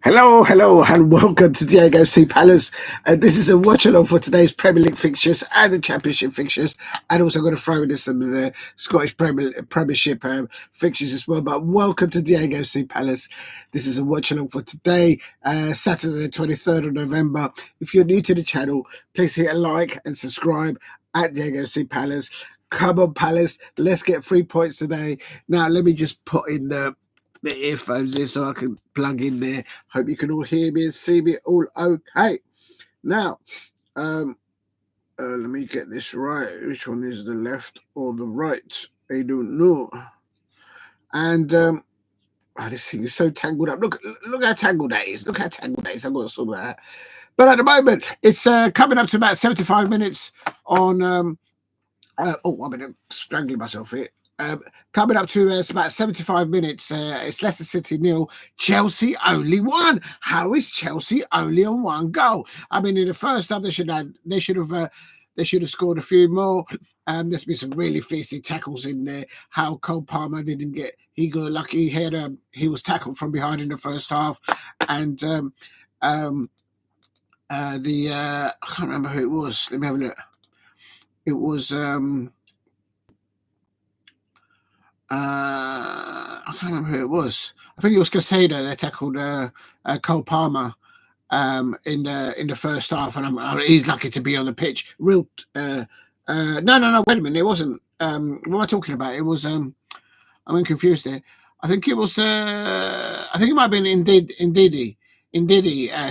Hello, and welcome to Diego C. Palace. This is a watch along for today's Premier League fixtures and the Championship fixtures, and also going to throw in some of the Scottish Premiership fixtures as well. But welcome to Diego C. Palace. This is a watch along for today, Saturday, the 23rd of November. If you're new to the channel, please hit a like and subscribe at Diego C. Palace. Come on, Palace. Let's get 3 points today. Now, let me just put in the earphones here so I can plug in there. Hope you can all hear me and see me all okay. Now, let me get this right. Which one is the left or the right? I don't know. And this thing is so tangled up. Look how tangled that is. Look how tangled that is. I've got to sort that out. But at the moment, it's coming up to about 75 minutes on. I'm strangling myself here. Coming up to it's about 75 minutes. It's Leicester City 0, Chelsea only 1. How is Chelsea only on 1 goal? I mean, in the first half they should have scored a few more. There's been some really feisty tackles in there. How Cole Palmer didn't get, he got lucky. He was tackled from behind in the first half, and I can't remember who it was. Let me have a look. It was I can't remember who it was. I think it was Caicedo. They tackled Cole Palmer in the first half, and he's lucky to be on the pitch. No. Wait a minute, it wasn't. What am I talking about? It was. I'm confused there. I think it was. I think it might have been Ndidi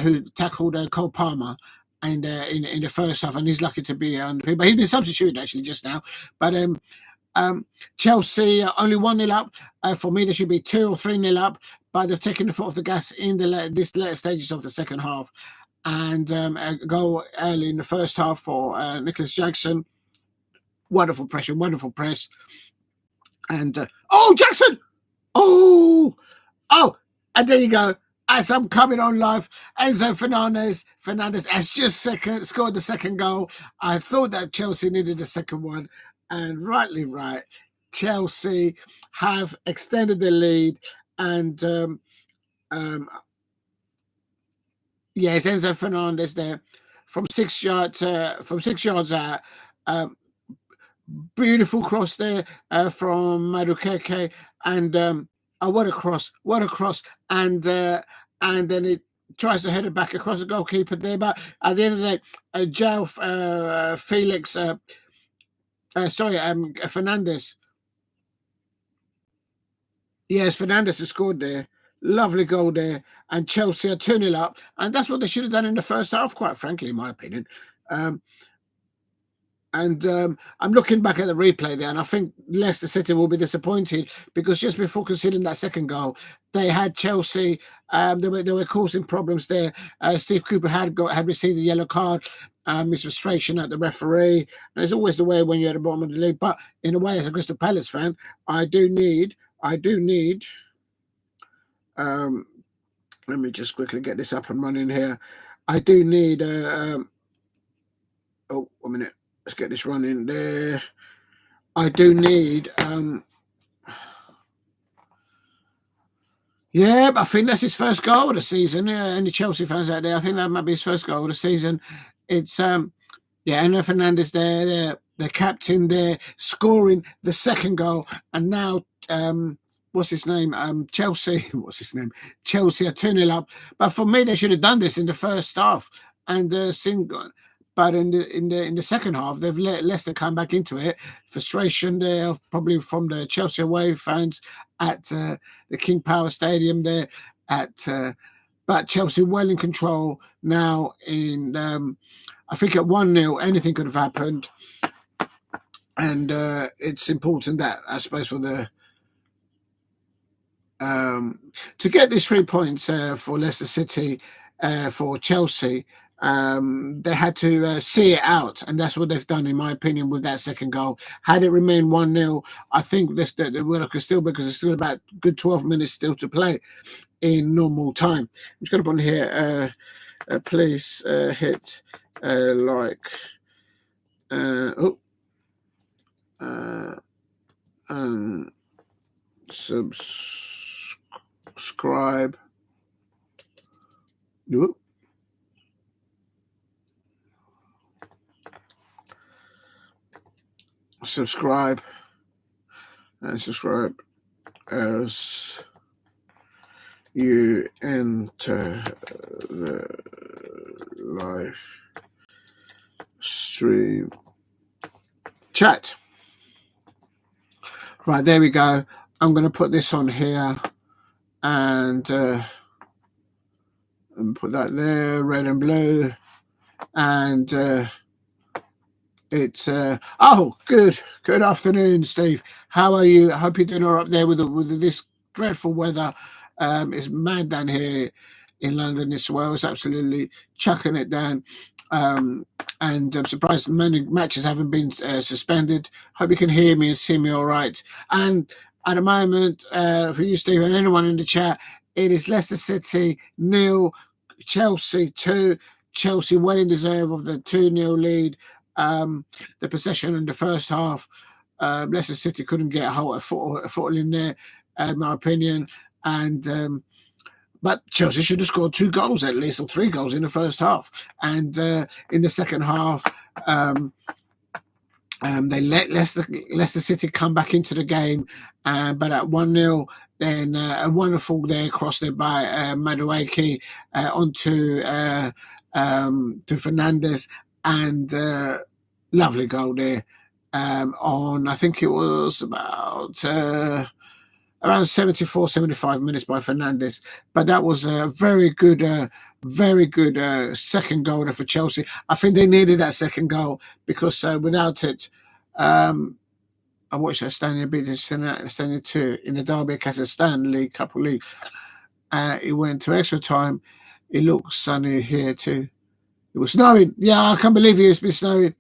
who tackled Cole Palmer. And in the first half, and he's lucky to be on the pitch. But he's been substituted actually just now. But Chelsea only 1-0 up. For me, there should be 2 or 3-0 up, but they've taken the foot off the gas in this later stages of the second half. And a goal early in the first half for Nicholas Jackson. Wonderful pressure, wonderful press. And Jackson! Oh, and there you go. As I'm coming on live, Enzo Fernandez has just scored the second goal. I thought that Chelsea needed a second one, and rightly right, Chelsea have extended the lead, and it's Enzo Fernandez there from 6 yards out. Beautiful cross there from Madueke, and what a cross, and then it tries to head it back across the goalkeeper there, but at the end of the day, Joao Fernandez. Yes, Fernandez has scored there. Lovely goal there, and Chelsea are 2-0 up, and that's what they should have done in the first half, quite frankly, in my opinion. And I'm looking back at the replay there, and I think Leicester City will be disappointed because just before conceding that second goal, they had Chelsea. They were causing problems there. Steve Cooper had received a yellow card. His frustration at the referee. And it's always the way when you're at the bottom of the league. But in a way, as a Crystal Palace fan, I do need. Let me just quickly get this up and running here. I do need. 1 minute. Let's get this running there. I do need. I think that's his first goal of the season. Any Chelsea fans out there, I think that might be his first goal of the season. It's Enzo Fernandez there, the captain there, scoring the second goal, and now what's his name? Chelsea. What's his name? Chelsea are 2-0 up. But for me, they should have done this in the first half and But in the second half, they've let Leicester come back into it. Frustration there, probably from the Chelsea away fans at the King Power Stadium there. But Chelsea well in control now. I think at 1-0, anything could have happened, and it's important that, I suppose, for the to get these 3 points for Leicester City, for Chelsea. They had to see it out, and that's what they've done, in my opinion, with that second goal. Had it remained 1-0, I think they would have still, because there's still about good 12 minutes still to play in normal time. I'm just going to put on here, please hit like, subscribe Whoop. Subscribe and subscribe as you enter the live stream chat. Right, there we go. I'm going to put this on here and put that there, red and blue. And it's oh, good afternoon, Steve. How are you? I hope you're doing all right up there with this dreadful weather. It's mad down here in London as well. It's absolutely chucking it down. And I'm surprised many matches haven't been suspended. Hope you can hear me and see me all right. And at the moment, for you, Steve, and anyone in the chat, it is Leicester City 0, Chelsea 2. Chelsea well in deserve of the 2-0 lead. The possession in the first half, Leicester City couldn't get a foot in there, in my opinion. And but Chelsea should have scored 2 goals at least, or 3 goals in the first half. And in the second half, they let Leicester City come back into the game, but at 1-0, then a wonderful there cross there by Madueke onto to Fernandez, and lovely goal there on, I think it was about around 74, 75 minutes by Fernandez. But that was a very good second goal for Chelsea. I think they needed that second goal because without it, I watched Aston beat Aston 2 in the Derby Kazakhstan League, Couple League. It went to extra time. It looks sunny here too. It was snowing. Yeah, I can't believe it's been snowing.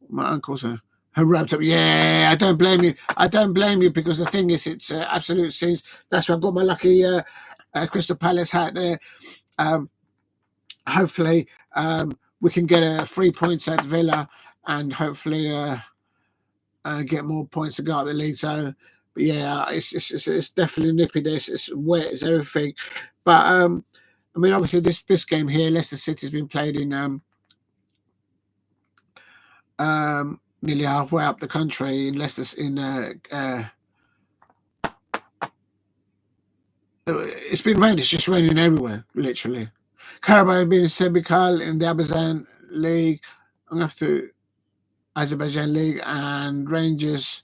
My uncle's wrapped up. Yeah, I don't blame you. I don't blame you because the thing is, it's absolute scenes. That's why I've got my lucky Crystal Palace hat there. Hopefully, we can get 3 points at Villa and hopefully get more points to go up the league. So, but yeah, it's definitely nippy. It's wet. It's everything. But I mean, obviously, this game here, Leicester City's been played in nearly halfway up the country in Leicester. It's been raining. It's just raining everywhere, literally. Carabao being Sebikal in the Azerbaijan League. I'm going to have to Azerbaijan League and Rangers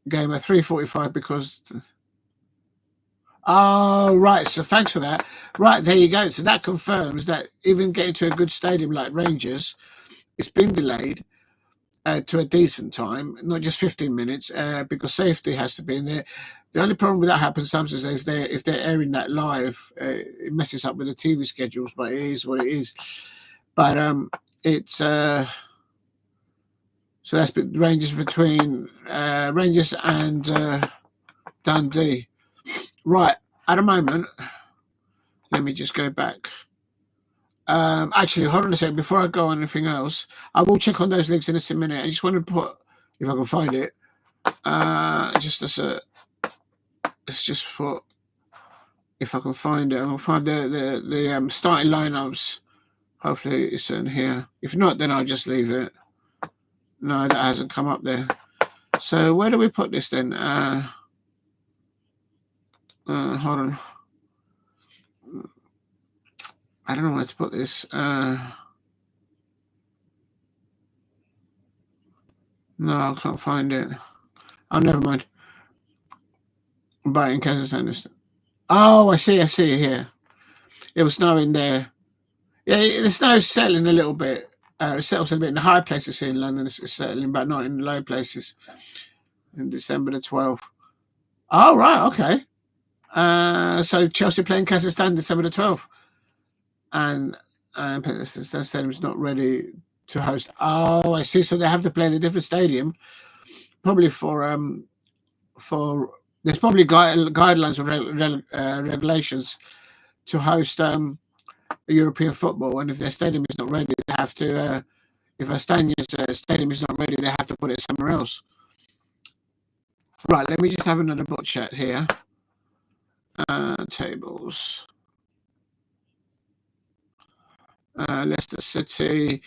game at 3:45 because. Oh, right. So thanks for that. Right, there you go. So that confirms that even getting to a good stadium like Rangers, it's been delayed to a decent time, not just 15 minutes, because safety has to be in there. The only problem with that happens sometimes is if they're airing that live, it messes up with the TV schedules, but it is what it is. But it's so that's Rangers between Rangers and Dundee. Right, at the moment, let me just go back. Actually, hold on a second. Before I go on anything else, I will check on those links in a minute. I just want to put, if I can find it, just as a, it's just for, if I can find it, I'll find the starting lineups. Hopefully it's in here. If not, then I'll just leave it. No, that hasn't come up there. So where do we put this then? Hold on. I don't know where to put this. No, I can't find it. Oh, never mind. But in Kazakhstan. Oh, I see it here. It was snowing there. Yeah, the snow's settling a little bit. It settles a bit in the high places here in London. It's settling, but not in the low places. In December the 12th. Oh, right, okay. So Chelsea playing Kazakhstan December the 12th. And the stadium's not ready to host. Oh, I see. So they have to play in a different stadium, probably for there's probably guidelines or regulations to host European football, and if their stadium is not ready, they have to. If Astania's stadium is not ready, they have to put it somewhere else. Right. Let me just have another bot chat here. Tables. Leicester City.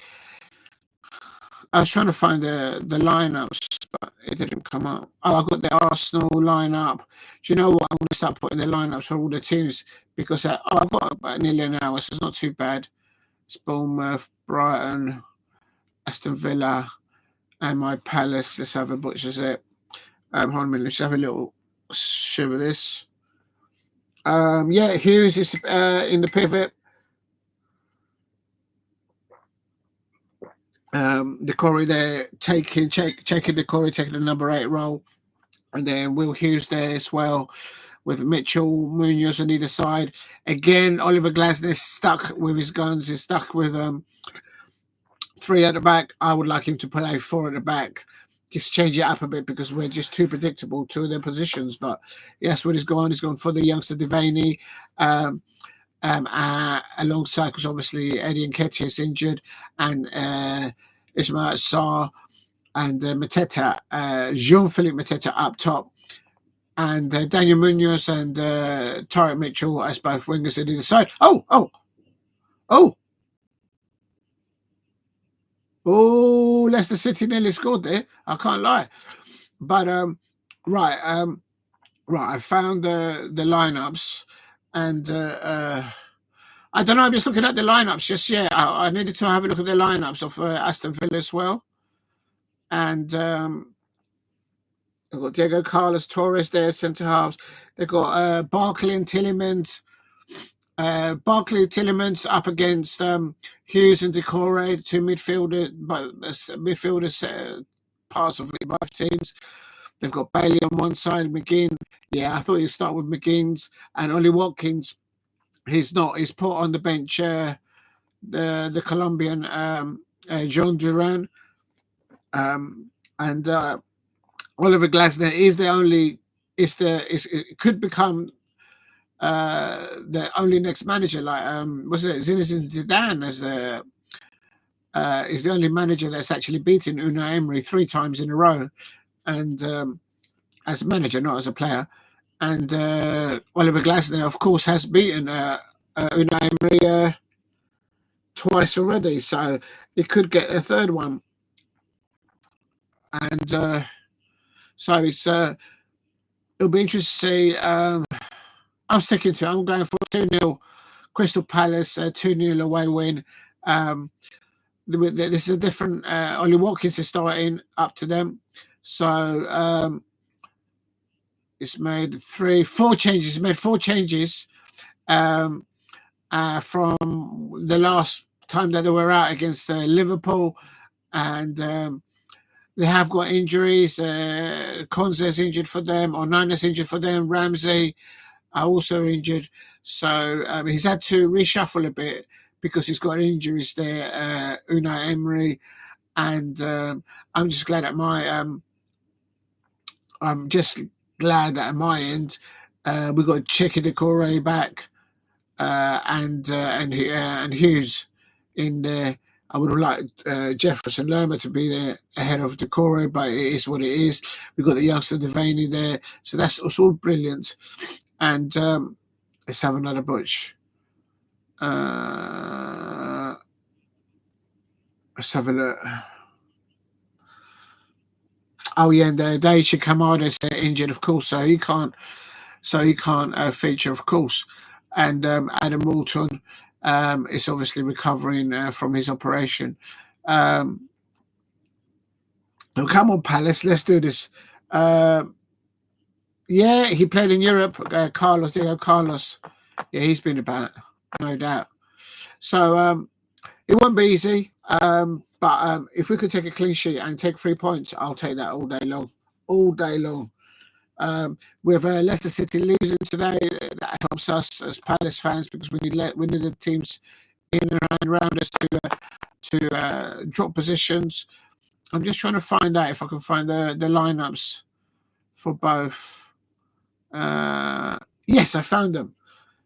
I was trying to find the lineups, but it didn't come up. Oh, I got the Arsenal lineup. Do you know what? I'm going to start putting the lineups for all the teams because I've got about nearly an hour, so it's not too bad. It's Bournemouth, Brighton, Aston Villa, and my Palace. Let's have a butcher's it. Hold on a minute. Let's have a little shiver this. Yeah, Hughes is in the pivot. DeCordova there checking DeCordova taking the number 8 role, and then Will Hughes there as well with Mitchell Munoz on either side. Again, Oliver Glasner stuck with his guns. He's stuck with 3 at the back. I would like him to play 4 at the back. Just change it up a bit because we're just too predictable to their positions. But yes, what he's gone. He's gone for the youngster Devaney. Alongside, because obviously Eddie Nketiah is injured, and Ismail Sarr and Mateta, Jean-Philippe Mateta up top, and Daniel Munoz and Tariq Mitchell as both wingers at either side. Oh, Leicester City nearly scored there. I can't lie. But right, I found the lineups, and I don't know. I'm just looking at the lineups just yet. I needed to have a look at the lineups of Aston Villa as well, and they've got Diego Carlos Torres there, centre halves. They've got Barkley and Tielemans. Barkley and Tielemans up against Hughes and DeCordova, the two midfielders, parts of both teams. They've got Bailey on one side, McGinn. Yeah, I thought you'd start with McGinn's and Ollie Watkins. He's not. He's put on the bench. The Colombian Jean Duran, and Oliver Glasner is the only. It could become the only next manager. Like was it Zinedine Zidane as is the only manager that's actually beaten Unai Emery 3 times in a row, and as a manager, not as a player. And Oliver Glasner, of course, has beaten Unai Emery twice already, so it could get a 3rd one. And so it'll be interesting to see. I'm sticking to it. I'm going for 2-0 Crystal Palace, 2-0 away win. This is a different. Ollie Watkins is starting up to them, so it's made 4 changes. It's made 4 changes from the last time that they were out against Liverpool, and they have got injuries. Konza's injured for them, Onana's injured for them, Ramsey are also injured. So he's had to reshuffle a bit because he's got injuries there, Unai Emery, and I'm just glad at my at my end we got Checky DeCordova back and Hughes in there. I would have liked Jefferson Lerma to be there ahead of DeCordova, but it is what it is. We've got the youngster Devaney there, so that's all brilliant. And let's have another butch. Let's have a look. Oh yeah, and Daichi Kamada's injured, of course, so he can't feature, of course. And Adam Moulton is obviously recovering from his operation. Come on, Palace, let's do this. Yeah, he played in Europe. Diego Carlos. Yeah, he's been about, no doubt. So it won't be easy. But if we could take a clean sheet and take 3 points, I'll take that all day long. All day long. With Leicester City losing today, that helps us as Palace fans because we need the teams in and around us to drop positions. I'm just trying to find out if I can find the lineups for both. Yes, I found them.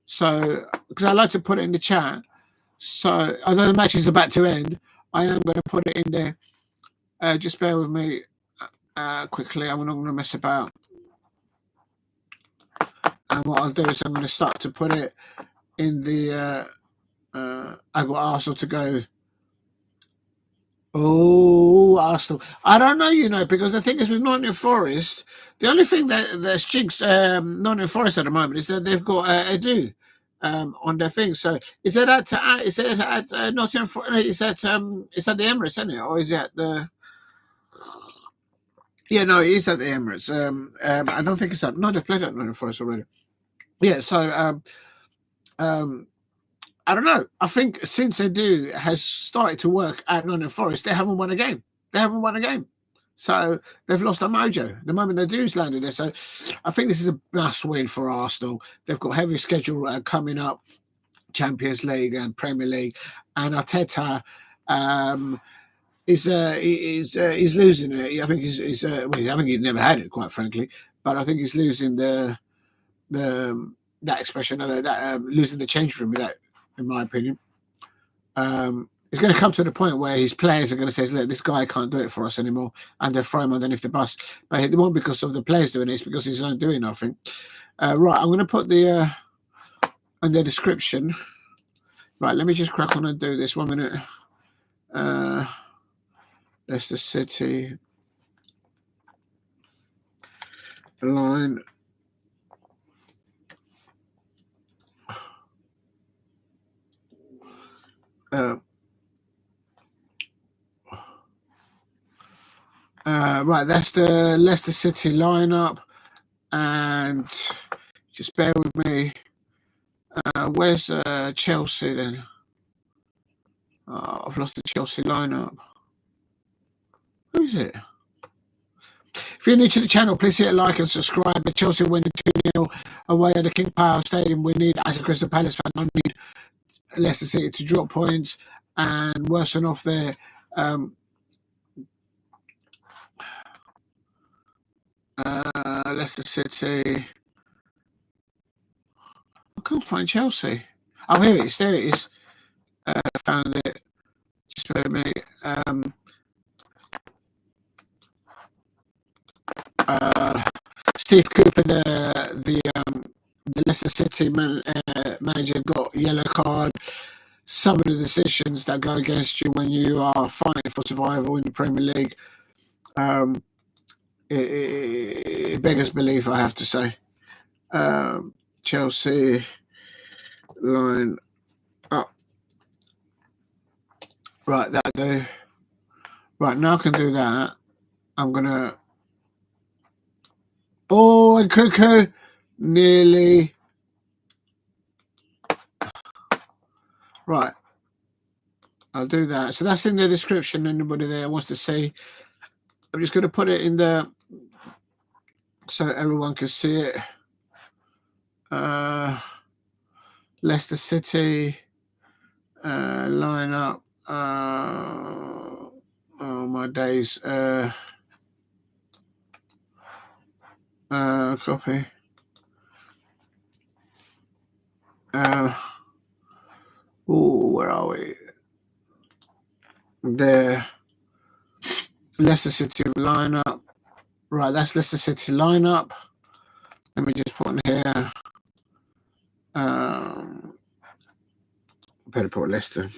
So because I like to put it in the chat. So although the match is about to end, I am going to put it in there. Just bear with me quickly. I'm not going to mess about. And what I'll do is I'm going to start to put it in the I got Arsenal to go. Oh, Arsenal. I don't know, because the thing is with Nottingham Forest, the only thing that's jinx Nottingham Forest at the moment is that they've got Ayew on their thing. So is that at Nottingham Forest? Is that the Emirates, isn't it? Or is it at the... Yeah, no, it is at the Emirates. I don't think it's at... No, they've played at Nottingham Forest already. Yeah, so I don't know. I think since Ayew has started to work at Nottingham Forest, they haven't won a game. So they've lost their mojo the moment Adew's landed there. So I think this is a must win for Arsenal. They've got heavy schedule coming up, Champions League and Premier League, and Arteta is losing it. I think he's I think he's never had it, quite frankly, but I think he's losing that expression of that losing the change room with that, in my opinion. It's going to come to the point where his players are going to say, look, this guy can't do it for us anymore, and they'll throw him underneath the bus. But it won't because of the players doing it, it's because he's not doing nothing. Right, I'm going to put the in the description. Right, let me just crack on and do this 1 minute. Leicester City line. Right, that's the Leicester City lineup, and just bear with me. Where's Chelsea then? I've lost the Chelsea lineup. Who is it? If you're new to the channel, please hit a like and subscribe. The Chelsea winning 2-0 away at the King Power Stadium. We need, as a Crystal Palace fan, I need Leicester City to drop points and worsen off their Leicester City. I can't find Chelsea. Oh, here it is. There it is. Found it. Just bear with me. Steve Cooper, the Leicester City manager, got yellow card. Some of the decisions that go against you when you are fighting for survival in the Premier League, it beggars belief, I have to say. Chelsea line up. Right, that do. Right, now I can do that. I'm gonna. Oh, and Cuckoo nearly. Right, I'll do that. So that's in the description. Anybody there wants to see, I'm just going to put it in there so everyone can see it. Leicester City lineup. Oh my days. Copy. Where are we? There. Leicester City lineup. Right, that's Leicester City lineup. Let me just put in here. Better put Leicester.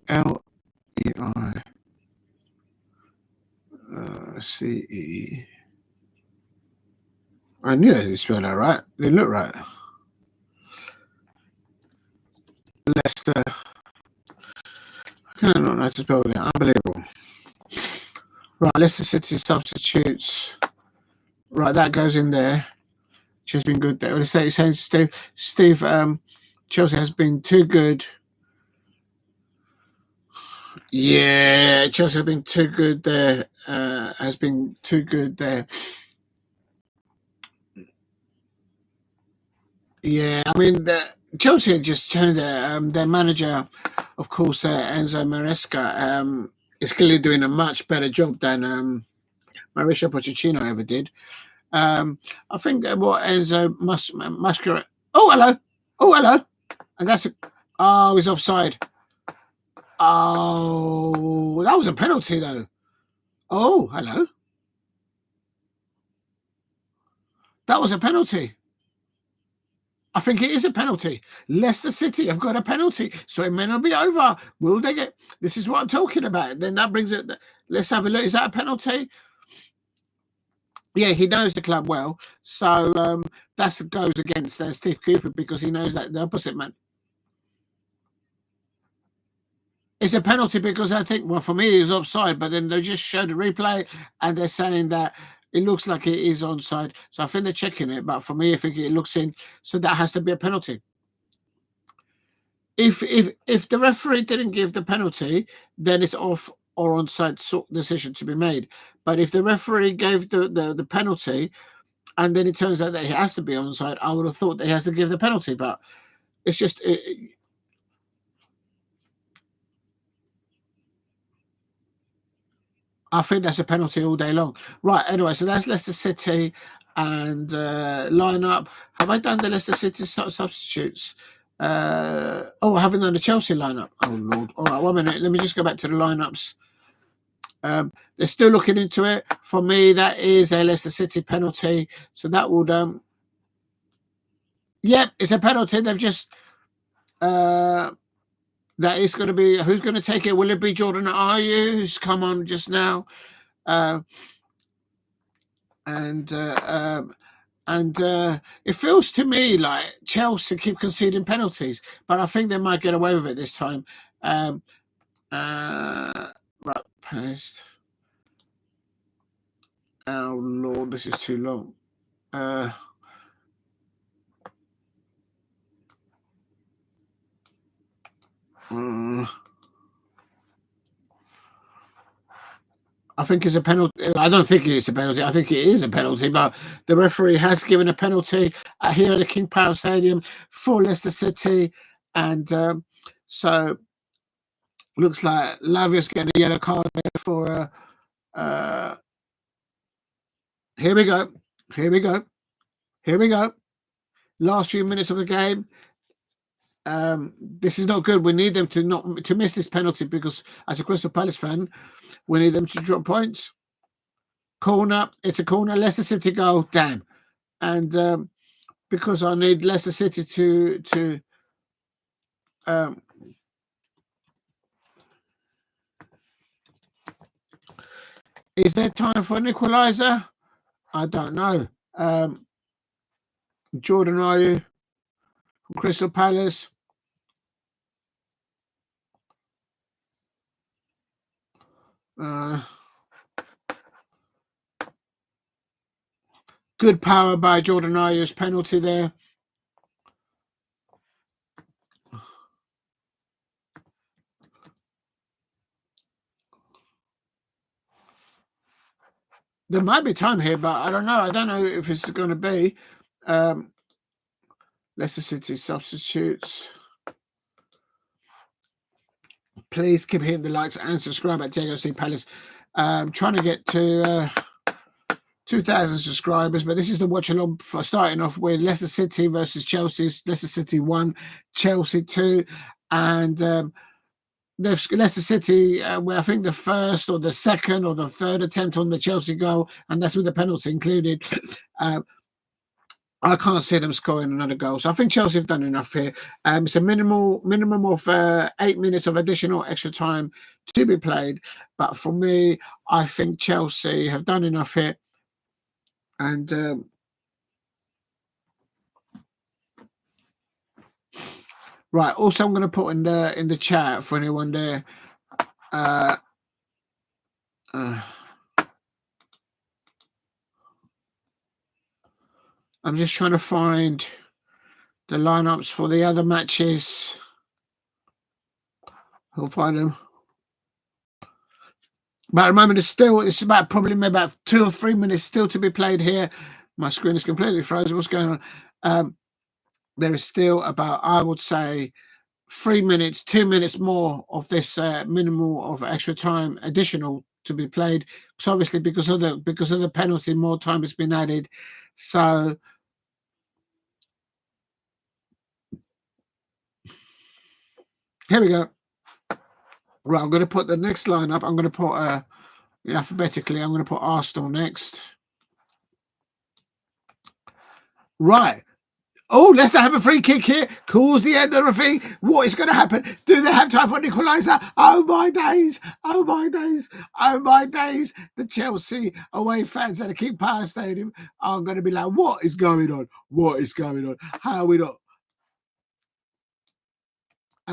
L-E-I C-E. I knew it spelled that right. They look right. Leicester. I don't know how to spell it. Unbelievable. Right, Leicester City substitutes. Right, that goes in there. She's been good there. Saying Steve, Chelsea has been too good. Yeah, Chelsea have been too good there. Has been too good there. Yeah, I mean, Chelsea just turned their manager, of course, Enzo Maresca, is clearly doing a much better job than Mauricio Pochettino ever did. I think what Enzo Mascara. Oh, hello. And that's he's offside. Oh, that was a penalty though. Oh, hello. That was a penalty. I think it is a penalty. Leicester City have got a penalty, so it may not be over. Will they get? This is what I'm talking about. Then that brings it. Let's have a look. Is that a penalty? Yeah, he knows the club well, so that goes against Steve Cooper because he knows that the opposite man. It's a penalty because I think, well, for me, it was offside, but then they just showed the replay and they're saying that it looks like it is onside. So I think they're checking it, but for me, I think it looks in. So that has to be a penalty. If the referee didn't give the penalty, then it's off or onside decision to be made. But if the referee gave the penalty, and then it turns out that he has to be onside, I would have thought that he has to give the penalty. But it's just I think that's a penalty all day long. Right, anyway, so that's Leicester City and lineup. Have I done the Leicester City substitutes? I haven't done the Chelsea lineup. Oh, Lord. All right, 1 minute. Let me just go back to the lineups. They're still looking into it. For me, that is a Leicester City penalty. So that would... Yep, it's a penalty. They've just... that is going to be... Who's going to take it? Will it be Jordan Ayew, who's come on just now? It feels to me like Chelsea keep conceding penalties, but I think they might get away with it this time. Right, paste. Oh Lord, this is too long. I think it's a penalty. I don't think it's a penalty. I think it is a penalty, but the referee has given a penalty here at the King Power Stadium for Leicester City. And so looks like Lavia's getting a yellow card there for... here we go. Here we go. Here we go. Last few minutes of the game. This is not good. We need them to miss this penalty because as a Crystal Palace fan, we need them to drop points. Corner. It's a corner. Leicester City goal. Damn. And because I need Leicester City to is there time for an equaliser? I don't know. Jordan Ayew from Crystal Palace. Good power by Jordan Ayew's penalty there. There might be time here, but I don't know. I don't know if it's going to be. Leicester City substitutes. Please keep hitting the likes and subscribe at Diego C. Palace. Trying to get to 2,000 subscribers, but this is the watch along for starting off with Leicester City versus Chelsea. Leicester City 1, Chelsea 2, and Leicester City, I think the first or the second or the third attempt on the Chelsea goal, and that's with the penalty included. I can't see them scoring another goal. So I think Chelsea have done enough here. It's a minimum of 8 minutes of additional extra time to be played. But for me, I think Chelsea have done enough here. And right, also I'm going to put in the chat for anyone there. I'm just trying to find the lineups for the other matches. I'll find them. But remember, it's about probably maybe about 2 or 3 minutes still to be played here. My screen is completely frozen. What's going on? There is still about, I would say, 3 minutes, 2 minutes more of this minimal of extra time additional to be played. So obviously, because of the penalty, more time has been added. So here we go. Right, I'm going to put the next line up. I'm going to put alphabetically. I'm going to put Arsenal next. Right. Oh, Leicester have a free kick here. Calls the end of the thing. What is going to happen? Do they have time for an equaliser? Oh, my days. Oh, my days. Oh, my days. The Chelsea away fans at the King Power Stadium are going to be like, what is going on? What is going on? How are we not?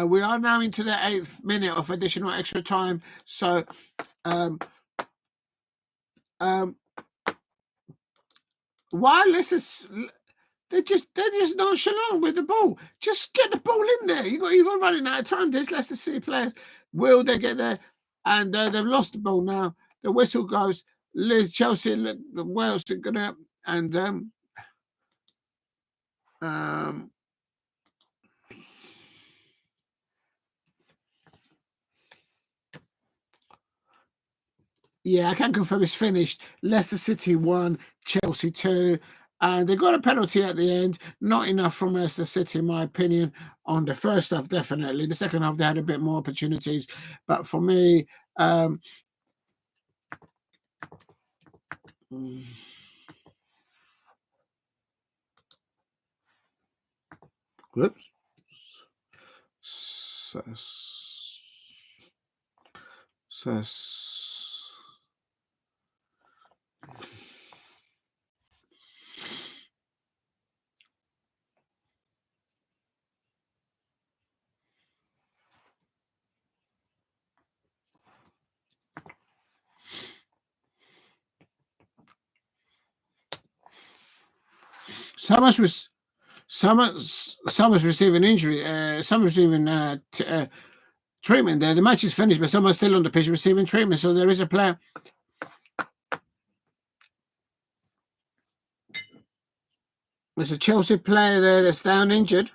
We are now into the 8th minute of additional extra time. So, why they're just nonchalant with the ball. Just get the ball in there. You've got running out of time. There's Leicester City players. Will they get there? And they've lost the ball now. The whistle goes. Chelsea, the Wales are gonna and yeah, I can confirm it's finished. Leicester City 1, Chelsea 2. And they got a penalty at the end. Not enough from Leicester City, in my opinion, on the first half, definitely. The second half, they had a bit more opportunities. But for me, whoops. Someone's receiving injury. Someone's receiving treatment there. The match is finished, but someone's still on the pitch receiving treatment. So there is a player. There's a Chelsea player there that's down injured.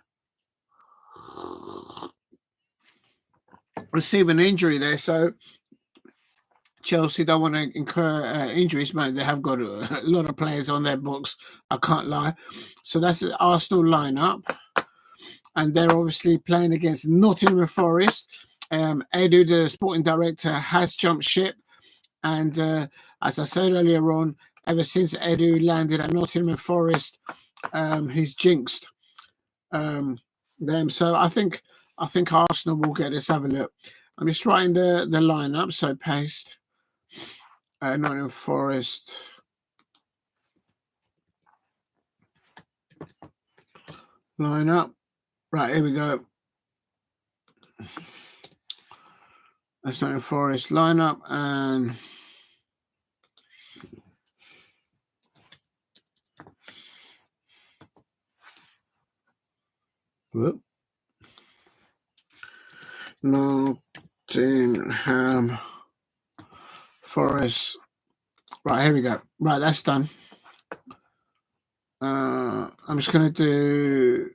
Receiving injury there. So Chelsea don't want to incur injuries, but they have got a lot of players on their books. I can't lie. So that's the Arsenal lineup. And they're obviously playing against Nottingham Forest. Ayew, the sporting director, has jumped ship. And as I said earlier on, ever since Ayew landed at Nottingham Forest, he's jinxed them. So I think Arsenal will get this. Have a look. I'm just writing the lineup. So paste. Nottingham Forest. Lineup. Right, here we go. That's Nottingham Forest lineup and whoop. Nottingham Forest. Right, here we go. Right, that's done. I'm just going to do...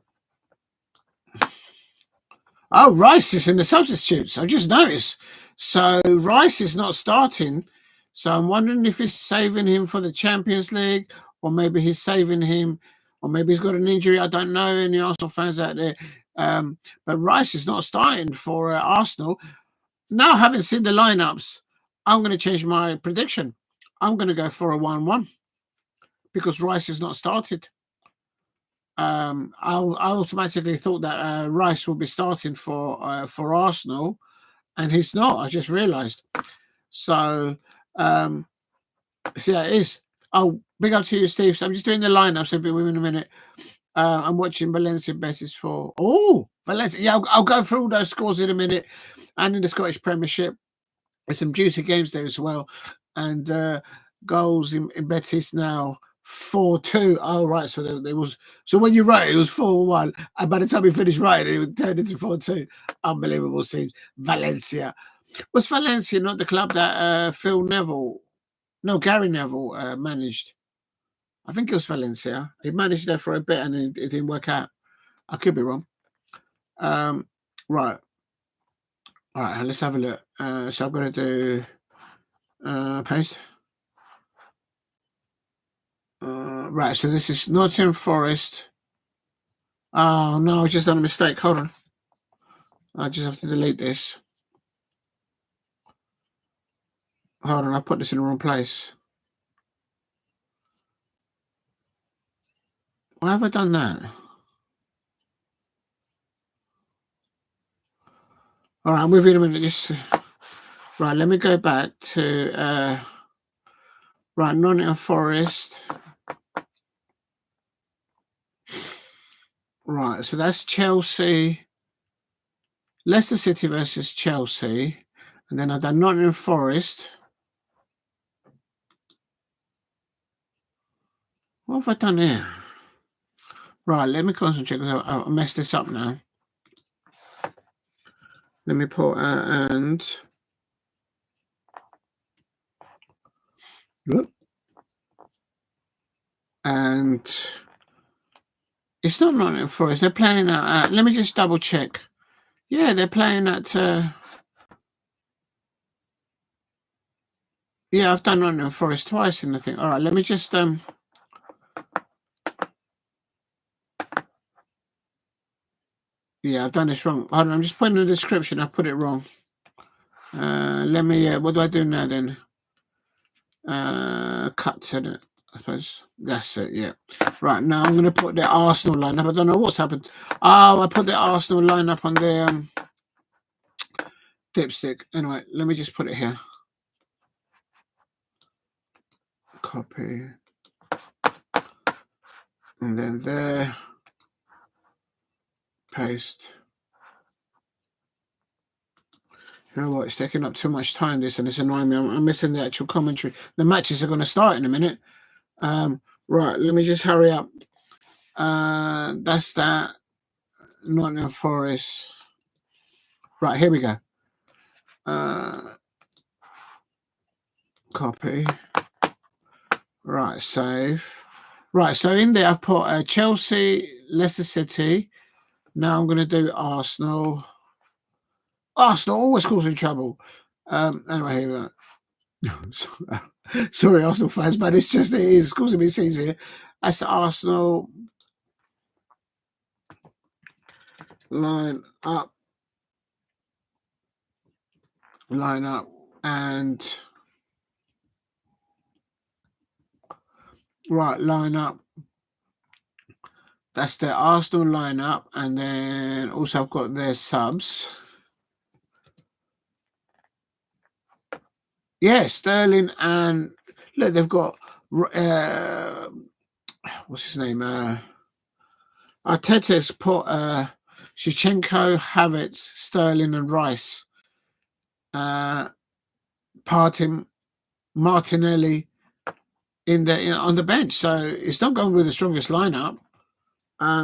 Oh, Rice is in the substitutes. I just noticed. So Rice is not starting. So I'm wondering if he's saving him for the Champions League, or maybe he's saving him, or maybe he's got an injury. I don't know. Any Arsenal fans out there? But Rice is not starting for Arsenal. Now, having seen the lineups, I'm going to change my prediction. I'm going to go for a 1-1 because Rice is not started. I automatically thought that Rice would be starting for Arsenal, and he's not. I just realised. So, yeah, it is. Oh, big up to you, Steve. So I'm just doing the lineup. So be with me in a minute. I'm watching Valencia Betis for. Oh, Valencia. Yeah, I'll go through all those scores in a minute, and in the Scottish Premiership, there's some juicy games there as well, and goals in Betis now. 4-2. Oh, right. So there was. So when you write, it was 4-1, and by the time we finished writing, it turned into 4-2. Unbelievable scenes. Valencia. Was Valencia not the club that Gary Neville managed? I think it was Valencia. He managed there for a bit, and it didn't work out. I could be wrong. Right. All right. Let's have a look. So I'm going to do paste. Right, so this is Nottingham Forest. Oh, no, I just done a mistake. Hold on. I just have to delete this. Hold on, I put this in the wrong place. Why have I done that? All right, I'm with you in a minute. Just right. Let me go back to right. Nottingham Forest. Right. So that's Chelsea, Leicester City versus Chelsea, and then I've done Nottingham Forest. What have I done here? Right. Let me concentrate because I messed this up now. Let me put and. Whoop. And it's not Nottingham Forest. They're playing at. Let me just double check. Yeah, they're playing at. Yeah, I've done Nottingham Forest twice in the thing. All right, let me just Yeah, I've done this wrong. Hold on, I'm just putting in the description. I put it wrong. Let me. What do I do now then? Cut to it. I suppose that's it. Yeah. Right now, I'm going to put the Arsenal lineup. I don't know what's happened. Oh, I put the Arsenal lineup on the dipstick. Anyway, let me just put it here. Copy. And then there. Paste. You know what? It's taking up too much time, this, and it's annoying me. I'm missing the actual commentary. The matches are going to start in a minute. Right, let me just hurry up. That's that. Nottingham Forest. Right, here we go. Copy. Right, save. Right, so in there I've put Chelsea, Leicester City. Now I'm going to do Arsenal. Arsenal always causing trouble. Anyway, here we go. Sorry, Arsenal fans, but it is causing me scenes here. That's Arsenal. Line up, and right, line up. That's their Arsenal lineup, and then also I've got their subs. Yeah, Sterling and look, they've got what's his name? Arteta's put Shevchenko, Havertz, Sterling, and Rice. Martinelli on the bench, so it's not going with the strongest lineup.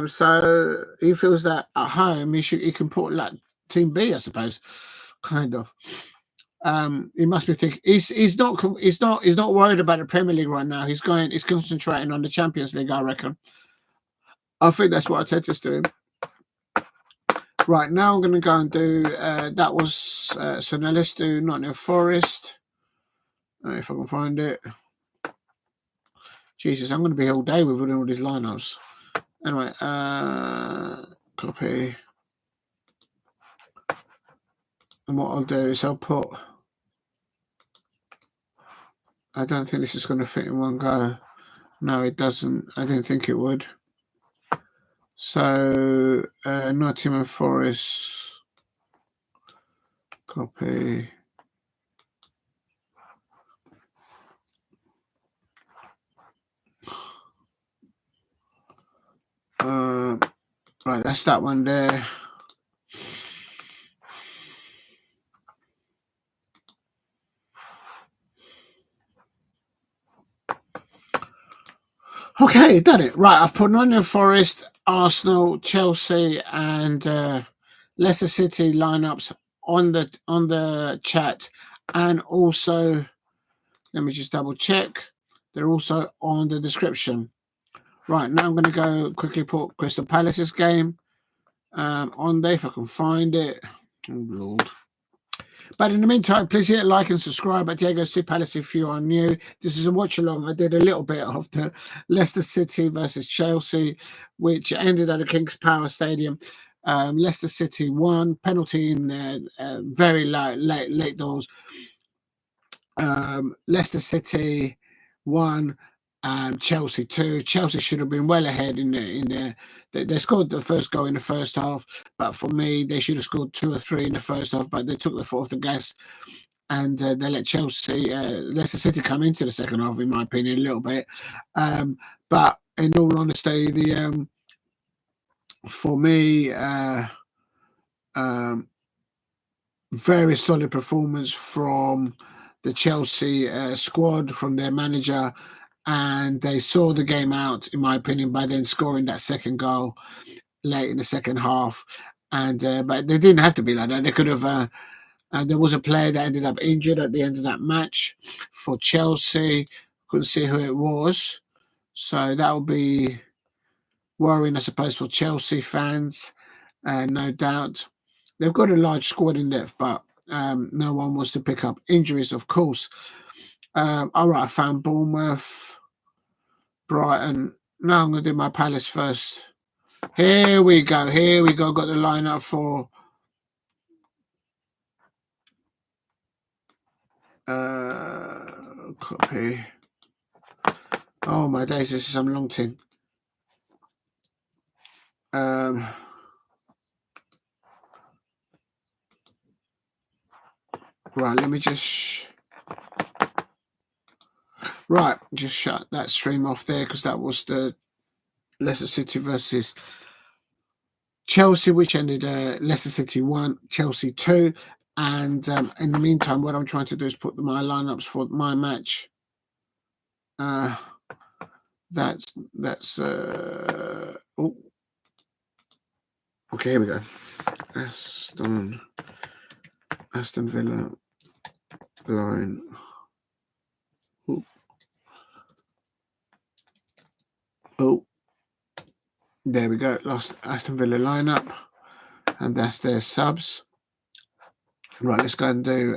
So he feels that at home he can put like Team B, I suppose, kind of. He must be thinking he's not worried about the Premier League right now. He's concentrating on the Champions League, I reckon. I think that's what Arteta's doing. Right, now I'm going to go and do that was so now let's do Nottingham Forest. If I can find it. Jesus, I'm going to be all day with all these lineups. Anyway, copy. And what I'll do is I'll put. I don't think this is going to fit in one go. No, it doesn't. I didn't think it would. So, Nottingham Forest. Copy. Right, that's that one there. Okay, done it. Right, I've put Nottingham Forest, Arsenal, Chelsea, and Leicester City lineups on the chat, and also let me just double check. They're also on the description. Right, now I'm going to go quickly put Crystal Palace's game on there if I can find it. Oh, Lord. But in the meantime, please hit like and subscribe at Diego C. Palace if you are new. This is a watch along. I did a little bit of the Leicester City versus Chelsea, which ended at the King's Power Stadium. Leicester City won, penalty in very late doors. Leicester City won. Chelsea 2. Chelsea should have been well ahead in the. They scored the first goal in the first half, but for me, they should have scored 2 or 3 in the first half. But they took the foot off the gas, and they let Leicester City come into the second half, in my opinion, a little bit. But in all honesty, for me, very solid performance from the Chelsea squad, from their manager, and they saw the game out, in my opinion, by then scoring that second goal late in the second half. And but they didn't have to be like that. They could have. There was a player that ended up injured at the end of that match for Chelsea. Couldn't see who it was, so that will be worrying, I suppose, for Chelsea fans. No doubt, they've got a large squad in depth, but no one wants to pick up injuries, of course. All right, I found Bournemouth, Brighton. No, I'm going to do my Palace first. Here we go. Here we go. Got the lineup for copy. Oh my days, this is some long thing. Right, let me just shut that stream off there, because that was the Leicester City versus Chelsea, which ended Leicester City 1, Chelsea 2. And in the meantime, what I'm trying to do is put my lineups for my match. That's oh, okay, here we go. Aston Villa line. Oh, there we go. Lost Aston Villa lineup, and that's their subs. Right, let's go and do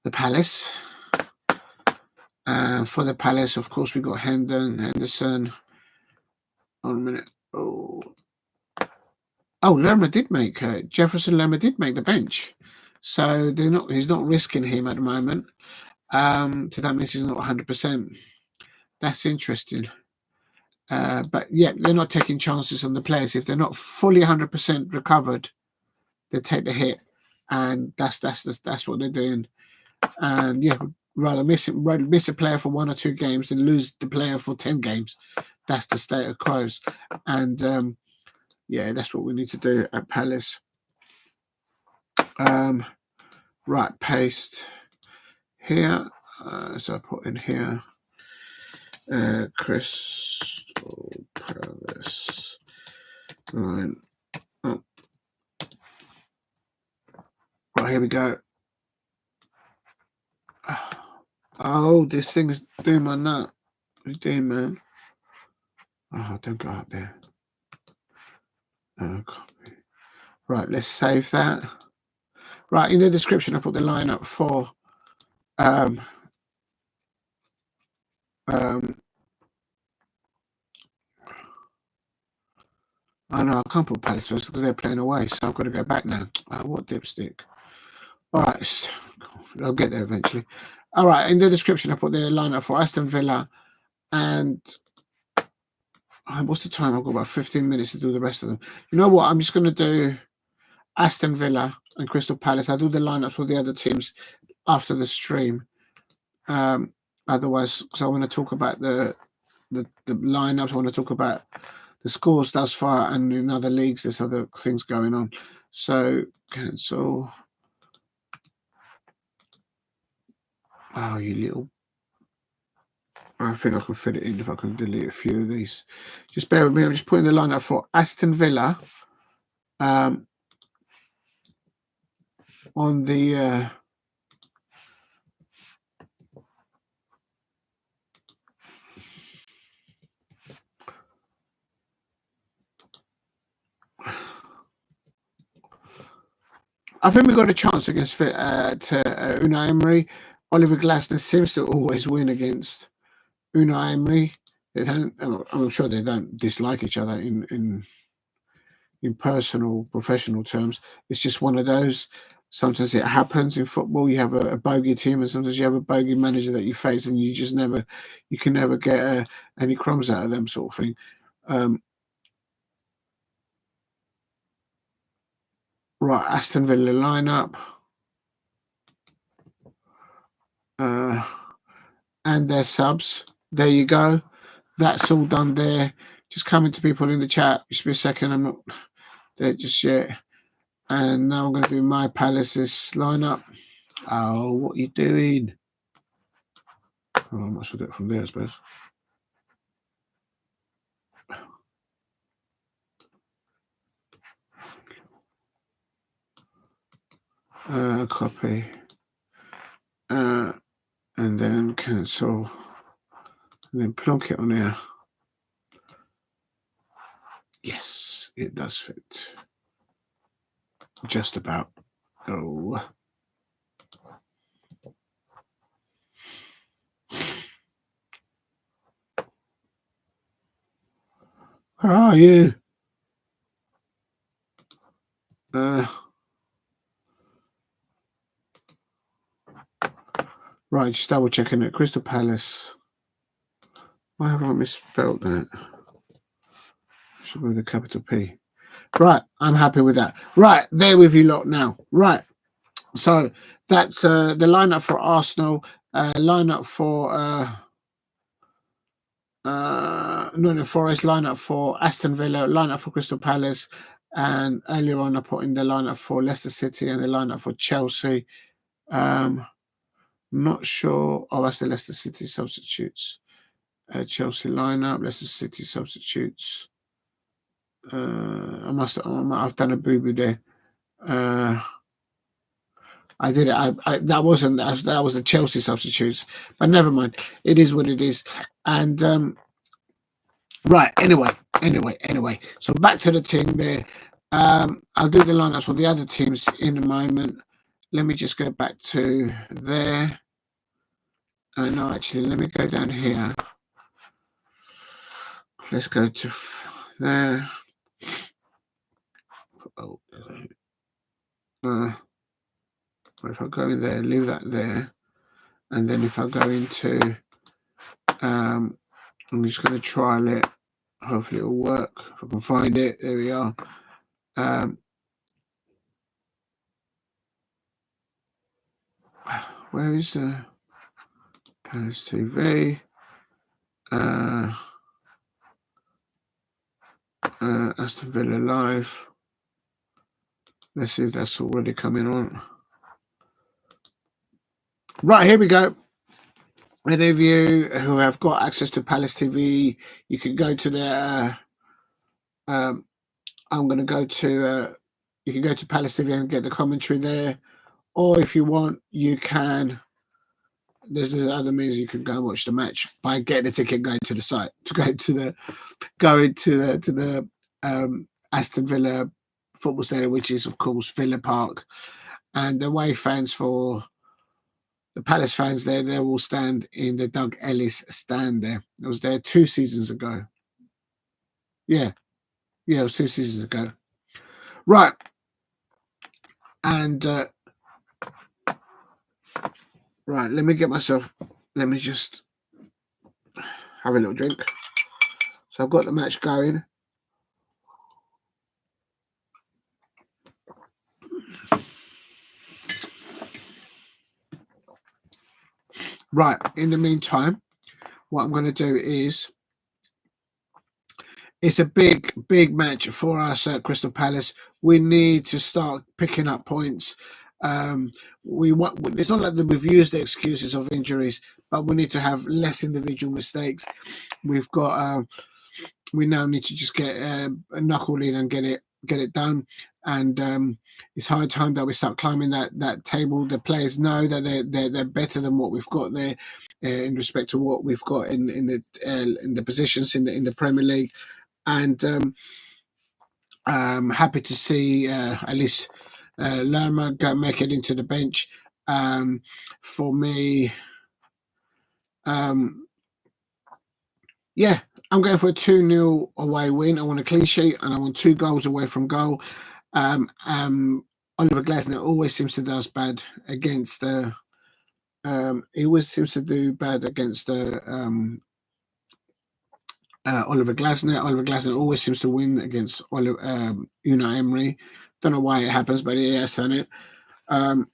the Palace. For the Palace, of course, we got Henderson. Hold a minute. Lerma did make Jefferson. Lerma did make the bench, so he's not risking him at the moment. So that means he's not 100%. That's interesting. But yeah, they're not taking chances on the players. If they're not fully 100% recovered, they take the hit, and that's what they're doing. And yeah, rather miss a player for 1 or 2 games than lose the player for 10 games. That's the state of quo. And yeah, that's what we need to do at Palace. Right, paste here. So I put in here Crystal Palace line. Right, here we go. Oh, this thing is doing my nut. What are you doing, man? Oh, don't go up there. Copy. Right, let's save that. Right, in the description, I put the lineup for I know I can't put Palace first because they're playing away, so I've got to go back now. What dipstick. All right, I'll get there eventually. All right, in the description, I put the lineup for Aston Villa, and what's the time? I've got about 15 minutes to do the rest of them. You know what? I'm just going to do Aston Villa and Crystal Palace. I'll do the lineups for the other teams after the stream. Otherwise, because I want to talk about the lineups, I want to talk about the scores thus far, and in other leagues, there's other things going on. So cancel. Oh, you little. I think I can fit it in if I can delete a few of these. Just bear with me. I'm just putting the lineup for Aston Villa on the I think we got a chance against Unai Emery. Oliver Glasner seems to always win against Unai Emery. I'm sure they don't dislike each other in personal, professional terms. It's just one of those. Sometimes it happens in football. You have a bogey team, and sometimes you have a bogey manager that you face, and you can never get any crumbs out of them, sort of thing. Right, Aston Villa lineup, and their subs. There you go. That's all done there. Just coming to people in the chat. Just be a second. I'm not there just yet. And now I'm going to do my Palace's lineup. Oh, what are you doing? Oh, I must have done it from there, I suppose. Copy. And then cancel. And then plonk it on there. Yes, it does fit. Just about. Oh. Where are you? Right, just double checking it. Crystal Palace. Why have I misspelled that? Should be with a capital P. Right, I'm happy with that. Right, there with you lot now. Right, so that's the lineup for Arsenal, lineup for Nottingham Forest, lineup for Aston Villa, lineup for Crystal Palace, and earlier on I put in the lineup for Leicester City and the lineup for Chelsea. Not sure. Oh, that's the Leicester City substitutes. Chelsea lineup, Leicester City substitutes. I've done a boo-boo there. I did it. That was the Chelsea substitutes, but never mind. It is what it is. And right. Anyway. So back to the team there. I'll do the lineups for the other teams in a moment. Let me just go back to there. No, actually, let me go down here. Let's go to there. Oh, if I go in there, leave that there, and then if I go into, I'm just going to trial it. Hopefully, it'll work. If I can find it, there we are. Where is Palace TV? Aston Villa Live. Let's see if that's already coming on. Right, here we go. Any of you who have got access to Palace TV, you can go to their. I'm going to go to. You can go to Palace TV and get the commentary there, or if you want, you can. There's other means you can go and watch the match by getting a ticket, going to the site, going to the Aston Villa football stadium, which is of course Villa Park, and the away fans for the Palace fans there, they will stand in the Doug Ellis stand there. It was there 2 seasons ago. Yeah, it was 2 seasons ago. Right, and right, let me just have a little drink. So I've got the match going. Right, in the meantime, what I'm going to do is, it's a big match for us at Crystal Palace. We need to start picking up points. It's not like that we've used the excuses of injuries, but we need to have less individual mistakes. We've got we now need to just get a knuckle in and get it done. And it's high time that we start climbing that table. The players know that they're better than what we've got there in respect to what we've got in the positions in the Premier League. And I'm happy to see at least Lerma make it into the bench. For me, yeah, I'm going for a 2-0 away win. I want a clean sheet and I want 2 goals away from goal. Odoi Oliver Glasner always seems to do us bad against the. He always seems to do bad against the Oliver Glasner. Oliver Glasner always seems to win against Unai Emery. Don't know why it happens, but he has done it.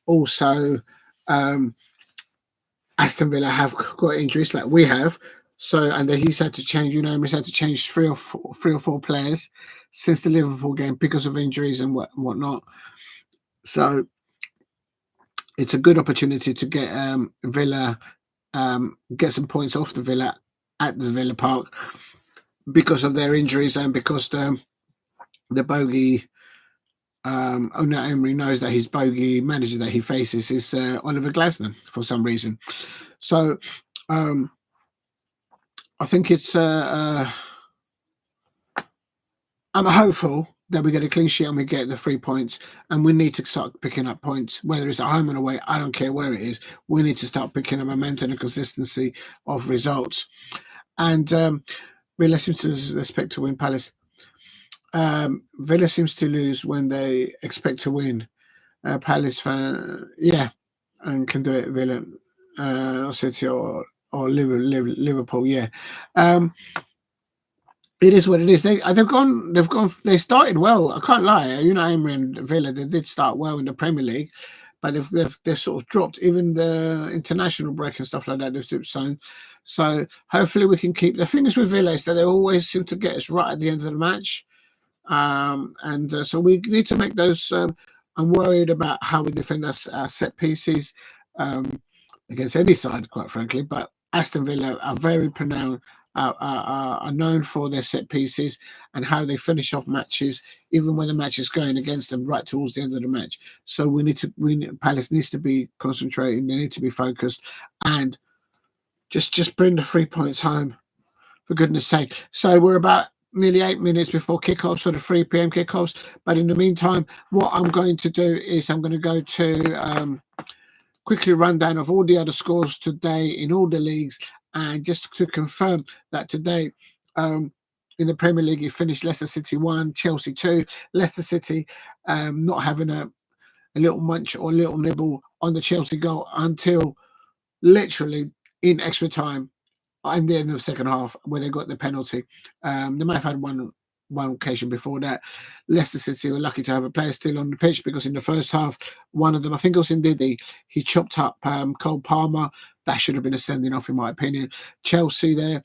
Also, Aston Villa have got injuries like we have. So, and then he's had to change, Emery's had to change three or four players since the Liverpool game because of injuries and whatnot. So, it's a good opportunity to get Villa, get some points off the Villa at the Villa Park because of their injuries and because the bogey, Unai Emery knows that his bogey manager that he faces is Oliver Glasner for some reason. So, I think it's. I'm hopeful that we get a clean sheet and we get the 3 points, and we need to start picking up points, whether it's at home or away. I don't care where it is. We need to start picking up momentum and consistency of results. And Villa seems to expect to win. Palace. Villa seems to lose when they expect to win. Palace fan, yeah, and can do it. Villa, City or Liverpool, yeah. It is what it is. They started well. I can't lie. Unai Emery and Villa, they did start well in the Premier League, but they've sort of dropped. Even the international break and stuff like that, they've dipped soon. So hopefully we can keep. The thing is with Villa is that they always seem to get us right at the end of the match, so we need to make those. I'm worried about how we defend our set pieces against any side, quite frankly. But Aston Villa are very pronounced. Are known for their set pieces and how they finish off matches, even when the match is going against them right towards the end of the match. So Palace needs to be concentrating. They need to be focused and just bring the 3 points home, for goodness sake. So we're about nearly 8 minutes before kickoffs for the 3 p.m. kickoffs. But in the meantime, what I'm going to do is I'm going to go to quickly rundown of all the other scores today in all the leagues. And just to confirm that today in the Premier League, you finished Leicester City 1, Chelsea 2. Leicester City not having a little munch or a little nibble on the Chelsea goal until literally in extra time in the end of the second half where they got the penalty. They might have had one occasion before that. Leicester City were lucky to have a player still on the pitch because in the first half, one of them, I think it was Ndidi, he chopped up Cole Palmer. That should have been a sending off, in my opinion. Chelsea there.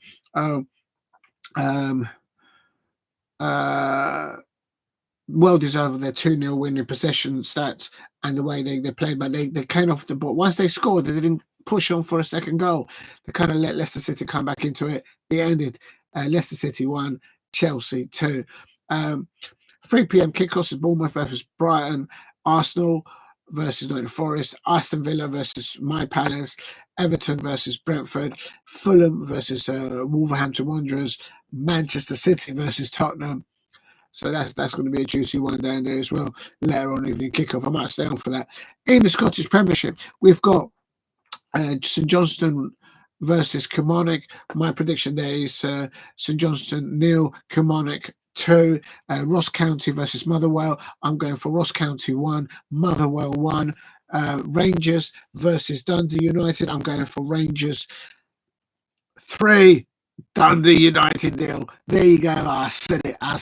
Well deserved their 2-0 win in possession stats and the way they played, but they came off the ball. Once they scored, they didn't push on for a second goal. They kind of let Leicester City come back into it. It ended Leicester City 1, Chelsea 2. 3 p.m. kickoffs is Bournemouth versus Brighton, Arsenal versus Nottingham Forest, Aston Villa versus My Palace, Everton versus Brentford, Fulham versus Wolverhampton Wanderers, Manchester City versus Tottenham. So that's going to be a juicy one down there as well. Later on evening kickoff. I might stay on for that. In the Scottish Premiership, we've got St Johnstone versus Kilmarnock. My prediction there is St Johnstone 0, Kilmarnock 2. Ross County versus Motherwell. I'm going for Ross County 1, Motherwell 1. Rangers versus Dundee United. I'm going for Rangers 3. Dundee United 0. There you go. I said it. I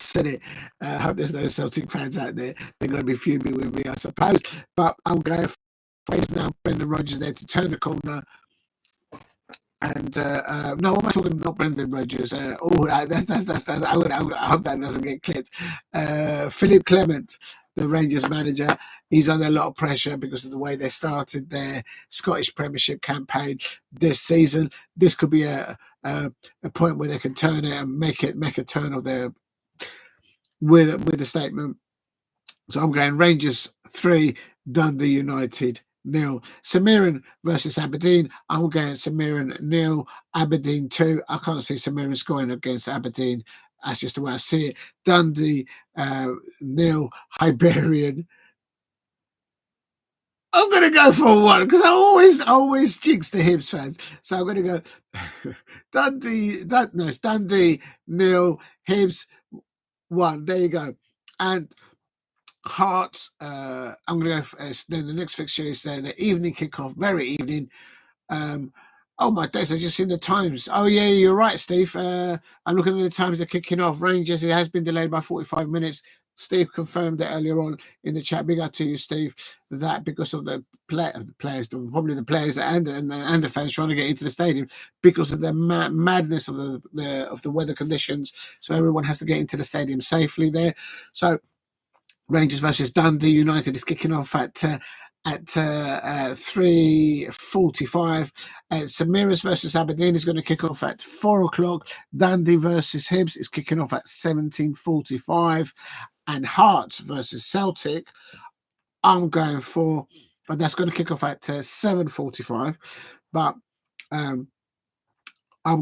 hope there's no Celtic fans out there. They're going to be fuming with me, I suppose. But I'm going for Faes now. Brendan Rodgers there to turn the corner. And no, what am I talking? Not Brendan Rodgers. That's. I hope that doesn't get clipped. Philip Clement, the Rangers manager, he's under a lot of pressure because of the way they started their Scottish Premiership campaign this season. This could be a point where they can turn it and make a turn of their with a statement. So I'm going Rangers 3, Dundee United 0. St Mirren versus Aberdeen. I'm going St Mirren 0, Aberdeen 2. I can't see St Mirren scoring against Aberdeen. That's just the way I see it. Dundee 0, Hibernian. I'm going to go for 1 because I always jinx the Hibs fans. So I'm going to go Dundee 0, Hibs 1. There you go. And Hearts. I'm going to go. Then the next fixture is the evening kickoff, very evening. Oh my days! I've just seen the times. Oh yeah, you're right, Steve. I'm looking at the times they're kicking off. Rangers. It has been delayed by 45 minutes. Steve confirmed it earlier on in the chat. Big up to you, Steve. That because of the players, probably the players and the fans trying to get into the stadium because of the madness of the weather conditions. So everyone has to get into the stadium safely there. So Rangers versus Dundee United is kicking off at 3:45. St Mirren versus Aberdeen is going to kick off at 4 o'clock. Dundee versus Hibs is kicking off at 17:45. And Hearts versus Celtic, I'm going for, but that's going to kick off at 7:45. But I'm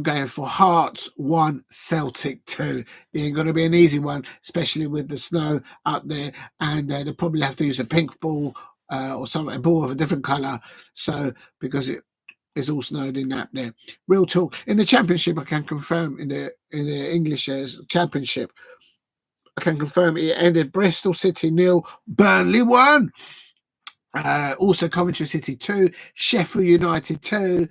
going for Hearts 1, Celtic 2. It ain't going to be an easy one, especially with the snow up there. And they'll probably have to use a pink ball or something, a ball of a different colour. So, because it's all snowed in up there. Real talk. In the Championship, I can confirm in the English Championship, I can confirm it ended Bristol City 0, Burnley 1. Also Coventry City 2, Sheffield United 2,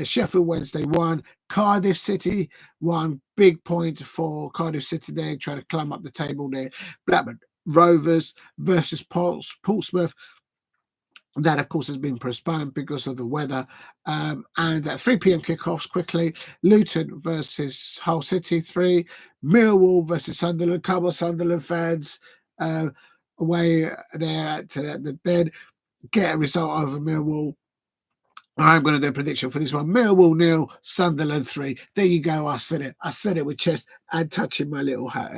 Sheffield Wednesday 1, Cardiff City 1. Big point for Cardiff City there, trying to climb up the table there. Blackburn Rovers versus Portsmouth. That, of course, has been postponed because of the weather. And at 3 p.m. kickoffs quickly, Luton versus Hull City 3, Millwall versus Sunderland. Come on, Sunderland fans, away there at the Den. Get a result over Millwall. I'm going to do a prediction for this one. Millwall 0, Sunderland 3. There you go. I said it. I said it with chest and touching my little hat.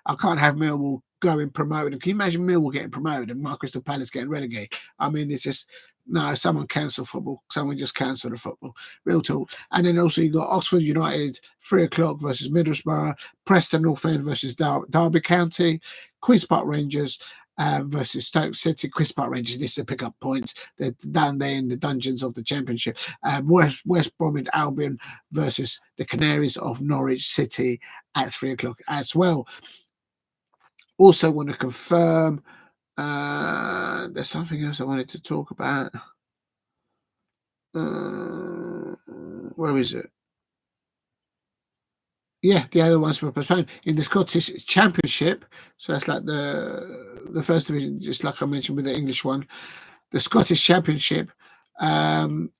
I can't have Millwall going promoted. Can you imagine Millwall getting promoted and my Crystal Palace getting relegated? I mean, it's just, no, someone cancel football. Someone just cancel the football. Real talk. And then also you got Oxford United, 3 o'clock versus Middlesbrough, Preston North End versus Derby County, Queen's Park Rangers versus Stoke City. Queen's Park Rangers needs to pick up points. They're down there in the dungeons of the Championship. West Bromwich Albion versus the Canaries of Norwich City at 3 o'clock as well. Also want to confirm there's something else I wanted to talk about. Where is it? Yeah, the other ones were postponed in the Scottish Championship. So that's like the first division, just like I mentioned with the English one. The Scottish Championship, Eredivisie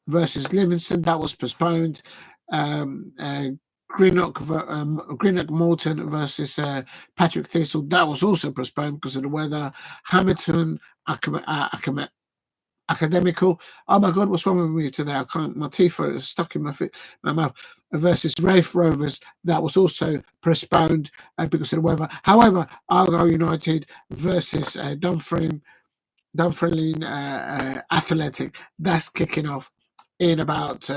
versus Livingston, that was postponed. Greenock Morton versus Patrick Thistle, that was also postponed because of the weather. Hamilton Academical. Oh my God, what's wrong with me today? I can't. My teeth are stuck in my mouth. Versus Raith Rovers, that was also postponed because of the weather. However, Argyle United versus Dunfermline Athletic, that's kicking off in about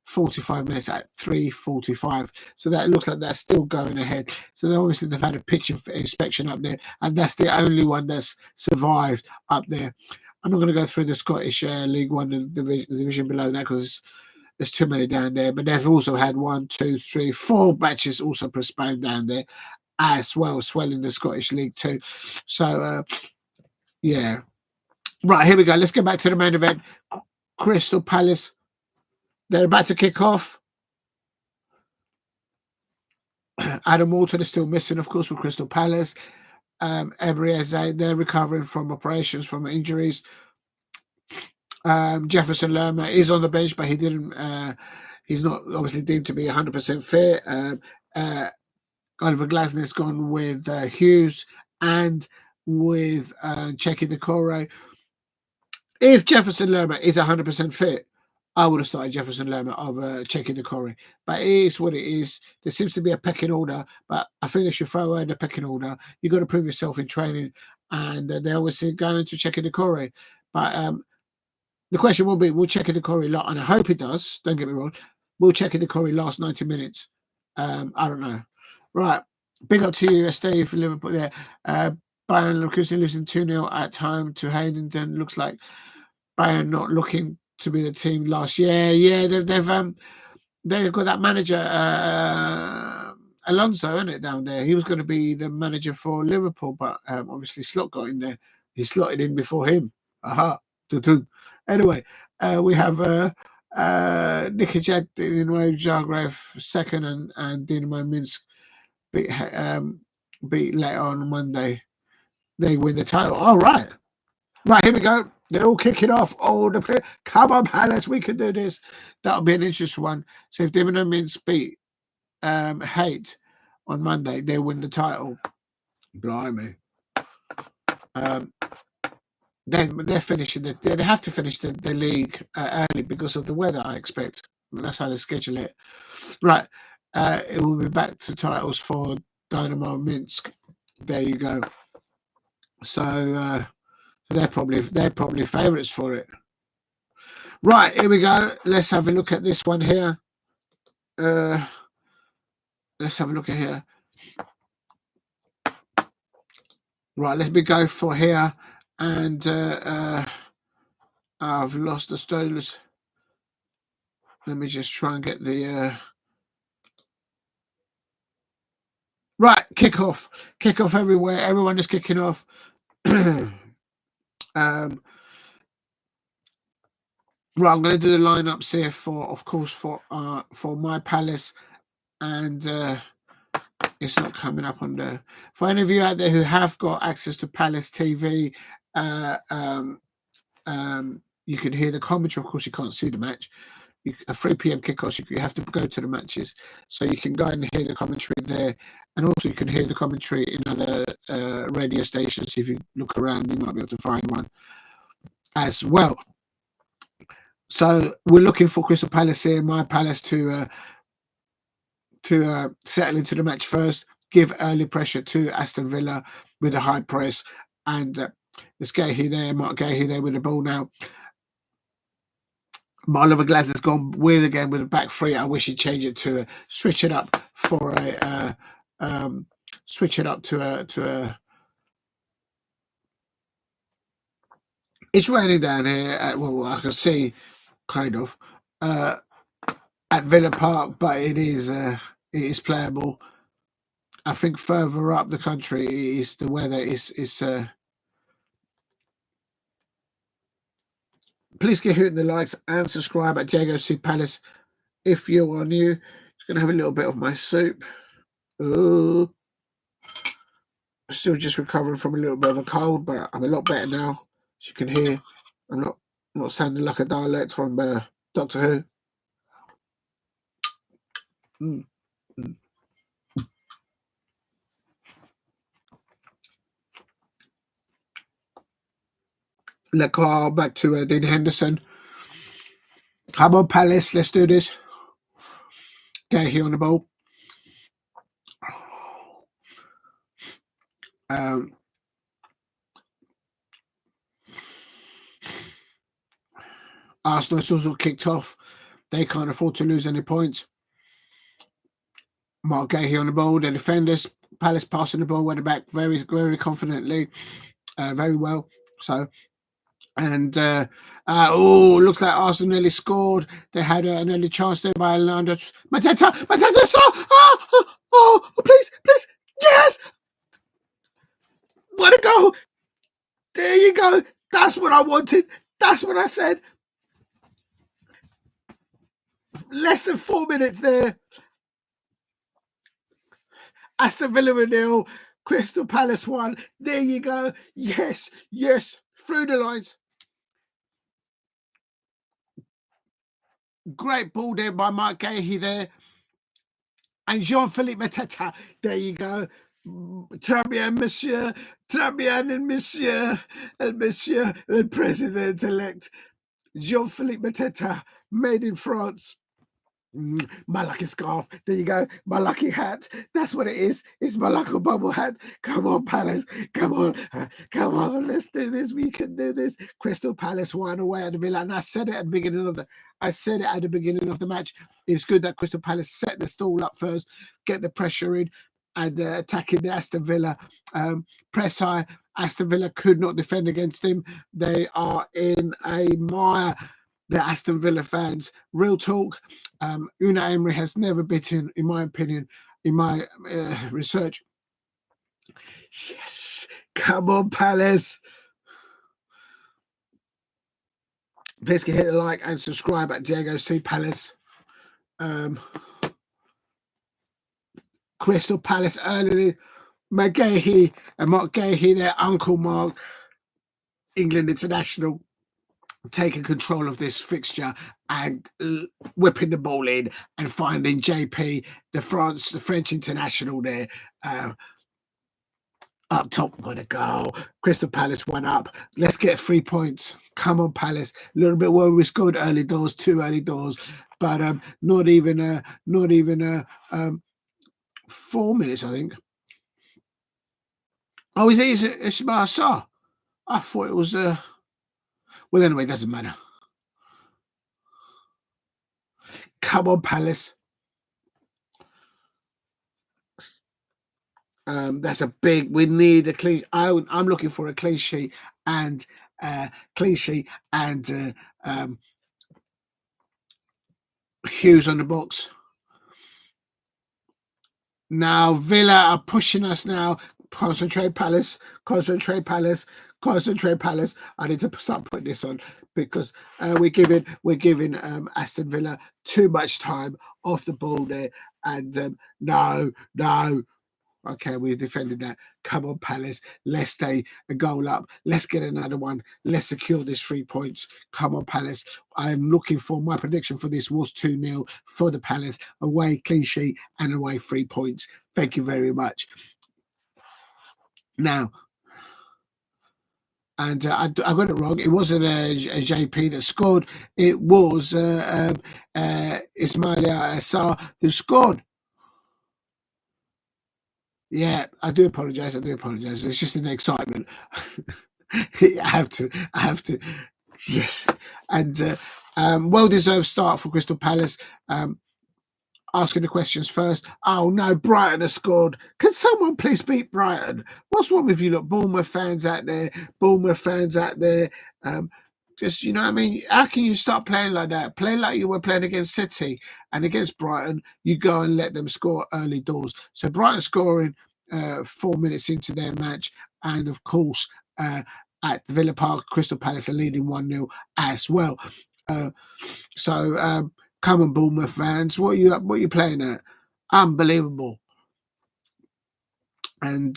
45 minutes at 3:45. So that looks like that's still going ahead. So obviously they've had a pitch inspection up there, and that's the only one that's survived up there. I'm not going to go through the Scottish League One, the division below that, because there's too many down there. But they've also had 1, 2, 3, 4 matches also postponed down there as well in the Scottish League too. So, yeah. Right, here we go. Let's get back to the main event. Crystal Palace, they're about to kick off. Adam Walton is still missing, of course, for Crystal Palace. Eberechi, they're recovering from operations, from injuries. Jefferson Lerma is on the bench, but he didn't. He's not obviously deemed to be 100% fit. Oliver Glasner's gone with Hughes and with Checky Decore. If Jefferson Lerma is 100% fit, I would have started Jefferson Lerma over Checky Decore. But it is what it is. There seems to be a pecking order, but I think they should throw away the pecking order. You've got to prove yourself in training, and they're obviously going to Checky Decore. But the question will be, will Checky Decore, and I hope it does, don't get me wrong, will Checky Decore last 90 minutes? I don't know. Right. Big up to you, Steve, for Liverpool there. Bayern Leverkusen losing 2-0 at home to Hayden. Looks like Bayern not looking to be the team last year. Yeah, they've got that manager, Alonso, isn't it, down there? He was going to be the manager for Liverpool, but obviously Slot got in there. He slotted in before him. Aha. Anyway, we have Nikijak, Dinamo Zagreb second, and Dinamo Minsk beat later on Monday. They win the title. All right. Right, here we go. They're all kicking off. Oh, come on, Palace, we can do this. That'll be an interesting one. So if Dinamo Minsk beat Hate on Monday, they win the title. Blimey. Then they're finishing they have to finish the league early because of the weather, I expect. That's how they schedule it. Right. It will be back to titles for Dynamo Minsk. There you go. So they're probably favourites for it. Right, here we go. Let's have a look at this one here. Let's have a look at here. Right, let me go for here. And I've lost the Steelers. Let me just try and get the right, kick off everywhere. Everyone is kicking off. Right, I'm going to do the lineups here for my Palace, and it's not coming up on there. For any of you out there who have got access to Palace TV, you can hear the commentary. Of course, you can't see the match. A 3 p.m. kickoff, you have to go to the matches, so you can go and hear the commentary there, and also you can hear the commentary in other radio stations. If you look around, you might be able to find one as well. So we're looking for Crystal Palace here, my Palace, to settle into the match first, give early pressure to Aston Villa with a high press, and let's get here there. Mark Gahey there with the ball now. Oliver Glasner's gone weird again with a back three. I wish he'd change it to switch it up for a It's raining down here. Well, I can see kind of at Villa Park, but it is playable. I think further up the country the weather is please get hitting the likes and subscribe at Diego C Palace if you are new. Just gonna have a little bit of my soup. Still just recovering from a little bit of a cold, but I'm a lot better now. As you can hear, I'm not sounding like a Dalek from Doctor Who. Let go back to Dean Henderson. Come on, Palace, let's do this. Get here on the ball. Arsenal also kicked off. They can't afford to lose any points. Mark Gahey on the ball. The defenders, Palace passing the ball, went back very, very confidently, very well. So, and looks like Arsenal nearly scored. They had an early chance there by Leandro Mateta. Oh, please, yes! What a goal! There you go. That's what I wanted. That's what I said. Less than 4 minutes there. Aston Villa 0, Crystal Palace 1. There you go. Yes. Through the lines. Great ball there by Mark Gahey there. And Jean-Philippe Mateta. There you go. Très bien, monsieur. Très bien, and monsieur. And monsieur, the president-elect. Jean-Philippe Mateta, made in France. My lucky scarf. There you go. My lucky hat. That's what it is. It's my lucky bubble hat. Come on, Palace. Come on. Let's do this. We can do this. Crystal Palace won away at the Villa, and I said it at the beginning of the match. It's good that Crystal Palace set the stall up first, get the pressure in, and attacking the Aston Villa press high. Aston Villa could not defend against him. They are in a mire. The Aston Villa fans, real talk. Unai Emery has never beaten, in my opinion, in my research. Yes, come on, Palace. Please hit the like and subscribe at Diego C. Palace. Crystal Palace early. McGahey and Mark Gahey, their uncle Mark, England international, taking control of this fixture and whipping the ball in and finding JP, the French international there. Up top with a goal. Crystal Palace 1 up. Let's get 3 points. Come on, Palace. A little bit where we scored early doors, 2 early doors, but not even 4 minutes, I think. Oh, is it Ismail Sarr? I thought it was well, anyway, it doesn't matter. Come on, Palace. That's a big. We need a clean. I'm looking for a clean sheet and Hughes on the box. Now Villa are pushing us now. Concentrate, Palace. Concentrate, Palace. Concentrate, Palace. I need to start putting this on because we're giving Aston Villa too much time off the ball there. And no. Okay, we've defended that. Come on, Palace. Let's stay a goal up. Let's get another one. Let's secure this 3 points. Come on, Palace. I'm looking for my prediction for this was 2-0 for the Palace. Away, clean sheet, and away 3 points. Thank you very much. Now, and I got it wrong. It wasn't a JP that scored. It was Ismail Sarr who scored. Yeah, I do apologise. It's just an excitement. I have to. Yes. And well-deserved start for Crystal Palace. Asking the questions first. Oh, no, Brighton has scored. Can someone please beat Brighton? What's wrong with you? Look, Bournemouth fans out there. Just, you know what I mean? How can you start playing like that? Play like you were playing against City and against Brighton. You go and let them score early doors. So Brighton scoring 4 minutes into their match. And, of course, at Villa Park, Crystal Palace are leading 1-0 as well. Come on, Bournemouth fans. What are you playing at? Unbelievable. And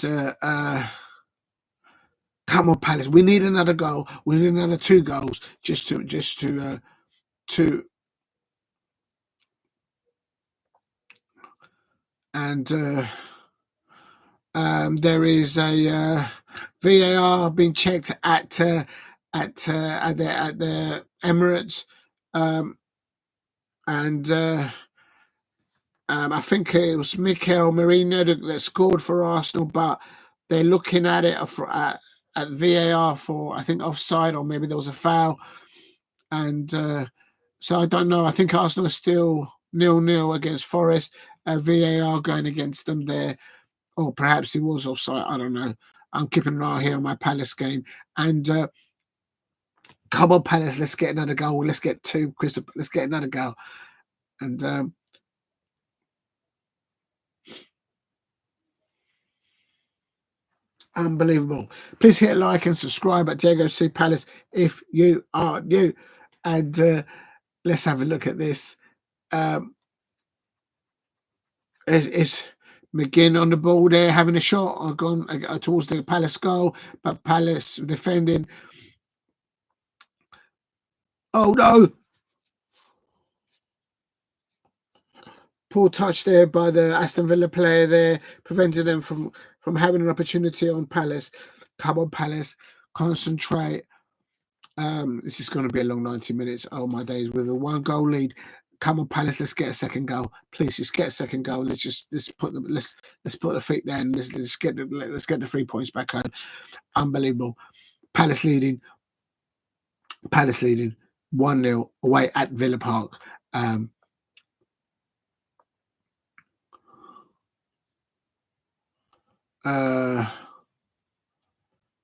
come on, Palace. We need another goal. We need another 2 goals just to and there is a VAR being checked at the Emirates, I think it was Mikel Merino that scored for Arsenal, but they're looking at it at VAR for, I think, offside, or maybe there was a foul. And so I don't know. I think Arsenal is still 0-0 against Forest. VAR going against them there. Or perhaps it was offside. I don't know. I'm keeping an eye here on my Palace game. And come on, Palace. Let's get another goal. Let's get 2. Crystal. Let's get another goal. And unbelievable. Please hit like and subscribe at Diego C. Palace if you are new. And let's have a look at this. It's McGinn on the ball there, having a shot gone towards the Palace goal, but Palace defending. Oh, no. Poor touch there by the Aston Villa player there, preventing them from having an opportunity on Palace. Come on, Palace. Concentrate. This is going to be a long 90 minutes. Oh, my days. With a 1-goal lead. Come on, Palace. Let's get a second goal. Please, just get a second goal. Let's put the feet down. Let's get the 3 points back home. Unbelievable. Palace leading 1-0 away at Villa Park.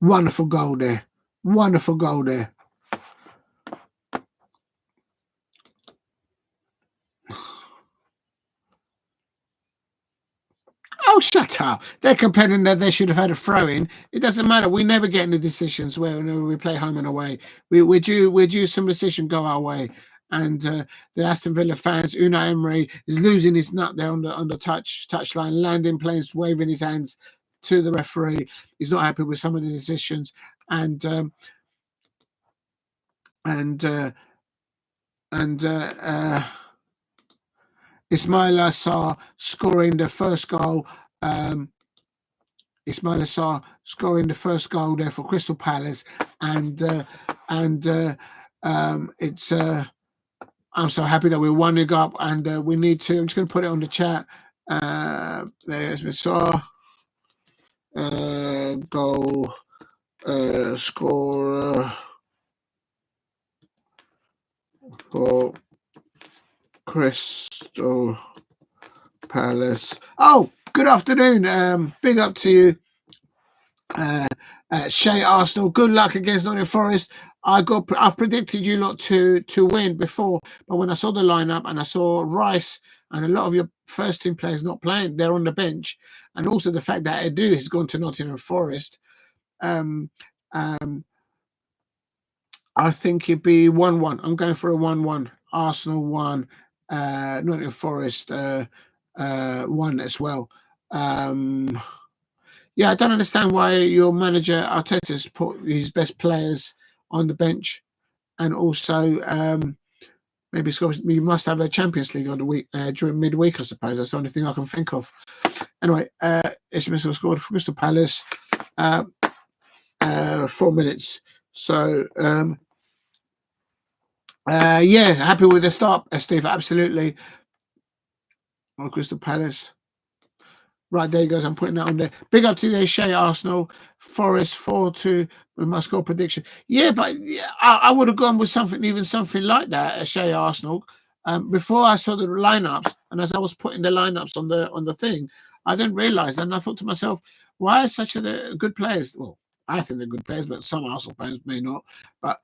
Wonderful goal there. Oh, shut up. They're complaining that they should have had a throw-in. It doesn't matter. We never get any decisions where we play home and away. We're due some decision go our way. And the Aston Villa fans, Unai Emery is losing his nut there on the touchline, landing planes, waving his hands to the referee. He's not happy with some of the decisions. And Ismail Assar scoring the first goal. Ismail Assar scoring the first goal there for Crystal Palace, and it's. I'm so happy that we're 1-0 up, and we need to. I'm just going to put it on the chat. There's we saw goal scorer for Crystal Palace. Oh, good afternoon. Big up to you, Shea Arsenal. Good luck against Nottingham Forest. I've predicted you lot to win before, but when I saw the lineup and I saw Rice and a lot of your first team players not playing, they're on the bench, and also the fact that Ayew has gone to Nottingham Forest, I think it'd be 1-1. I'm going for a 1-1. Arsenal 1, Nottingham Forest 1 as well. Yeah, I don't understand why your manager Arteta's put his best players on the bench, and also maybe you must have a Champions League on the week during midweek. I suppose that's the only thing I can think of. Anyway, Ismail scored for Crystal Palace, 4 minutes. So yeah, happy with the start, Steve. Absolutely. On Crystal Palace. Right, there he goes. I'm putting that on there. Big up to the Shea Arsenal. Forest 4-2 with my score prediction. Yeah, but I would have gone with something like that, Shea Arsenal. Before I saw the lineups, and as I was putting the lineups on the thing, I didn't realise, and I thought to myself, why are such a good players? Well, I think they're good players, but some Arsenal players may not. But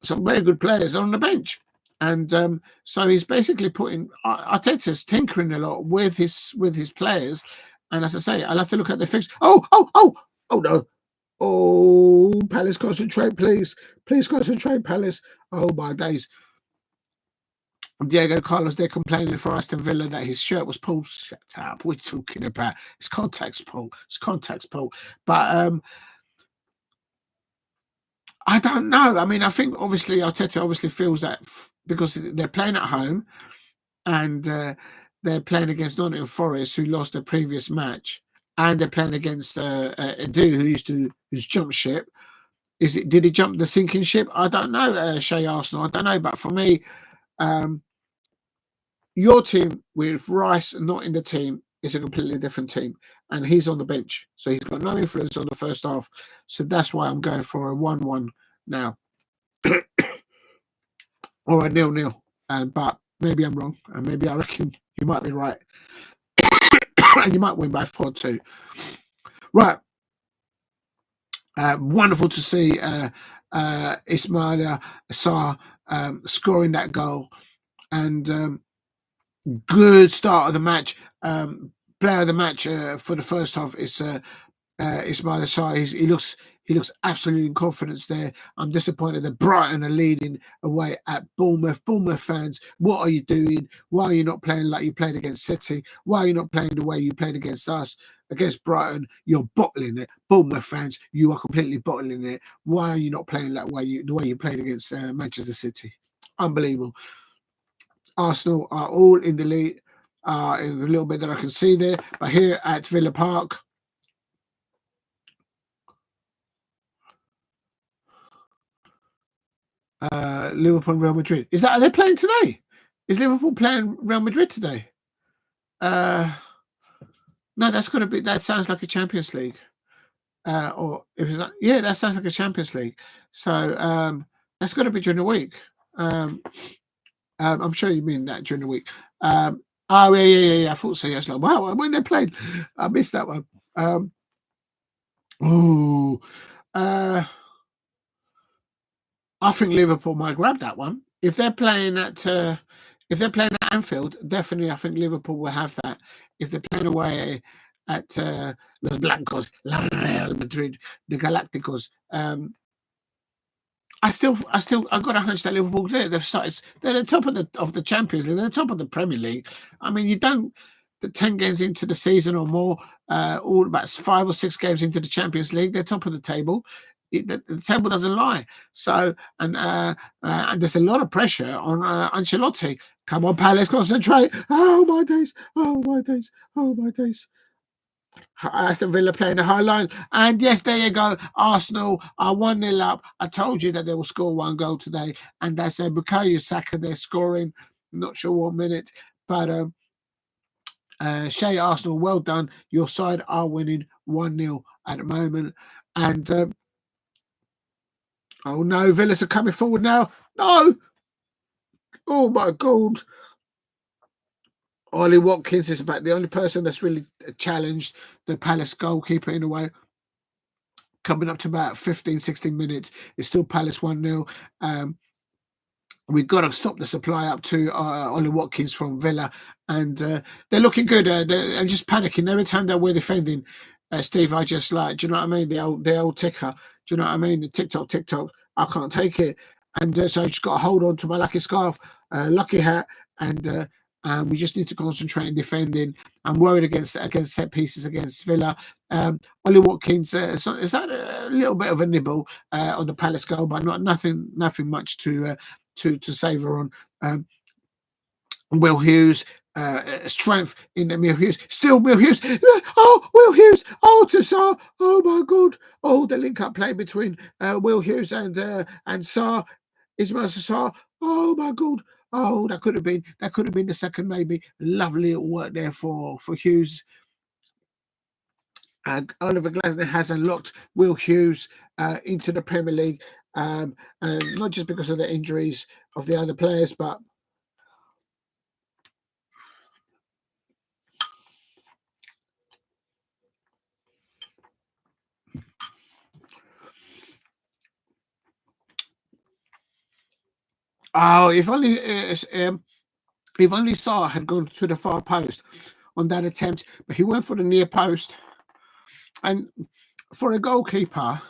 some very good players are on the bench. And so he's basically putting Arteta's tinkering a lot with his players. And as I say, I'll have to look at the fixture. Oh no. Oh, Palace, concentrate, please. Please concentrate, Palace. Oh, my days. Diego Carlos, they're complaining for Aston Villa that his shirt was pulled. Shut up. We're talking about it's contacts pull. It's contacts pull. But I don't know. I mean, I think obviously Arteta feels that because they're playing at home and they're playing against Nottingham Forest, who lost the previous match, and they're playing against Ayew, who's jumped ship. Did he jump the sinking ship? I don't know, Shea Arsenal. I don't know. But for me, your team with Rice not in the team is a completely different team, and he's on the bench, so he's got no influence on the first half. So that's why I'm going for a 1-1 now, or a 0-0. But maybe I'm wrong, and maybe I reckon you might be right, and you might win by 4-2. Right. Wonderful to see Ismail Assar scoring that goal, and good start of the match. Player of the match for the first half is Ismail Assar. He looks absolutely in confidence there. I'm disappointed that Brighton are leading away at Bournemouth. Bournemouth fans, what are you doing? Why are you not playing like you played against City? Why are you not playing the way you played against us? Against Brighton, you're bottling it. Bournemouth fans, you are completely bottling it. Why are you not playing the way you played against Manchester City? Unbelievable. Arsenal are all in the lead, in a little bit that I can see there. But here at Villa Park, Liverpool and Real Madrid. Are they playing today? Is Liverpool playing Real Madrid today? No, that sounds like a Champions League. Or if it's not, yeah, that sounds like a Champions League. So that's got to be during the week. I'm sure you mean that during the week. Oh yeah. I thought so. Yes, like wow, when they played, I missed that one. I think Liverpool might grab that one if they're playing at Anfield. Definitely, I think Liverpool will have that. If they're playing away at Los Blancos, La Real Madrid, the Galacticos. I got a hunch that Liverpool they're the top of the Champions League, they're the top of the Premier League. I mean, you don't the 10 games into the season or more, all about 5 or 6 games into the Champions League, they're top of the table. The table doesn't lie. So and there's a lot of pressure on Ancelotti. Come on, Palace, concentrate. Oh my days! Oh my days! Oh my days! Aston Villa playing the high line. And yes, there you go. Arsenal are 1-0 up. I told you that they will score 1 goal today. And that's Bukayo Saka. They're scoring. Not sure what minute. But Shea Arsenal, well done. Your side are winning 1-0 at the moment. And oh no, Villas are coming forward now. No. Oh my God. Ollie Watkins is about the only person that's really challenged the Palace goalkeeper in a way. Coming up to about 15, 16 minutes. It's still Palace 1-0. We've got to stop the supply up to Ollie Watkins from Villa. And they're looking good. I'm just panicking. Every time that we're defending, Steve, I just like, do you know what I mean? The old ticker. Do you know what I mean? The TikTok. I can't take it. And so I just got to hold on to my lucky scarf, lucky hat, and we just need to concentrate in defending. I'm worried against set pieces against Villa. Ollie Watkins is that a little bit of a nibble on the Palace goal, but nothing much to savour on. Will Hughes. Strength in the Will Hughes. Still Will Hughes. Oh, Will Hughes. Oh, to Sarr. Oh my God. Oh, the link-up play between Will Hughes and Sarr. Ismail Sarr. Oh my God. Oh, that could have been the second maybe. Lovely little work there for Hughes. Oliver Glasner has unlocked Will Hughes into the Premier League, and not just because of the injuries of the other players, but if only Sarr had gone to the far post on that attempt, but he went for the near post. And for a goalkeeper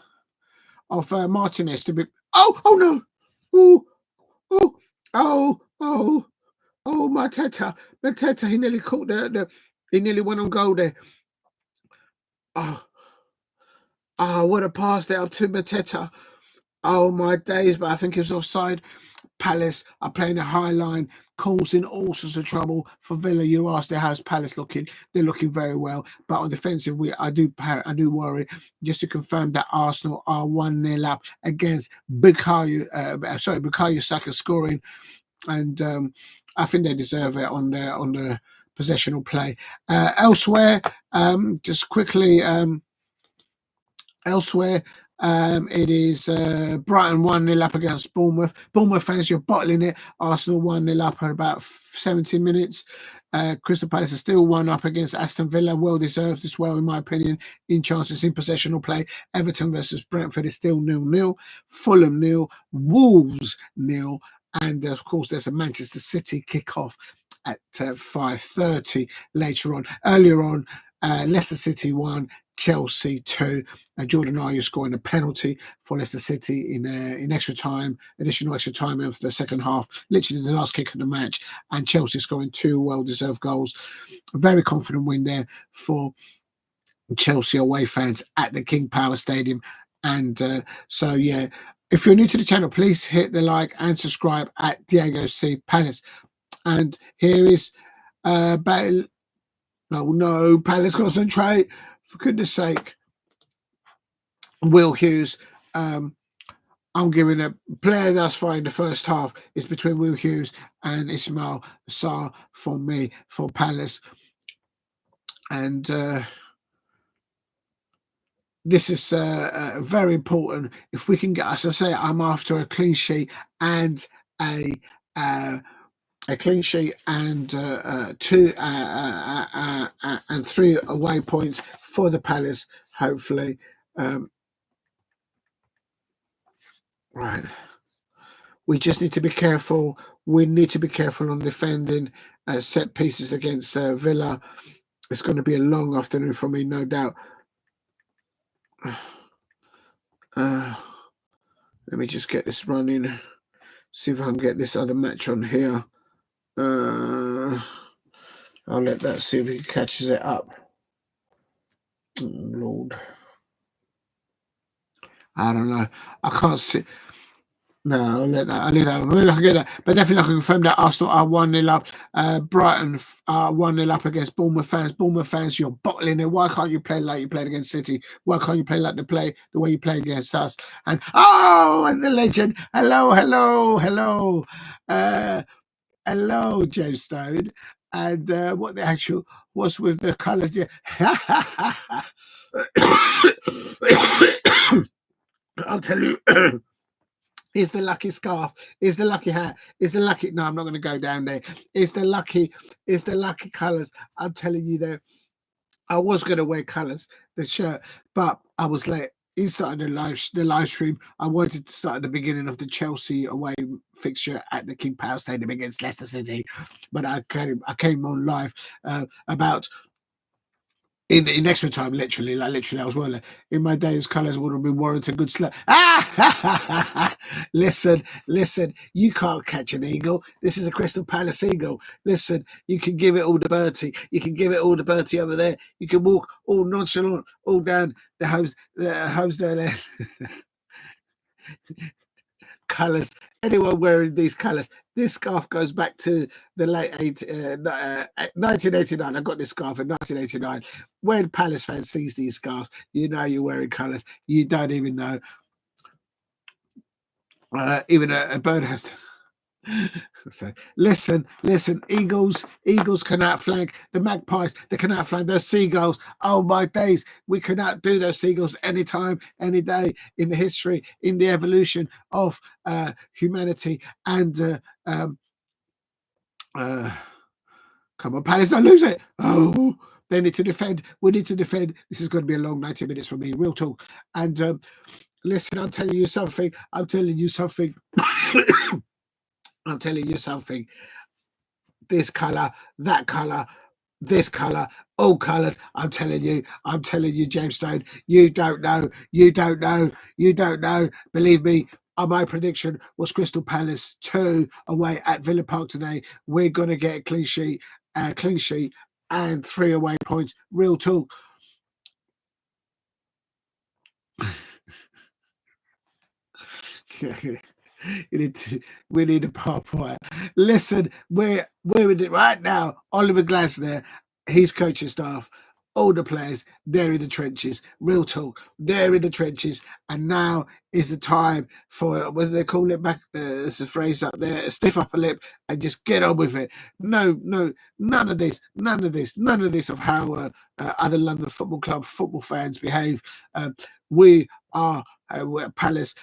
of Martinez to be, oh no, Mateta, he nearly caught he nearly went on goal there. What a pass there up to Mateta. Oh my days, but I think it was offside. Palace are playing a high line, causing all sorts of trouble for Villa. You asked how's Palace looking? They're looking very well, but on defensive, I do worry. Just to confirm that Arsenal are 1-0 up against Bukayo Saka scoring, and I think they deserve it on the possessional play. Elsewhere, just quickly. Elsewhere, it is Brighton 1-0 up against Bournemouth. Bournemouth fans, you're bottling it. Arsenal 1-0 up at about 17 minutes. Crystal Palace are still 1 up against Aston Villa. Well deserved as well, in my opinion, in chances in possessional play. Everton versus Brentford is still 0-0. Fulham 0. Wolves 0. And of course, there's a Manchester City kickoff at 5:30 later on. Earlier on, Leicester City 1. Chelsea 2, Jordan Ayew scoring a penalty for Leicester City in additional extra time of the second half, literally the last kick of the match, and Chelsea scoring 2 well-deserved goals. A very confident win there for Chelsea away fans at the King Power Stadium. And so, yeah, if you're new to the channel, please hit the like and subscribe at Diego C. Palace. And here is Palace, concentrate. For goodness sake, Will Hughes. I'm giving a player thus far in the first half is between Will Hughes and Ismail Sarr for me, for Palace. And this is very important. If we can get, as I say, I'm after a clean sheet and a clean sheet and 2 and 3 away points for the Palace, hopefully. Right. We just need to be careful. We need to be careful on defending set pieces against Villa. It's going to be a long afternoon for me, no doubt. Let me just get this running. See if I can get this other match on here. I'll let that see if he catches it up. Oh, Lord. I don't know. I can't see. No, I'll let that. I'll leave that. Maybe I can get that. But definitely I can confirm that Arsenal are 1-0 up. Brighton are 1-0 up against Bournemouth fans. Bournemouth fans, you're bottling it. Why can't you play like you played against City? Why can't you play like the way you play against us? And and the legend. Hello. Hello, James Stone. And what the actual was with the colours? Yeah. I'll tell you. Is the lucky scarf? Is the lucky hat? Is the lucky? No, I'm not going to go down there. Is the lucky colours? I'm telling you, though, I was going to wear colours, the shirt, but I was late. He started the live stream. I wanted to start at the beginning of the Chelsea away fixture at the King Power Stadium against Leicester City, but I came on live about. In extra time, literally, I was well. In my days, colours would have been warranted good slap. Listen, you can't catch an eagle. This is a Crystal Palace eagle. Listen, you can give it all to Bertie. You can give it all to Bertie over there. You can walk all nonchalant, all down the homes down there. Colours. Anyone wearing these colours. This scarf goes back to the late 1989. I got this scarf in 1989. When Palace fans sees these scarves, you know you're wearing colours. You don't even know. Even a bird has to. So, listen, Eagles can outflank the Magpies. They can outflank those Seagulls. Oh my days, we can outdo those Seagulls anytime, any day in the history, in the evolution of humanity. And come on, Palace, don't lose it. Oh, they need to defend. We need to defend. This is going to be a long 90 minutes for me, real talk. And listen, I'm telling you something. I'm telling you something. This colour, that colour, this colour, all colours. I'm telling you, James Stone. You don't know. Believe me, my prediction was Crystal Palace 2 away at Villa Park today. We're going to get a clean sheet, and 3 away points. Real talk. We need a pop wire. Listen, we're in it right now. Oliver Glasner, his coaching staff, all the players, they're in the trenches. Real talk, they're in the trenches. And now is the time for, what do they call it back? It's a phrase up there, stiff upper lip, and just get on with it. No, none of this of how other London Football Club football fans behave. We are Palace,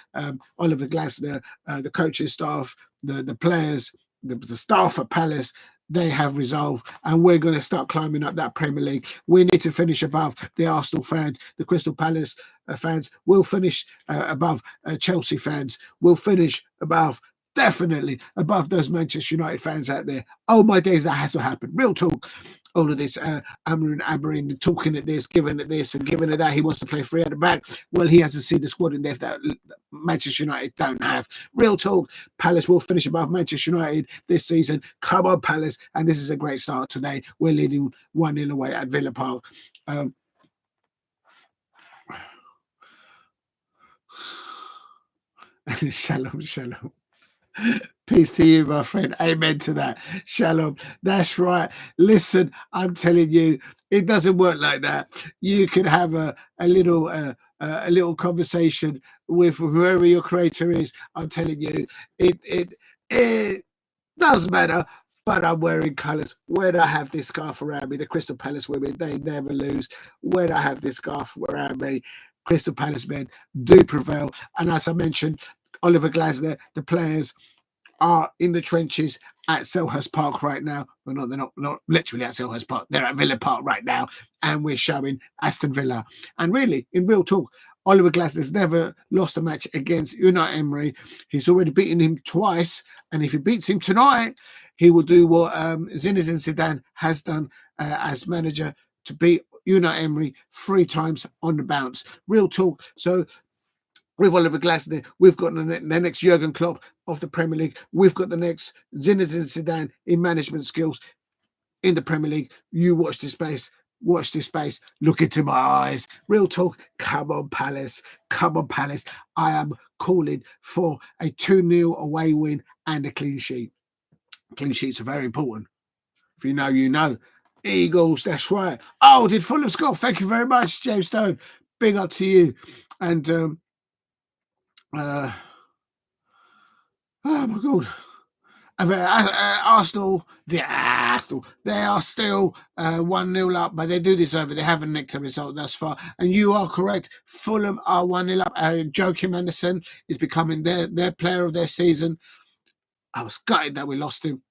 Oliver Glasner, the coaching staff, the players, the staff at Palace, they have resolve, and we're going to start climbing up that Premier League. We need to finish above the Arsenal fans, the Crystal Palace fans. We'll finish above Chelsea fans. We'll finish above, definitely above those Manchester United fans out there. Oh my days, that has to happen. Real talk. All of this, Amorim talking at this, giving at this, and giving at that. He wants to play 3 at the back. Well, he has to see the squad in there that Manchester United don't have. Real talk. Palace will finish above Manchester United this season. Come on, Palace. And this is a great start today. We're leading 1-0 away at Villa Park. Shalom. Peace to you, my friend. Amen to that. Shalom. That's right. Listen, I'm telling you, it doesn't work like that. You can have a little conversation with whoever your creator is. I'm telling you, it does matter. But I'm wearing colours. When I have this scarf around me, the Crystal Palace women, they never lose. When I have this scarf around me, Crystal Palace men do prevail. And as I mentioned, Oliver Glasner, the players are in the trenches at Selhurst Park right now. Well, they're not literally at Selhurst Park. They're at Villa Park right now. And we're showing Aston Villa. And really, in real talk, Oliver Glasner's never lost a match against Unai Emery. He's already beaten him twice. And if he beats him tonight, he will do what Zinedine Zidane has done as manager to beat Unai Emery 3 times on the bounce. Real talk. So with Oliver Glasner, we've got the next Jurgen Klopp of the Premier League. We've got the next Zinedine Zidane in management skills in the Premier League. You watch this space. Watch this space. Look into my eyes. Real talk. Come on, Palace. Come on, Palace. I am calling for a 2-0 away win and a clean sheet. Clean sheets are very important. If you know, you know. Eagles, that's right. Oh, did Fulham score? Thank you very much, James Stone. Big up to you. And oh my God. Arsenal, they are still 1-0 up, but they do this over. They haven't nicked a result thus far. And you are correct. Fulham are 1-0 up. Joachim Anderson is becoming their player of their season. I was gutted that we lost him.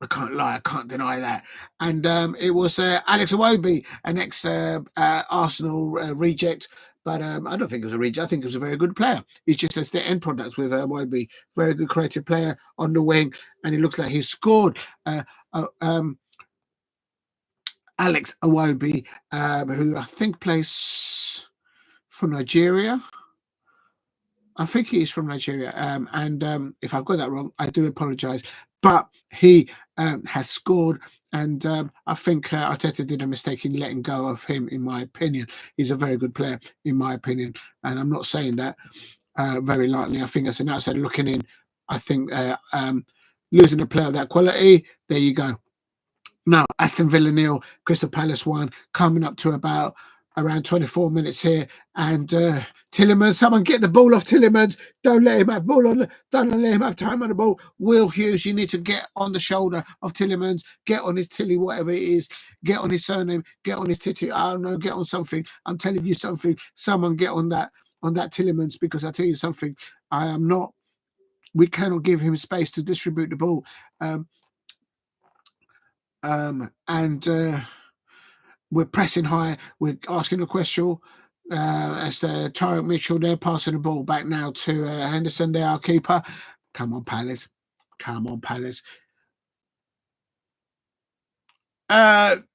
I can't lie, I can't deny that. And it was Alex Iwobi, an ex-Arsenal reject. But I don't think it was a reject. I think he was a very good player. He's just as the end product with Iwobi. Very good creative player on the wing. And it looks like he's scored. Alex Iwobi, who I think plays for Nigeria. I think he is from Nigeria. And if I've got that wrong, I do apologise. But he has scored, and I think Arteta did a mistake in letting go of him, in my opinion. He's a very good player, in my opinion, and I'm not saying that very lightly. I think as an outsider looking in, I think losing a player of that quality, there you go. Now, Aston Villa 0, Crystal Palace 1, coming up to about around 24 minutes here, and Tielemans, someone get the ball off Tielemans. Don't let him have ball on. Don't let him have time on the ball. Will Hughes, you need to get on the shoulder of Tielemans. Get on his Tilly, whatever it is. Get on his surname. Get on his titty. I don't know. Get on something. I'm telling you something. Someone get on that Tielemans, because I tell you something. I am not. We cannot give him space to distribute the ball. We're pressing high. We're asking a question. As Tyreek Mitchell, they're passing the ball back now to Henderson, they're our keeper. Come on, Palace. Come on, Palace. I'm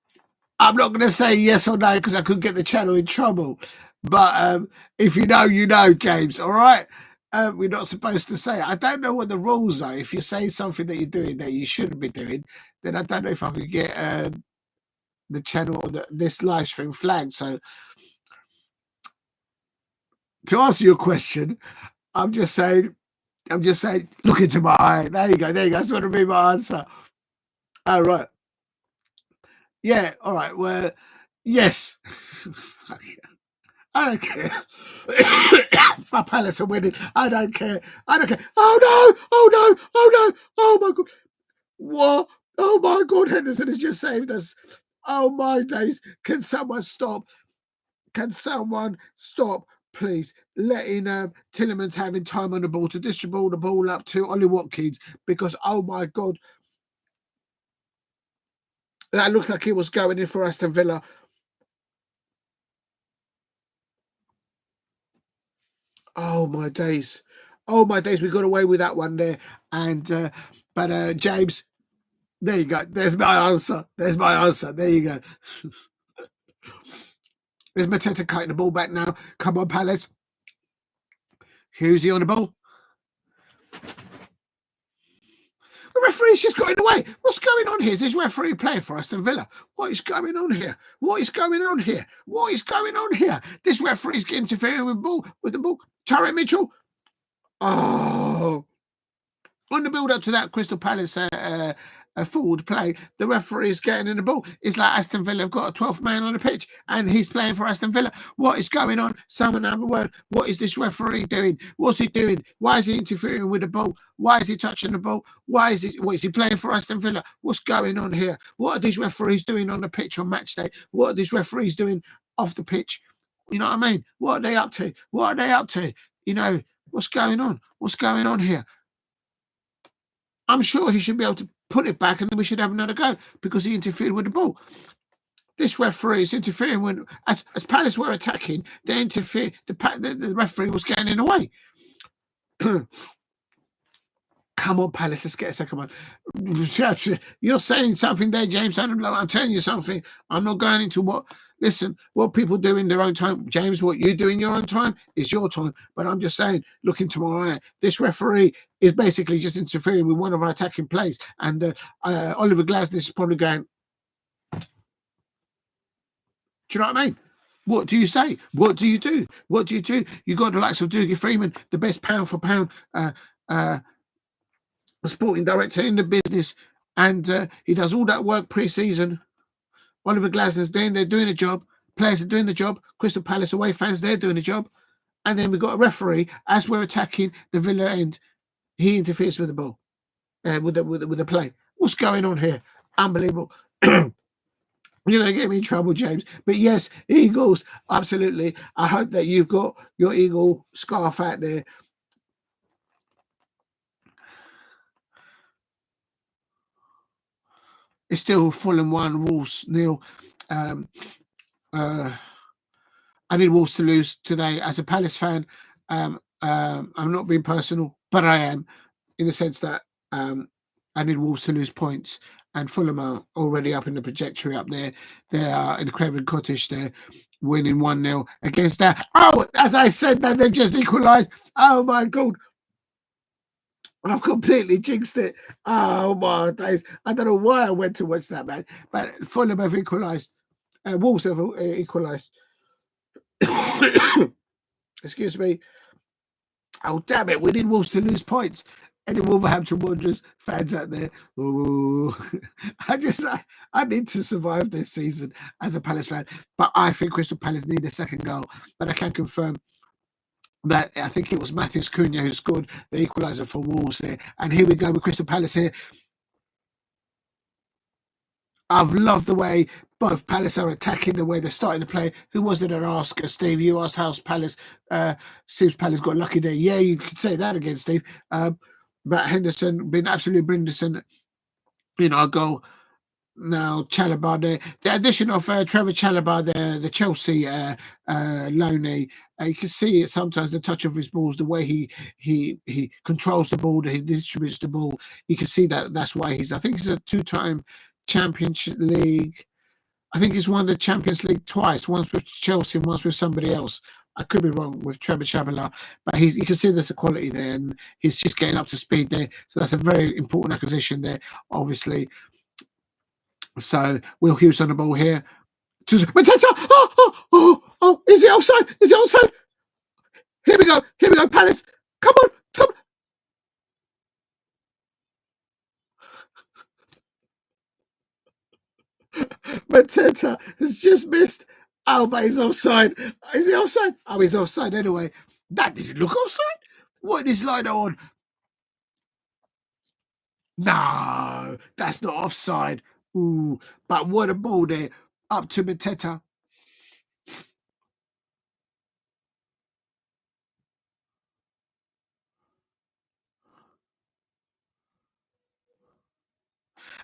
not going to say yes or no because I could get the channel in trouble. But if you know, you know, James, all right? We're not supposed to say it. I don't know what the rules are. If you say something that you're doing that you shouldn't be doing, then I don't know if I could get the channel or this live stream flagged. So to answer your question, I'm just saying, look into my eye. There you go. That's what would be my answer. All right. Yeah. All right. Well, yes. I don't care. My Palace are winning. I don't care. Oh no. Oh my God. What? Oh my God. Henderson has just saved us. Oh my days. Can someone stop? Please, letting Tielemans having time on the ball to distribute the ball up to Ollie Watkins, because oh my God, that looks like he was going in for Aston Villa. Oh my days, we got away with that one there. And but James, there you go. There's my answer. There you go. There's Mateta cutting the ball back now. Come on, Palace. Hughesy on the ball. The referee's just got in the way. What's going on here? Is this referee playing for Aston Villa? What is going on here? This referee's interfering with the ball. Tyreek Mitchell. Oh. On the build up to that Crystal Palace forward play, the referee is getting in the ball. It's like Aston Villa have got a 12th man on the pitch and he's playing for Aston Villa. What is going on? Someone have a word. What is this referee doing? What's he doing? Why is he interfering with the ball? Why is he touching the ball? What is he playing for Aston Villa? What's going on here? What are these referees doing on the pitch on match day? What are these referees doing off the pitch? You know what I mean? What are they up to? You know, what's going on? What's going on here? I'm sure he should be able to put it back and then we should have another go because he interfered with the ball. This referee is interfering when, as Palace were attacking, they interfered. The referee was getting in the way. Come on, Palace, let's get a second one. You're saying something there, James. I'm telling you something. I'm not going into what people do in their own time. James, what you do in your own time is your time. But I'm just saying, look into my eye. This referee is basically just interfering with one of our attacking plays. And Oliver Glasner is probably going, do you know what I mean? What do you say? What do you do? What do you do? You got the likes of Dougie Freeman, the best pound for pound sporting director in the business, and he does all that work pre-season. Oliver Glasner's there, they're doing a job. Players are doing the job. Crystal Palace away fans, they're doing the job. And then we've got a referee, as we're attacking the Villa end, he interferes with the ball, with the play. What's going on here? Unbelievable. You're going to get me in trouble, James. But yes, Eagles, absolutely. I hope that you've got your Eagle scarf out there. It's still Fulham 1, Wolves 0. I need Wolves to lose today. As a Palace fan, I'm not being personal, but I am, in the sense that I need Wolves to lose points. And Fulham are already up in the trajectory up there. They are in the Craven Cottage. They're winning 1-0 against that. Oh, as I said, that they've just equalised. Oh, my God. I've completely jinxed it. Oh, my days. I don't know why I went to watch that, man. But Fulham have equalised. Wolves have equalised. Excuse me. Oh, damn it. We need Wolves to lose points. Any Wolverhampton Wanderers fans out there? Ooh. I need to survive this season as a Palace fan. But I think Crystal Palace need a second goal. But I can confirm that I think it was Matheus Cunha who scored the equaliser for Wolves here. And here we go with Crystal Palace here. I've loved the way both Palace are attacking, the way they're starting to play. Who was it that asked, Steve? You asked how's Palace. Seems Palace got lucky there. Yeah, you could say that again, Steve. But Henderson been absolutely brilliant in our goal. Now Chalobah there. The addition of Trevor Chalobah there, the Chelsea loanee. You can see it sometimes, the touch of his balls, the way he controls the ball, he distributes the ball. You can see that's why I think he's a 2-time Championship League. I think he's won the Champions League twice, once with Chelsea and once with somebody else. I could be wrong with Trevor Chalobah, but you can see there's a quality there, and he's just getting up to speed there. So that's a very important acquisition there, obviously. So Will Hughes on the ball here. Oh, is it offside? Is it offside? Here we go, Palace. Come on. Mateta has just missed. Oh, but he's offside. Is he offside? Oh, he's offside anyway. That didn't look offside. What is line on? No, that's not offside. Ooh, but what a ball there. Up to Mateta.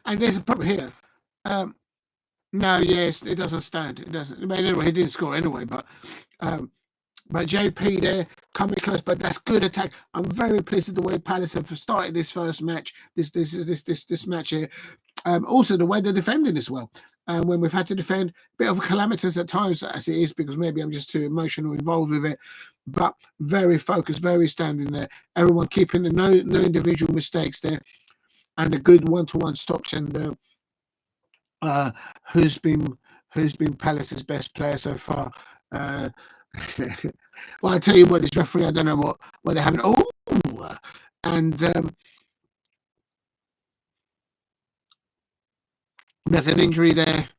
And there's a problem here. No, yes, it doesn't stand. It doesn't. I mean, anyway, he didn't score anyway, but JP there coming close, but that's good attack. I'm very pleased with the way Palace have started this first match. This match here. Also the way they're defending as well. When we've had to defend, a bit of a calamitous at times as it is, because maybe I'm just too emotional involved with it. But very focused, very standing there. Everyone keeping no individual mistakes there, and a good one-to-one stops. And who's been Palace's best player so far? Well, I tell you what, this referee, I don't know what they're having. Oh, and there's an injury there.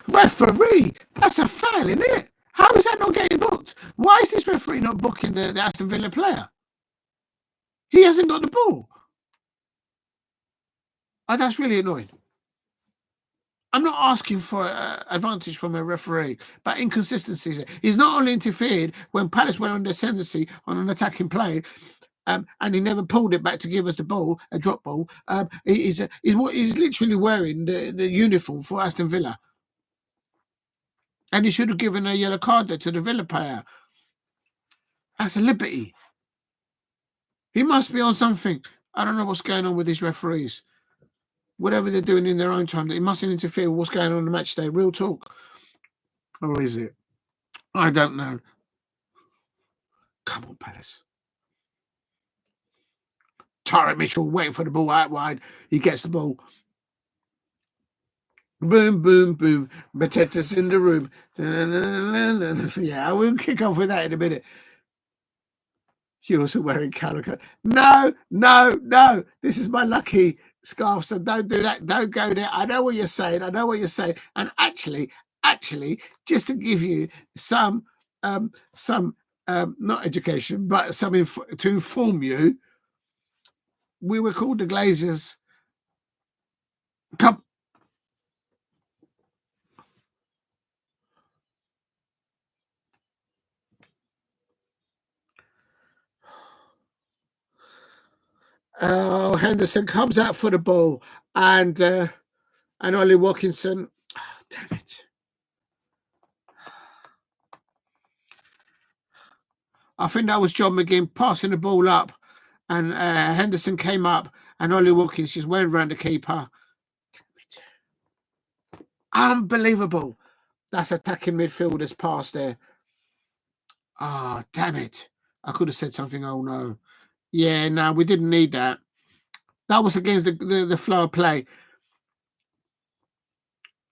Referee, that's a foul, isn't it? How is that not getting booked? Why is this referee not booking the Aston Villa player? He hasn't got the ball. Oh, that's really annoying. I'm not asking for advantage from a referee, but inconsistencies. He's not only interfered when Palace went on the ascendancy on an attacking play, and he never pulled it back to give us the ball, a drop ball. He's literally wearing the uniform for Aston Villa. And he should have given a yellow card there to the Villa player. That's a liberty. He must be on something. I don't know what's going on with these referees. Whatever they're doing in their own time, they mustn't interfere with what's going on in the match day. Real talk. Or is it? I don't know. Come on, Palace. Tyron Mitchell waiting for the ball out wide. He gets the ball. Boom, boom, boom. Mateta's in the room. Yeah, we'll kick off with that in a minute. You're also wearing calico. No. This is my lucky scarf, so don't do that. Don't go there. I know what you're saying. And actually, just to give you some not education, but some to inform you, we were called the Glazers. Come. Oh, Henderson comes out for the ball, and Ollie Watkinson. Oh, damn it! I think that was John McGinn passing the ball up, and Henderson came up, and Ollie Watkins just went around the keeper. Damn it! Unbelievable! That's attacking midfielders pass there. Ah, oh, damn it! I could have said something. Oh no! Yeah, no, we didn't need that. That was against the flow of play.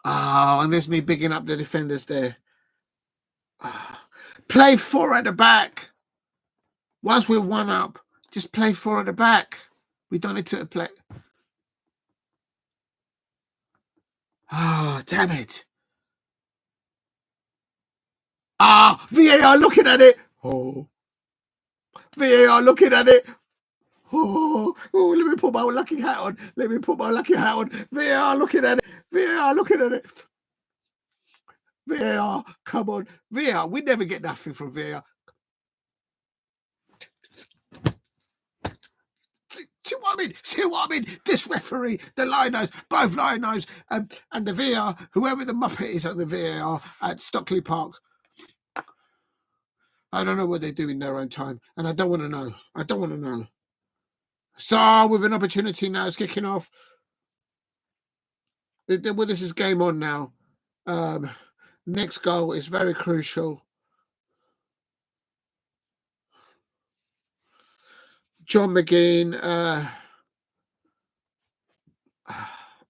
Oh, and there's me bigging up the defenders there. Oh. Play 4 at the back. Once we're 1 up, just play 4 at the back. We don't need to play. Oh, damn it. Ah, VAR looking at it. Oh. VAR looking at it. Oh, let me put my lucky hat on. VAR looking at it. VAR, come on. VAR, we never get nothing from VAR. See what I mean? This referee, the linos, both linos, and the VAR, whoever the muppet is at the VAR at Stockley Park. I don't know what they do in their own time, and I don't want to know. So with an opportunity now, it's kicking off. Well, this is game on now. Next goal is very crucial. John McGinn.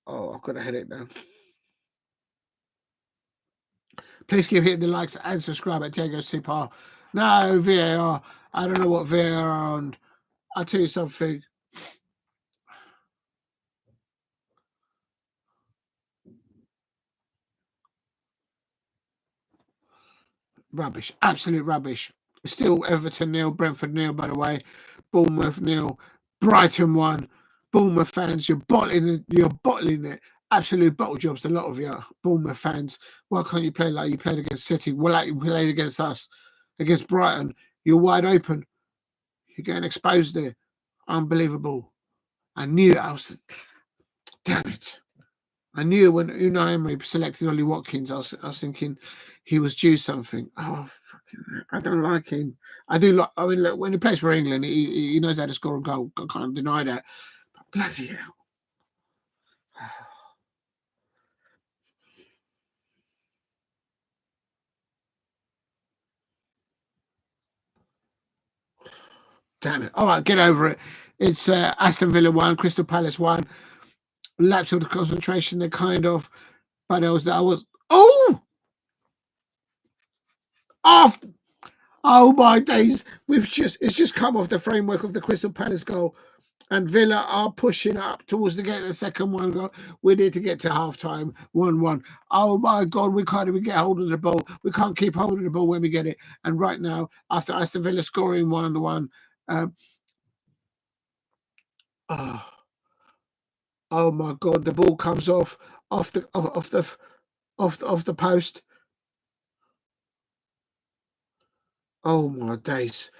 I've got to head it now. Please keep hitting the likes and subscribe at Diego Super. No, VAR. I don't know what VAR on. I'll tell you something. Rubbish. Absolute rubbish. Still Everton 0, Brentford 0, by the way. Bournemouth 0, Brighton 1. Bournemouth fans, you're bottling it. Absolute bottle jobs, a lot of you Bournemouth fans. Why can't you play like you played against City? Well, like you played against us, against Brighton. You're wide open. You're getting exposed there. Unbelievable. I knew it. Damn it. I knew when Unai Emery selected Ollie Watkins, I was thinking he was due something. Oh, I don't like him. I do like. I mean, look, when he plays for England, he knows how to score a goal. I can't deny that. But bloody hell. Damn it. All right, get over it. It's Aston Villa 1, Crystal Palace 1. Lapse of the concentration, they kind of. But I was. Oh! After. Oh my days. It's just come off the framework of the Crystal Palace goal. And Villa are pushing up towards the second one goal. We need to get to half-time, 1-1. Oh, my God, we can't even get hold of the ball. We can't keep hold of the ball when we get it. And right now, after Aston Villa scoring 1-1, oh my God, the ball comes off the post. Oh my days.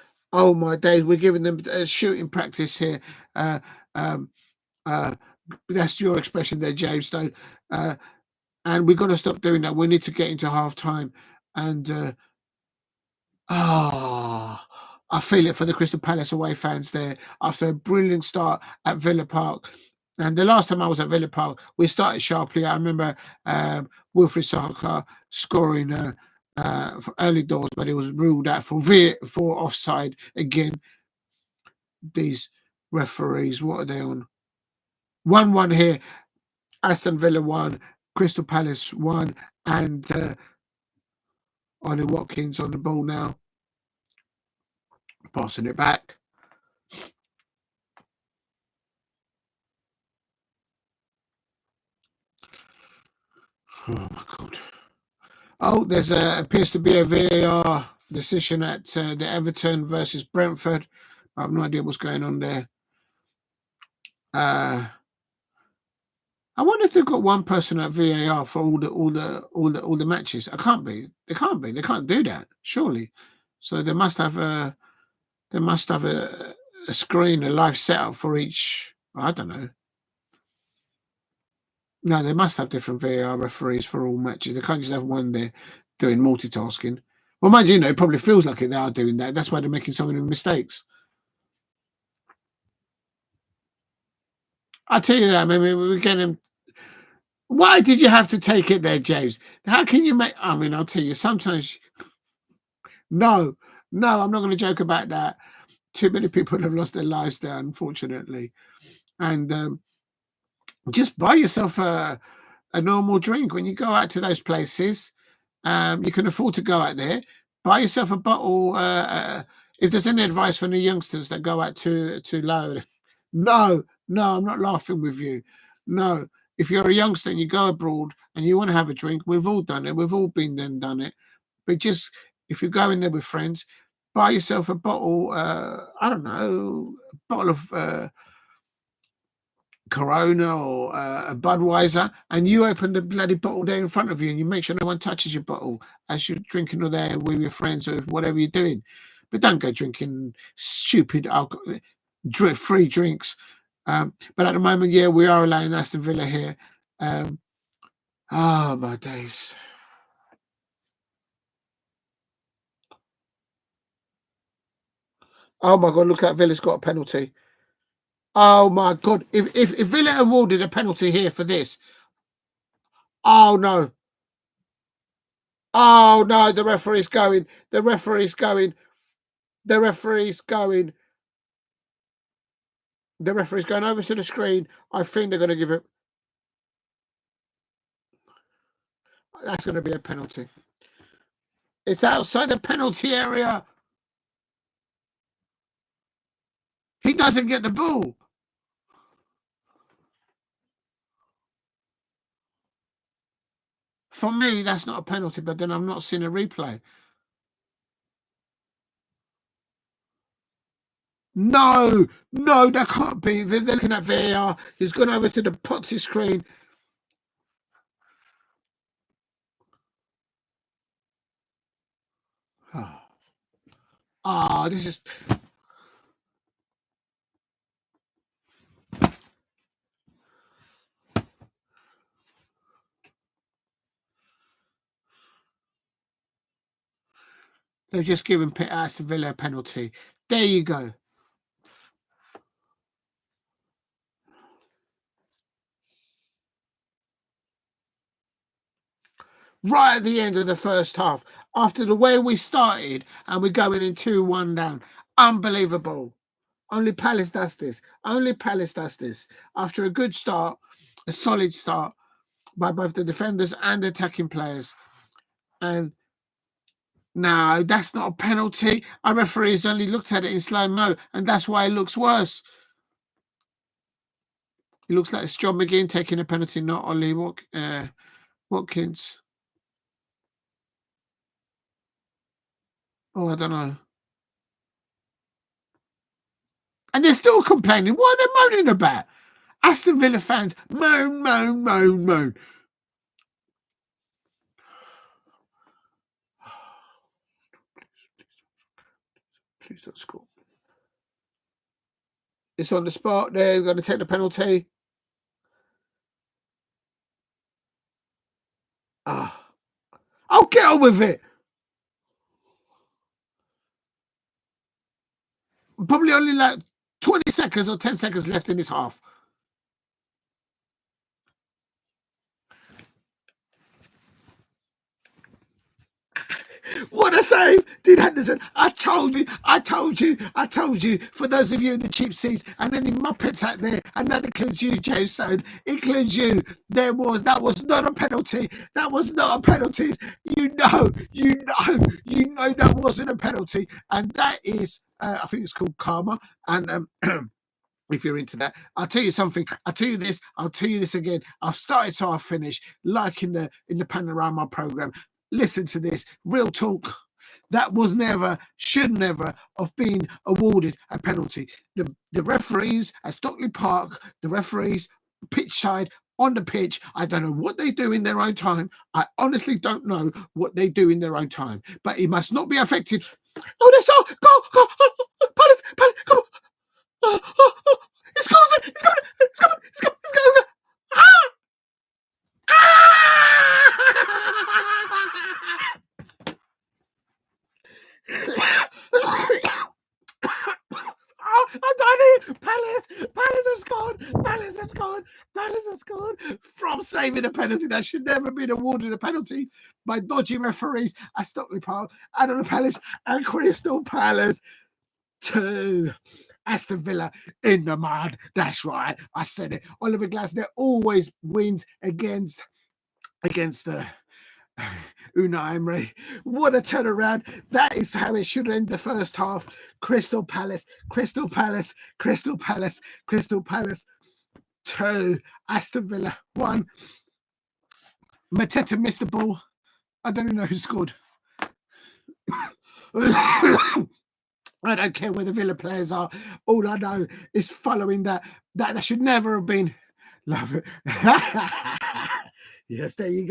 We're giving them shooting practice here. That's your expression there, James Stone. And we've got to stop doing that. We need to get into half time. And I feel it for the Crystal Palace away fans there after a brilliant start at Villa Park. And the last time I was at Villa Park, we started sharply. I remember Wilfried Zaha scoring for early doors, but it was ruled out for offside again. These referees, what are they on? 1-1 here. Aston Villa 1, Crystal Palace 1, and Ollie Watkins on the ball now. Passing it back. Oh my God. Oh, there's appears to be a VAR decision at the Everton versus Brentford. I have no idea what's going on there. I wonder if they've got one person at VAR for all the matches. It can't be. They can't be. They can't do that, surely. So they must have a screen, a live setup for each. I don't know. No, they must have different VAR referees for all matches. They can't just have one there doing multitasking. Well, mind you, it probably feels like they are doing that. That's why they're making so many mistakes. I'll tell you that. Maybe we're getting. Why did you have to take it there, James? How can you make? I mean, I'll tell you. Sometimes, no, I'm not going to joke about that. Too many people have lost their lives there, unfortunately. And just buy yourself a normal drink when you go out to those places. You can afford to go out there. Buy yourself a bottle. If there's any advice from the youngsters that go out too loud, no, I'm not laughing with you. No, if you're a youngster and you go abroad and you want to have a drink, we've all done it. We've all been there and done it. But just if you go in there with friends, buy yourself a bottle. I don't know, a bottle of Corona or a Budweiser, and you open the bloody bottle there in front of you, and you make sure no one touches your bottle as you're drinking there with your friends or whatever you're doing. But don't go drinking stupid alcohol, free drinks. But at the moment, yeah, we are allowing Aston Villa here. Oh my days! Oh my God! Look at Villa's got a penalty. Oh my God! If Villa awarded a penalty here for this, oh no! Oh no! The referee's going. The referee's going. The referee's going. The referee's going over to the screen. I think they're going to give it. That's going to be a penalty. It's outside the penalty area. He doesn't get the ball. For me, that's not a penalty, but then I've not seen a replay. No, that can't be. They're looking at VAR. He's gone over to the Potsy screen. This is. They've just given Aston Villa a penalty. There you go. Right at the end of the first half, after the way we started, and we're going in 2-1 down. Unbelievable. Only Palace does this. Only Palace does this. After a good start, a solid start by both the defenders and the attacking players. And no, that's not a penalty. Our referees only looked at it in slow-mo, and that's why it looks worse. It looks like it's John McGinn taking a penalty, not Ollie Watkins. Oh, I don't know. And they're still complaining. What are they moaning about? Aston Villa fans moan. Please don't score. It's on the spot. They're going to take the penalty. I'll get on with it. probably only like 20 seconds or 10 seconds left in this half. What a save, did Henderson. I told you. For those of you in the cheap seats and any Muppets out there, and that includes you, James Stone, includes you. That was not a penalty. That was not a penalty. You know that wasn't a penalty. And that is, I think it's called karma. And if you're into that, I'll tell you something. I'll tell you this. I'll tell you this again. I'll start it so I'll finish. Like in the Panorama program. Listen to this. Real talk. That was never, should never have been awarded a penalty. The referees at Stockley Park, the referees pitch side on the pitch, I don't know what they do in their own time. I honestly don't know what they do in their own time. But it must not be affected. Oh, that's all. Go. Palace, come on. It's coming. Ah! I don't know. Palace has scored from saving a penalty that should never have been awarded a penalty by dodgy referees at Stockley Park, and on the Palace and Crystal Palace 2. Aston Villa in the mud. That's right. I said it. Oliver Glasner always wins against the Unai Emery. What a turnaround. That is how it should end the first half. Crystal Palace 2. Aston Villa 1. Mateta missed the ball. I don't even know who scored. I don't care where the Villa players are. All I know is following that should never have been. Love it. Yes, there you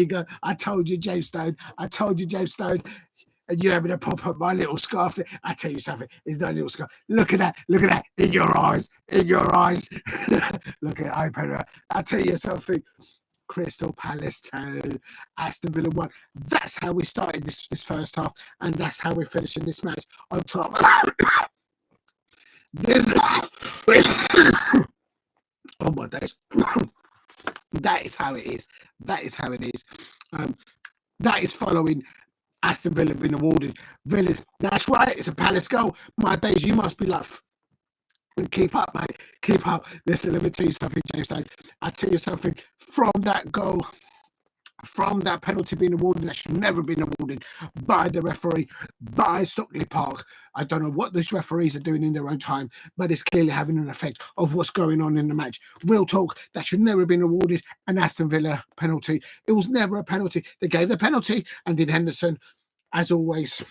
go. I told you, James Stone. And you're having a pop up my little scarf there. I tell you something. It's not a little scarf. Look at that. In your eyes. Look at it. I tell you something. Crystal Palace 2, Aston Villa 1. That's how we started this first half, and that's how we're finishing this match on top. Oh my days. That is how it is. That is following Aston Villa being awarded. Villa, that's right. It's a Palace goal. My days, you must be like, keep up, mate. Keep up. Listen, let me tell you something, James Stone. I tell you something. From that goal, from that penalty being awarded, that should never have been awarded by the referee, by Stockley Park. I don't know what these referees are doing in their own time, but it's clearly having an effect of what's going on in the match. Real talk, that should never have been awarded an Aston Villa penalty. It was never a penalty. They gave the penalty, and then Henderson, as always,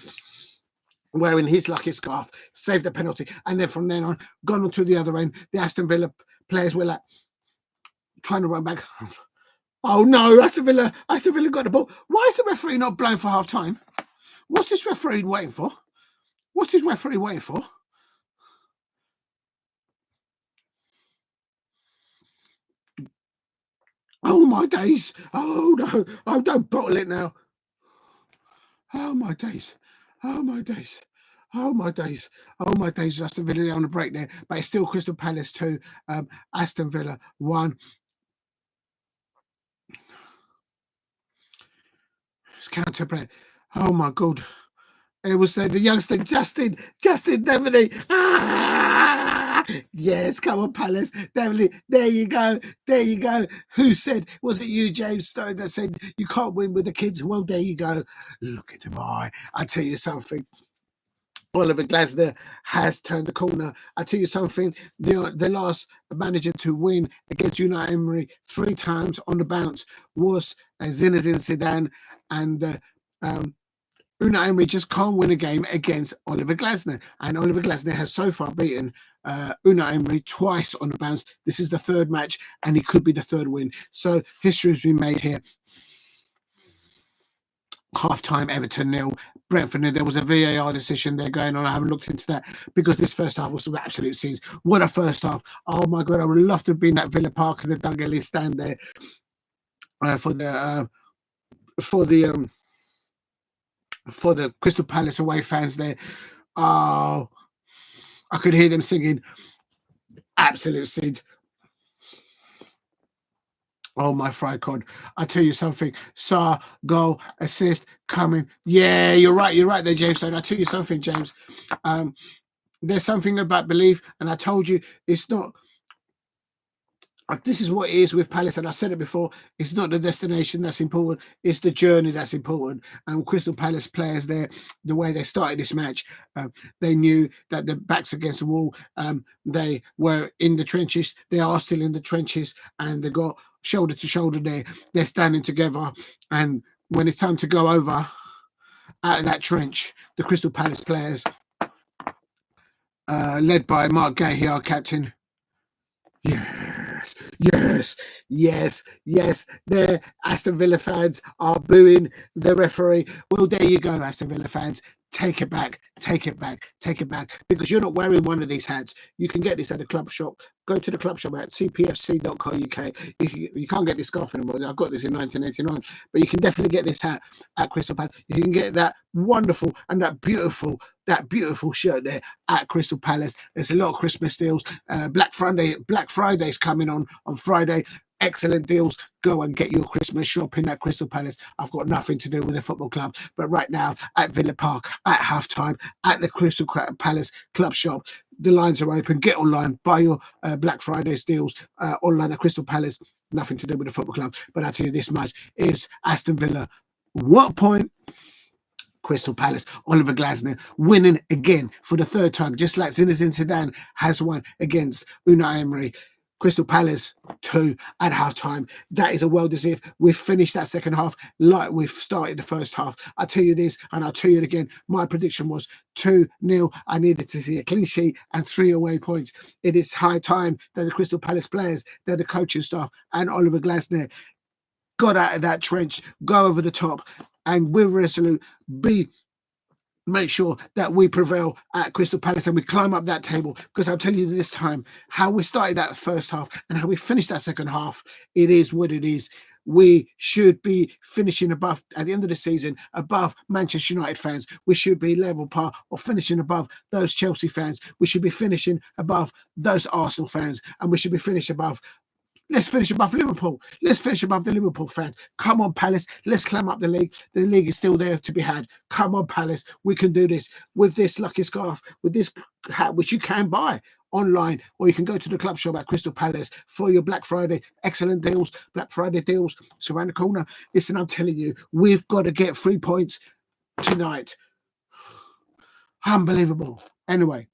wearing his lucky scarf, saved the penalty, and then from then on, gone on to the other end. The Aston Villa players were like trying to run back. Oh no, Aston Villa got the ball. Why is the referee not blown for half time? What's this referee waiting for? Oh my days. Oh no. Oh, don't bottle it now. Oh my days. Aston Villa on the break there, but it's still Crystal Palace 2, Aston Villa 1. It's counter play. Oh my God. It was the youngster Justin Devaney. Yes, come on, Palace. Definitely. There you go. Who said, was it you, James Stone, that said you can't win with the kids? Well, there you go. Look at him. I tell you something. Oliver Glasner has turned the corner. I tell you something, the last manager to win against Unai Emery 3 times on the bounce was Zinedine Zidane, and Unai Emery just can't win a game against Oliver Glasner. And Oliver Glasner has so far beaten Unai Emery twice on the bounce. This is the 3rd match, and it could be the 3rd win. So history has been made here. Half-time, Everton 0, Brentford 0. There was a VAR decision there going on. I haven't looked into that because this first half was some absolute scenes. What a first half. Oh my God, I would love to have been at Villa Park and the Dungelly stand there for the Crystal Palace away fans there. Oh, I could hear them singing absolute Sid. Oh, my fried cod. I tell you something. Saar, goal, assist, coming. Yeah, you're right. You're right there, James. And I tell you something, James. There's something about belief. And I told you, it's not... This is what it is with Palace, and I said it before. It's not the destination that's important; it's the journey that's important. And Crystal Palace players, there, the way they started this match, they knew that the backs against the wall. They were in the trenches. They are still in the trenches, and they got shoulder to shoulder there. They're standing together, and when it's time to go over out of that trench, the Crystal Palace players, led by Mark Gahey, our captain. Yes. The Aston Villa fans are booing the referee. Well, there you go, Aston Villa fans. Take it back. Because you're not wearing one of these hats. You can get this at the club shop. Go to the club shop at cpfc.co.uk. You can't get this scarf anymore. I got this in 1989. But you can definitely get this hat at Crystal Palace. You can get that wonderful and that beautiful shirt there at Crystal Palace. There's a lot of Christmas deals. Black Friday's coming on Friday. Excellent deals. Go and get your Christmas shopping at Crystal Palace. I've got nothing to do with the football club, but right now at Villa Park at halftime at the Crystal Palace club shop, the lines are open. Get online, buy your Black Friday's deals online at Crystal Palace. Nothing to do with the football club, but I tell you this much: is Aston Villa 1 point. Crystal Palace, Oliver Glasner winning again for the third time, just like Zinedine Zidane has won against Unai Emery. Crystal Palace 2 at halftime. That is a well-deserved. We've finished that second half like we've started the first half. I tell you this, and I'll tell you it again. My prediction was 2-0. I needed to see a clean sheet and 3 away points. It is high time that the Crystal Palace players, they're the coaching staff, and Oliver Glasner got out of that trench, go over the top, and with resolute, make sure that we prevail at Crystal Palace and we climb up that table. Because I'll tell you this time, how we started that first half and how we finished that second half, it is what it is. We should be finishing above, at the end of the season, above Manchester United fans. We should be level par or finishing above those Chelsea fans. We should be finishing above those Arsenal fans. And we should be finishing above... Let's finish above Liverpool. Let's finish above the Liverpool fans. Come on, Palace. Let's climb up the league. The league is still there to be had. Come on, Palace. We can do this with this lucky scarf, with this hat, which you can buy online, or you can go to the club shop at Crystal Palace for your Black Friday. Excellent deals. Black Friday deals. It's around the corner. Listen, I'm telling you, we've got to get 3 points tonight. Unbelievable. Anyway.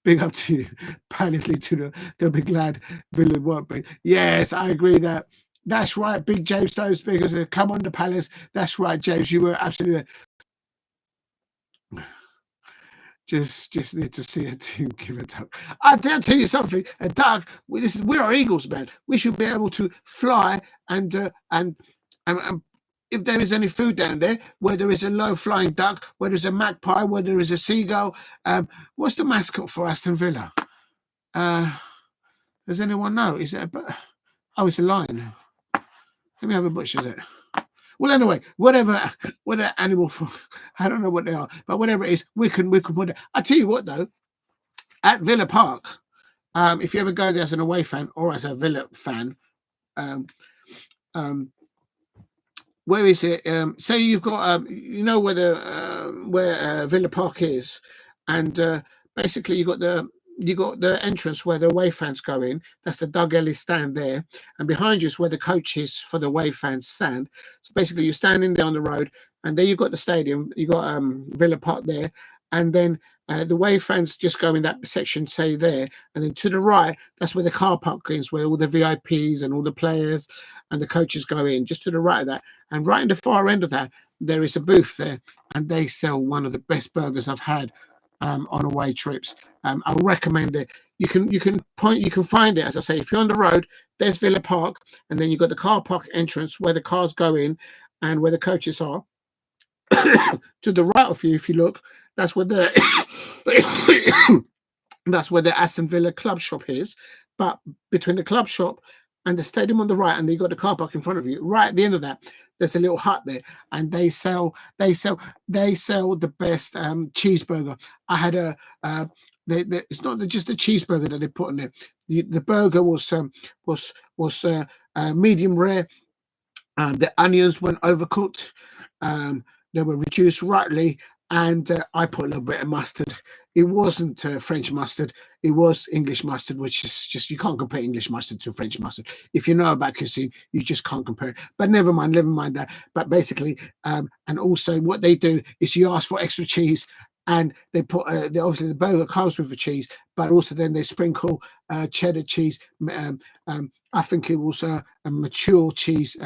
Big up to you, Palace to they'll be glad Villa won't be. Yes, I agree that. That's right, Big James Stones, because come on the Palace. That's right, James. You were absolutely... Just need to see a team give a duck. I'll tell you something. A duck. We are Eagles, man. We should be able to fly and if there is any food down there, where there is a low-flying duck, where there's a magpie, where there is a seagull. What's the mascot for Aston Villa? Does anyone know? Is it it's a lion. Let me have a butcher's it. Well, anyway, whatever animal, I don't know what they are, but whatever it is, we can put it. I tell you what, though, at Villa Park, if you ever go there as an away fan or as a Villa fan, where is it? Say you've got, where Villa Park is, and basically you got the entrance where the away fans go in. That's the Doug Ellis stand there, and behind you is where the coaches for the away fans stand. So basically, you're standing there on the road, and there you've got the stadium. You got Villa Park there, and then the away fans just go in that section, say there, and then to the right, that's where the car park is, where all the VIPs and all the players and the coaches go in. Just to the right of that, and right in the far end of that, there is a booth there, and they sell one of the best burgers I've had on away trips. I'll recommend it. You can find it, as I say, if you're on the road, there's Villa Park, and then you've got the car park entrance where the cars go in and where the coaches are. To the right of you, if you look, that's where the Aston Villa club shop is. But between the club shop and the stadium on the right, and you've got the car park in front of you, right at the end of that, there's a little hut there, and they sell the best cheeseburger. I had it's not just the cheeseburger that they put in there. The burger was medium rare. The onions weren't overcooked. They were reduced rightly, and I put a little bit of mustard. It wasn't French mustard. It was English mustard, which is just, you can't compare English mustard to French mustard. If you know about cuisine, you just can't compare it. But never mind that. But basically, and also what they do is you ask for extra cheese, and they put obviously the burger comes with the cheese, but also then they sprinkle cheddar cheese. I think it was a mature cheese,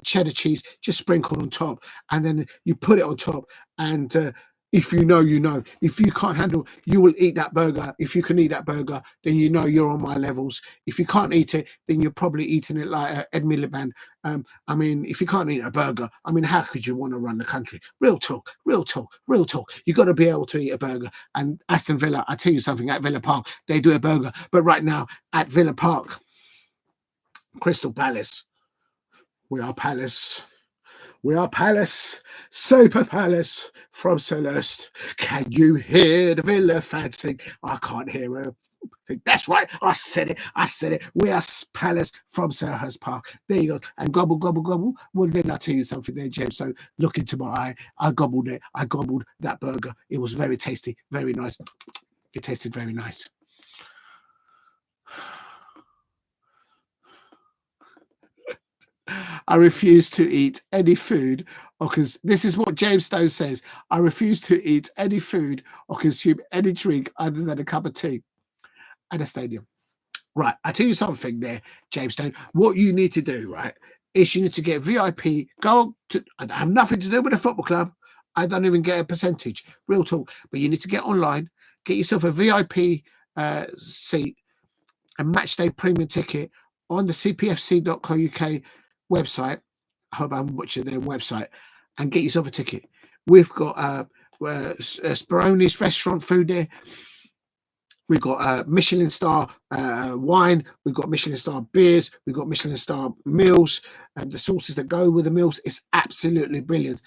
cheddar cheese, just sprinkled on top, and then you put it on top. And if you know, you know. If you can't handle, you will eat that burger. If you can eat that burger, then you know you're on my levels. If you can't eat it, then you're probably eating it like Ed Miliband. I mean, if you can't eat a burger, I mean, how could you want to run the country? Real talk. You got to be able to eat a burger. And Aston Villa, I tell you something, at Villa Park, they do a burger. But right now, at Villa Park, Crystal Palace, we are Palace. We are Palace, Super Palace from Celeste. Can you hear the Villa fans sing? I can't hear her. That's right. I said it. We are Palace from Selhurst Park. There you go. And gobble, gobble, gobble. Well, then I'll tell you something there, James. So look into my eye. I gobbled it. I gobbled that burger. It was very tasty, very nice. It tasted very nice. I refuse to eat any food, because this is what James Stone says. I refuse to eat any food or consume any drink other than a cup of tea at a stadium. Right, I tell you something there, James Stone. What you need to do, right, is you need to get VIP. Go to. I have nothing to do with a football club. I don't even get a percentage. Real talk. But you need to get online, get yourself a VIP seat, a matchday premium ticket on the cpfc.co.uk website. I hope I'm watching their website, and get yourself a ticket. We've got Speroni's restaurant food there. We've got Michelin star wine. We've got Michelin star beers. We've got Michelin star meals, and the sauces that go with the meals. It's absolutely brilliant.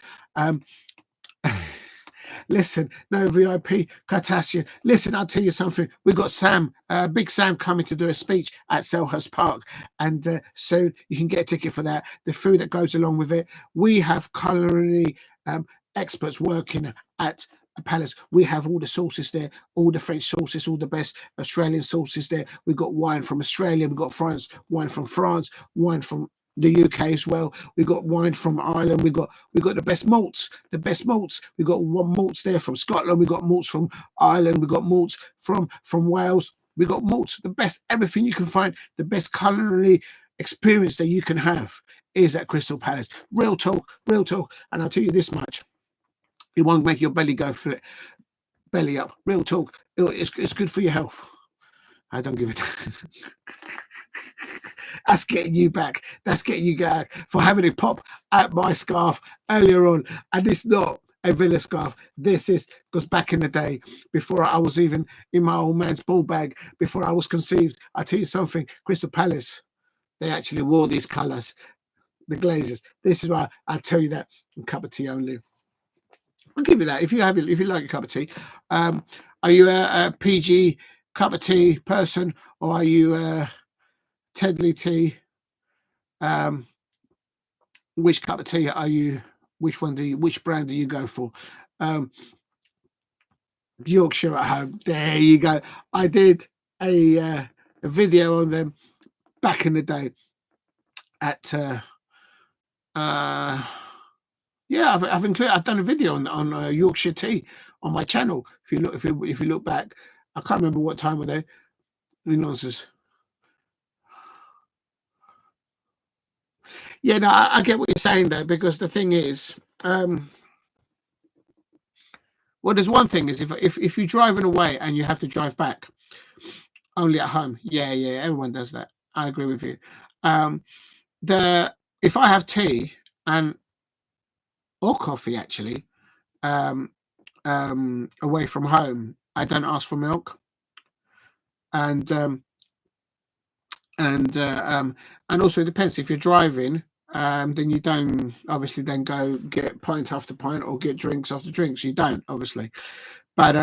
Listen, no VIP, Cartassian. Listen, I'll tell you something. We've got Sam, Big Sam, coming to do a speech at Selhurst Park, and soon you can get a ticket for that. The food that goes along with it. We have culinary experts working at Palace. We have all the sauces there, all the French sauces, all the best Australian sauces there. We've got wine from Australia. We've got wine from France, wine from the UK as well. We've got wine from Ireland. We've got the best malts. We've got malts there from Scotland. We've got malts from Ireland. We've got malts from Wales. We've got malts, the best, everything you can find. The best culinary experience that you can have is at Crystal Palace. Real talk. And I'll tell you this much: it won't make your belly go belly up. Real talk. It's good for your health. I don't give it. That's getting you back. That's getting you back for having it pop at my scarf earlier on. And it's not a Villa scarf. This is because back in the day, before I was even in my old man's ball bag, before I was conceived, I tell you something, Crystal Palace, they actually wore these colours, the Glazers. This is why I tell you that. A cup of tea only. I'll give you that if you like a cup of tea. Are you a PG cup of tea person, or are you a Tedley tea? Which cup of tea are you? Which brand do you go for? Yorkshire at home. There you go. I did a video on them back in the day at I've done a video on Yorkshire tea on my channel. If you look back, I can't remember what time were they. Nonsense. Yeah, no, I get what you're saying though, because the thing is, well, there's one thing is if you're driving away and you have to drive back, only at home. Yeah, everyone does that. I agree with you. If I have tea or coffee actually, away from home, I don't ask for milk, and also it depends. If you're driving, then you don't obviously then go get pint after pint or get drinks after drinks. You don't obviously, but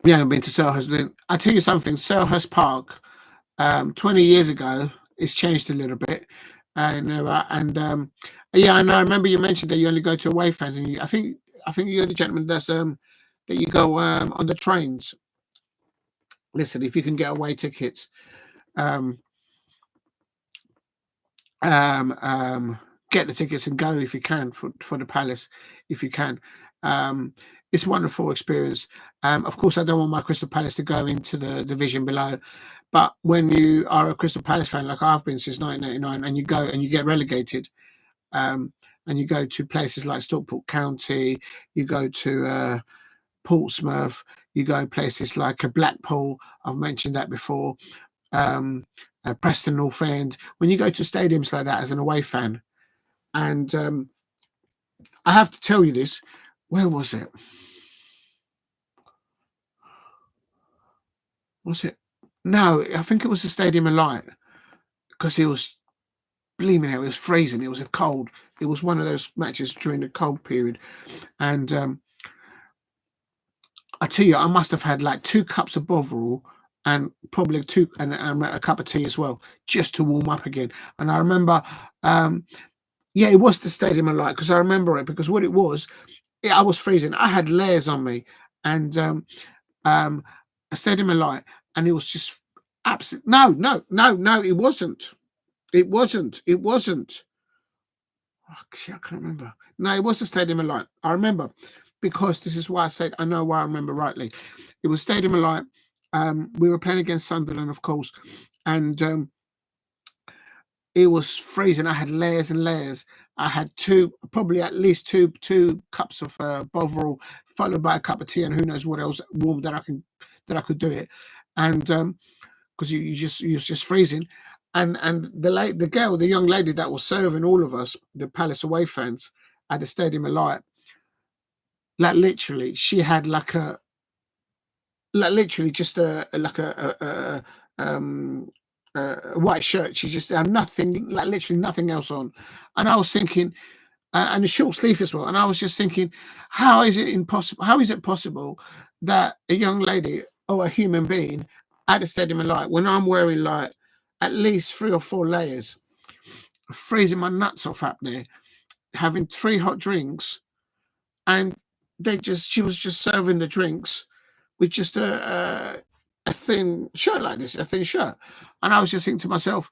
Yeah, I've been to Selhurst. I tell you something, Selhurst Park, 20 years ago, it's changed a little bit. Yeah, I know. I remember you mentioned that you only go to away fans, and I think you're the gentleman that you go on the trains. Listen, if you can get away tickets, um, get the tickets and go if you can for the Palace, if you can. It's a wonderful experience. Of course, I don't want my Crystal Palace to go into the division below, but when you are a Crystal Palace fan, like I've been since 1989, and you go and you get relegated, and you go to places like Stockport County, you go to Portsmouth, you go places like Blackpool, I've mentioned that before, Preston North End. When you go to stadiums like that as an away fan, and I have to tell you this, where was it? Was it? No, I think it was the Stadium of Light, because it was bleeding out. It was freezing. It was cold. It was one of those matches during the cold period, and I tell you, I must have had like 2 cups of Bovril and probably and a cup of tea as well, just to warm up again. And I remember, yeah, it was the Stadium of Light, because I remember it, because what it was, I was freezing. I had layers on me, and a Stadium of Light, and it was just absolute. No, it wasn't. It wasn't. It wasn't. Oh, shit, I can't remember. No, it was the Stadium of Light. I remember, because this is why I said I know why I remember rightly. It was Stadium of Light. We were playing against Sunderland, of course, and it was freezing. I had layers and layers. I had probably at least two cups of Bovril, followed by a cup of tea, and who knows what else warm that I could do it, and because you was just freezing, and the young lady that was serving all of us, the Palace away fans, at the Stadium of Light, like literally, she had like literally just a white shirt. She just had nothing, like literally nothing else on. And I was thinking, and a short sleeve as well. And I was just thinking, how is it impossible? How is it possible that a young lady or a human being at the Stadium of Light, when I'm wearing like at least 3 or 4 layers, freezing my nuts off up there, having 3 hot drinks, and she was just serving the drinks with just a thin shirt like this, a thin shirt. And I was just thinking to myself,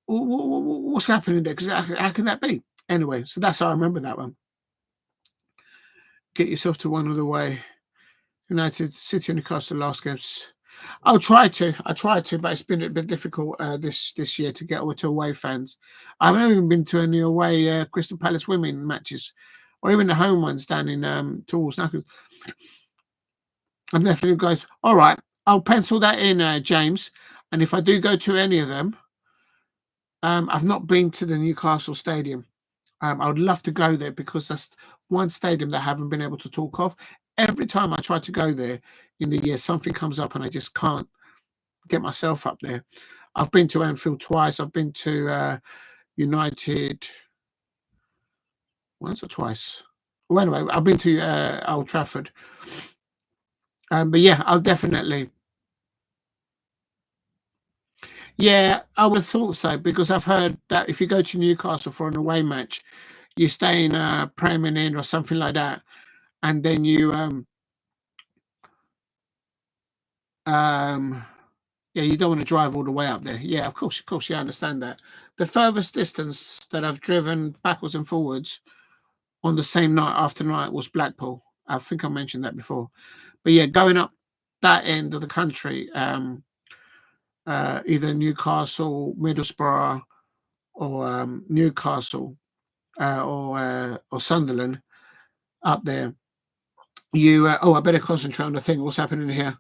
what's happening there? Because how can that be? Anyway, so that's how I remember that one. Get yourself to one of the way. United, City, and Newcastle last games. I tried to, but it's been a bit difficult this year to get to away fans. I haven't even been to any away Crystal Palace women matches, or even the home ones down in towards Knuckles. I'm definitely going to. All right, I'll pencil that in, James. And if I do go to any of them, I've not been to the Newcastle Stadium. I would love to go there, because that's one stadium that I haven't been able to talk of. Every time I try to go there in the year, something comes up and I just can't get myself up there. I've been to Anfield twice. I've been to United once or twice. Well, anyway, I've been to Old Trafford. But yeah, I'll definitely. Yeah, I would have thought so, because I've heard that if you go to Newcastle for an away match, you stay in a Premier Inn or something like that, and then you yeah, you don't want to drive all the way up there. Yeah, of course, yeah, I understand that. The furthest distance that I've driven backwards and forwards on the same night after night was Blackpool. I think I mentioned that before. But yeah, going up that end of the country, either Newcastle, Middlesbrough, or Newcastle, or Sunderland, up there. I better concentrate on the thing. What's happening here?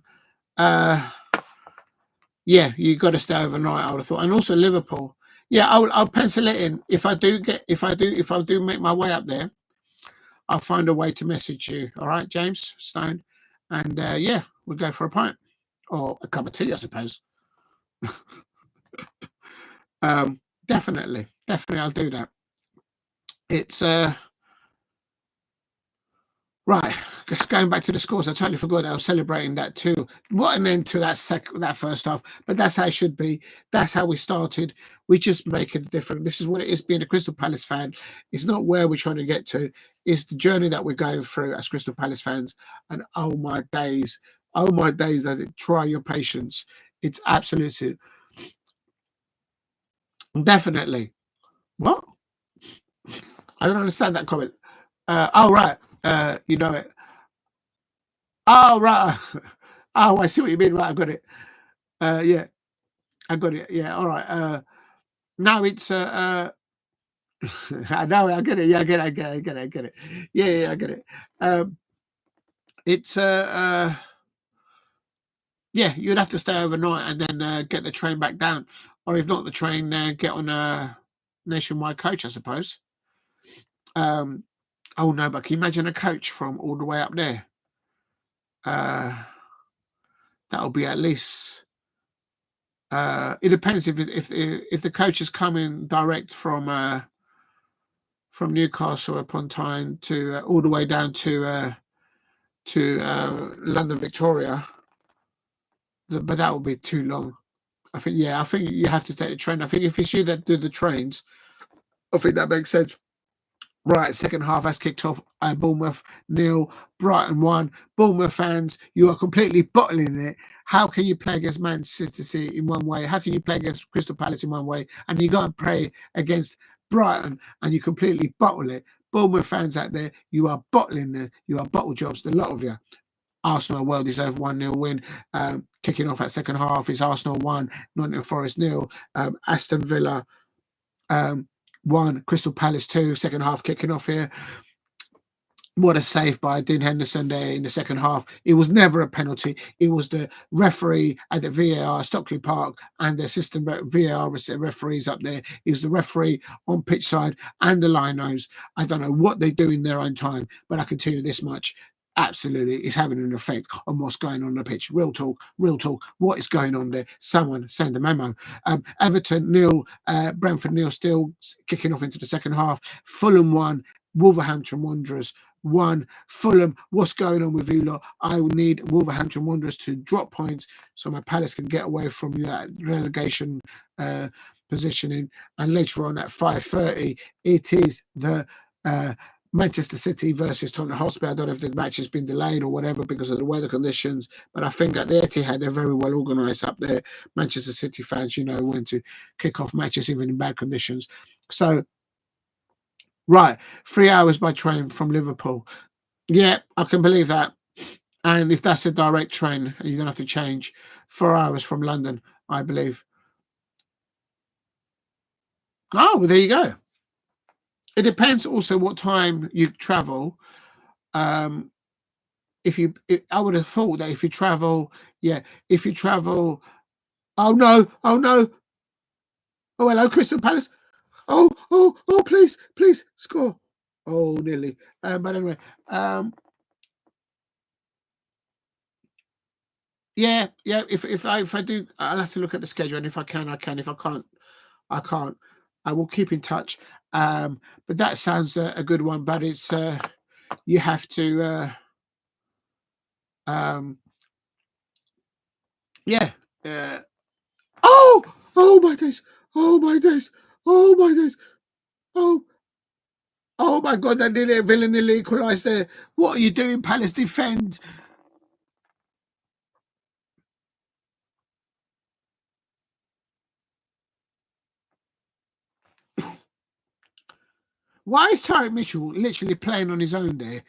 Yeah, you got to stay overnight, I would have thought, and also Liverpool. Yeah, I'll pencil it in. If I do make my way up there, I'll find a way to message you. All right, James Stone, and yeah, we'll go for a pint or a cup of tea, I suppose. Definitely, I'll do that. It's right. just going back to the scores, I totally forgot I was celebrating that too. What an end to that first half. But that's how it should be. That's how we started. We just make it different. This is what it is being a Crystal Palace fan. It's not where we're trying to get to. It's the journey that we're going through as Crystal Palace fans. And oh my days, does it try your patience. It's absolutely, definitely. What? I don't understand that comment. Oh, right. You know it. Oh, right. Oh, I see what you mean. Right, I got it. Yeah, I got it. Yeah, all right. Now it's I know, I get it. Yeah, I get it. Yeah, I get it. It's yeah, you'd have to stay overnight and then get the train back down, or if not the train, get on a nationwide coach, I suppose. Oh no, but can you imagine a coach from all the way up there? That'll be at least. It depends if the coach is coming direct from Newcastle upon Tyne to all the way down to London Victoria, but that would be too long. I think you have to take the train. I think if it's you that do the trains, I think that makes sense. Right, second half has kicked off. Bournemouth 0, Brighton 1. Bournemouth fans, you are completely bottling it. How can you play against Manchester City in one way? How can you play against Crystal Palace in one way? And you go and play against Brighton and you completely bottle it. Bournemouth fans out there, you are bottling it. You are bottle jobs, the lot of you. Arsenal, well-deserved 1-0 win. Kicking off at second half is Arsenal 1, Nottingham Forest 0. Aston Villa 1, Crystal Palace 2. Second half kicking off here. What a save by Dean Henderson there in the second half. It was never a penalty. It was the referee at the VAR, Stockley Park, and the assistant VAR referees up there. It was the referee on pitch side and the linos. I don't know what they do in their own time, but I can tell you this much. Absolutely, it's having an effect on what's going on the pitch. Real talk. What is going on there? Someone send a memo. Everton 0, Brentford 0, still kicking off into the second half. Fulham 1, Wolverhampton Wanderers 1. Fulham, what's going on with you lot? I will need Wolverhampton Wanderers to drop points so my Palace can get away from that relegation positioning. And later on at 5:30, it is the Manchester City versus Tottenham Hotspur. I don't know if the match has been delayed or whatever because of the weather conditions, but I think at the Etihad they're very well organised up there. Manchester City fans, you know when to kick off matches even in bad conditions. So, right, 3 hours by train from Liverpool. Yeah, I can believe that. And if that's a direct train, you're going to have to change 4 hours from London, I believe. Oh, well, there you go. It depends also what time you travel. I would have thought that if you travel, oh no, oh hello, Crystal Palace, oh, please, score, oh, nearly, but anyway, yeah, if I do, I'll have to look at the schedule, and if I can, I can, if I can't, I can't. I will keep in touch. But that sounds a good one. But it's you have to, yeah. Oh my days! Oh my days! Oh my days! Oh my God! That Villa nearly equalised there. What are you doing, Palace? Defend. Why is Tyrick Mitchell literally playing on his own there?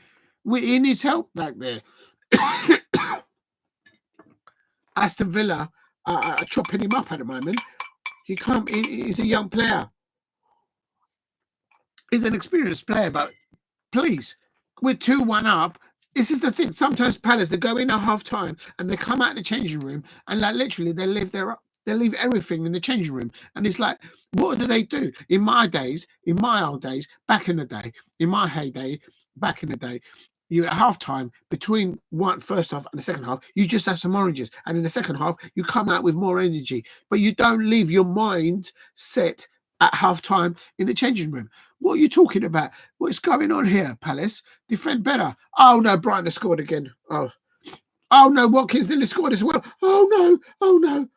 He needs help back there. Aston Villa are chopping him up at the moment. He can't. He's a young player. He's an experienced player, but please, we're 2-1 up. This is the thing. Sometimes Palace, they go in at half time and they come out of the changing room and like literally they leave everything in the changing room. And it's like, what do they do? In my old days, back in the day, in my heyday, back in the day, you at half time between first half and the second half, you just have some oranges. And in the second half, you come out with more energy. But you don't leave your mind set at half-time in the changing room. What are you talking about? What's going on here, Palace? Defend better. Oh, no, Brighton has scored again. Oh, no, Watkins nearly scored as well. Oh, no. Oh, no.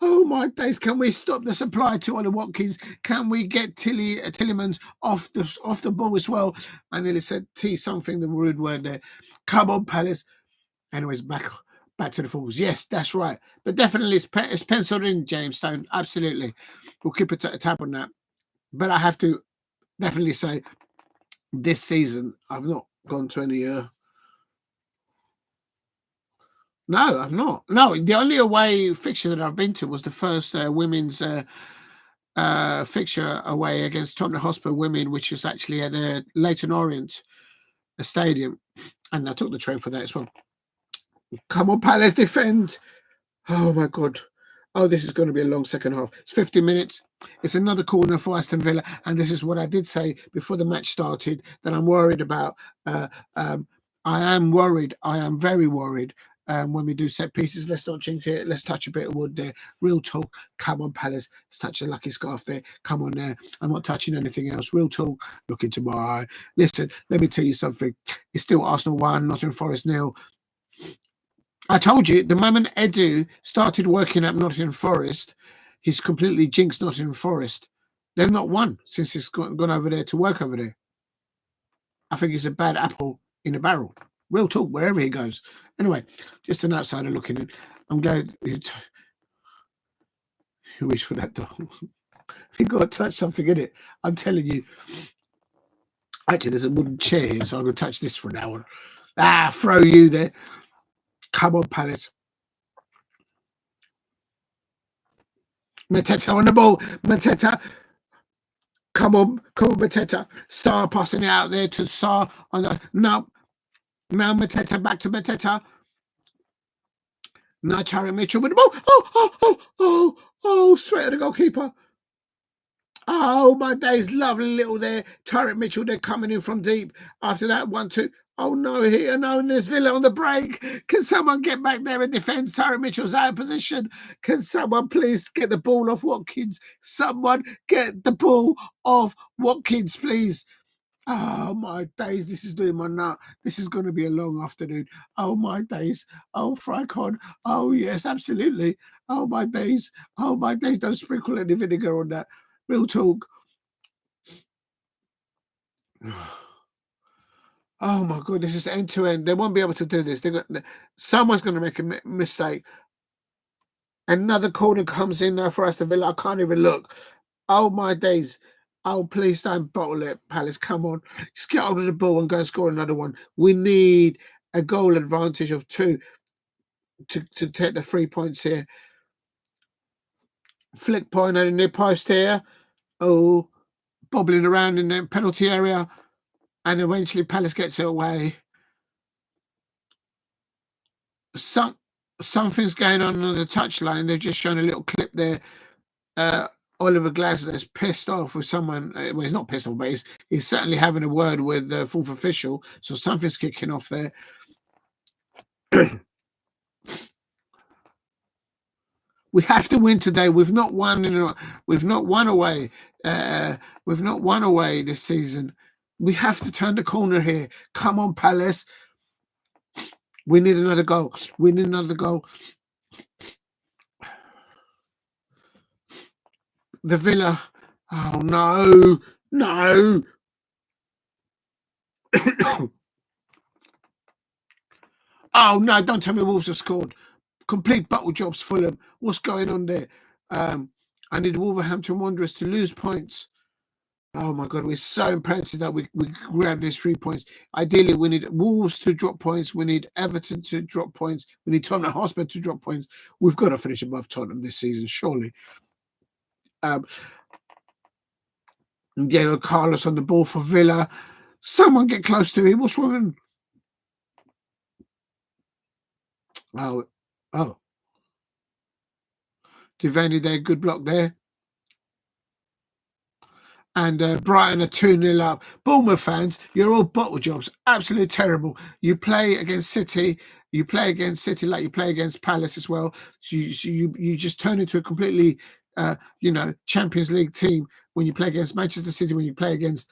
Oh, my days. Can we stop the supply to Ollie Watkins? Can we get Tillemans off the ball as well? I nearly said T something, the rude word there. Come on, Palace. Anyways, back to the Falls. Yes, that's right. But definitely it's penciled in, James Stone. Absolutely. We'll keep a tab on that. But I have to definitely say this season, I've not gone to any... No, I've not. No, the only away fixture that I've been to was the first women's fixture away against Tottenham Hotspur women, which is actually at the Leyton Orient stadium. And I took the train for that as well. Come on, Palace, defend. Oh, my God. Oh, this is going to be a long second half. It's 50 minutes. It's another corner for Aston Villa. And this is what I did say before the match started, that I'm worried about. I am worried. I am very worried. When we do set pieces, let's not change it. Let's touch a bit of wood there. Real talk. Come on, Palace. Let's touch a lucky scarf there. Come on there. I'm not touching anything else. Real talk. Look into my eye. Listen, let me tell you something. It's still Arsenal 1, Nottingham Forest 0. I told you, the moment Ayew started working at Nottingham Forest, he's completely jinxed Nottingham Forest. They've not won since he's gone over there to work over there. I think he's a bad apple in a barrel. Real talk, wherever he goes. Anyway, just an outsider looking in. I'm glad you wish for that doll. You've got to touch something in it. I'm telling you. Actually, there's a wooden chair here, so I'm going to touch this for now on. Throw you there. Come on, Palace. Mateta on the ball. Mateta. Come on, Mateta. Sarr passing it out there to Sarr. No. Now Mateta, back to Mateta. Now Tyron Mitchell with the ball. Oh, straight at the goalkeeper. Oh, my days. Lovely little there. Tyron Mitchell, they're coming in from deep. After that, 1-2. Oh, no, here. No, there's Villa on the break. Can someone get back there and defend? Tyron Mitchell's out of position. Can someone please get the ball off Watkins? Someone get the ball off Watkins, please. Oh, my days. This is doing my nut. This is going to be a long afternoon. Oh, my days. Oh, Fricon. Oh, yes, absolutely. Oh, my days. Oh, my days. Don't sprinkle any vinegar on that. Real talk. Oh, my God. This is end-to-end. They won't be able to do this. Someone's going to make a mistake. Another corner comes in now for Aston Villa. I can't even look. Oh, my days. Oh, please don't bottle it, Palace. Come on. Just get hold of the ball and go and score another one. We need a goal advantage of 2 to take the 3 points here. Flick point in their post here. Oh, bobbling around in the penalty area. And eventually Palace gets it away. Something's going on the touchline. They've just shown a little clip there. Oliver Glasner's pissed off with someone. Well, he's not pissed off, but he's certainly having a word with the fourth official. So something's kicking off there. We have to win today. We've not won. We've not won away. We've not won away this season. We have to turn the corner here. Come on, Palace. We need another goal. We need another goal. The Villa. Oh, no. No. Oh, no. Don't tell me Wolves have scored. Complete bottle jobs, Fulham. What's going on there? I need Wolverhampton Wanderers to lose points. Oh, my God. We're so imperative that we grab these 3 points. Ideally, we need Wolves to drop points. We need Everton to drop points. We need Tottenham Hotspur to drop points. We've got to finish above Tottenham this season, surely. Diego Carlos on the ball for Villa. Someone get close to him. What's wrong? Oh. Devaney there, good block there. And Brighton are 2-0 up. Bournemouth fans, you're all bottle jobs. Absolutely terrible. You play against City. You play against City like you play against Palace as well. So you just turn into a completely Champions League team when you play against Manchester City, when you play against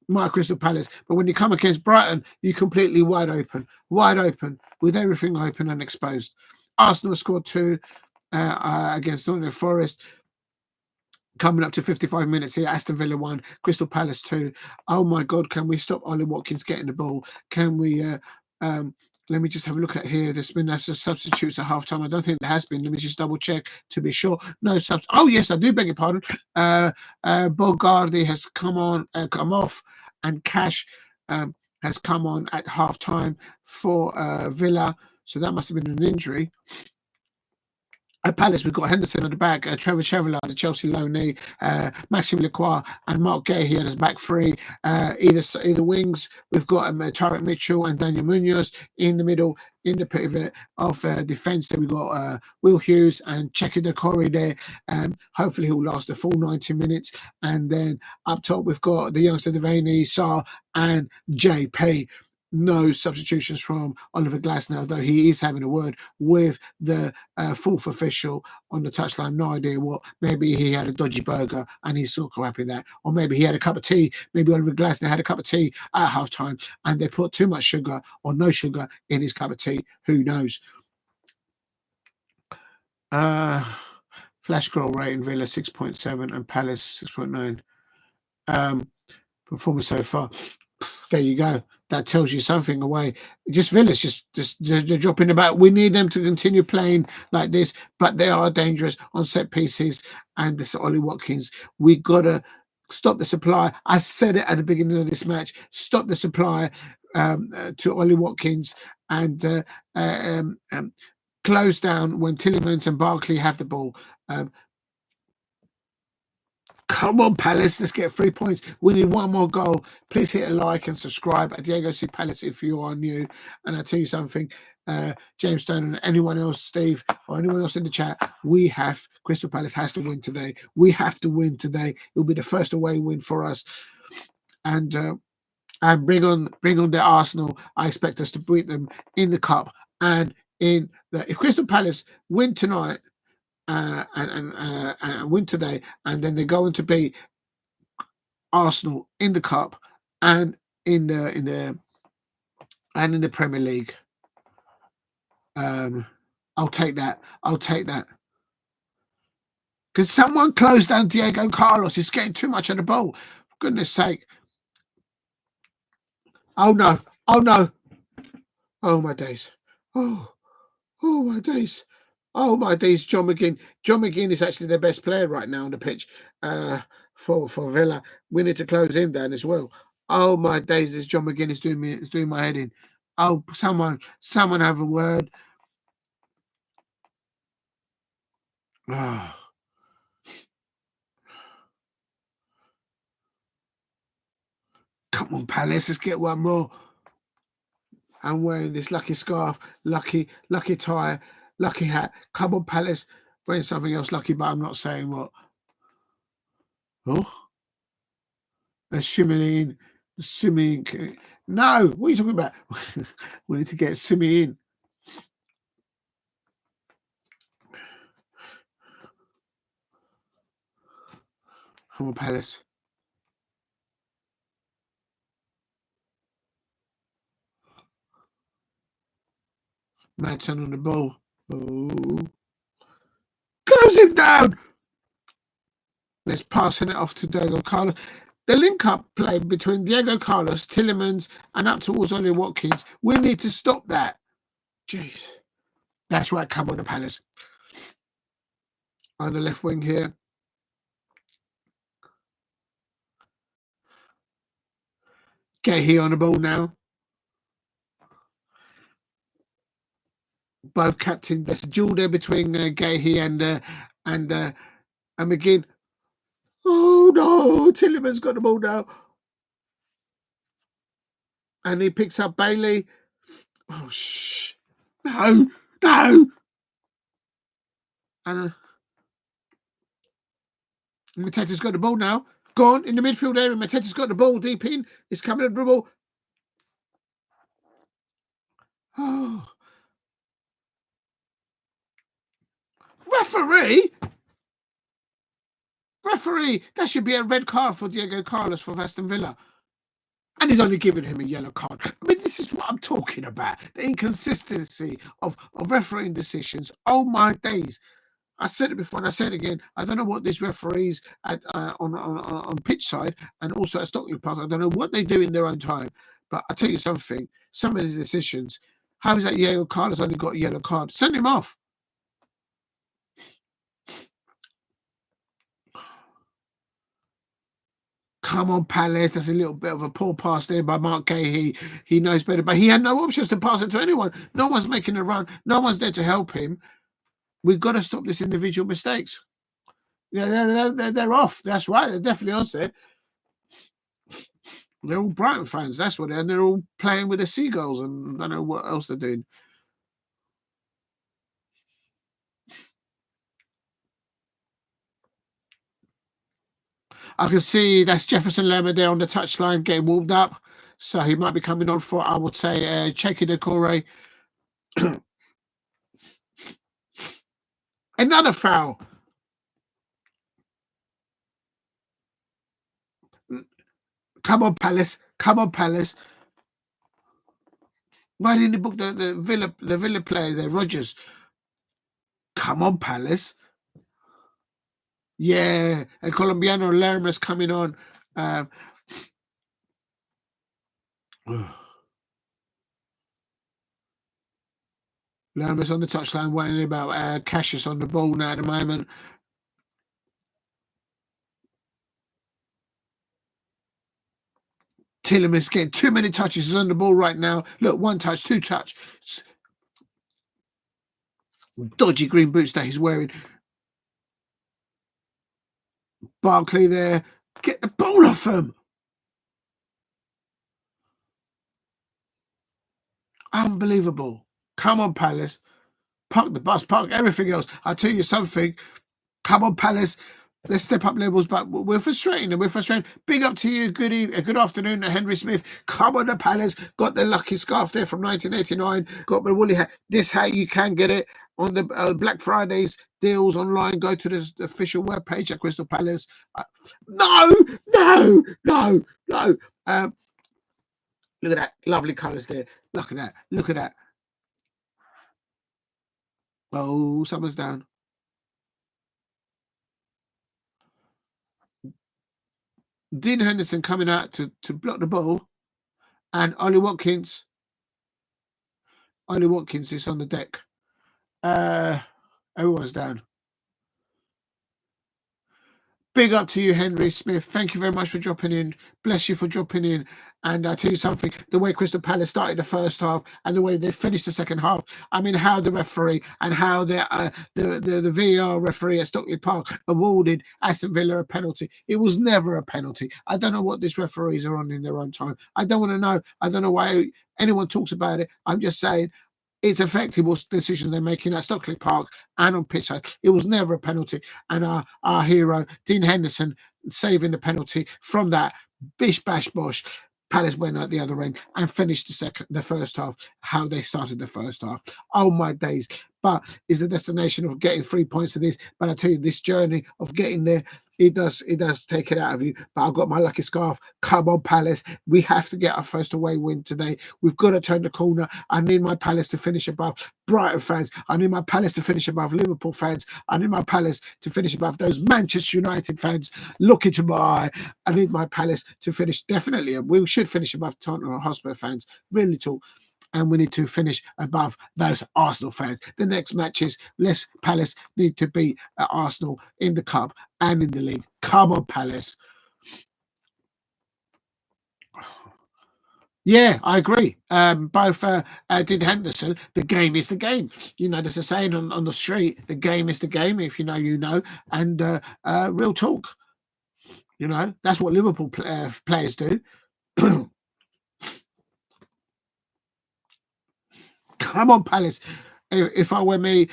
my Crystal Palace. But when you come against Brighton, you're completely wide open, with everything open and exposed. Arsenal scored 2 against Nottingham Forest. Coming up to 55 minutes here, Aston Villa 1, Crystal Palace 2. Oh my God, can we stop Ollie Watkins getting the ball? Can we? Let me just have a look at here. There's been substitutes at halftime. I don't think there has been. Let me just double check to be sure. No subs. Oh yes, I do beg your pardon. Bogardi has come off, and Cash has come on at halftime for Villa. So that must have been an injury. At Palace, we've got Henderson at the back, Trevor Chevalier, the Chelsea loanee, Maxime Lacroix, and Mark Gay here as back three. Either wings, we've got Tarek Mitchell and Daniel Munoz. In the middle, in the pivot of defence, then we've got Will Hughes and Okoli there. Hopefully, he'll last the full 90 minutes. And then up top, we've got the youngster Devaney, Sarr, and JP. No substitutions from Oliver Glasner, although he is having a word with the fourth official on the touchline. No idea what. Maybe he had a dodgy burger and he's not happy with that. Or maybe he had a cup of tea. Maybe Oliver Glasner had a cup of tea at halftime and they put too much sugar or no sugar in his cup of tea. Who knows? Flash goal rating, Villa 6.7 and Palace 6.9. Performance so far. There you go. That tells you something away. Just Villa's just they're dropping about. We need them to continue playing like this, but they are dangerous on set pieces. And this Ollie Watkins, we gotta stop the supply. I said it at the beginning of this match. Stop the supply to Ollie Watkins and close down when Tielemans and Barkley have the ball. Come on, Palace. Let's get 3 points. We need one more goal. Please hit a like and subscribe at Diego C. Palace if you are new. And I'll tell you something, James Stone and anyone else, Steve, or anyone else in the chat, Crystal Palace has to win today. We have to win today. It'll be the first away win for us. And bring on the Arsenal. I expect us to beat them in the cup and if Crystal Palace win tonight, and win today, and then they go on to beat Arsenal in the cup and in the Premier League. I'll take that. Because someone close down Diego Carlos. He's getting too much of the ball. For goodness sake. Oh no. Oh my days. Oh my days. Oh my days, John McGinn. John McGinn is actually their best player right now on the pitch for Villa. We need to close him down as well. Oh my days, this John McGinn is doing my head in. Oh, someone have a word. Oh. Come on, Palace, let's get one more. I'm wearing this lucky scarf, lucky tie, lucky hat. Come on, Palace. Wearing something else lucky, but I'm not saying what. Oh. Swimming in. No, what are you talking about? We need to get swimming in. Come on, Palace. Madsen on the ball. Oh. Close him down. Let's passing it off to Diego Carlos. The link-up play between Diego Carlos, Tielemans, and up towards Ollie Watkins. We need to stop that. Jeez. That's right, come on, the Palace. On the left wing here. Get here on the ball now. Both captain. There's a duel there between Gahey and McGinn. Oh no! Tielemans got the ball now, and he picks up Bailey. Oh shh! No! And Mateta's got the ball now. Gone in the midfield area. Mateta's got the ball deep in. He's coming up the ball. Oh. Referee? referee, that should be a red card for Diego Carlos for Aston Villa. And he's only giving him a yellow card. I mean, this is what I'm talking about. The inconsistency of refereeing decisions. Oh, my days. I said it before and I said it again. I don't know what these referees at on pitch side and also at Stockley Park, I don't know what they do in their own time. But I tell you something, some of these decisions, how is that Diego Carlos only got a yellow card? Send him off. Come on, Palace. That's a little bit of a poor pass there by Mark Gay. He knows better, but he had no options to pass it to anyone. No one's making a run. No one's there to help him. We've got to stop this individual mistakes. Yeah, they're off. That's right. They're definitely on there. They're all Brighton fans. That's what they are. And they're all playing with the Seagulls, and I don't know what else they're doing. I can see that's Jefferson Lerma there on the touchline getting warmed up. So he might be coming on for, I would say, Cheikhou Doucouré. Another foul. Come on, Palace. Come on, Palace. Why didn't he book the Villa player there, Rogers? Come on, Palace. Yeah, and Colombiano Lerma's coming on. Lerma's on the touchline, worrying about Cassius on the ball now at the moment. Tielemans getting too many touches. He's on the ball right now. Look, 1 touch, 2 touch. Dodgy green boots that he's wearing. Barkley there. Get the ball off him. Unbelievable. Come on, Palace. Park the bus, park everything else. I'll tell you something. Come on, Palace. Let's step up levels, but we're frustrating and we're frustrating. Big up to you. Good afternoon, Henry Smith. Come on, the Palace. Got the lucky scarf there from 1989. Got the woolly hat. This hat, you can get it on the Black Fridays deals online. Go to the official webpage at Crystal Palace. No. Look at that. Lovely colours there. Look at that. Oh, someone's down. Dean Henderson coming out to block the ball, and Ollie Watkins is on the deck. Everyone's down. Big up to you, Henry Smith. Thank you very much for dropping in. Bless you for dropping in. And I tell you something, the way Crystal Palace started the first half and the way they finished the second half, I mean, how the referee and how the VAR referee at Stockley Park awarded Aston Villa a penalty. It was never a penalty. I don't know what these referees are on in their own time. I don't want to know. I don't know why anyone talks about it. I'm just saying, it's affecting what decisions they're making at Stockley Park and on pitch side. It was never a penalty. And our hero, Dean Henderson, saving the penalty from that bish bash bosh. Palace went at the other end and finished the first half, how they started the first half. Oh, my days. But is the destination of getting 3 points of this. But I tell you, this journey of getting there, it does take it out of you. But I've got my lucky scarf. Come on, Palace. We have to get our first away win today. We've got to turn the corner. I need my Palace to finish above Brighton fans. I need my Palace to finish above Liverpool fans. I need my Palace to finish above those Manchester United fans. Look into my eye. I need my Palace to finish definitely. We should finish above Tottenham Hotspur fans. Really talk. And we need to finish above those Arsenal fans. The next matches, Palace need to beat Arsenal in the Cup and in the league. Come on, Palace. Yeah, I agree. Both did Henderson. The game is the game. You know, there's a saying on the street, the game is the game. If you know, you know. And real talk. You know, that's what Liverpool players do. Come on, Palace. If I were me,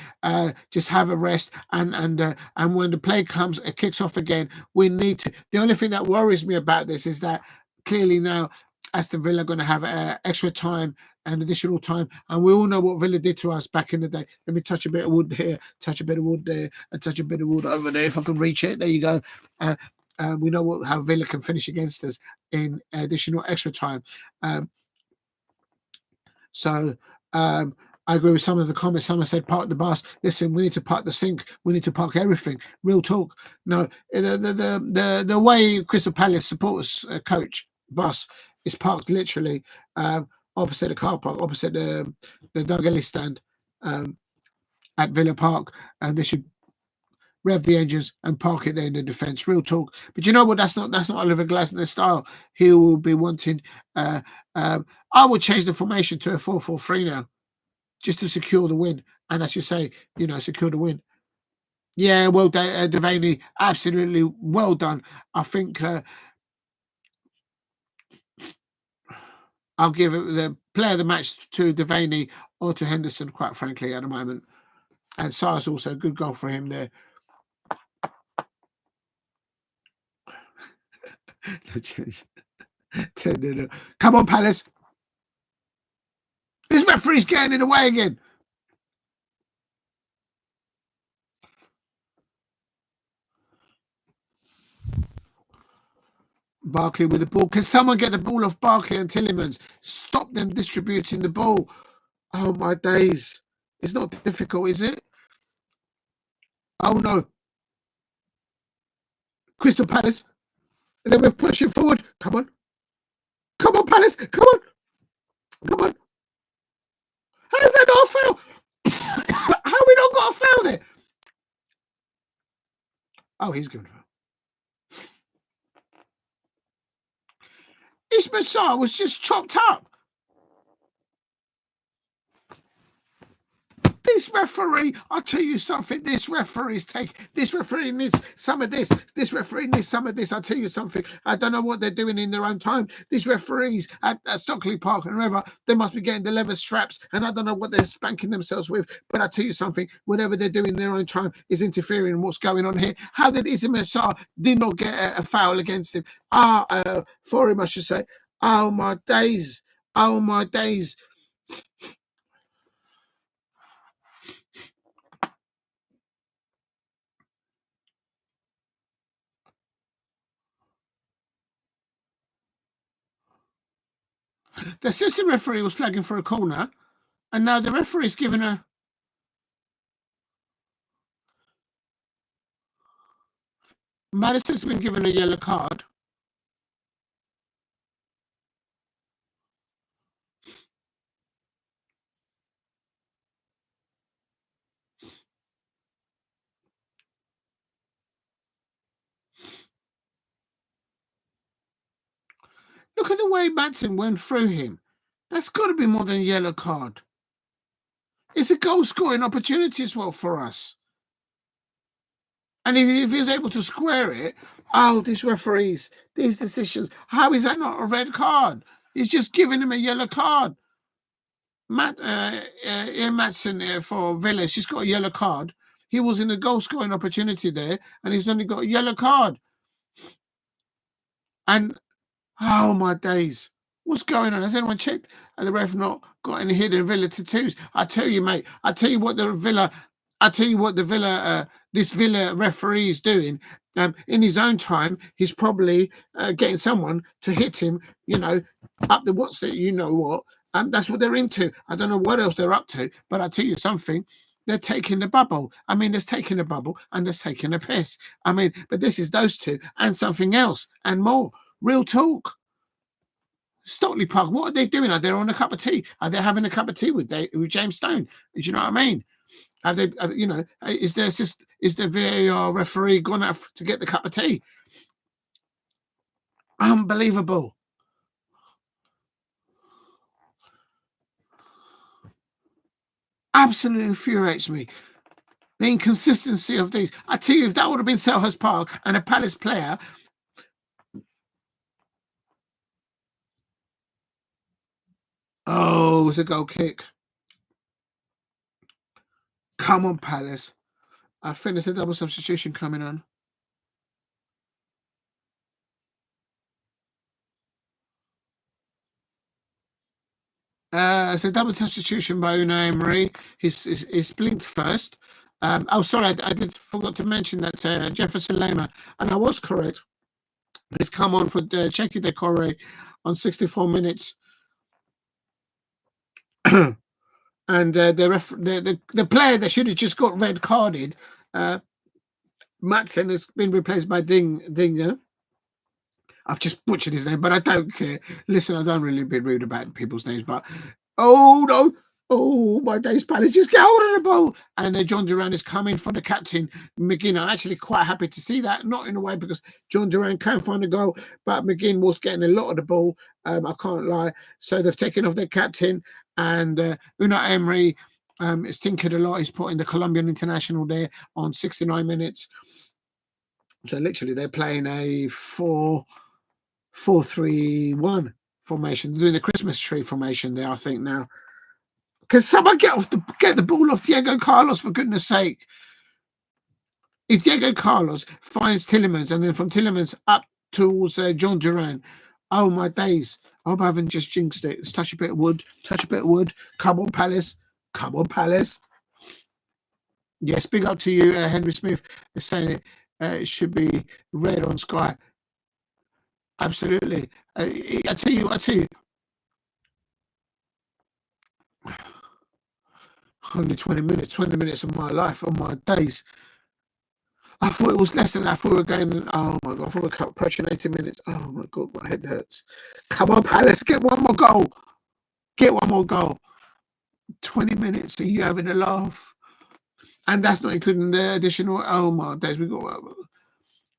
just have a rest, and when the play comes, it kicks off again. We need to. The only thing that worries me about this is that clearly now Aston Villa going to have extra time and additional time. And we all know what Villa did to us back in the day. Let me touch a bit of wood here, touch a bit of wood there, and touch a bit of wood over there. If I can reach it, there you go. We know how Villa can finish against us in additional extra time. I agree with some of the comments. Someone said, park the bus. Listen, we need to park the sink. We need to park everything. Real talk. No, the way Crystal Palace supporters coach bus is parked literally opposite the car park, opposite the Doug Ellis stand at Villa Park, and they should rev the engines and park it there in the defence. Real talk. But you know what? That's not Oliver Glasner's style. He will be wanting. I would change the formation to a 4-4-3 now, just to secure the win. And as you say, secure the win. Yeah, well done, Devaney. Absolutely well done. I think I'll give it the player of the match to Devaney or to Henderson, quite frankly, at the moment. And Sar's also a good goal for him there. Come on, Palace. This referee's getting in the way again. Barkley with the ball. Can someone get the ball off Barkley and Tielemans? Stop them distributing the ball. Oh, my days. It's not difficult, is it? Oh, no. Crystal Palace. And then we're pushing forward. Come on. Come on, Palace. Come on. Come on. How is that not a foul? How have we not got a foul there? Oh, he's going to foul. Ismail Sarr was just chopped up. This referee, I'll tell you something, this referee needs some of this. This referee needs some of this. I'll tell you something. I don't know what they're doing in their own time. These referees at Stockley Park and wherever, they must be getting the leather straps, and I don't know what they're spanking themselves with. But I'll tell you something, whatever they're doing in their own time is interfering in what's going on here. How did Ismail Sarr did not get a foul against him? For him, I should say. Oh, my days. Oh, my days. The assistant referee was flagging for a corner, and now the referee's given a... Madison's been given a yellow card. Look at the way Madison went through him. That's got to be more than a yellow card. It's a goal-scoring opportunity as well for us. And if he's able to square it, these referees, these decisions, how is that not a red card? He's just giving him a yellow card. Ian Madsen for Villa, she's got a yellow card. He was in a goal-scoring opportunity there, and he's only got a yellow card. And, oh, my days. What's going on? Has anyone checked? And the ref not got any hidden Villa tattoos? I tell you, mate. I tell you what the Villa, this Villa referee is doing. In his own time, he's probably getting someone to hit him. Up the what's it? You know what? That's what they're into. I don't know what else they're up to, but I tell you something. They're taking the bubble. I mean, there's taking a bubble and there's taking a piss. I mean, but this is those two and something else and more. Real talk. Stockley Park, what are they doing? Are they on a cup of tea? Are they having a cup of tea with James Stone? Do you know what I mean? Have they, is the VAR referee gone out to get the cup of tea? Unbelievable. Absolutely infuriates me. The inconsistency of these. I tell you, if that would have been Selhurst Park and a Palace player... Oh, it was a goal kick. Come on, Palace. I think there's a double substitution coming on. It's a double substitution by Unai Emery. He's blinked first. Sorry, I did forgot to mention that Jefferson Lema, and I was correct. He's come on for Checky DeCordova-Reid on 64 minutes. And the player that should have just got red carded, Matson, has been replaced by Dinger. I've just butchered his name, but I don't care. Listen, I don't really be rude about people's names, but oh no. Oh, my days, Palace, just get hold of the ball. And John Duran is coming for the captain, McGinn. I'm actually quite happy to see that. Not in a way because John Duran can find a goal, but McGinn was getting a lot of the ball. I can't lie. So they've taken off their captain, and Unai Emery is tinkered a lot. He's putting the Colombian international there on 69 minutes. So literally they're playing a 4-3-1 formation. They're doing the Christmas tree formation there, I think, now. Can someone get the ball off Diego Carlos, for goodness sake? If Diego Carlos finds Tielemans and then from Tielemans up towards John Duran, oh my days. I hope I haven't just jinxed it. Let's touch a bit of wood. Come on, Palace. Yes, big up to you, Henry Smith. They're saying it should be red on Sky. Absolutely. I tell you. Only 20 minutes of my life, of my days. I thought it was less than that. I thought we were going, oh my God, I thought we were approaching 80 minutes. Oh my God, my head hurts. Come on, Palace, get one more goal. 20 minutes, are you having a laugh? And that's not including the additional, oh my days, we got,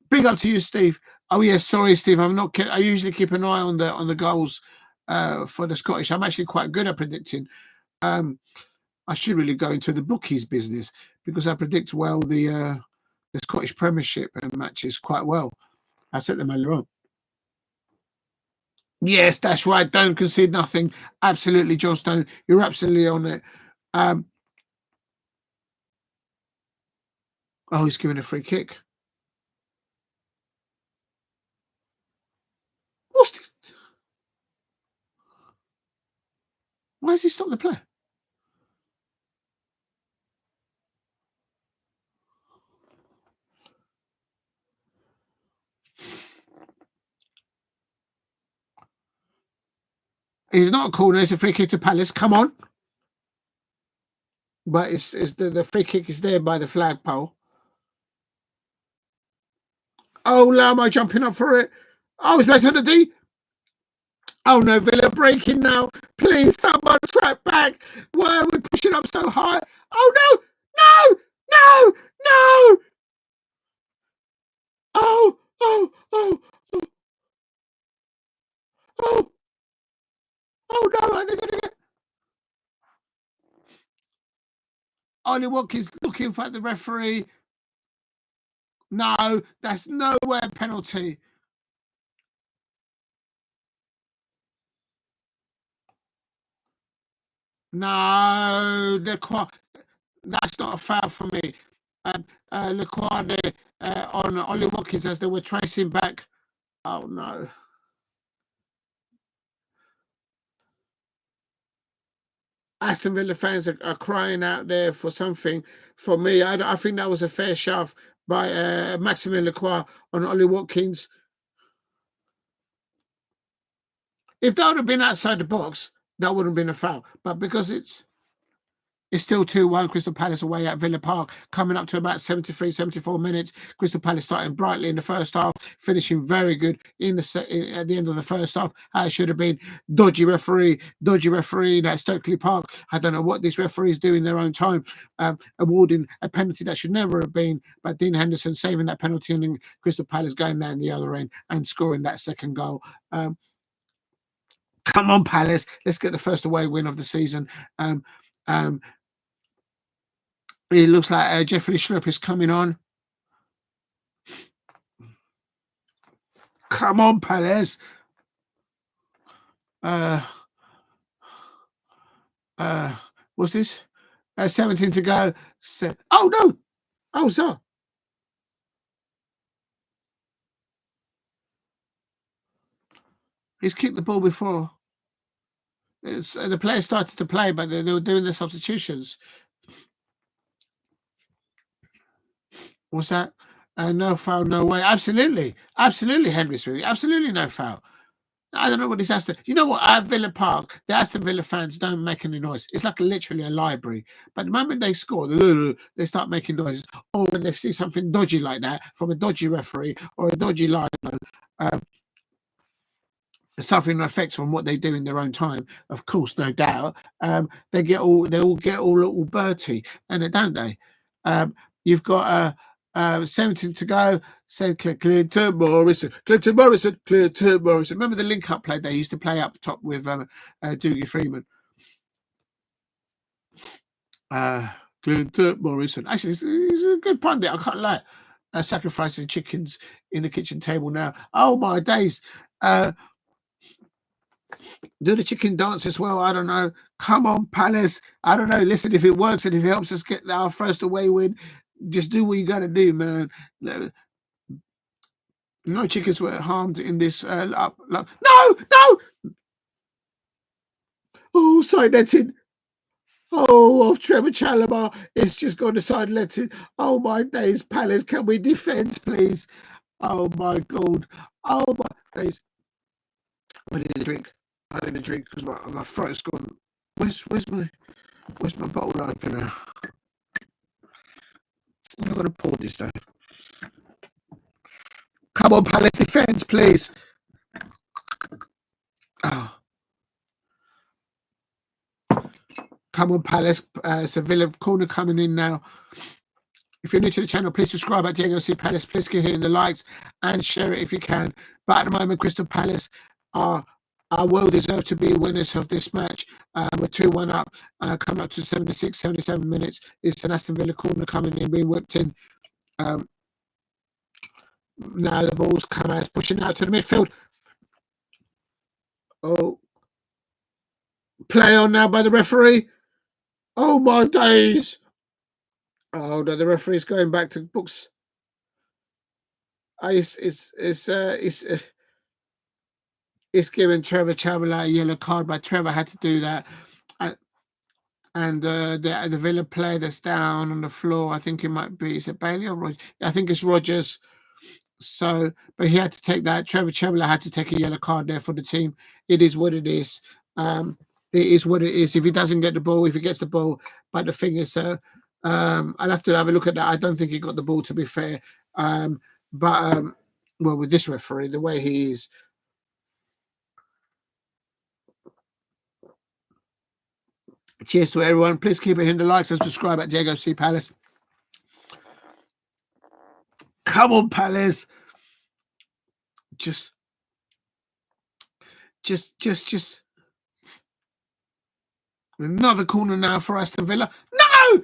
big up to you, Steve. Oh yeah, sorry, Steve, I usually keep an eye on the goals for the Scottish. I'm actually quite good at predicting. I should really go into the bookies business because I predict well the Scottish Premiership matches quite well. I said them earlier on. Yes, that's right. Don't concede nothing. Absolutely, John Stone. You're absolutely on it. He's giving a free kick. What's this? Why has he stopped the play? He's not a corner. It's a free kick to Palace. Come on. But it's the free kick is there by the flagpole. Oh, Lamo jumping up for it. Oh, it's Ndidi. Oh no, Villa breaking now. Please, someone track back. Why are we pushing up so high? Oh no! No! No! No! Oh! Oh! Oh! Oh! Oh! Oh no! Are they gonna get... Ollie Watkins looking for the referee. No, that's nowhere penalty. No, that's not a foul for me. Lequade on Ollie Watkins as they were tracing back. Oh no. Aston Villa fans are crying out there for something. For me, I think that was a fair shove by Maxime Lacroix on Ollie Watkins. If that would have been outside the box, that wouldn't have been a foul. But because it's still 2-1, Crystal Palace away at Villa Park, coming up to about 73, 74 minutes. Crystal Palace starting brightly in the first half, finishing very good at the end of the first half. It should have been dodgy referee at Stokely Park. I don't know what these referees do in their own time, awarding a penalty that should never have been, but Dean Henderson saving that penalty and then Crystal Palace going down the other end and scoring that second goal. Come on, Palace. Let's get the first away win of the season. It looks like Jeffrey Schlupp is coming on. Come on, Palace. What's this? 17 to go. Oh, no. Oh, so. He's kicked the ball before. the players started to play, but they were doing the substitutions. What's that? No foul, no way. Absolutely, Henry Smith. Absolutely no foul. I don't know what this Aston. You know what? At Villa Park, the Aston Villa fans don't make any noise. It's like literally a library. But the moment they score, they start making noises. Or when they see something dodgy like that from a dodgy referee or a dodgy linesman, suffering effects from what they do in their own time, of course, no doubt. They all get all little Bertie, and don't they? You've got 17 to go. Said Clinton Morrison. Remember the link-up play they used to play up top with Dougie Freeman. Clinton Morrison. Actually, he's a good pundit. I can't lie. Sacrificing chickens in the kitchen table now. Oh my days. Do the chicken dance as well? I don't know. Come on, Palace. I don't know. Listen, if it works and if it helps us get our first away win, just do what you got to do, man. No chickens were harmed in this. No! Oh, side netting. Oh, of Trevor Chalobah. It's just gone to side netting. Oh, my days, Palace. Can we defend, please? Oh, my God. Oh, my days. I need a drink. Because my throat's gone. Where's my bottle opener? I'm going to pour this though. Come on, Palace defense, please. Oh. Come on, Palace. Sevilla corner coming in now. If you're new to the channel, please subscribe at Diego C Palace. Please keep hitting the likes and share it if you can. But at the moment, Crystal Palace are well deserved to be winners of this match. We're 2-1 up, coming up to 76, 77 minutes. It's an Aston Villa corner coming in, being whipped in. Now the ball's come out, pushing out to the midfield. Oh, play on now by the referee. Oh my days! Oh no, the referee's going back to books. It's giving Trevor Chalobah a yellow card, but Trevor had to do that. And the Villa player that's down on the floor, I think it might be, is it Bailey or Rogers? I think it's Rogers. So, but he had to take that. Trevor Chalobah had to take a yellow card there for the team. It is what it is. It is what it is. If he doesn't get the ball, if he gets the ball, but the thing is, I'll have to have a look at that. I don't think he got the ball, to be fair. Well, with this referee, the way he is. Cheers to everyone. Please keep hitting the likes and subscribe at Diego C Palace. Come on, Palace. Just. Another corner now for Aston Villa. No!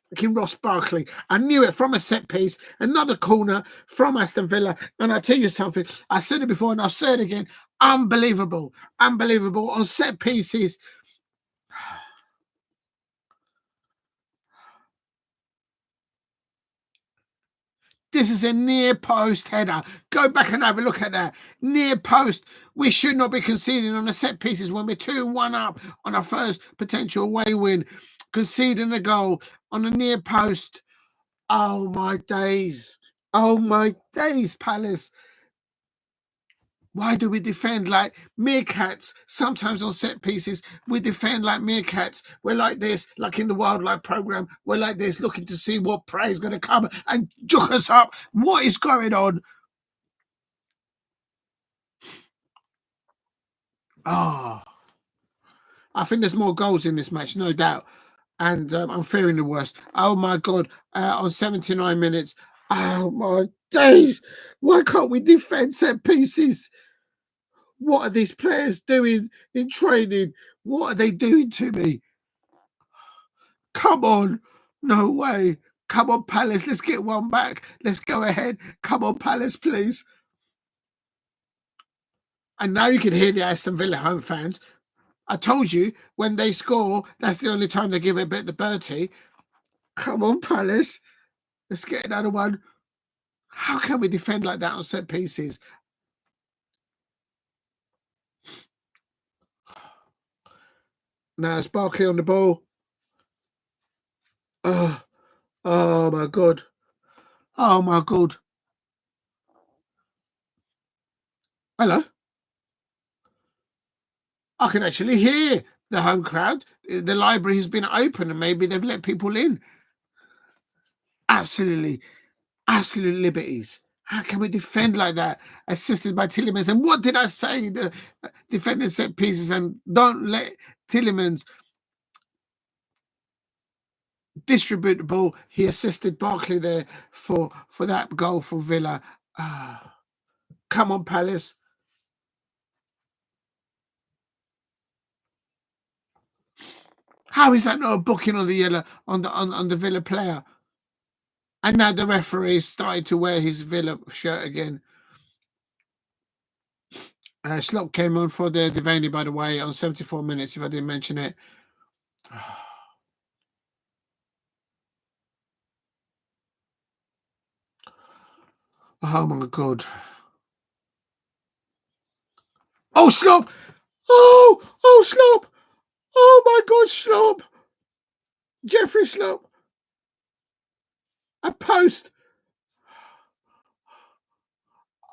Fucking Ross Barkley. I knew it from a set piece. Another corner from Aston Villa. And I tell you something, I said it before and I'll say it again. Unbelievable. Unbelievable. On set pieces. This is a near post header. Go back and have a look at that. Near post. We should not be conceding on the set pieces when we're 2-1 up on our first potential away win. Conceding a goal on a near post. Oh, my days. Oh, my days, Palace. Why do we defend like meerkats? Sometimes on set pieces, we defend like meerkats. We're like this, like in the wildlife program. We're like this, looking to see what prey is going to come and juke us up. What is going on? Oh, I think there's more goals in this match, no doubt. And I'm fearing the worst. Oh, my God. On 79 minutes. Oh, my days. Why can't we defend set pieces? What are these players doing in training? What are they doing to me? Come on. No way. Come on, Palace. Let's get one back. Let's go ahead. Come on, Palace, please. And now you can hear the Aston Villa home fans. I told you, when they score, that's the only time they give it a bit the Bertie. Come on, Palace. Let's get another one. How can we defend like that on set pieces? Now it's Barkley on the ball. Oh, oh my God. Oh my God. Hello. I can actually hear the home crowd. The library has been open and maybe they've let people in. Absolutely, absolute liberties. How can we defend like that? Assisted by Tielemans. And what did I say? The defending set pieces and don't let Tielemans distribute the ball. He assisted Barkley there for that goal for Villa. Come on, Palace. How is that not a booking on the yellow on the Villa player? And now the referee started to wear his Villa shirt again. Slot came on for the Devaney, by the way, on 74 minutes, if I didn't mention it. Oh, my God. Oh, Slop! Oh, Slop! Oh, my God, Slop! Jeffrey Slop! A post!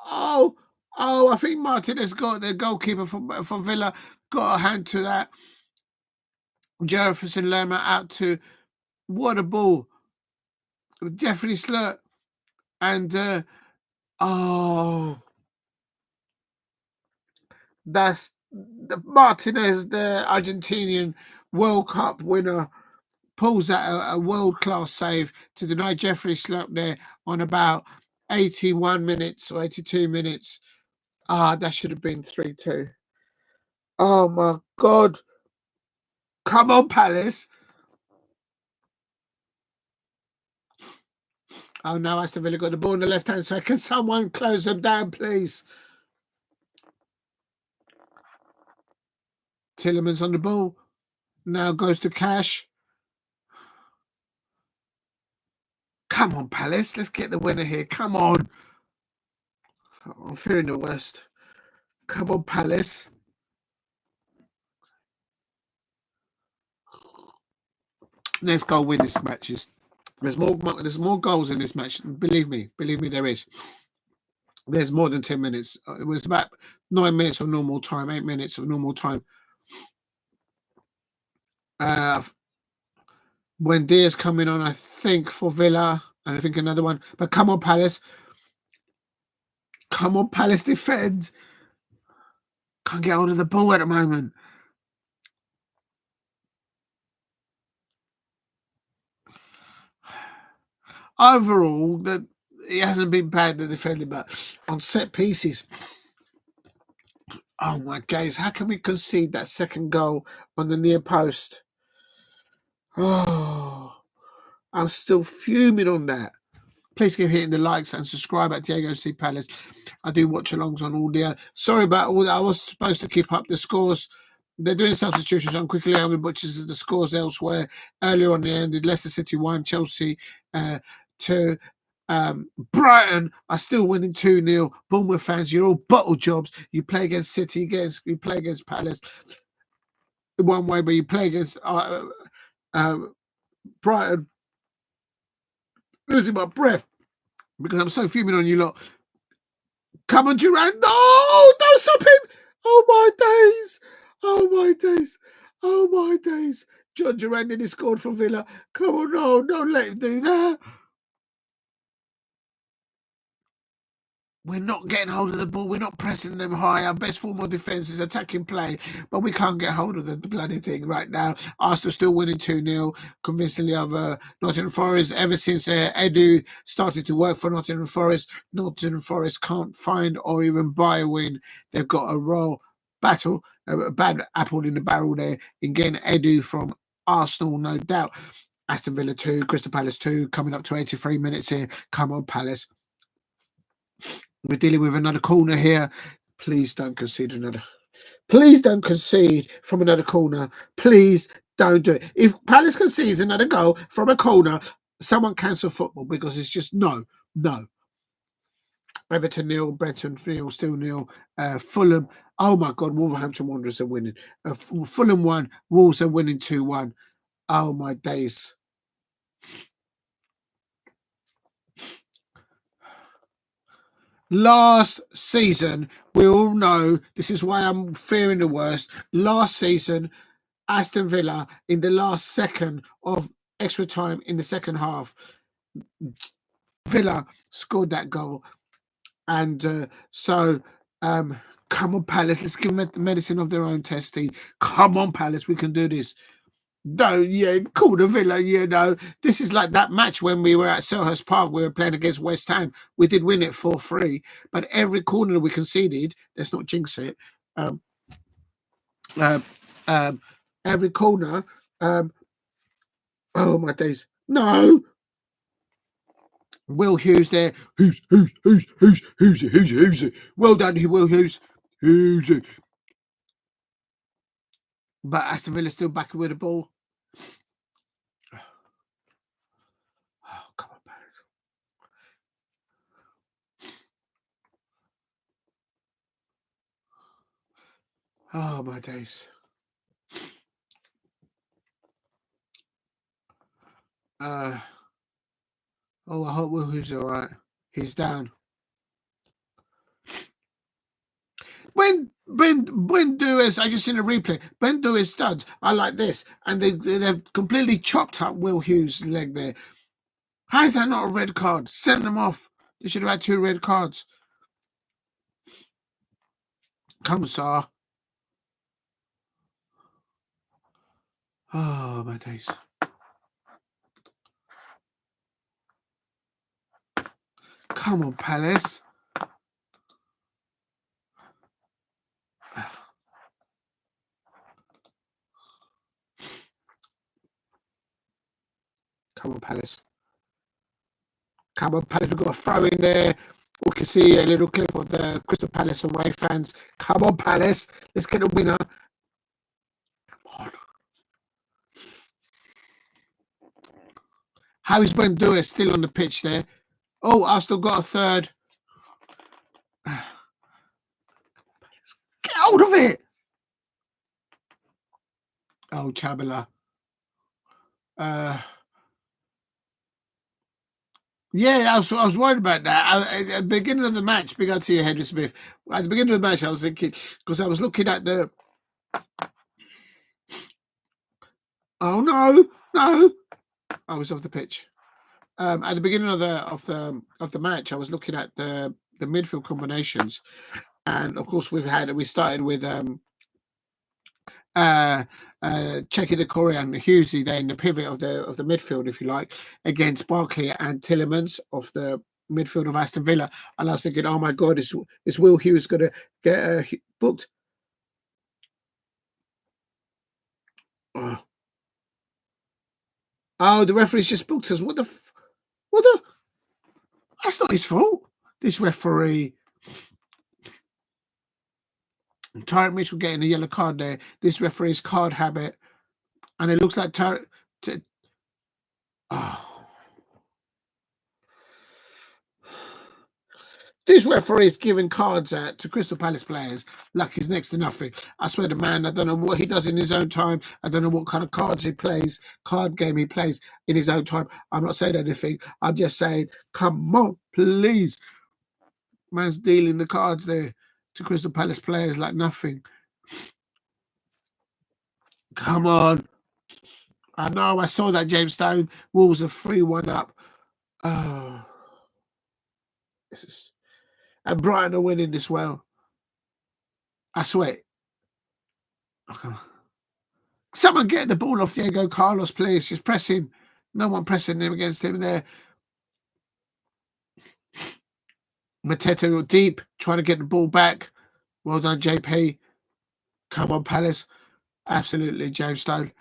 Oh, I think Martinez got the goalkeeper for Villa, got a hand to that. Jefferson Lerma out to, what a ball. Jeffrey Slurt. And, that's the Martinez, the Argentinian World Cup winner, pulls out a world-class save to deny Jeffrey Slurt there on about 81 minutes or 82 minutes. That should have been 3-2. Oh, my God. Come on, Palace. Oh, now Aston Villa got the ball on the left-hand side. Can someone close them down, please? Tielemans on the ball. Now goes to Cash. Come on, Palace. Let's get the winner here. Come on. I'm fearing the worst. Come on, Palace. Let's go win this matches. There's more goals in this match. Believe me, there is. There's more than 10 minutes. It was about 9 minutes of normal time, 8 minutes of normal time. When Diaz coming on, I think, for Villa, and I think another one. But come on, Palace. Come on, Palace, defend. Can't get hold of the ball at the moment. Overall, it hasn't been bad, the defending, but on set pieces, oh my days, how can we concede that second goal on the near post? Oh, I'm still fuming on that. Please keep hitting the likes and subscribe at Diego C. Palace. I do watch alongs on all there. Sorry about all that. I was supposed to keep up the scores. They're doing substitutions on quickly. I'm going to butcher the scores elsewhere. Earlier on, they ended Leicester City 1, Chelsea 2. Brighton are still winning 2-0. Bournemouth fans, you're all bottle jobs. You play against City, you play against Palace one way, but you play against Brighton. Losing my breath because I'm so fuming on you lot. Come on, Durant. No, don't stop him. Oh, my days. Oh, my days. Oh, my days. John Durant nearly scored for Villa. Come on, no, don't let him do that. We're not getting hold of the ball. We're not pressing them high. Our best form of defence is attacking play, but we can't get hold of the bloody thing right now. Arsenal still winning 2-0 convincingly over Nottingham Forest. Ever since Ayew started to work for Nottingham Forest can't find or even buy a win. They've got a bad apple in the barrel there in getting Ayew from Arsenal, no doubt. Aston Villa 2, Crystal Palace 2, coming up to 83 minutes here. Come on, Palace. We're dealing with another corner here. Please don't concede another. Please don't concede from another corner. Please don't do it. If Palace concedes another goal from a corner, someone cancel football because it's just no. Everton 0, Brentford 0, still 0. Fulham. Oh my God, Wolverhampton Wanderers are winning. Fulham 1, Wolves are winning 2-1. Oh my days. Last season, we all know this is why I'm fearing the worst. Last season, Aston Villa in the last second of extra time in the second half, Villa scored that goal. And come on, Palace, let's give them the medicine of their own testing. Come on, Palace, we can do this. No, yeah, cool, the Villa, no. This is like that match when we were at Selhurst Park, we were playing against West Ham. We did win it 4-3, but every corner we conceded, let's not jinx it, um, every corner, oh my days, no. Will Hughes there. Who's? Well done, Will Hughes. Who's? But Aston Villa still back with the ball. Oh, come on, Palace. Oh, my days. I hope Will Hughes is all right. He's down. When Doers, I just seen a replay. Ben Doers studs. I like this, and they've completely chopped up Will Hughes' leg there. How is that not a red card? Send them off. They should have had 2 red cards. Come, sir. Oh my days. Come on, Palace. Come on, Palace. Come on, Palace. We've got a throw in there. We can see a little clip of the Crystal Palace away fans. Come on, Palace. Let's get a winner. Come on. How is Buendia still on the pitch there? Oh, Arsenal got a third. Get out of it. Oh, Chabala. Yeah, I was worried about that. At the beginning of the match, big up to you, Henry Smith. At the beginning of the match, I was thinking, because I was looking at the. Oh no! I was off the pitch. At the beginning of the match, I was looking at the midfield combinations, and of course we started with checking the Corey and Hughesy there in the pivot of the midfield, if you like, against Barkley and Tillemans of the midfield of Aston Villa. And I was thinking, oh my God, is Will Hughes going to get booked? Oh, the referee's just booked us. What the? That's not his fault. This referee. Tyrick Mitchell getting a yellow card there. This referee's card habit. And it looks like Tyrick. This referee is giving cards out to Crystal Palace players like he's next to nothing. I swear to man, I don't know what he does in his own time. I don't know what kind of card game he plays in his own time. I'm not saying anything. I'm just saying, come on, please. Man's dealing the cards there to Crystal Palace players like nothing. Come on. I know, I saw that, James Stone. Wolves are 3-1 up. Oh. And Brighton are winning this well. I swear. Okay. Someone get the ball off Diego Carlos, please. Just press him. No one pressing him against him there. Mateta deep, trying to get the ball back. Well done, JP. Come on, Palace. Absolutely, James Stone.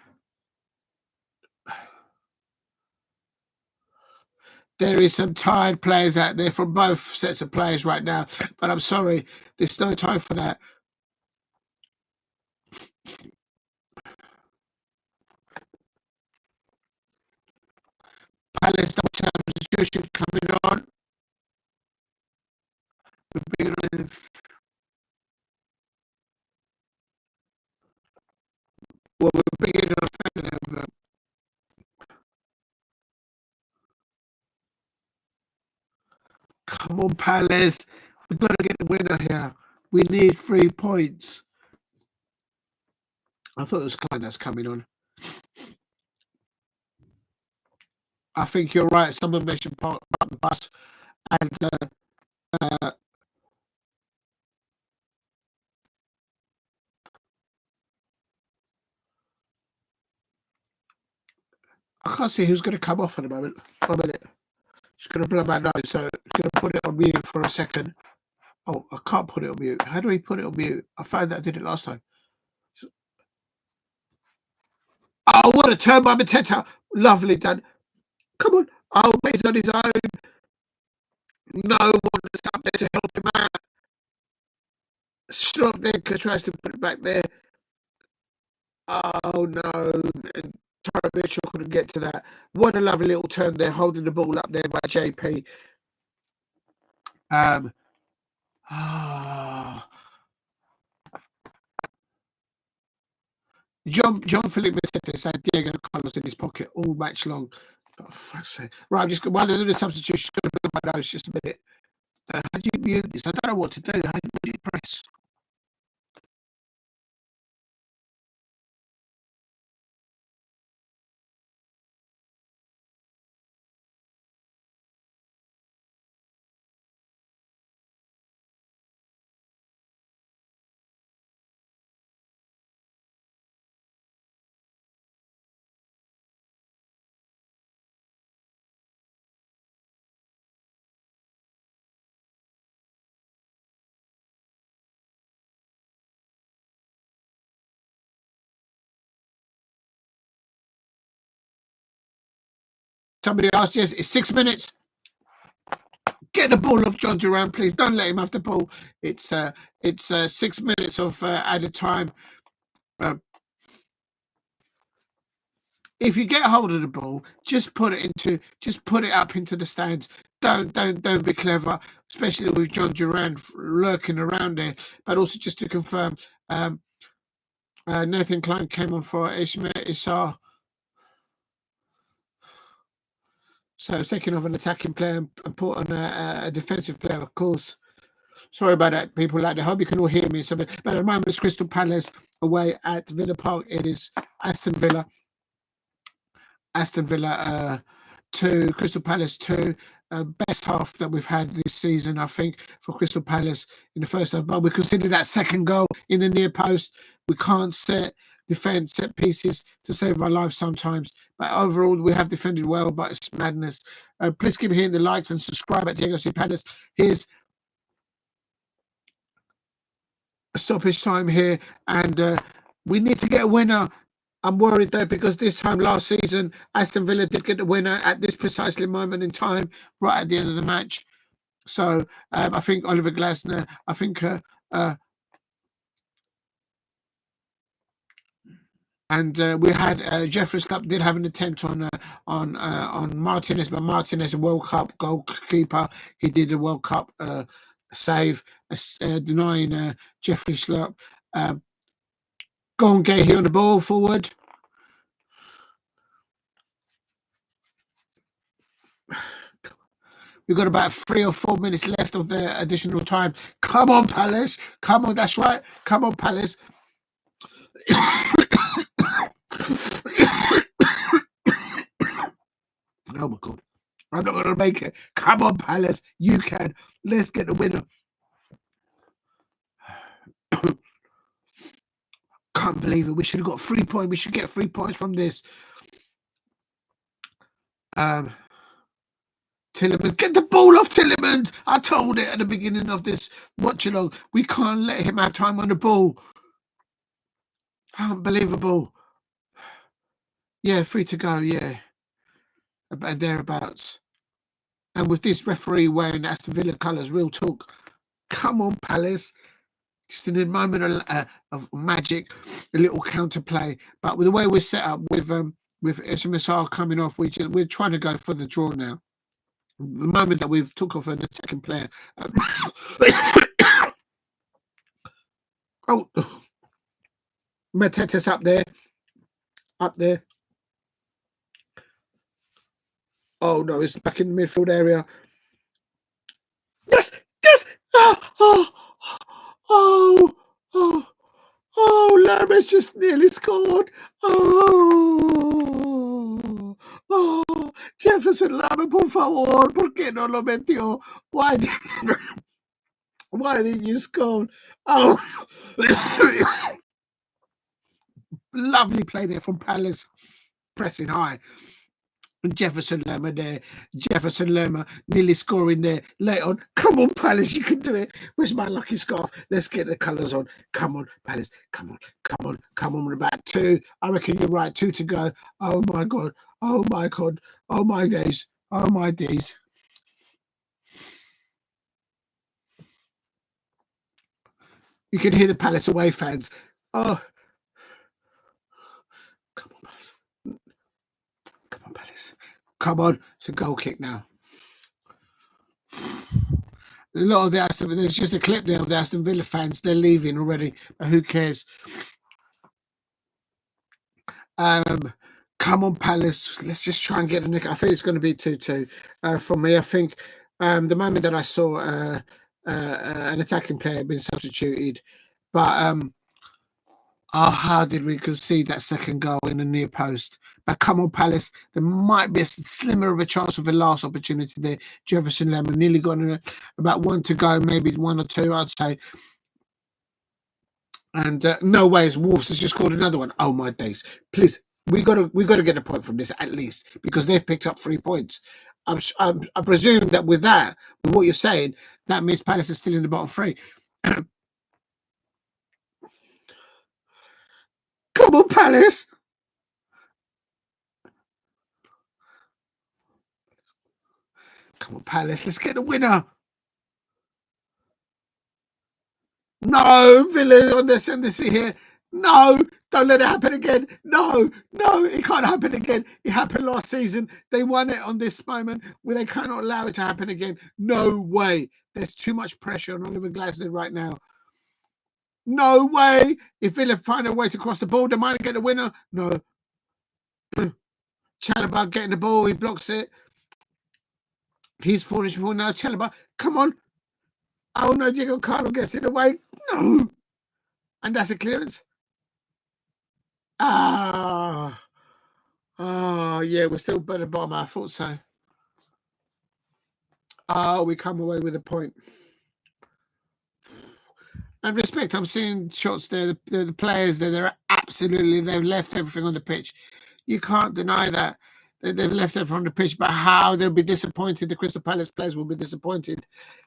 There is some tired players out there from both sets of players right now, but I'm sorry, there's no time for that. Palace double substitution coming on. Well, we're bringing on a fan there. Come on, Palace. We've got to get the winner here. We need 3 points. I thought it was Klein that's coming on. I think you're right. Someone mentioned park the bus, and I can't see who's going to come off at the moment. 1 minute. Just going to blow my nose, so I'm going to put it on mute for a second. Oh, I can't put it on mute. How do we put it on mute? I found that I did it last time. Oh, what a turn by Mateta. Lovely done. Come on. Oh, he's on his own. No one is up there to help him out. Strong there, tries to put it back there. Oh, no. And Tyra Mitchell couldn't get to that. What a lovely little turn there, holding the ball up there by JP. John Philip Mateta had Diego Carlos in his pocket all match long. Oh, fuck's sake. Right, I'm just going to do the substitution. Going to blow my nose just a minute. How do you mute this? I don't know what to do. How do you press? Somebody asked, yes, it's 6 minutes. Get the ball off John Duran, please. Don't let him have the ball. It's 6 minutes of added time. If you get hold of the ball, just put it up into the stands. Don't be clever, especially with John Duran lurking around there. But also just to confirm, Nathan Klein came on for Ismail Issar. So taking off an attacking player and put on a defensive player, of course. Sorry about that, people like that. I hope you can all hear me. But at the moment, it's Crystal Palace away at Villa Park. It is Aston Villa 2, Crystal Palace 2. Best half that we've had this season, I think, for Crystal Palace in the first half. But we consider that second goal in the near post. We can't defend set pieces to save our lives sometimes. But overall, we have defended well, but it's madness. Please keep hitting the likes and subscribe at Diego C. Palace. Here's a stoppage time here, and we need to get a winner. I'm worried though, because this time last season, Aston Villa did get the winner at this precisely moment in time, right at the end of the match. So I think Oliver Glasner, I think and we had Jeffrey Slupp did have an attempt on Martinez, but Martinez, a World Cup goalkeeper, he did a World Cup save, denying Jeffrey Slupp. Go on, get here on the ball forward. We've got about 3 or 4 minutes left of the additional time. Come on, Palace. Come on, that's right. Come on, Palace. Oh my God. I'm not going to make it. Come on, Palace. You can. Let's get the winner. Can't believe it. We should have got 3 points. We should get 3 points from this. Tillemans, get the ball off Tillemans. I told it at the beginning of this watch along. We can't let him have time on the ball. Unbelievable. Yeah, free to go, yeah. About thereabouts. And with this referee wearing Aston Villa colours, real talk. Come on, Palace. Just in a moment of magic, a little counterplay. But with the way we're set up with Ismail coming off, we're trying to go for the draw now. the moment that we've took off an attacking player. Oh, Matete's up there. Oh no, it's back in the midfield area. Yes. Oh, Lamis just nearly scored. Oh, Jefferson Lama, por favor, ¿por qué no lo metió? Why did you score? Oh, lovely play there from Palace, pressing high. Jefferson Lerma there. Jefferson Lerma nearly scoring there. Late on. Come on, Palace, you can do it. Where's my lucky scarf? Let's get the colours on. Come on, Palace. Come on. We're about 2. I reckon you're right. 2 to go. Oh my God. Oh my God. Oh my days. Oh my days. You can hear the Palace away fans. Oh. Come on, Palace. Come on, Palace. Come on. It's a goal kick now. A lot of the Aston, there's just a clip there of the Aston Villa fans. They're leaving already, but who cares? Come on, Palace. Let's just try and get a nick. I think it's going to be 2-2 for me. I think the moment that I saw an attacking player being substituted, but how did we concede that second goal in the near post? But come on, Palace. There might be a slimmer of a chance of a last opportunity there. Jefferson Lemon nearly got about 1 to go, maybe 1 or 2, I'd say. And no ways, Wolves has just scored another one. Oh my days! Please, we got to get a point from this at least, because they've picked up 3 points. I presume that with what you're saying, that means Palace is still in the bottom 3. Come on, Palace! Come on, Palace! Let's get the winner. No, Villa on the ascendancy here. No, don't let it happen again. No, it can't happen again. It happened last season. They won it on this moment. Well, they cannot allow it to happen again. No way. There's too much pressure on Oliver Glasner right now. No way. If Villa find a way to cross the ball, they might get the winner. No. Chalobah getting the ball. He blocks it. He's falling ball now. Chalobah, come on. Oh no, Diego Carlo gets it away. No. And that's a clearance. Oh, yeah, we're still at the bottom. I thought so. Oh, we come away with a point. And respect, I'm seeing shots there. The players there, they've left everything on the pitch. You can't deny that. They've left everything on the pitch, but how they'll be disappointed. The Crystal Palace players will be disappointed.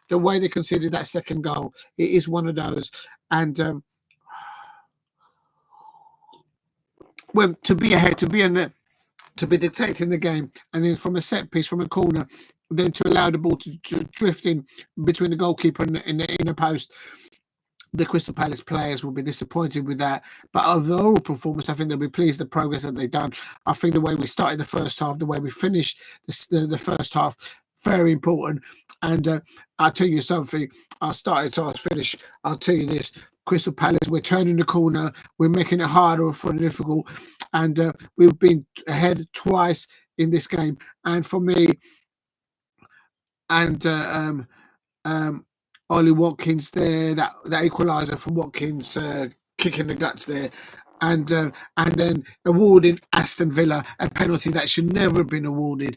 The way they conceded that second goal, it is one of those. And well, to be ahead, to be dictating the game, and then from a set piece, from a corner, then to allow the ball to drift in between the goalkeeper and the inner post. The Crystal Palace players will be disappointed with that. But of the overall performance, I think they'll be pleased with the progress that they've done. I think the way we started the first half, the way we finished the first half, very important. And I'll tell you something. I started, so I'll finish. I'll tell you this. Crystal Palace, we're turning the corner. We're making it harder for the difficult. And we've been ahead twice in this game. And for me, and Ollie Watkins there, that equaliser from Watkins, kicking the guts there. And then awarding Aston Villa a penalty that should never have been awarded,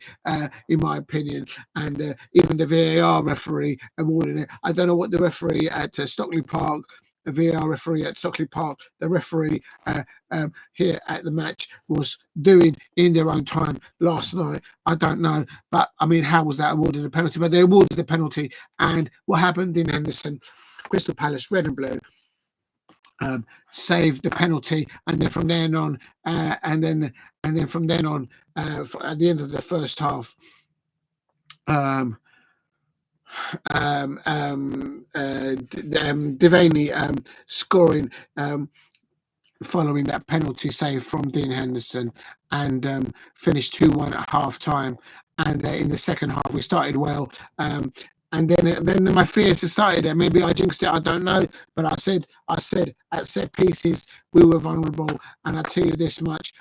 in my opinion. And even the VAR referee awarding it. I don't know what the referee at Stockley Park, the VAR referee at Stockley Park, the referee here at the match was doing in their own time last night. I don't know. But, I mean, how was that awarded a penalty? But they awarded the penalty. And what happened in Henderson, Crystal Palace, red and blue, saved the penalty, and then from then on, and then from then on, at the end of the first half, Devaney scoring following that penalty save from Dean Henderson, and finished 2-1 at half time. And in the second half, we started well. And then my fears started. And maybe I jinxed it. I don't know. But I said at set pieces we were vulnerable. And I tell you this much.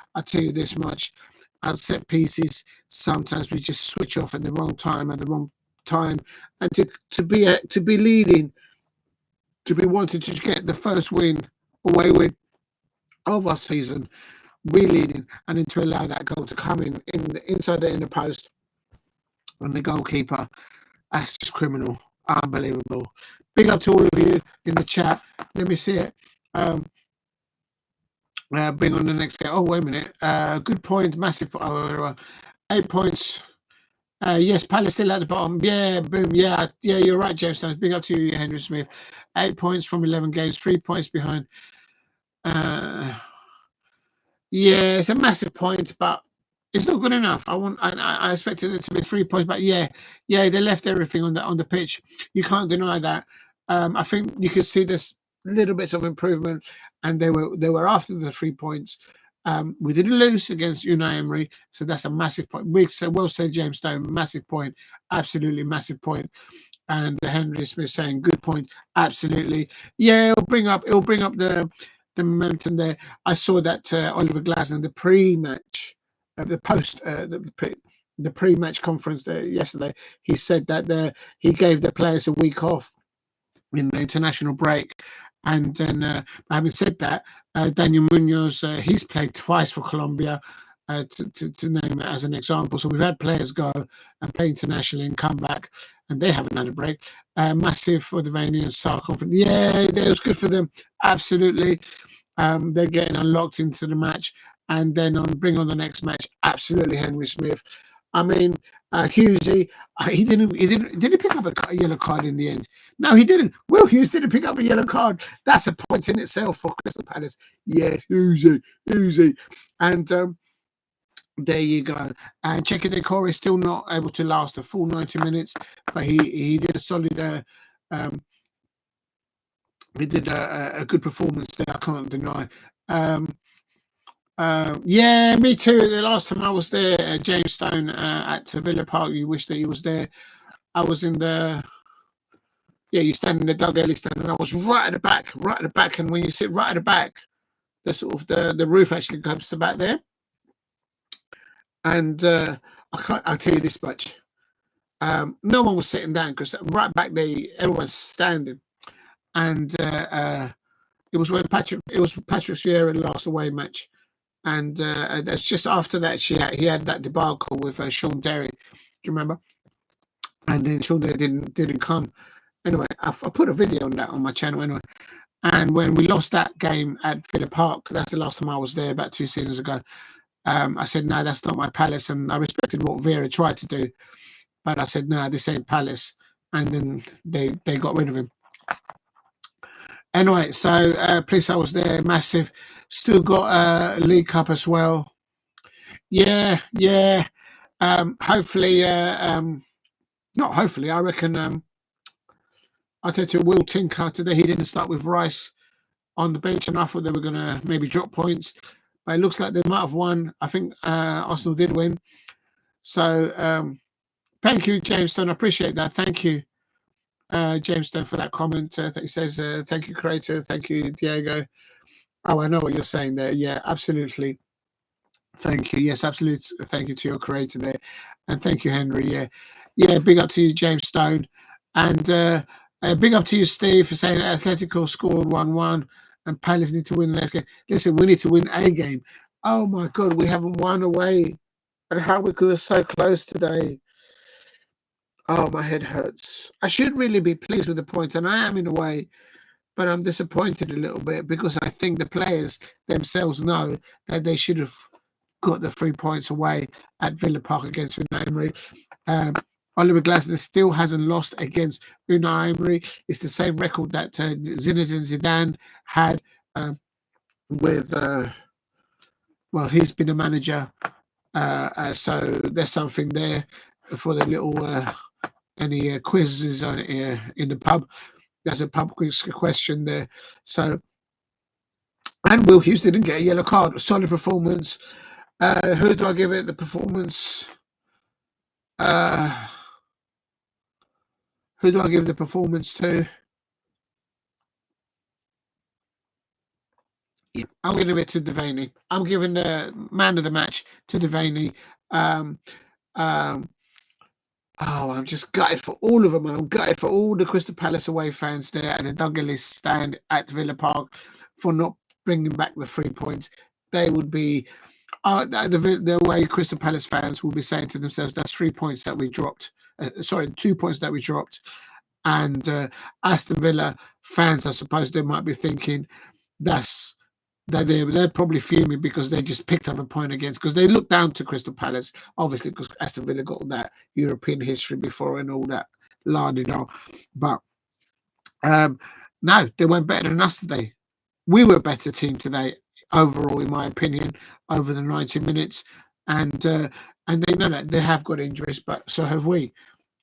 At set pieces, sometimes we just switch off at the wrong time, and to be leading, to be wanting to get the first away win of our season, we leading, and then to allow that goal to come inside the inner post, and the goalkeeper. That's just criminal. Unbelievable. Big up to all of you in the chat. Let me see it. Bring on the next game. Oh, wait a minute. Good point. Massive. 8 points. Yes, Palace still at the bottom. Yeah, boom. Yeah, you're right, James. Big up to you, Henry Smith. 8 points from 11 games. 3 points behind. Yeah, it's a massive point, but it's not good enough. I expected it to be 3 points, but yeah, they left everything on the pitch. You can't deny that. I think you can see there's little bits of improvement, and they were after the 3 points. We didn't lose against Unai Emery, so that's a massive point. Well said, James Stone. Massive point, absolutely massive point. And Henry Smith saying good point, absolutely. Yeah, it'll bring up the momentum there. I saw that Oliver Glasner, the pre-match, the pre-match conference there yesterday, he said that he gave the players a week off in the international break. And then, having said that, Daniel Munoz, he's played twice for Colombia, to name it as an example. So we've had players go and play internationally and come back, and they haven't had a break. Massive for the Vanian SAR conference. Yeah, it was good for them. Absolutely. They're getting unlocked into the match, and then bring on the next match. Absolutely, Henry Smith. I mean, Hughesy, he didn't pick up a yellow card in the end. No, he didn't. Will Hughes didn't pick up a yellow card. That's a point in itself for Crystal Palace. Yes, Hughesy. And there you go. And Chekadekor is still not able to last a full 90 minutes, but he did a solid. He did a good performance there. I can't deny. Yeah, me too. The last time I was there, James Stone, at Villa Park, you wish that he was there. I was in the. Yeah, you stand in the Doug Ellis stand, and I was right at the back. And when you sit right at the back, the sort of the roof actually comes to back there. And I'll tell you this much. No one was sitting down, because right back there, everyone's standing. And it was Patrick Vieira's last away match. And that's just after that he had that debacle with Sean Derry. Do you remember? And then Sean Derry didn't come. Anyway, I put a video on that on my channel anyway. And when we lost that game at Villa Park, that's the last time I was there, about 2 seasons ago. I said, no, that's not my Palace. And I respected what Vieira tried to do, but I said, no, this ain't Palace. And then they got rid of him. Anyway, so police, I was there, massive. Still got a League Cup as well. Yeah. Hopefully, not hopefully, I reckon. I tell you, Will Tinker today, he didn't start with Rice on the bench, and I thought they were going to maybe drop points, but it looks like they might have won. I think Arsenal did win. So thank you, James Stone. I appreciate that. Thank you, James Stone, for that comment. He says, thank you, creator. Thank you, Diego. Oh, I know what you're saying there. Yeah, absolutely. Thank you. Yes, absolutely. Thank you to your creator there. And thank you, Henry. Yeah, big up to you, James Stone. And big up to you, Steve, for saying Atletico scored 1-1 and Palace need to win the next game. Listen, we need to win a game. Oh, my God, we haven't won away. And how we were so close today. Oh, my head hurts. I should really be pleased with the points, and I am in a way, but I'm disappointed a little bit, because I think the players themselves know that they should have got the 3 points away at Villa Park against Unai Emery. Oliver Glasner still hasn't lost against Unai Emery. It's the same record that Zinedine Zidane had with. Well, he's been a manager, so there's something there for the little any quizzes on in the pub. There's a pub quiz question there. So, and Will Hughes didn't get a yellow card. Solid performance. Who do I give it the performance? Who do I give the performance to? Yeah, I'm going to give it to Devaney. I'm giving the man of the match to Devaney. I'm just gutted for all of them, and I'm gutted for all the Crystal Palace away fans there and the Douglas stand at Villa Park for not bringing back the 3 points. They would be, the way Crystal Palace fans will be saying to themselves, that's 3 points that we dropped. 2 points that we dropped. And Aston Villa fans, I suppose they might be thinking they're probably fuming because they just picked up a point against, because they look down to Crystal Palace, obviously, because Aston Villa got all that European history before and all that la-di-da. But no, they went better than us today. We were a better team today overall, in my opinion, over the 90 minutes. And they know that they have got injuries, but so have we.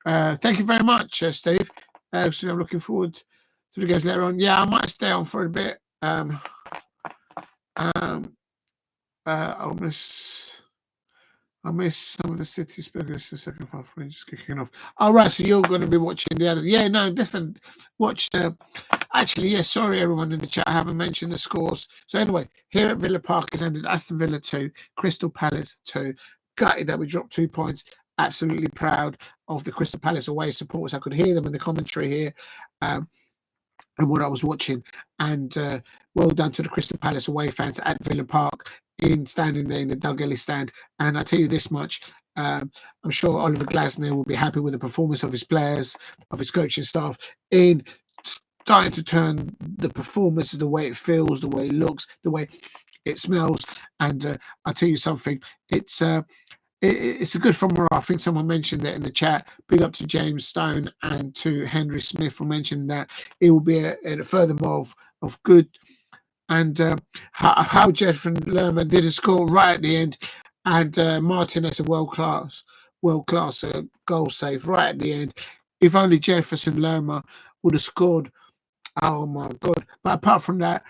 Thank you very much, Steve. So I'm looking forward to the games later on. Yeah, I might stay on for a bit. I'll miss some of the City Spurs. The second half Rangers kicking off. All right, so you're going to be watching the other. Yeah, no, definitely watched. Actually, yeah, sorry everyone in the chat, I haven't mentioned the scores. So anyway, here at Villa Park has ended Aston Villa 2, Crystal Palace 2. Gutted that we dropped 2 points. Absolutely proud of the Crystal Palace away supporters. I could hear them in the commentary here. And what I was watching, and well done to the Crystal Palace away fans at Villa Park standing there in the Doug Ellis stand. And I tell you this much, I'm sure Oliver Glasner will be happy with the performance of his players, of his coaching staff, in starting to turn the performance, the way it feels, the way it looks, the way it smells. And I'll tell you something, it's a good formula. I think someone mentioned that in the chat. Big up to James Stone and to Henry Smith for mentioning that it will be a furthermore of good. And how Jefferson Lerma did score right at the end, and Martinez a world class goal save right at the end. If only Jefferson Lerma would have scored. Oh my God! But apart from that,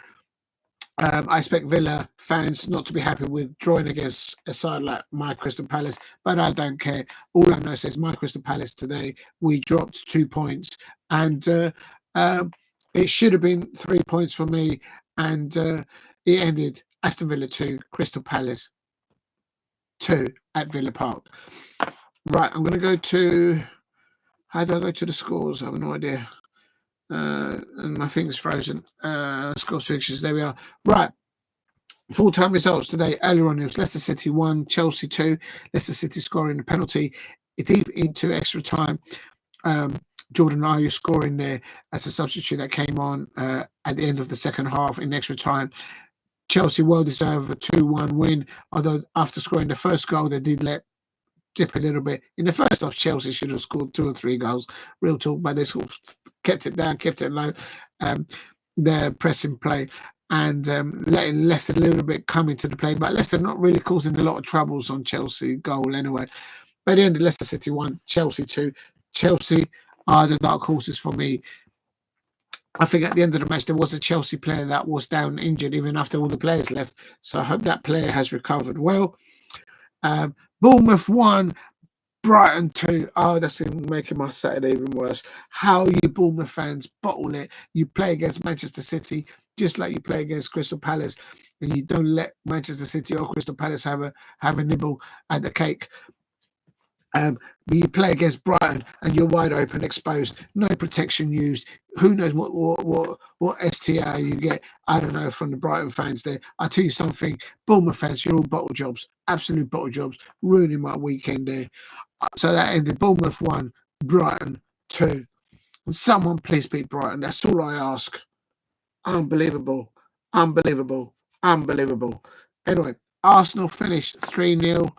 I expect Villa fans not to be happy with drawing against a side like my Crystal Palace, but I don't care. All I know says my Crystal Palace today, we dropped 2 points, and it should have been 3 points for me, and it ended Aston Villa 2, Crystal Palace 2 at Villa Park. Right, I'm going to go to, how do I go to the scores? I have no idea. And my thing's frozen. Scores fixtures, there we are. Right, full-time results today. Earlier on, it was Leicester City 1, Chelsea 2. Leicester City scoring a penalty deep into extra time. Jordan Ayew scoring there as a substitute that came on at the end of the second half in extra time. Chelsea well deserved a 2-1 win, although after scoring the first goal, they did let dip a little bit. In the first half, Chelsea should have scored 2 or 3 goals, real talk, but they sort of kept it down, kept it low, their pressing play, and letting Leicester a little bit come into the play, but Leicester not really causing a lot of troubles on Chelsea goal anyway. By the end, Leicester City 1, Chelsea 2. Chelsea are the dark horses for me. I think at the end of the match, there was a Chelsea player that was down injured even after all the players left, so I hope that player has recovered well. Bournemouth 1, Brighton 2. Oh, that's making my Saturday even worse. How you Bournemouth fans bottle it. You play against Manchester City just like you play against Crystal Palace, and you don't let Manchester City or Crystal Palace have a nibble at the cake. But you play against Brighton and you're wide open, exposed, no protection used. Who knows what STR you get? I don't know, from the Brighton fans there. I'll tell you something, Bournemouth fans, you're all bottle jobs, absolute bottle jobs, ruining my weekend there. So that ended Bournemouth 1, Brighton 2. And someone please beat Brighton. That's all I ask. Unbelievable. Unbelievable. Unbelievable. Anyway, Arsenal finished 3-0.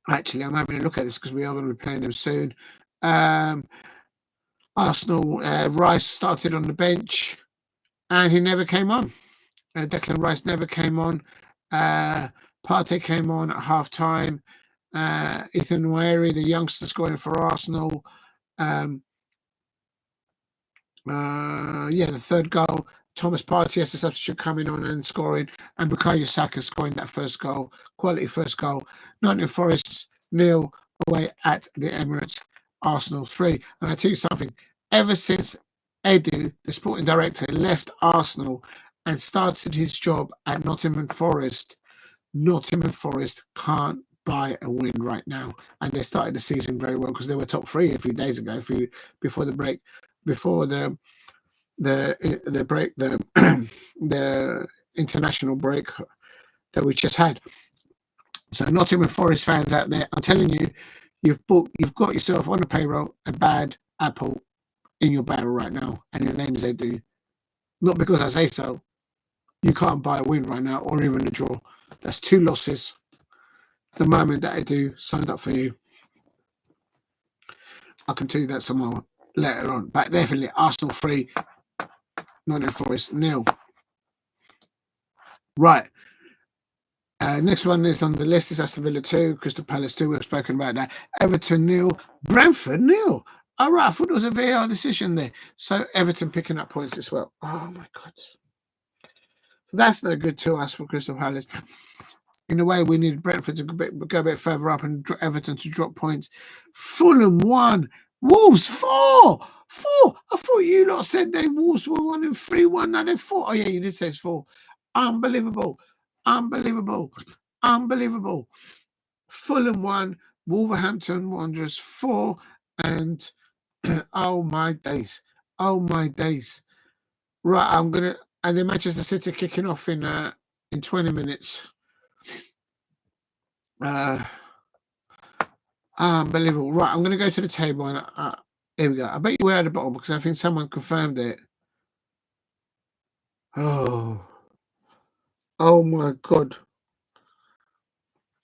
Actually, I'm having a look at this because we are going to be playing them soon. Arsenal, Rice started on the bench and he never came on. Declan Rice never came on. Partey came on at half time. Ethan Nweri, the youngster, scoring for Arsenal. The third goal. Thomas Partey as a substitute coming on and scoring, and Bukayo Saka scoring that first goal. Quality first goal. Nottingham Forest nil away at the Emirates. Arsenal 3. And I tell you something, ever since Edu, the sporting director, left Arsenal and started his job at Nottingham Forest can't buy a win right now. And they started the season very well because they were top 3 a few days ago, before the break, before the break, the international break that we just had. So Nottingham Forest fans out there, I'm telling you, you've got yourself on the payroll a bad apple in your barrel right now, and his name is Edu. Not because I say so. You can't buy a win right now, or even a draw. That's 2 losses. The moment that Edu signed up for you, I can tell you that some more later on. But definitely Arsenal 3, Nottingham Forest 0. Right. Next one is on the list is Aston Villa 2, Crystal Palace 2. We've spoken about that. Everton 0, Brentford 0. All right, I thought it was a VAR decision there. So Everton picking up points as well. Oh my God. So that's no good to us for Crystal Palace. In a way, we need Brentford to go a bit further up and Everton to drop points. Fulham 1, Wolves 4. 4. I thought you lot said they Wolves were 1 and 3-1. Now they're 4. Oh yeah, you did say it's 4. Unbelievable. Fulham 1, Wolverhampton Wanderers 4, and oh my days. Right, and then Manchester City kicking off in 20 minutes. Unbelievable. Right, I'm gonna go to the table and here we go. I bet you we're at the bottom because I think someone confirmed it. Oh my God.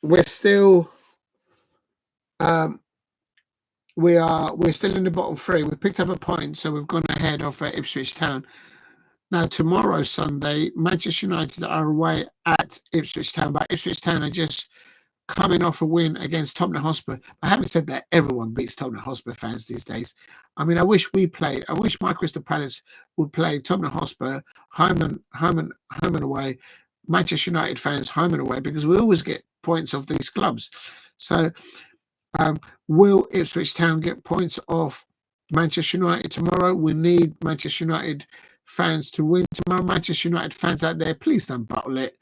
We're still we're still in the bottom 3. We picked up a point, so we've gone ahead of Ipswich Town. Now tomorrow, Sunday, Manchester United are away at Ipswich Town, but Ipswich Town are just coming off a win against Tottenham Hotspur. I haven't said that everyone beats Tottenham Hotspur fans these days. I mean, I wish my Crystal Palace would play Tottenham Hotspur home and away, Manchester United fans home and away, because we always get points off these clubs. So will Ipswich Town get points off Manchester United tomorrow? We need Manchester United fans to win tomorrow. Manchester United fans out there, please don't bottle it.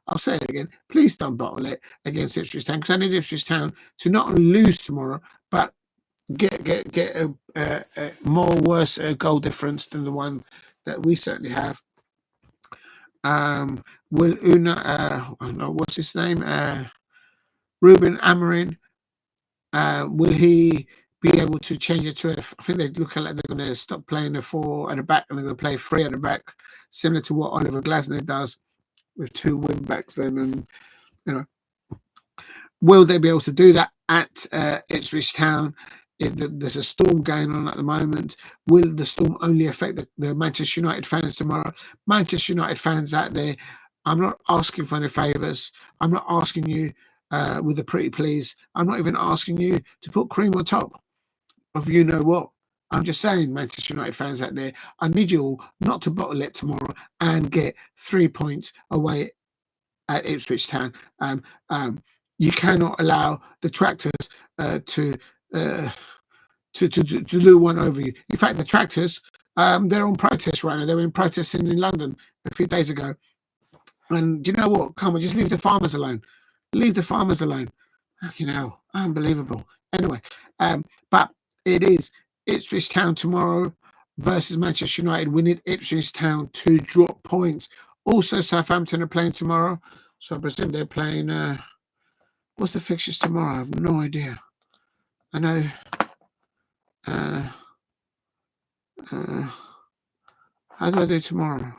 I'll say it again. Please don't bottle it against Ipswich Town, because I need Ipswich Town to not only lose tomorrow, but get a more worse goal difference than the one that we certainly have. Will what's his name? Ruben Amorim. Will he be able to change it to I think they look like they're going to stop playing the 4 at the back and they're going to play 3 at the back, similar to what Oliver Glasner does with 2 wing backs then. And will they be able to do that at Ipswich Town? There's a storm going on at the moment. Will the storm only affect the Manchester United fans tomorrow? Manchester United fans out there, I'm not asking for any favours. I'm not asking you with a pretty please. I'm not even asking you to put cream on top of you know what. I'm just saying, Manchester United fans out there, I need you all not to bottle it tomorrow and get 3 points away at Ipswich Town. You cannot allow the Tractors to do one over you. In fact, the Tractors, they're on protest right now. They were in protest in London a few days ago. And do you know what? Come on, just leave the farmers alone. Leave the farmers alone. Unbelievable. Anyway, but it is Ipswich Town tomorrow versus Manchester United. We need Ipswich Town to drop points. Also, Southampton are playing tomorrow. So I presume they're playing... what's the fixtures tomorrow? I have no idea. I know... how do I do tomorrow?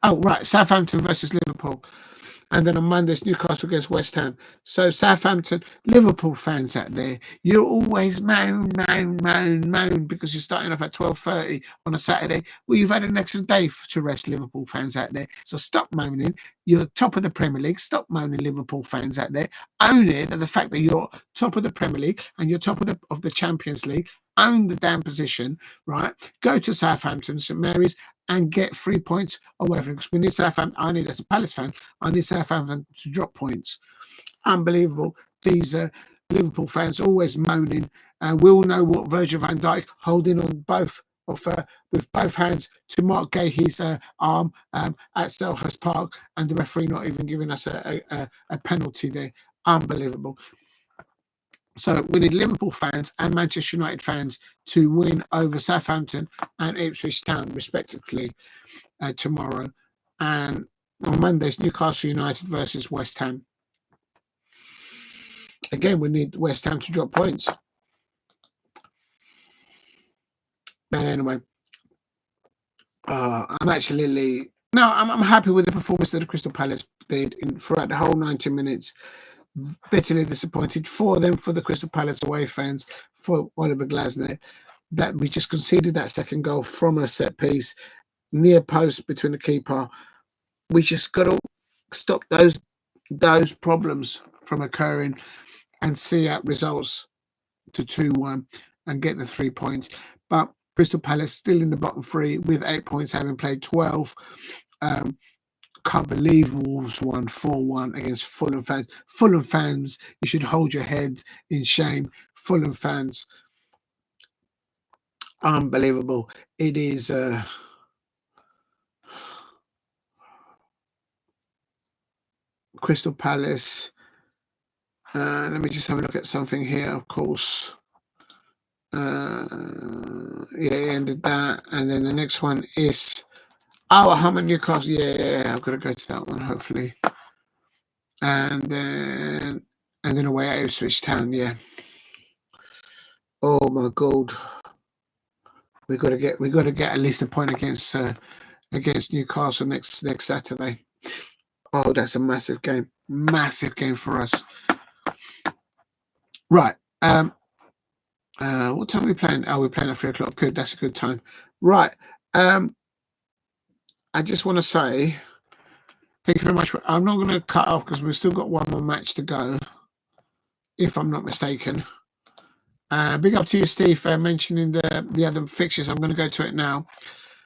Oh, right. Southampton versus Liverpool. And then on Monday, it's Newcastle against West Ham. So Southampton, Liverpool fans out there, you're always moan because you're starting off at 12:30 on a Saturday. Well, you've had an extra day to rest, Liverpool fans out there. So stop moaning. You're top of the Premier League. Stop moaning, Liverpool fans out there. Own it, that the fact that you're top of the Premier League and you're top of the Champions League. own the damn position, right? Go to Southampton, St Mary's, and get 3 points away from it. Because we need Southampton. I need, as a Palace fan, I need Southampton to drop points. Unbelievable. These Liverpool fans always moaning. We all know what Virgil van Dijk holding on both of with both hands to Mark Gahey's arm at Selhurst Park, and the referee not even giving us a penalty there. Unbelievable. So we need Liverpool fans and Manchester United fans to win over Southampton and Ipswich Town, respectively, tomorrow. And on Monday's Newcastle United versus West Ham. Again, we need West Ham to drop points. But anyway, I'm happy with the performance that the Crystal Palace did throughout the whole 90 minutes. Bitterly disappointed for the Crystal Palace away fans, for Oliver Glasner, that we just conceded that second goal from a set piece, near post between the keeper. We just got to stop those problems from occurring and see out results to 2-1 and get the 3 points. But Crystal Palace still in the bottom 3 with 8 points, having played 12. Can't believe Wolves won 4-1 against Fulham fans. Fulham fans, you should hold your head in shame. Fulham fans, unbelievable. It is Crystal Palace. Let me just have a look at something here, of course. Yeah, it ended that. And then the next one is Humming Newcastle. Yeah, I've got to go to that one, hopefully. And then away at Ipswich Town, yeah. Oh my God. We got to get at least a point against Newcastle next Saturday. Oh, that's a massive game. Massive game for us. Right. What time are we playing? Oh, we're playing at 3 o'clock. Good, that's a good time. Right. I just want to say thank you very much. I'm not going to cut off because we've still got one more match to go, if I'm not mistaken. Big up to you, Steve, mentioning the other fixtures. I'm going to go to it now.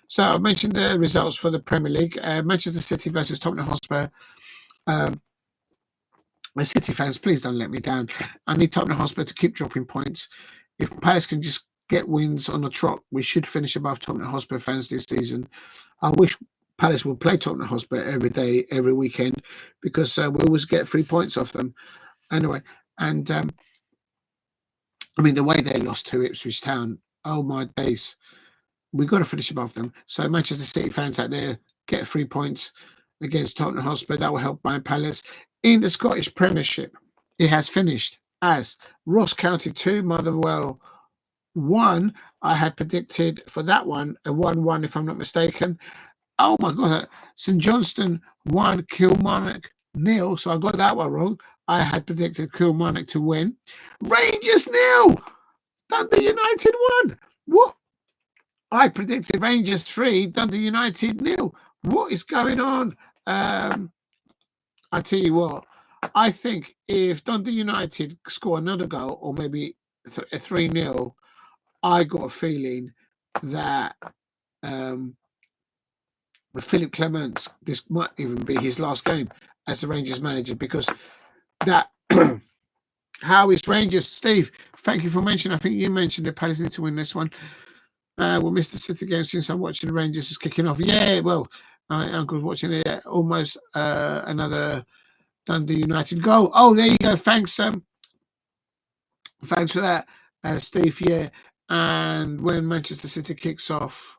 So I mentioned the results for the Premier League. Manchester City versus Tottenham Hotspur. My City fans, please don't let me down. I need Tottenham Hotspur to keep dropping points. If Palace can just get wins on the trot, we should finish above Tottenham Hotspur fans this season. I wish Palace would play Tottenham Hotspur every day, every weekend, because we always get 3 points off them. Anyway, and I mean, the way they lost to Ipswich Town, oh my days. We've got to finish above them. So Manchester City fans out there, get 3 points against Tottenham Hotspur. That will help by Palace. In the Scottish Premiership, it has finished as Ross County 2, Motherwell 1. I had predicted for that one a 1-1, if I'm not mistaken. Oh my God, St Johnstone 1, Kilmarnock 0. So I got that one wrong. I had predicted Kilmarnock to win. Rangers 0, Dundee United 1. What? I predicted Rangers 3, Dundee United 0. What is going on? I tell you what, I think if Dundee United score another goal or maybe a 3-0, I got a feeling that Philip Clement, this might even be his last game as the Rangers manager, because that how is Rangers? Steve, thank you for mentioning. I think you mentioned that Palace need to win this one. We'll miss the City game since I'm watching the Rangers is kicking off. Yeah, well, my uncle's watching it. Almost another Dundee United goal. Oh, there you go. Thanks, thanks for that, Steve. Yeah, and when Manchester City kicks off,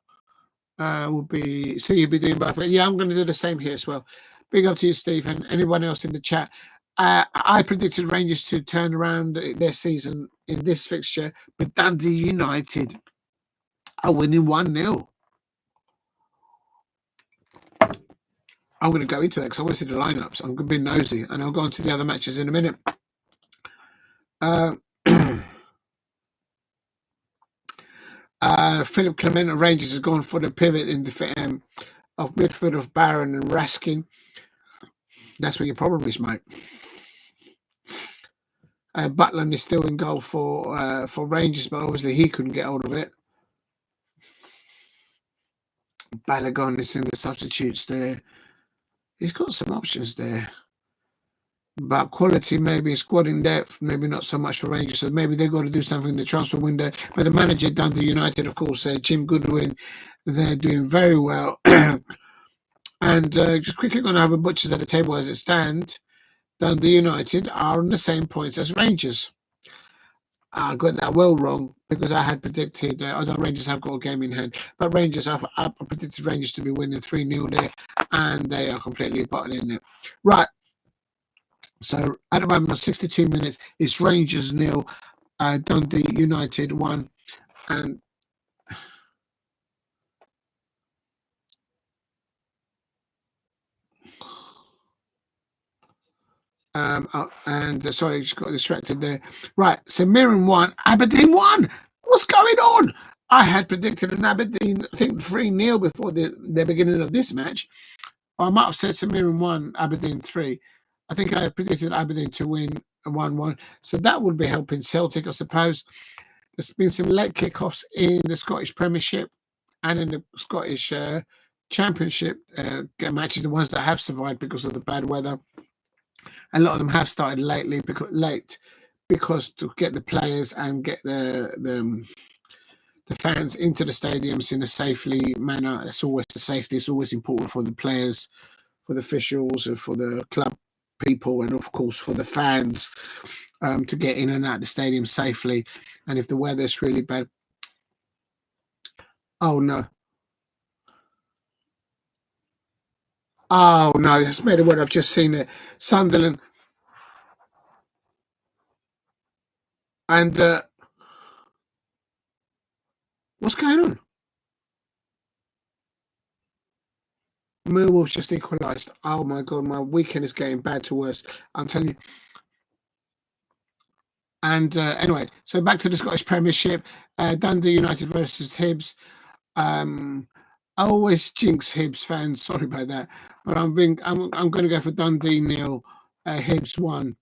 will be so you'll be doing both. Yeah, I'm going to do the same here as well. Big up to you, Steve, and anyone else in the chat. I predicted Rangers to turn around their season in this fixture, but Dundee United are winning 1-0. I'm going to go into that because I want to see the lineups. I'm going to be nosy, and I'll go on to the other matches in a minute. Philip Clement of Rangers has gone for the pivot in the of midfield of Barron and Raskin. That's what your problem is, mate. Butland is still in goal for Rangers, but obviously he couldn't get hold of it. Balogun is in the substitutes there. He's got some options there. But quality, maybe squad in depth, maybe not so much for Rangers. So maybe they've got to do something in the transfer window. But the manager, Dundee United, of course, Jim Goodwin, they're doing very well. And just quickly going to have a butchers at the table as it stands. Dundee United are on the same points as Rangers. I got that well wrong because I had predicted, although Rangers have got a game in hand, but Rangers, I predicted Rangers to be winning 3-0 there, and they are completely bottling it. Right. So at the moment, 62 minutes, it's Rangers 0, Dundee United 1, and sorry, I just got distracted there. Right, so Mirren 1, Aberdeen 1. What's going on? I had predicted an Aberdeen, I think 3-0 before the beginning of this match. I might have said St Mirren 1, Aberdeen 3. I think I predicted Aberdeen to win 1-1. So that would be helping Celtic, I suppose. There's been some late kickoffs in the Scottish Premiership and in the Scottish Championship matches, the ones that have survived because of the bad weather. A lot of them have started because to get the players and get the fans into the stadiums in a safely manner. It's always the safety. It's always important for the players, for the officials, and for the club people, and of course for the fans to get in and out the stadium safely. And if the weather's really bad, oh no, that's made of what I've just seen it. Sunderland and what's going on? Millwall's just equalised. Oh my god, my weekend is getting bad to worse. I'm telling you. And anyway, so back to the Scottish Premiership. Dundee United versus Hibs. I always jinx Hibs fans. Sorry about that, but I'm going to go for Dundee 0, Hibs 1.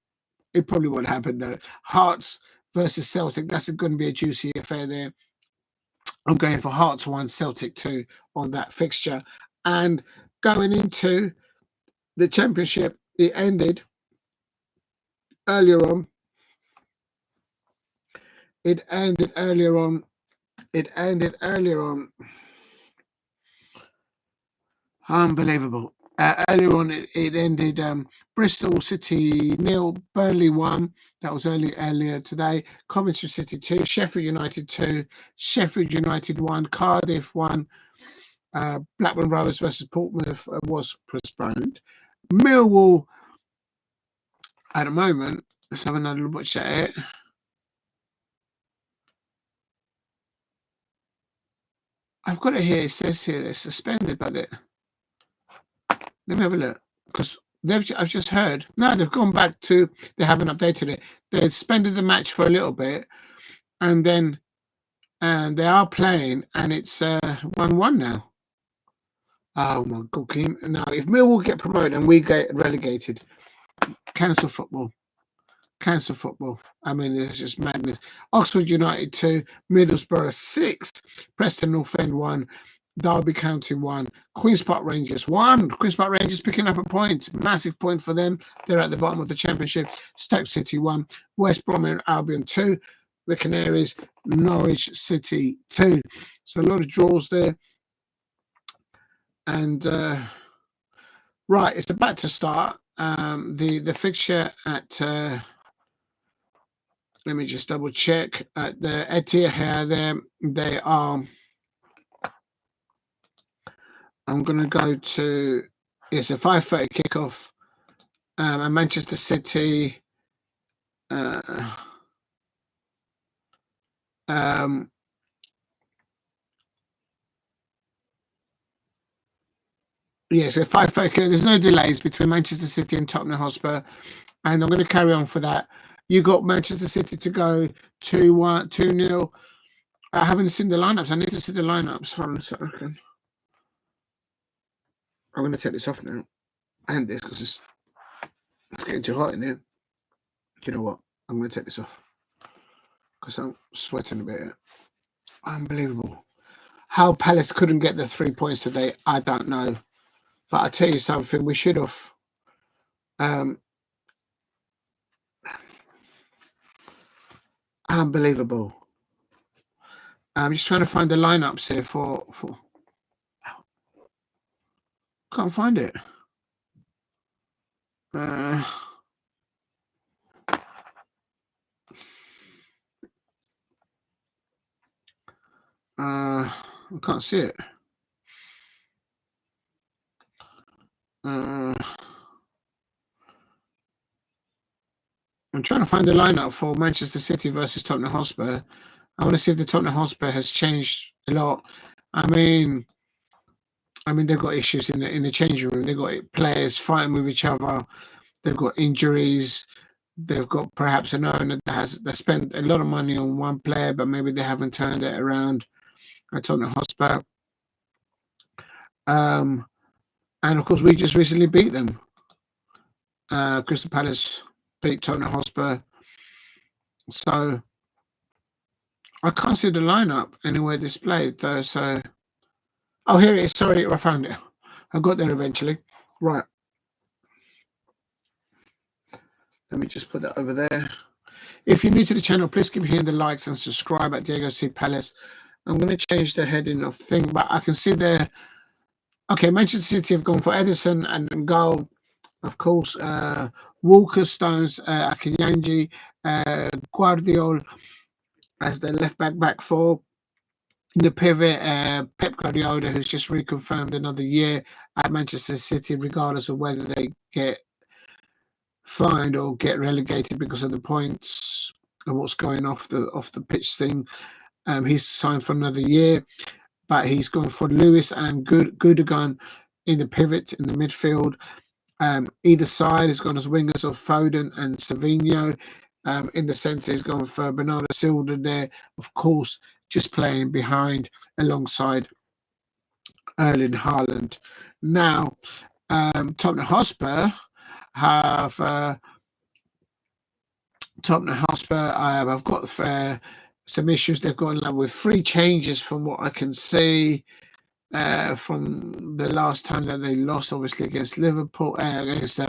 It probably won't happen though. Hearts versus Celtic. That's going to be a juicy affair there. I'm going for Hearts 1, Celtic 2 on that fixture. And going into the Championship, it ended earlier on. Unbelievable. Earlier on, it ended Bristol City 0, Burnley 1. That was earlier today. Coventry City 2, Sheffield United 2, Sheffield United 1, Cardiff 1. Blackburn Rovers versus Portsmouth was postponed. Millwall, at the moment, let's have another look at it. I've got it here. It says here they're suspended, but let me have a look, because I've just heard. No, they've gone back to. They haven't updated it. They suspended the match for a little bit, and then they are playing, and it's 1-1 now. Oh my god! Now, if Millwall get promoted and we get relegated, cancel football. Cancel football. I mean, it's just madness. Oxford United 2, Middlesbrough 6, Preston North End 1, Derby County 1, Queen's Park Rangers 1. Queen's Park Rangers picking up a point. Massive point for them. They're at the bottom of the Championship. Stoke City 1, West Brom Albion 2, the Canaries, Norwich City 2. So a lot of draws there. And right, it's about to start. The fixture at let me just double check at the Etihad there. They are. I'm going to go to. It's a 5:30 kickoff. And Manchester City. Yeah, so 5:30. There's no delays between Manchester City and Tottenham Hotspur, and I'm going to carry on for that. You got Manchester City to go 2-1, 2-0. I haven't seen the lineups. I need to see the lineups. Hold on a second. I'm going to take this off now and this because it's getting too hot in here. You know what? I'm going to take this off because I'm sweating a bit. Unbelievable. How Palace couldn't get the 3 points today, I don't know. But I'll tell you something, we should have. Unbelievable. I'm just trying to find the lineups here for can't find it. I can't see it. I'm trying to find the lineup for Manchester City versus Tottenham Hotspur. I want to see if the Tottenham Hotspur has changed a lot. I mean, they've got issues in the changing room. They've got players fighting with each other. They've got injuries. They've got perhaps an owner that spent a lot of money on one player, but maybe they haven't turned it around at Tottenham Hotspur. And of course, we just recently beat them. Crystal Palace beat Tottenham Hotspur. So I can't see the lineup anywhere displayed though. So, oh, here it is. Sorry, I found it. I got there eventually. Right. Let me just put that over there. If you're new to the channel, please keep hitting the likes and subscribe at Diego C. Palace. I'm going to change the heading of thing, but I can see there. Okay, Manchester City have gone for Edison and goal. Of course, Walker, Stones, Akanyanji, Guardiola as the left back four. In the pivot, Pep Guardiola, who's just reconfirmed another year at Manchester City, regardless of whether they get fined or get relegated because of the points and what's going off the pitch thing. He's signed for another year, but he's gone for Lewis and Gundogan in the pivot in the midfield. Either side has gone as wingers of Foden and Savinho. In the centre, he's gone for Bernardo Silva there, of course, just playing behind alongside Erling Haaland. Now, Tottenham Hotspur have I've got some issues. They've got with 3 changes from what I can see from the last time that they lost, obviously against Liverpool, against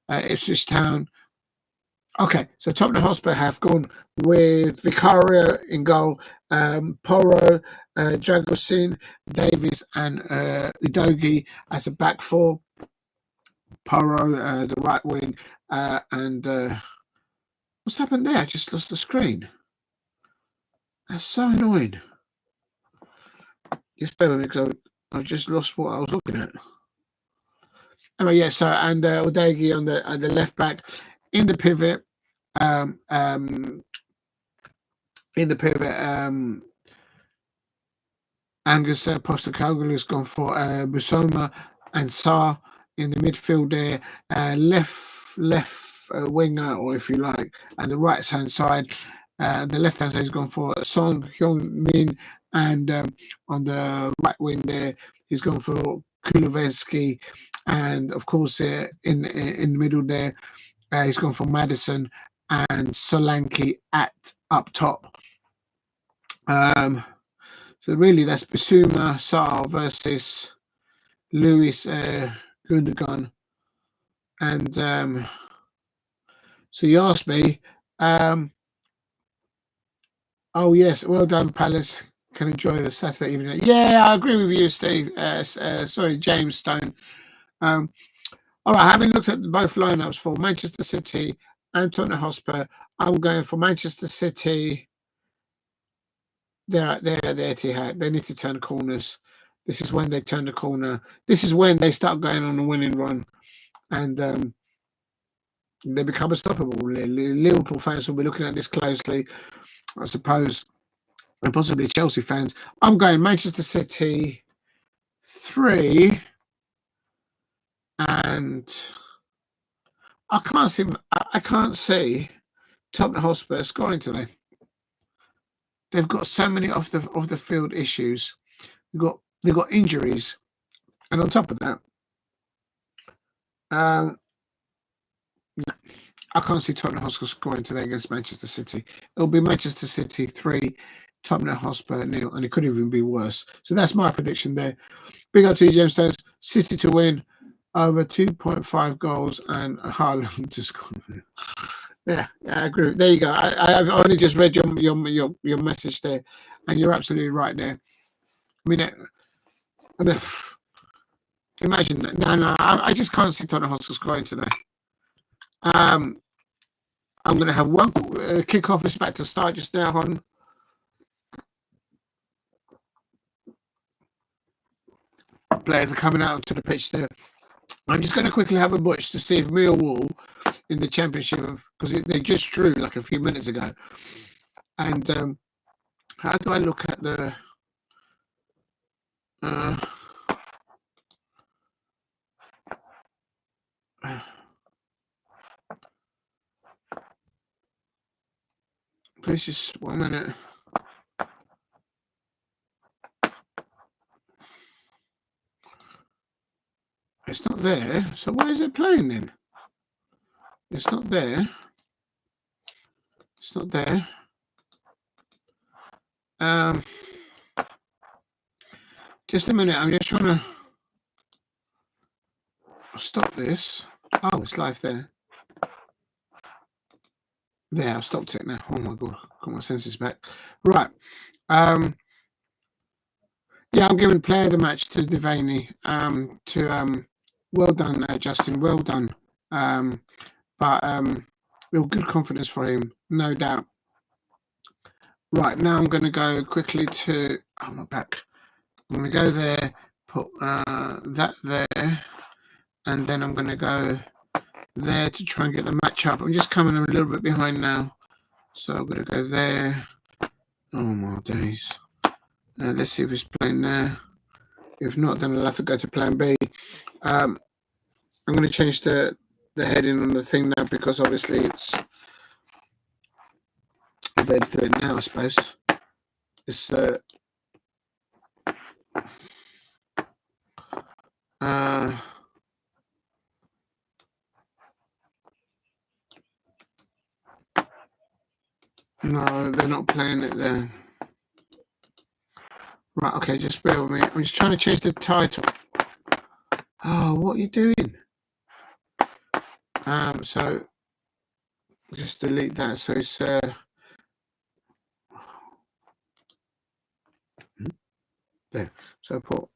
Ipswich Town. Okay, so Tottenham Hotspur have gone with Vicario in goal, Porro, Dragosin, Davies, and Udogie as a back four. Porro, the right wing, and what's happened there? I just lost the screen. That's so annoying. Just bear with me because I just lost what I was looking at. Anyway, yeah. So and Udogie on the left back in the pivot. Angus Postecoglou has gone for Busoma and Sarr in the midfield there. Left winger, or if you like, and the right hand side. The left hand side has gone for Son Heung-min, and on the right wing there, he's gone for Kulusevski, and of course in the middle there, he's gone for Maddison and Solanke up top. So really, that's Bissouma, Sarr versus Lewis, Gundogan, and so you asked me. Oh yes, well done, Palace. Can enjoy the Saturday evening. Yeah, I agree with you, Steve. Sorry, James Stone. All right, having looked at both lineups for Manchester City and Tottenham Hotspur, I'm going for Manchester City. They're Etihad. They need to turn corners. This is when they turn the corner. This is when they start going on a winning run, and they become unstoppable. Liverpool fans will be looking at this closely, I suppose, and possibly Chelsea fans. I'm going Manchester City 3, and I can't see Tottenham Hotspur scoring today. They've got so many off the field issues. They've got injuries, and on top of that, I can't see Tottenham Hotspur scoring today against Manchester City. It'll be Manchester City 3, Tottenham Hotspur 0, and it could even be worse. So that's my prediction there. Big up to you, Gemstones. City to win over 2.5 goals and Haaland to score. Yeah, I agree. There you go. I've only just read your message there, and you're absolutely right there. I mean, imagine that. No, I just can't see Tottenham Hotspur scoring today. I'm going to have one kickoff is about to start just now on. Players are coming out to the pitch there. I'm just going to quickly have a watch to see if Millwall in the Championship, because they just drew like a few minutes ago. And how do I look at the... please just 1 minute. It's not there. So why is it playing then? It's not there. It's not there. Just a minute. I'm just trying to stop this. Oh, it's live there. There, I've stopped it now. Oh my god, got my senses back. Right. Yeah, I'm giving player of the match to Devaney. Well done, Justin. Well done. But real good confidence for him, no doubt. Right, now I'm going to go quickly to... Oh, my back. I'm going to go there, put that there, and then I'm going to go there to try and get the match up. I'm just coming a little bit behind now, so I'm going to go there. Oh, my days. Let's see if it's playing there. If not, then I'll have to go to plan B. I'm going to change the heading on the thing now, because obviously it's... I better do it now, I suppose. It's... no, they're not playing it there. Right, okay, just bear with me. I'm just trying to change the title. Oh, what are you doing? So just delete that. So it's there. So I put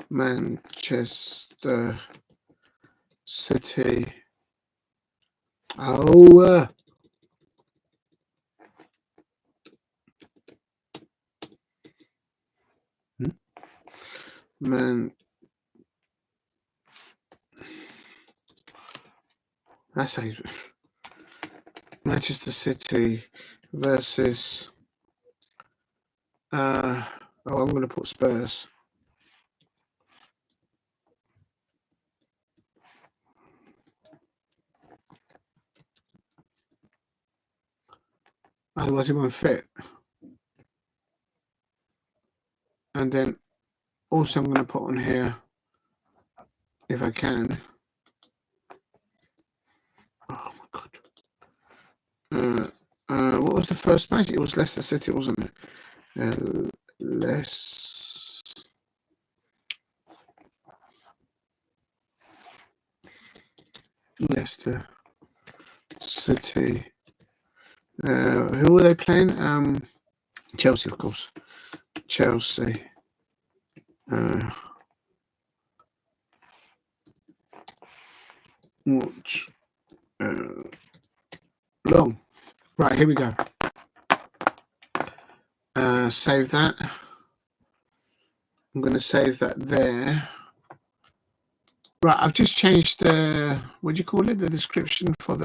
Manchester City. Oh, man. That's how Manchester City versus I'm going to put Spurs. Otherwise, it won't fit. And then also, I'm going to put on here, if I can. Oh my god! What was the first match? It was Leicester City, wasn't it? Leicester City. Who were they playing? Chelsea, of course. Chelsea. Watch. Long. Right, here we go. Save that. I'm going to save that there. Right, I've just changed the, what do you call it? The description for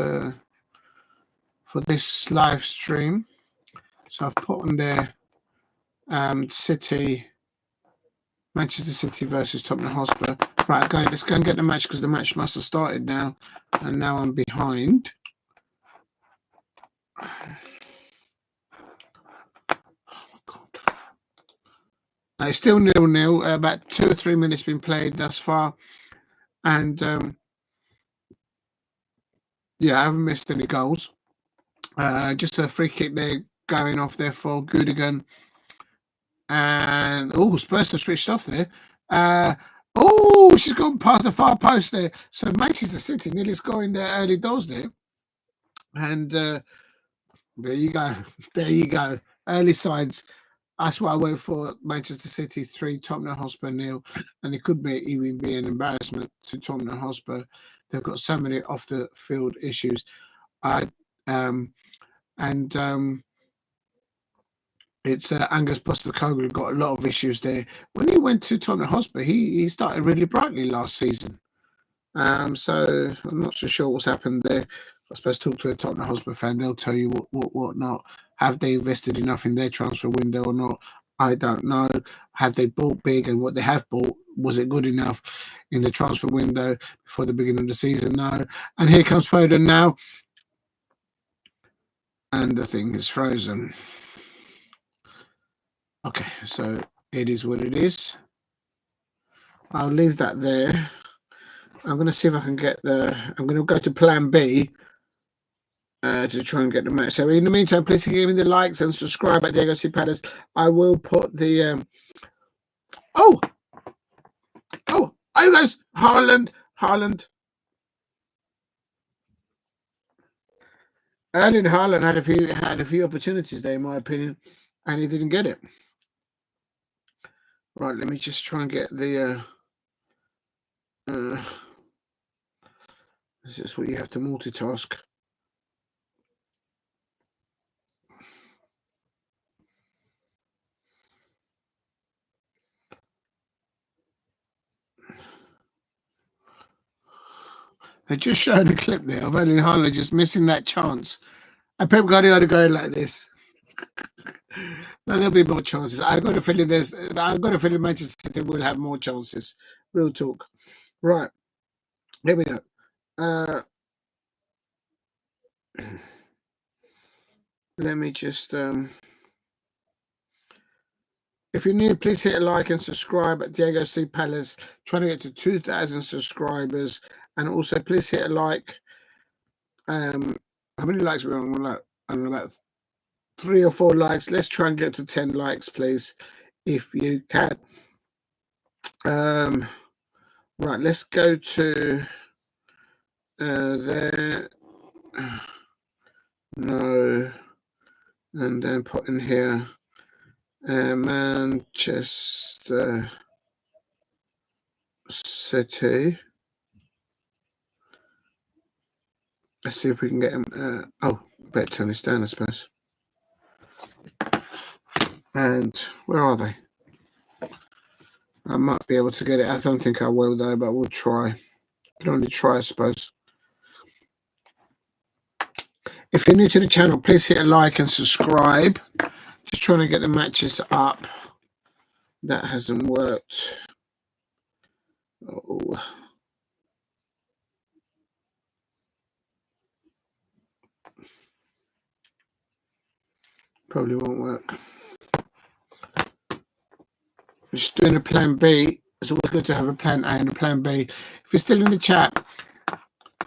this live stream. So I've put on there City, Manchester City versus Tottenham Hotspur. Right, okay, let's go and get the match, because the match must have started now, and now I'm behind. Oh my god! It's still 0-0. About 2 or 3 minutes been played thus far, and Yeah, I haven't missed any goals. Just a free kick there going off there for Gundogan. And Spurs have switched off there. She's gone past the far post there. So Manchester City nearly scoring their early doors there. And there you go. There you go. Early signs. That's what I went for. Manchester City 3, Tottenham Hotspur 0. And it could even be an embarrassment to Tottenham Hotspur. They've got so many off the field issues. It's Angus Postecoglou got a lot of issues there. When he went to Tottenham Hotspur, he started really brightly last season. So I'm not so sure what's happened there. I suppose talk to a Tottenham Hotspur fan, they'll tell you what not. Have they invested enough in their transfer window or not? I don't know. Have they bought big, and what they have bought, was it good enough in the transfer window before the beginning of the season? No. And here comes Foden now. And the thing is frozen. Okay, so it is what it is. I'll leave that there. I'm going to see if I can get I'm going to go to plan B to try and get the match. So in the meantime, please give me the likes and subscribe at Diego C. Palace. I will put the... Ayew goes Haaland. Erling Haaland had a few opportunities there, in my opinion, and he didn't get it. Right, let me just try and get the... This is what you have to multitask. They just showed a clip there of Erling Haaland just missing that chance. And Pep Guardiola going like this. No, there'll be more chances. I've got a feeling Manchester City will have more chances. Real talk. Right. Here we go. Let me just... if you're new, please hit a like and subscribe at Diego C. Palace. Trying to get to 2,000 subscribers. And also, please hit a like. How many likes are we on? I don't know, about 3 or 4 likes. Let's try and get to 10 likes, please, if you can. Right, let's go to there. No. And then put in here Manchester City. Let's see if we can get him. Better turn this down, I suppose. And where are they? I might be able to get it. I don't think I will, though, but we'll try. Can only try, I suppose. If you're new to the channel, please hit a like and subscribe. Just trying to get the matches up. That hasn't worked. Oh. Probably won't work. Just doing a plan B. It's always good to have a plan A and a plan B. If you're still in the chat,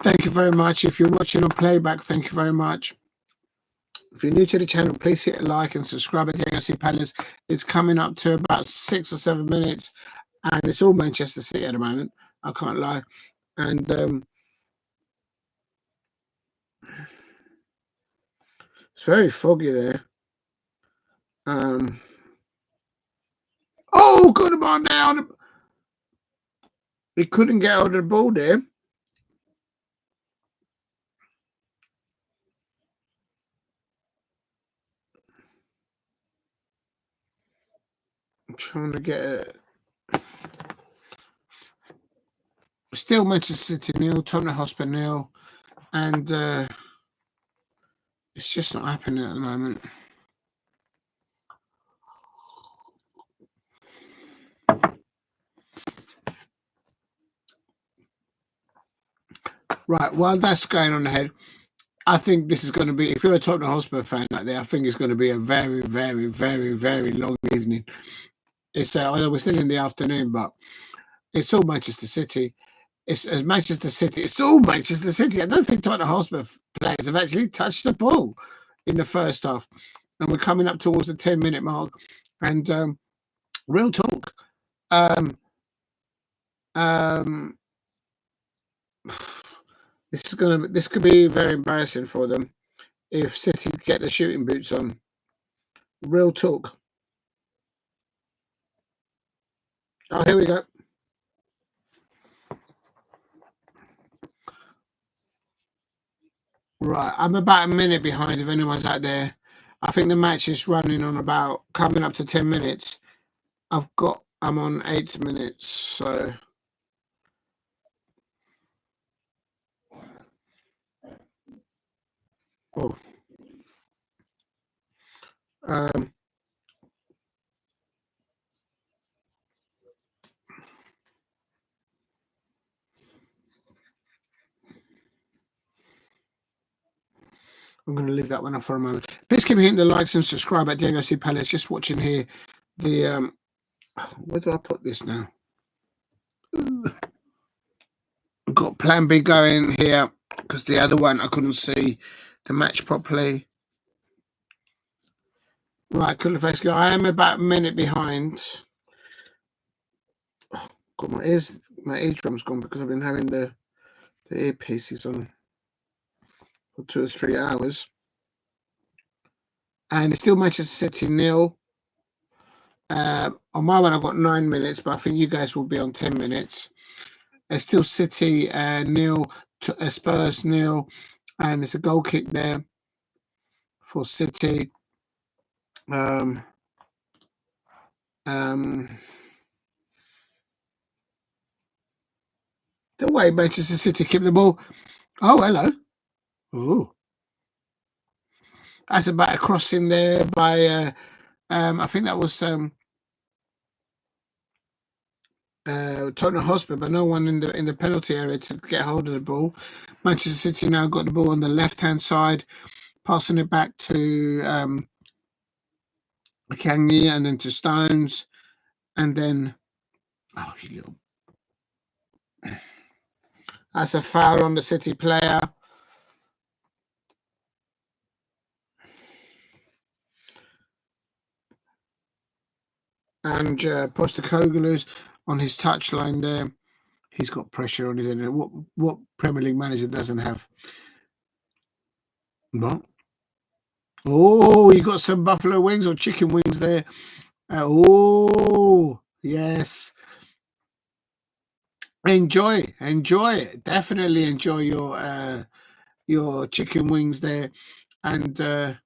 thank you very much. If you're watching on playback, thank you very much. If you're new to the channel, please hit a like and subscribe at Diego C. Palace. It's coming up to about 6 or 7 minutes, and it's all Manchester City at the moment. I can't lie. And it's very foggy there. Good about now. He couldn't get out of the ball there. I'm trying to get it. Still Manchester City 0, Tottenham Hotspur 0, and it's just not happening at the moment. Right, while that's going on ahead, I think this is going to be, if you're a Tottenham Hotspur fan out there, I think it's going to be a very, very, very, very long evening. It's although we're still in the afternoon, but it's all Manchester City. it's Manchester City. It's all Manchester City. I don't think Tottenham Hotspur players have actually touched the ball in the first half. And we're coming up towards the 10-minute mark. And real talk. This could be very embarrassing for them if City get the shooting boots on. Real talk. Oh, here we go. Right, I'm about a minute behind if anyone's out there. I think the match is running on about coming up to 10 minutes. I'm on 8 minutes, so I'm going to leave that one off for a moment. Please keep hitting the likes and subscribe at Diego C. Palace. Just watching here. The where do I put this now? I've got plan B going here because the other one I couldn't see the match properly. Right, Kulifaski, I am about a minute behind. Oh, God, my eardrum's gone because I've been having the earpieces on for 2 or 3 hours. And it's still Manchester City 0. On my one, I've got 9 minutes, but I think you guys will be on 10 minutes. It's still City 0, Spurs 0, and there's a goal kick there for City. The way Manchester City keep the ball. Oh, hello. Oh, that's about a crossing there by. I think that was Tottenham Hotspur, but no one in the penalty area to get hold of the ball. Manchester City now got the ball on the left-hand side, passing it back to Ayew and then to Stones, and then that's a foul on the City player. And Postecoglou's on his touchline there. He's got pressure on his end. What Premier League manager doesn't have? What? Oh, you got some buffalo wings or chicken wings there. Oh, yes. Enjoy. Definitely enjoy your chicken wings there, and the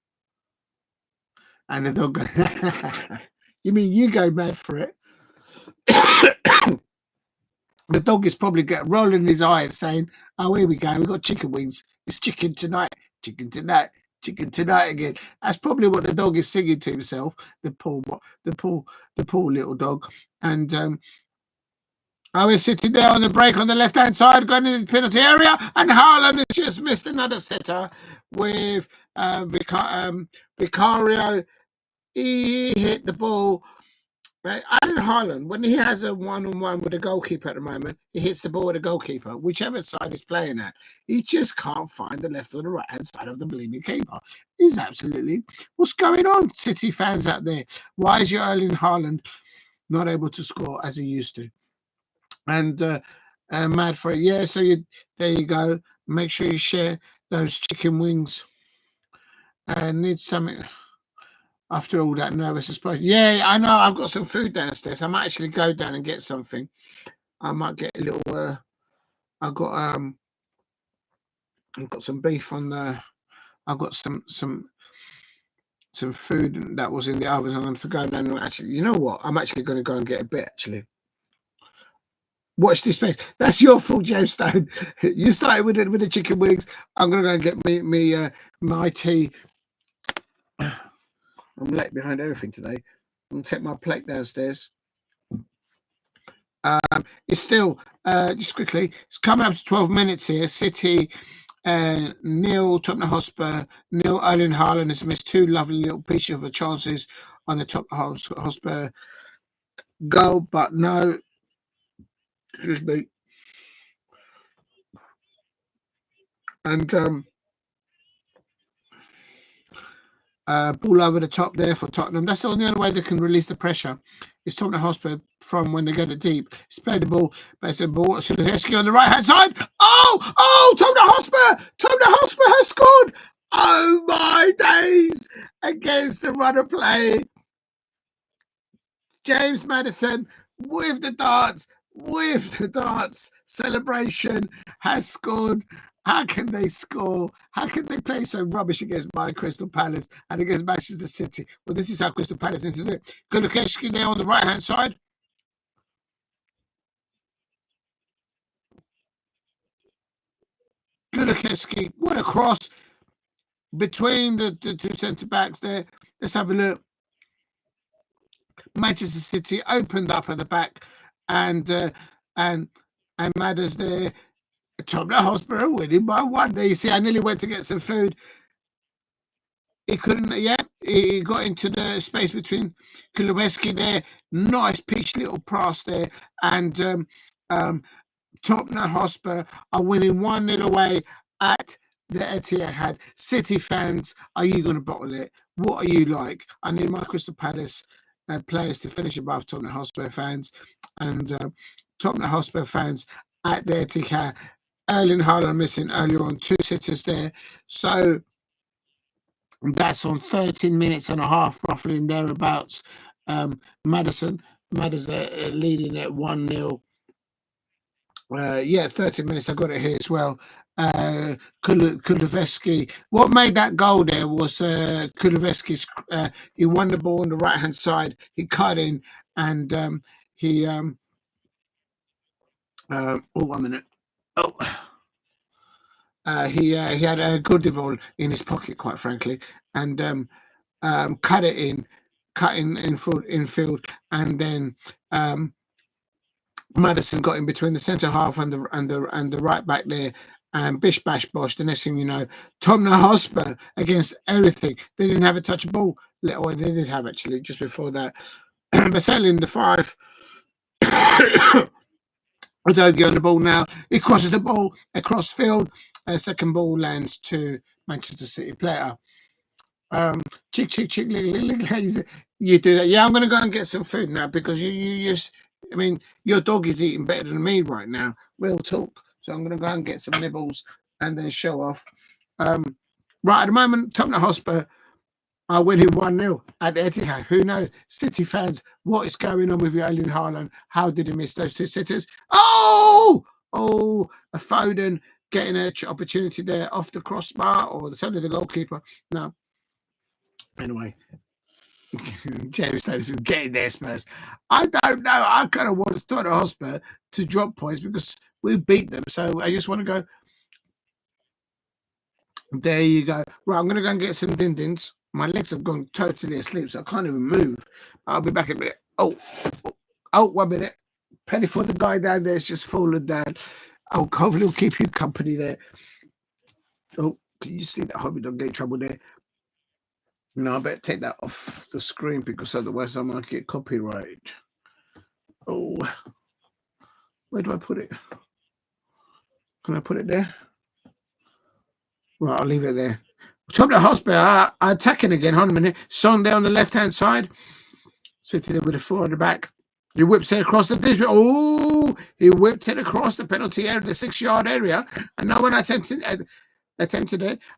dog. You mean you go mad for it? The dog is probably rolling his eyes, saying, "Oh, here we go. We got chicken wings. It's chicken tonight. Chicken tonight. Chicken tonight again." That's probably what the dog is singing to himself. The poor little dog. And I was sitting there on the break on the left-hand side, going into the penalty area, and Haaland has just missed another sitter with Vicario. He hit the ball. Alan Haaland, when he has a one-on-one with a goalkeeper at the moment, he hits the ball with a goalkeeper, whichever side he's playing at. He just can't find the left or the right-hand side of the bleeding keeper. He's absolutely... What's going on, City fans out there? Why is your Erling Haaland not able to score as he used to? And mad for it. Yeah, so there you go. Make sure you share those chicken wings. Need something... After all that nervous expression. Yeah, I know. I've got some food downstairs. I might actually go down and get something. I might get a little. I've got some beef on the. I've got some food that was in the oven. I'm going to go down and actually. You know what? I'm actually going to go and get a bit. Actually, watch this space. That's your fault, James Stone. You started with the chicken wings. I'm going to go and get my tea. I'm late behind everything today. I'm going to take my plate downstairs. It's still, just quickly, it's coming up to 12 minutes here. City, 0, Tottenham Hotspur, 0. Erling Haaland has missed 2 lovely little pieces of chances on the Tottenham Hotspur goal, but no. Excuse me. And ball over the top there for Tottenham. That's the only way they can release the pressure. It's Tottenham Hotspur from when they get it deep. He's played the ball, but it's a ball. Shulazewski on the right hand side. Oh, Tottenham Hotspur! Tottenham Hotspur has scored! Oh my days! Against the run of play. James Maddison with the darts celebration has scored. How can they score? How can they play so rubbish against my Crystal Palace and against Manchester City? Well, this is how Crystal Palace needs to do it. Kulusevski there on the right hand side. Kulusevski, what a cross between the two centre backs there. Let's have a look. Manchester City opened up at the back, and Madders there. Tottenham Hotspur winning by 1. There you see, I nearly went to get some food. He couldn't. Yeah, he got into the space between Kulusevski there. Nice peach little pass there, and Tottenham Hotspur are winning 1-0 away at the Etihad. City fans, are you going to bottle it? What are you like? I need my Crystal Palace players to finish above Tottenham Hotspur fans, and Tottenham Hotspur fans at the Etihad. Erling Haaland missing earlier on, 2 sitters there. So that's on 13 minutes and a half, roughly in thereabouts. Maddison leading at 1-0. 30 minutes. I got it here as well. Kulusevski. What made that goal there was Kulusevski's. He won the ball on the right hand side. He cut in and he. 1 minute. He had a Goodival in his pocket, quite frankly, and cut in field, and then Maddison got in between the centre half and the right back there, and bish bash bosh. The next thing you know, Tottenham Hotspur against everything. They didn't have a touch of ball. Well, they did have actually just before that, but certainly in the 5. Udogie on the ball now. He crosses the ball across field. Second ball lands to Manchester City player. Chick, lick. You do that. Yeah, I'm going to go and get some food now because you just, I mean, your dog is eating better than me right now. Real talk. So I'm going to go and get some nibbles and then show off. Right at the moment, Tottenham Hotspur are winning 1-0 at the Etihad. Who knows? City fans, what is going on with your Erling Haaland? How did he miss those 2 sitters? Oh, a Foden getting an opportunity there off the crossbar or certainly the goalkeeper. No. Anyway, James Davis is getting there, Spurs. I don't know. I kind of want Tottenham Hotspur to drop points because we beat them. So I just want to go. There you go. Right, I'm going to go and get some din-dins. My legs have gone totally asleep, so I can't even move. I'll be back in a minute. Oh, 1 minute. Penny for the guy down there is just fallen down. Oh, hopefully he'll keep you company there. Oh, can you see that? I hope you don't get in trouble there. No, I better take that off the screen because otherwise I might get copyright. Oh, where do I put it? Can I put it there? Right, I'll leave it there. Tottenham Hotspur are attacking again. Hold on a minute. Son there on the left-hand side. City there with a 4 on the back. He whips it across the district. Oh, he whipped it across the penalty area, the 6-yard area. And no one attempted it.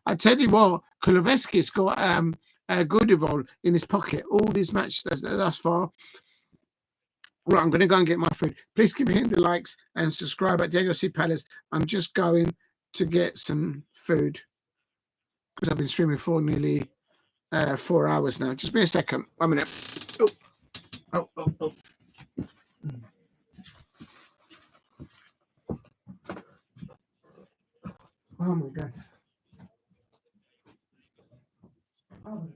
I tell you what, Kulusevski's got a Goodival in his pocket all these matches thus far. Right, I'm going to go and get my food. Please keep hitting the likes and subscribe at Diego C. Palace. I'm just going to get some food because I've been streaming for nearly 4 hours now. Just be a second. 1 minute. Oh. Oh my God. Oh,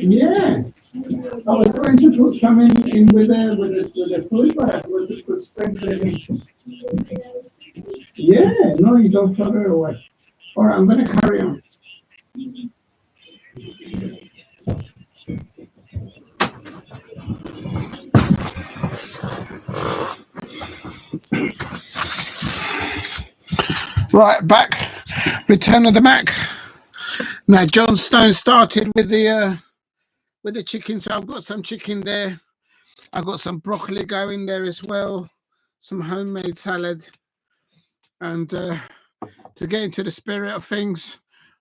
Yeah, I was trying to put some in with a food, but it was sprinkled in. Yeah, no, you don't throw it away. All right, I'm going to carry on. Right, back. Return of the Mac. Now, John Stone started with the chicken, so I've got some chicken there. I've got some broccoli going there as well, some homemade salad, and to get into the spirit of things,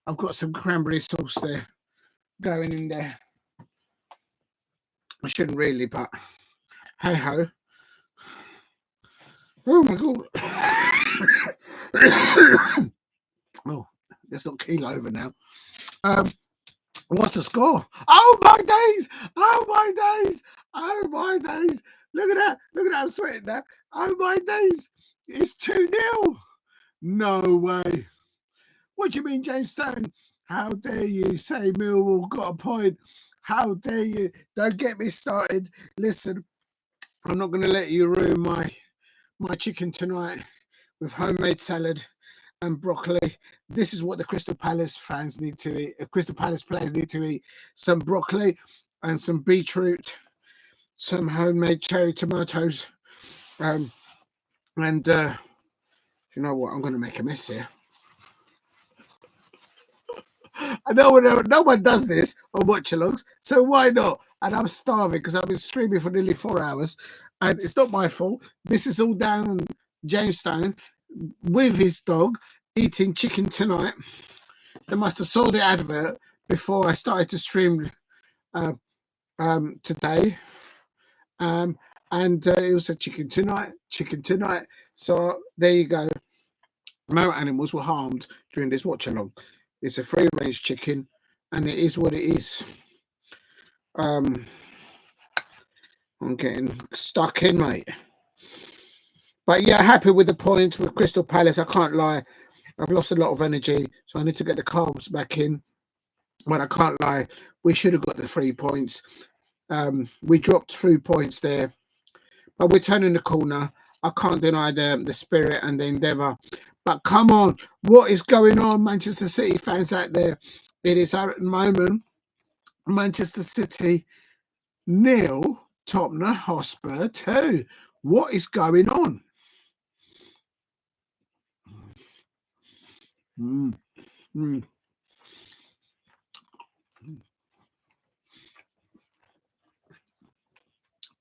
I've got some cranberry sauce there going in there. I shouldn't really, but hey ho. Oh my god. Oh, let's not keel over now. What's the score? Oh my days! Oh my days! Oh my days! Look at that! Look at that! I'm sweating now. Oh my days! It's 2-0. No way. What do you mean, James Stone? How dare you say Millwall got a point? How dare you? Don't get me started. Listen, I'm not going to let you ruin my chicken tonight with homemade salad and broccoli. This is what the Crystal Palace fans need to eat. Crystal Palace players need to eat some broccoli and some beetroot, some homemade cherry tomatoes. And you know what? I'm going to make a mess here. I know no one does this on watch-alongs, so why not? And I'm starving because I've been streaming for nearly 4 hours, and it's not my fault. This is all down on James Stone with his dog eating chicken tonight. They must have saw the advert before I started to stream today, and it was a chicken tonight. So there you go. No animals were harmed during this watch-along. It's a free-range chicken, and it is what it is. I'm getting stuck in, mate. But yeah, happy with the points with Crystal Palace. I can't lie. I've lost a lot of energy, so I need to get the carbs back in. But I can't lie. We should have got the 3 points. We dropped 3 points there. But we're turning the corner. I can't deny the spirit and the endeavour. But come on, what is going on, Manchester City fans out there? It is at the moment Manchester City 0, Tottenham Hotspur 2. What is going on?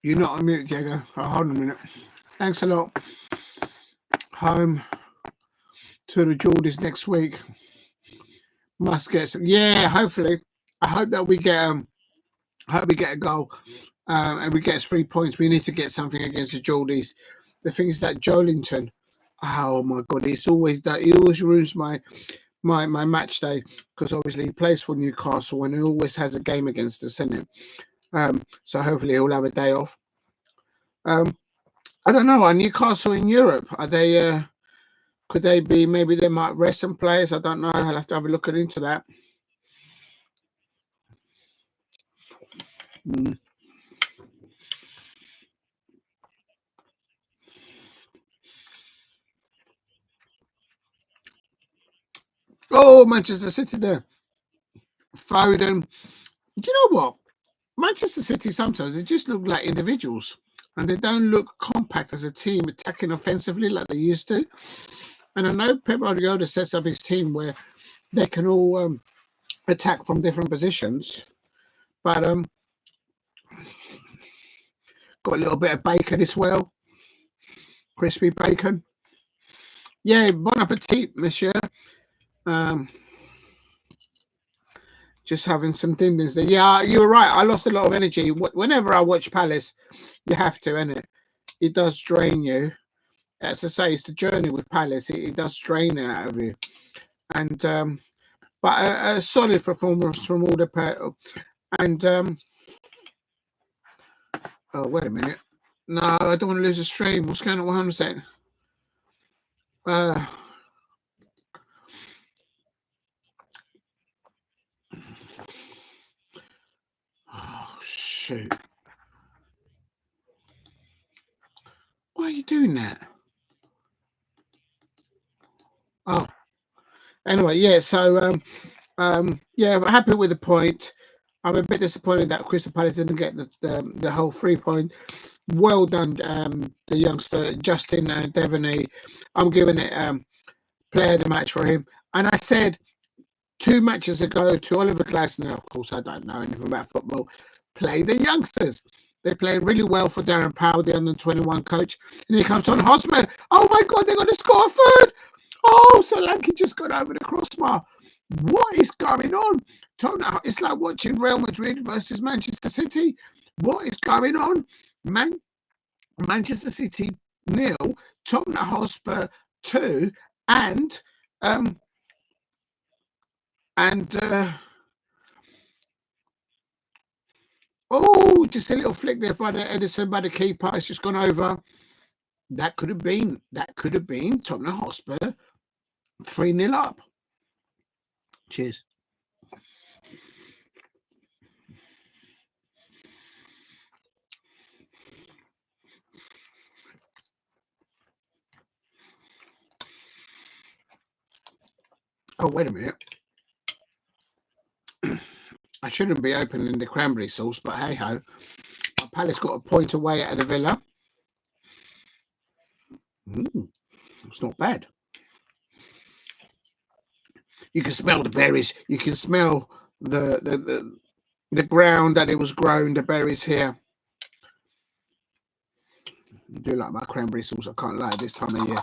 You're not on mute, Diego. Oh, hold on a minute. Thanks a lot. Home to the Geordies next week. Must get some. Yeah, hopefully. I hope that we get a goal and we get 3 points. We need to get something against the Geordies. The thing is that Joelinton, oh my god, it's always that he always ruins my match day because obviously he plays for Newcastle and he always has a game against us, isn't it? So hopefully he'll have a day off. I don't know. Are Newcastle in Europe? Are they? Could they be? Maybe they might rest some players. I don't know. I'll have to have a look into that. Oh, Manchester City there. Foden. Do you know what? Manchester City sometimes they just look like individuals and they don't look compact as a team attacking offensively like they used to. And I know Pep Guardiola sets up his team where they can all attack from different positions. But got a little bit of bacon as well. Crispy bacon. Yeah, bon appetit, monsieur. Just having some dinners there. Yeah, you were right. I lost a lot of energy. Whenever I watch Palace, you have to, innit? It does drain you. As I say, it's the journey with Palace. It does drain it out of you. And but a solid performance from all the and oh, wait a minute. No, I don't want to lose the stream. What's going on? Hold on a second. Oh, shoot. Why are you doing that? Anyway, yeah. So yeah, I'm happy with the point. I'm a bit disappointed that Crystal Palace didn't get the whole 3 point. Well done, the youngster Justin Devaney. I'm giving it player of the match for him. And I said 2 matches ago to Oliver Glasner, of course, I don't know anything about football, play the youngsters. They're playing really well for Darren Powell, the under-21 coach. And here comes Ton Hosmer. Oh my God, they're going to score a third. Oh, Solanke just got over the crossbar. What is going on? It's like watching Real Madrid versus Manchester City. What is going on? Manchester City 0, Tottenham Hotspur 2, and oh, just a little flick there by the Edison by the keeper. It's just gone over. That could have been Tottenham Hotspur 3-0 up. Cheers. Oh, wait a minute. I shouldn't be opening the cranberry sauce, but hey ho. Palace got a point away at the Villa. It's not bad. You can smell the berries. You can smell the ground that it was grown, the berries here. I do like my cranberry sauce. I can't lie, this time of year.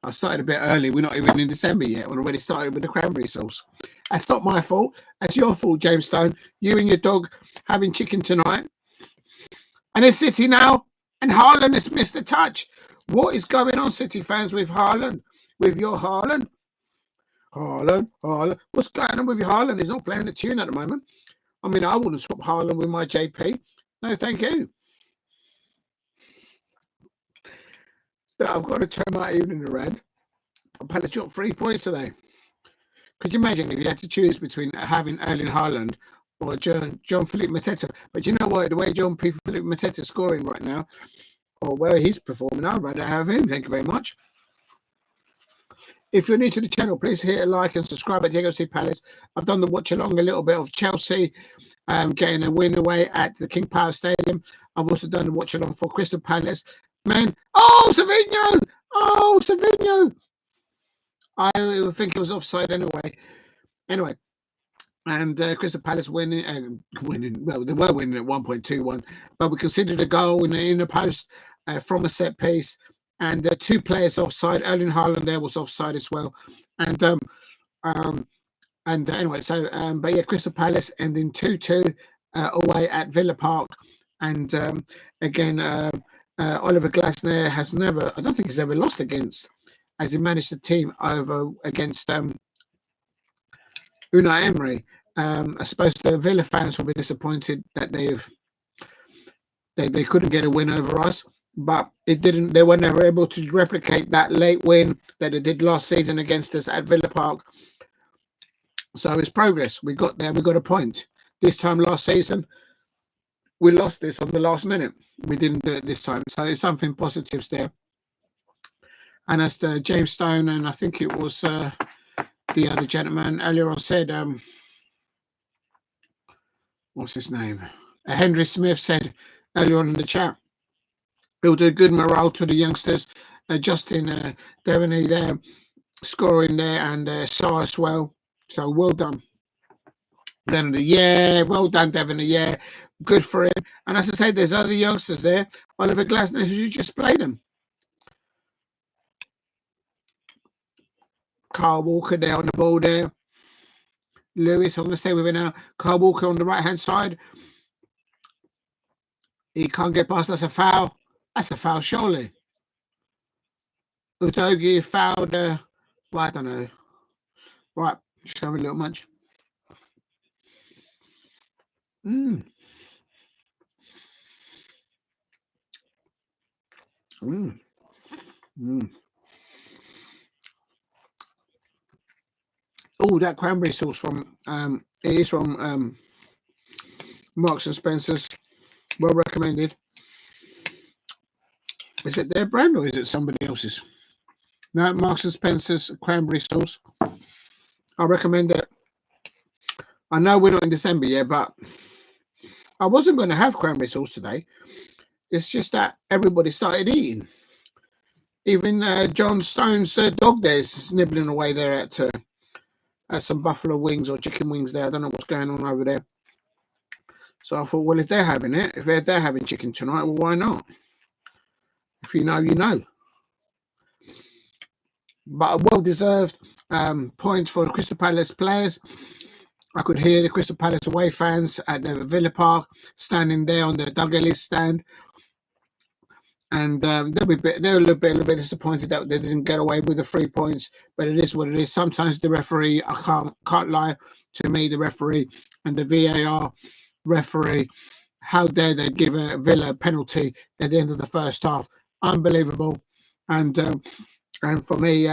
I started a bit early. We're not even in December yet. We're already started with the cranberry sauce. That's not my fault. That's your fault, James Stone. You and your dog having chicken tonight. And it's City now. And Haaland has missed a touch. What is going on, City fans, with Haaland? With your Haaland? Haaland. What's going on with your Haaland? He's not playing the tune at the moment. I mean, I wouldn't swap Haaland with my JP. No, thank you. I've got to turn my evening around. Palace dropped 3 points today. Could you imagine if you had to choose between having Erling Haaland or Jean-Philippe Mateta? But you know what? The way Jean-Philippe Mateta is scoring right now, or where he's performing, I'd rather have him. Thank you very much. If you're new to the channel, please hit a like and subscribe at Diego C. Palace. I've done the watch along a little bit of Chelsea getting a win away at the King Power Stadium. I've also done the watch along for Crystal Palace. Man, oh, Savinho! Oh, Savinho! I think it was offside anyway. And Crystal Palace winning. Well, they were winning at 1.21, but we considered a goal in the post from a set piece, and 2 players offside. Erling Haaland there was offside as well, and anyway, so but yeah, Crystal Palace ending 2-2 away at Villa Park, and again, Oliver Glasner has never. I don't think he's ever lost against. As he managed the team over against Unai Emery. I suppose the Villa fans will be disappointed that they couldn't get a win over us, but it didn't. They were never able to replicate that late win that they did last season against us at Villa Park. So it's progress. We got there. We got a point. This time last season, we lost this on the last minute. We didn't do it this time. So it's something positives there. And as the James Stone and I think it was the other gentleman earlier on said, what's his name? Henry Smith said earlier on in the chat, it'll do good morale to the youngsters. Justin Devaney there, scoring there, and Saar as well. So well done. Then well done, Devaney. Yeah, good for him. And as I say, there's other youngsters there. Oliver Glasner, who just played them. Carl Walker there on the ball there. Lewis, I'm going to stay with it now. Carl Walker on the right-hand side. He can't get past. That's a foul. That's a foul, surely. Udogie fouled. Well, I don't know. Right, just have a little munch. Oh, that cranberry sauce from it is from Marks and Spencer's. Well recommended. Is it their brand or is it somebody else's? No, Marks and Spencer's cranberry sauce. I recommend it. I know we're not in December yet, but I wasn't going to have cranberry sauce today. It's just that everybody started eating. Even John Stone's dog there is nibbling away there at some buffalo wings or chicken wings there. I don't know what's going on over there. So I thought, well, if they're having it, if they're having chicken tonight, well, why not? If you know, you know. But a well-deserved point for the Crystal Palace players. I could hear the Crystal Palace away fans at the Villa Park standing there on the Douglas stand. And they're a little bit disappointed that they didn't get away with the 3 points, but it is what it is. Sometimes the referee, I can't lie to me, the referee and the VAR referee, how dare they give a Villa a penalty at the end of the first half? Unbelievable. And for me,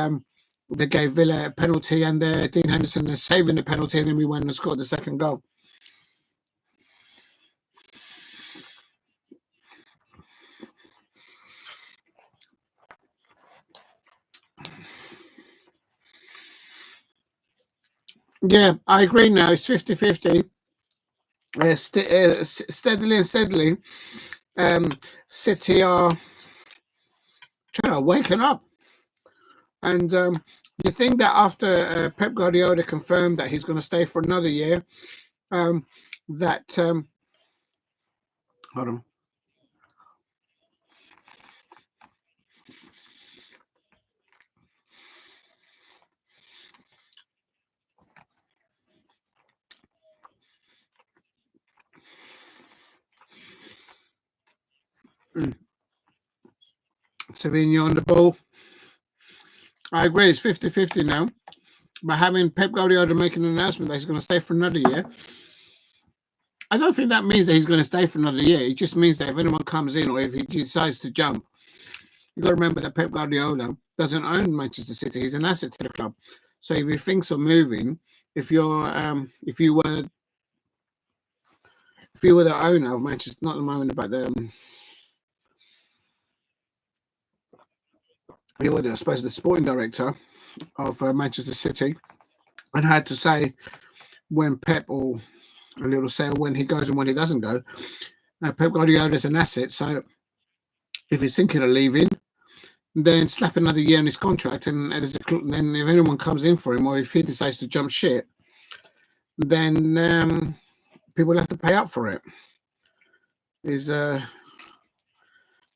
they gave Villa a penalty, and Dean Henderson is saving the penalty, and then we went and scored the second goal. Yeah, I agree now. It's 50-50. Steadily, City are waking up. And you think that after Pep Guardiola confirmed that he's going to stay for another year, hold on. Savigno on the ball. I agree, it's 50-50 now. But having Pep Guardiola make an announcement that he's going to stay for another year, I don't think that means that he's going to stay for another year. It just means that if anyone comes in or if he decides to jump, you've got to remember that Pep Guardiola doesn't own Manchester City. He's an asset to the club. So if he thinks of moving, if you were the owner of Manchester, not the owner, but I suppose the sporting director of Manchester City, and had to say when Pep, or a little say when he goes and when he doesn't go. Pep Guardiola is an asset, so if he's thinking of leaving, then slap another year on his contract, and then if anyone comes in for him, or if he decides to jump ship, then people have to pay up for it. Is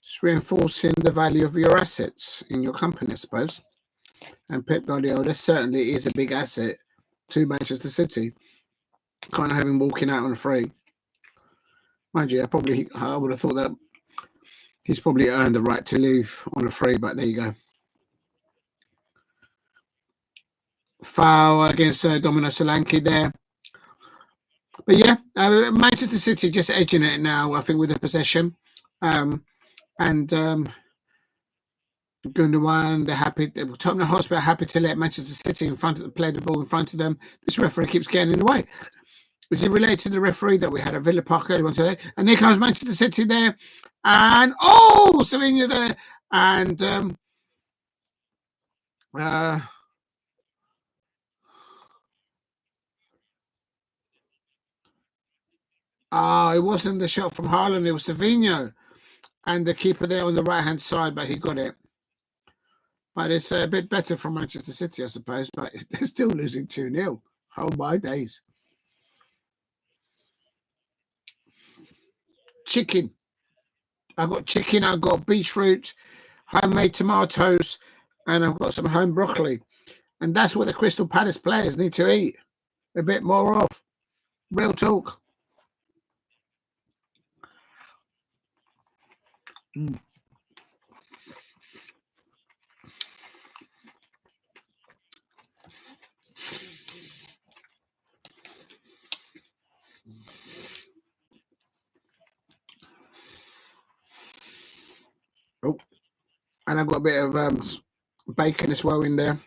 just reinforcing the value of your assets in your company, I suppose. And Pep Guardiola certainly is a big asset to Manchester City. Can't have him walking out on a free. Mind you, I would have thought that he's probably earned the right to leave on a free, but there you go. Foul against Domino Solanke there. But yeah, Manchester City just edging it now, I think, with the possession. And Gundogan, they're happy. Tottenham Hotspur are happy to let Manchester City play the ball in front of them. This referee keeps getting in the way. Is it related to the referee that we had at Villa Park earlier on today? And here comes Manchester City there. And Savigno there. And it wasn't the shot from Haaland, it was Savigno. And the keeper there on the right-hand side, but he got it. But it's a bit better from Manchester City, I suppose, but they're still losing 2-0. Oh, my days. Chicken. I've got chicken, I've got beetroot, homemade tomatoes, and I've got some home broccoli. And that's what the Crystal Palace players need to eat. A bit more of. Real talk. Mm. Oh, and I've got a bit of bacon as well in there.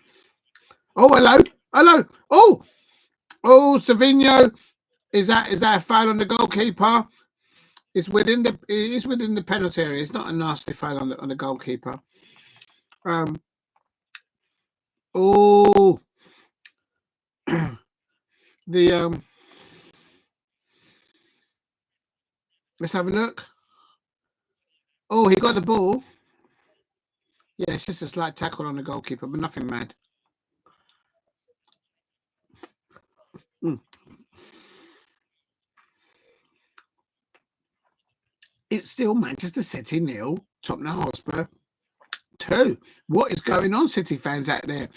Oh, hello. Oh, Savigno. Is that a foul on the goalkeeper? It's within the penalty area. It's not a nasty foul on the goalkeeper. The let's have a look. Oh, he got the ball. Yeah, it's just a slight tackle on the goalkeeper, but nothing mad. It's still Manchester City 0, Tottenham Hotspur 2. What is going on, City fans out there?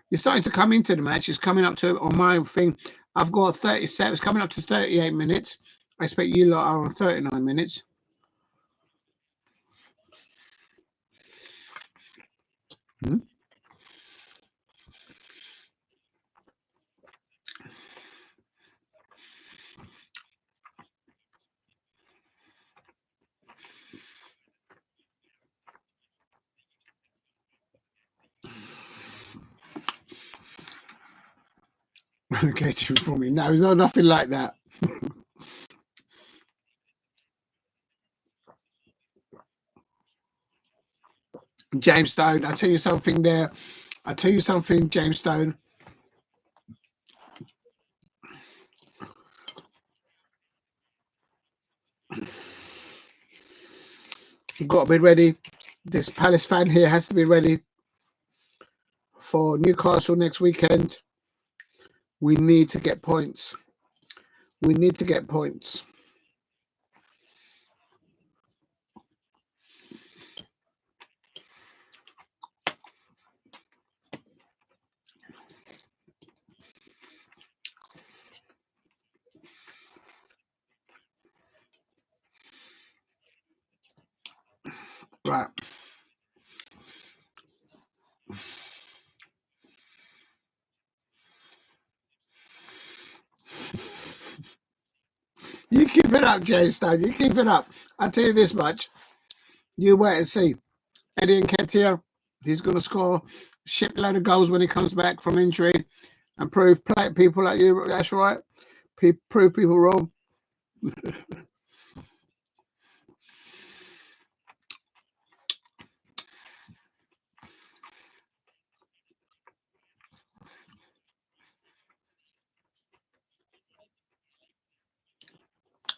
You're starting to come into the match. It's coming up to, on my thing, I've got 37. It's coming up to 38 minutes. I expect you lot are on 39 minutes. Okay, for me. No, there's nothing like that. James Stone, I'll tell you something there. I'll tell you something, James Stone. You've got to be ready. This Palace fan here has to be ready for Newcastle next weekend. We need to get points. We need to get points. Right. You keep it up, James Stone. You keep it up. I'll tell you this much. You wait and see. Eddie McAteer, he's going to score a shitload of goals when he comes back from injury and prove people like you. That's right. Prove people wrong.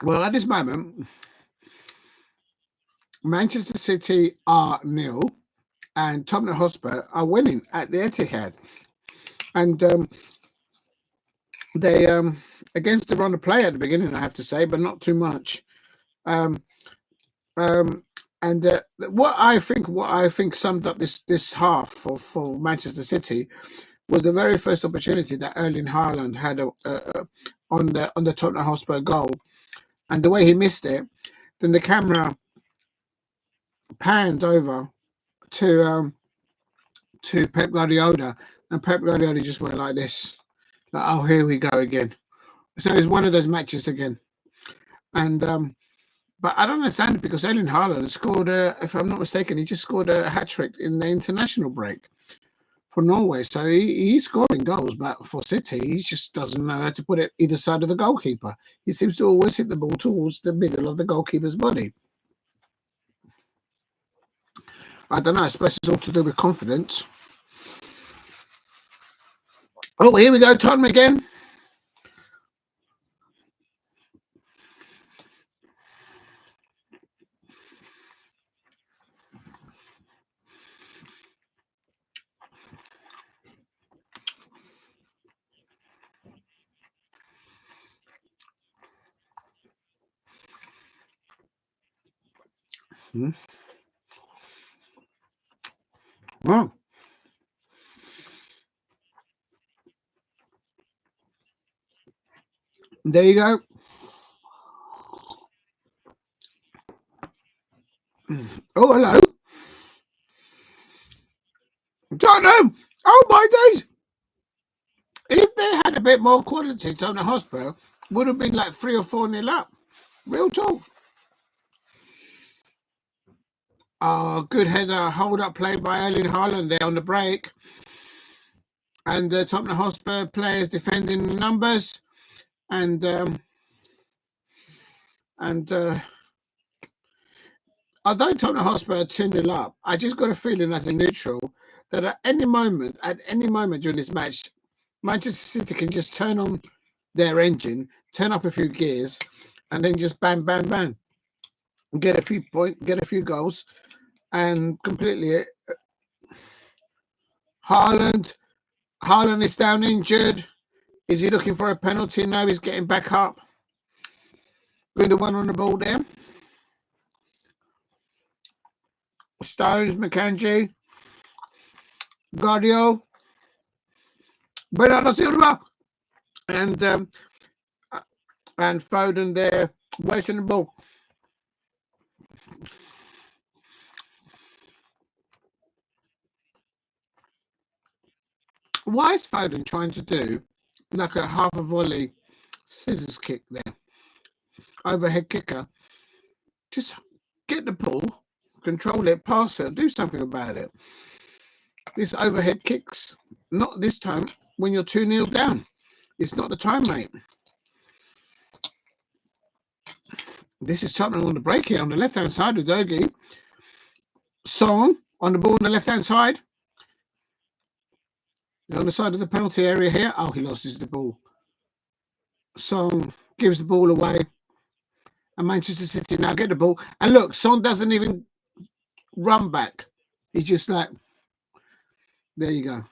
Well, at this moment, Manchester City are 0 and Tottenham Hotspur are winning at the Etihad. And they, against the run of play at the beginning, I have to say, but not too much. And what I think summed up this half for Manchester City was the very first opportunity that Erling Haaland had on the Tottenham Hotspur goal, and the way he missed it. Then the camera panned over to Pep Guardiola, and Pep Guardiola just went like this, like, "Oh, here we go again." So it's one of those matches again, and but I don't understand it because Erling Haaland scored, if I'm not mistaken, he just scored a hat-trick in the international break for Norway. So he's scoring goals, but for City, he just doesn't know how to put it either side of the goalkeeper. He seems to always hit the ball towards the middle of the goalkeeper's body. I don't know. I suppose it's all to do with confidence. Oh, here we go. Tottenham again. Wow. There you go. Oh, hello. Tottenham. Oh, my days. If they had a bit more quality, Tottenham Hotspur would have been like 3 or 4-0 up. Real talk. Oh, good header, hold-up play by Erling Haaland there on the break. And the Tottenham Hotspur players defending the numbers. And although Tottenham Hotspur are 2-0 up, I just got a feeling as a neutral that at any moment during this match, Manchester City can just turn on their engine, turn up a few gears, and then just bang, bang, bang, and get a few points, get a few goals, and completely. Haaland is down injured. Is he looking for a penalty? No, he's getting back up. Good, the one on the ball there. Stones, McAteer, Guardiola, Bernardo Silva, and Foden there, wasting the ball. Why is Foden trying to do like a half a volley scissors kick there? Overhead kicker. Just get the ball, control it, pass it, do something about it. This overhead kicks, not this time when you're 2-0 down. It's not the time, mate. This is Tottenham on the break here on the left-hand side with Udogie. Song on the ball on the left-hand side. On the side of the penalty area here. Oh, he loses the ball. Song gives the ball away. And Manchester City now get the ball. And look, Son doesn't even run back. He's just like, there you go.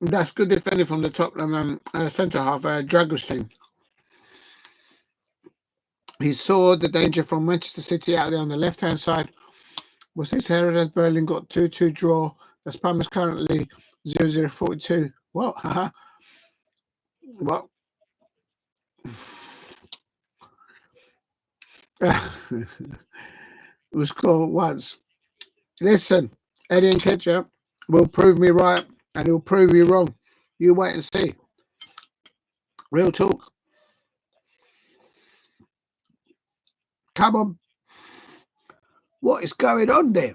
That's good defending from the top centre half, Dragosin. He saw the danger from Manchester City out there on the left-hand side. Was this Hermansen? Berlin got 2-2 draw. Las Palmas currently 0-0-42. What? What? It was called once. Listen, Eddie and Ketchup will prove me right and he'll prove you wrong. You wait and see. Real talk. Come on. What is going on there?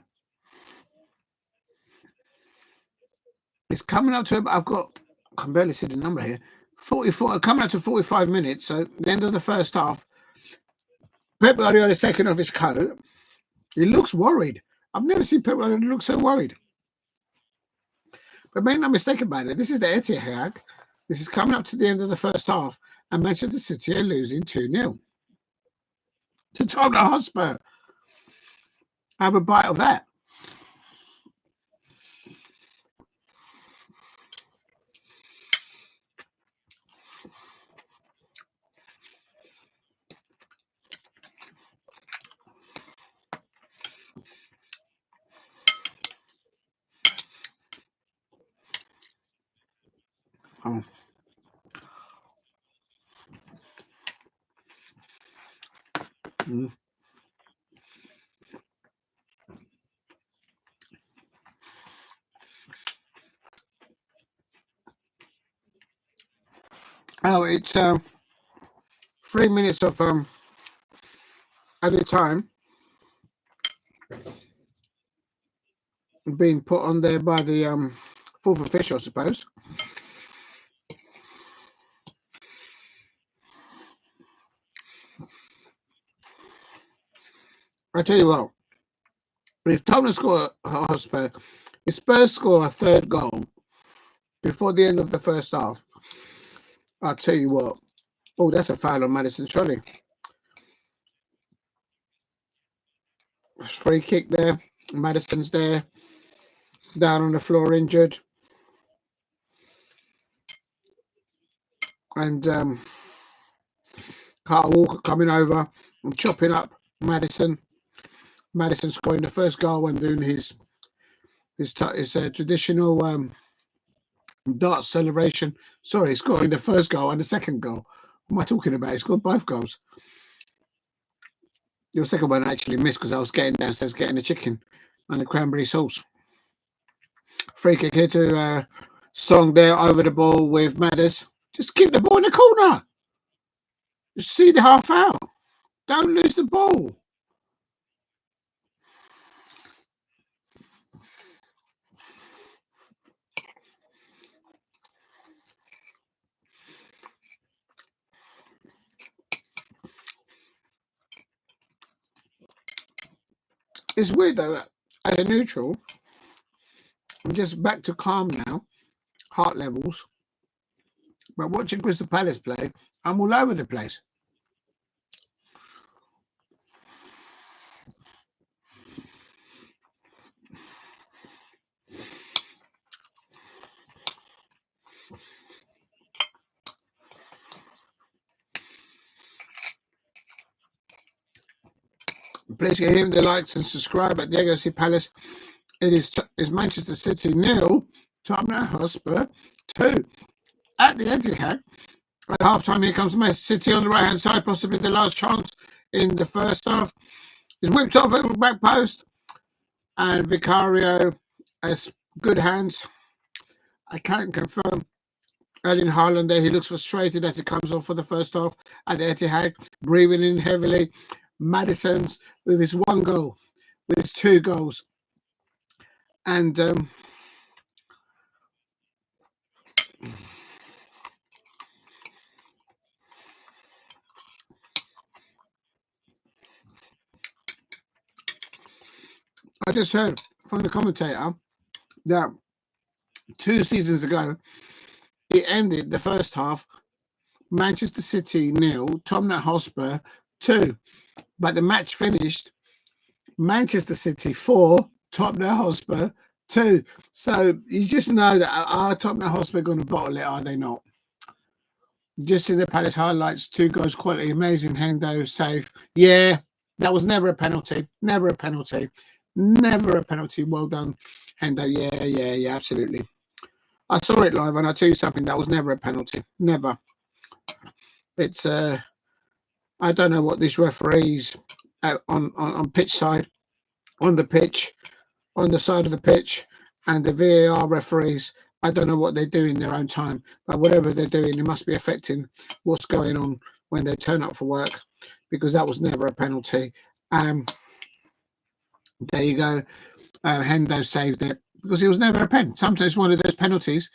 It's coming up to, I can barely see the number here. 44, coming up to 45 minutes. So the end of the first half. Pep Guardiola is taking off his coat. He looks worried. I've never seen Pep Guardiola look so worried. But make no mistake about it. This is the Etihad. This is coming up to the end of the first half. And Manchester City are losing 2-0 to Tottenham Hotspur. Have a bite of that. Oh. Mm. Oh, it's 3 minutes of added time being put on there by the fourth official, I suppose. I tell you what, if Tottenham score Hotspur, if Spurs score a third goal before the end of the first half, I'll tell you what. Oh, that's a foul on Madison, surely. Free kick there. Madison's there. Down on the floor, injured. And Carter Walker coming over and chopping up Madison. Madison scoring the first goal and doing his traditional darts celebration. Sorry, scoring the first goal and the second goal. What am I talking about? He scored both goals. The second one I actually missed because I was getting downstairs getting the chicken and the cranberry sauce. Free kick here to Song there over the ball with Maddis. Just keep the ball in the corner. Just see the half out. Don't lose the ball. It's weird though, that as a neutral, I'm just back to calm now, heart levels. But watching Crystal Palace play, I'm all over the place. Please give him the likes and subscribe at Diego C. Palace. It is Manchester City 0, Tottenham Hotspur 2. At the Etihad, at half-time, here comes Manchester City on the right-hand side, possibly the last chance in the first half. He's whipped off at the back post, and Vicario has good hands. I can't confirm. Erling Haaland there, he looks frustrated as he comes off for the first half at the Etihad, breathing in heavily. Maddison's with his 1 goal, with his 2 goals. And I just heard from the commentator that 2 seasons ago, it ended the first half, Manchester City 0, Tottenham Hotspur 2. But the match finished Manchester City 4, Tottenham Hotspur 2. So you just know that are Tottenham Hotspur going to bottle it? Are they not? Just in the Palace highlights, 2 goals, quality, amazing. Hendo save. Yeah, that was never a penalty. Never a penalty. Never a penalty. Well done, Hendo. Yeah, absolutely. I saw it live, and I'll tell you something. That was never a penalty. Never. It's I don't know what these referees on pitch side, on the pitch, on the side of the pitch, and the VAR referees. I don't know what they do in their own time, but whatever they're doing, it must be affecting what's going on when they turn up for work, because that was never a penalty. There you go. Hendo saved it because it was never a pen. Sometimes one of those penalties.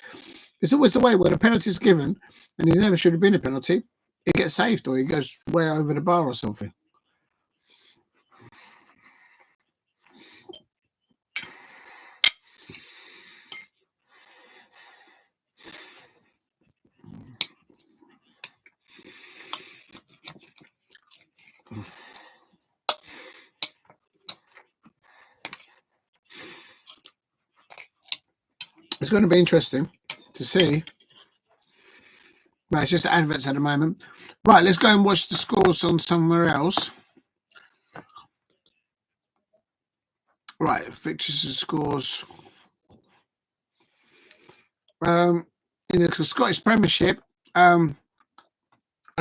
It's always the way when a penalty is given, and it never should have been a penalty, it gets saved or it goes way over the bar or something. It's going to be interesting to see. But it's just adverts at the moment. Right, let's go and watch the scores on somewhere else. Right, fixtures and scores. In the Scottish Premiership, I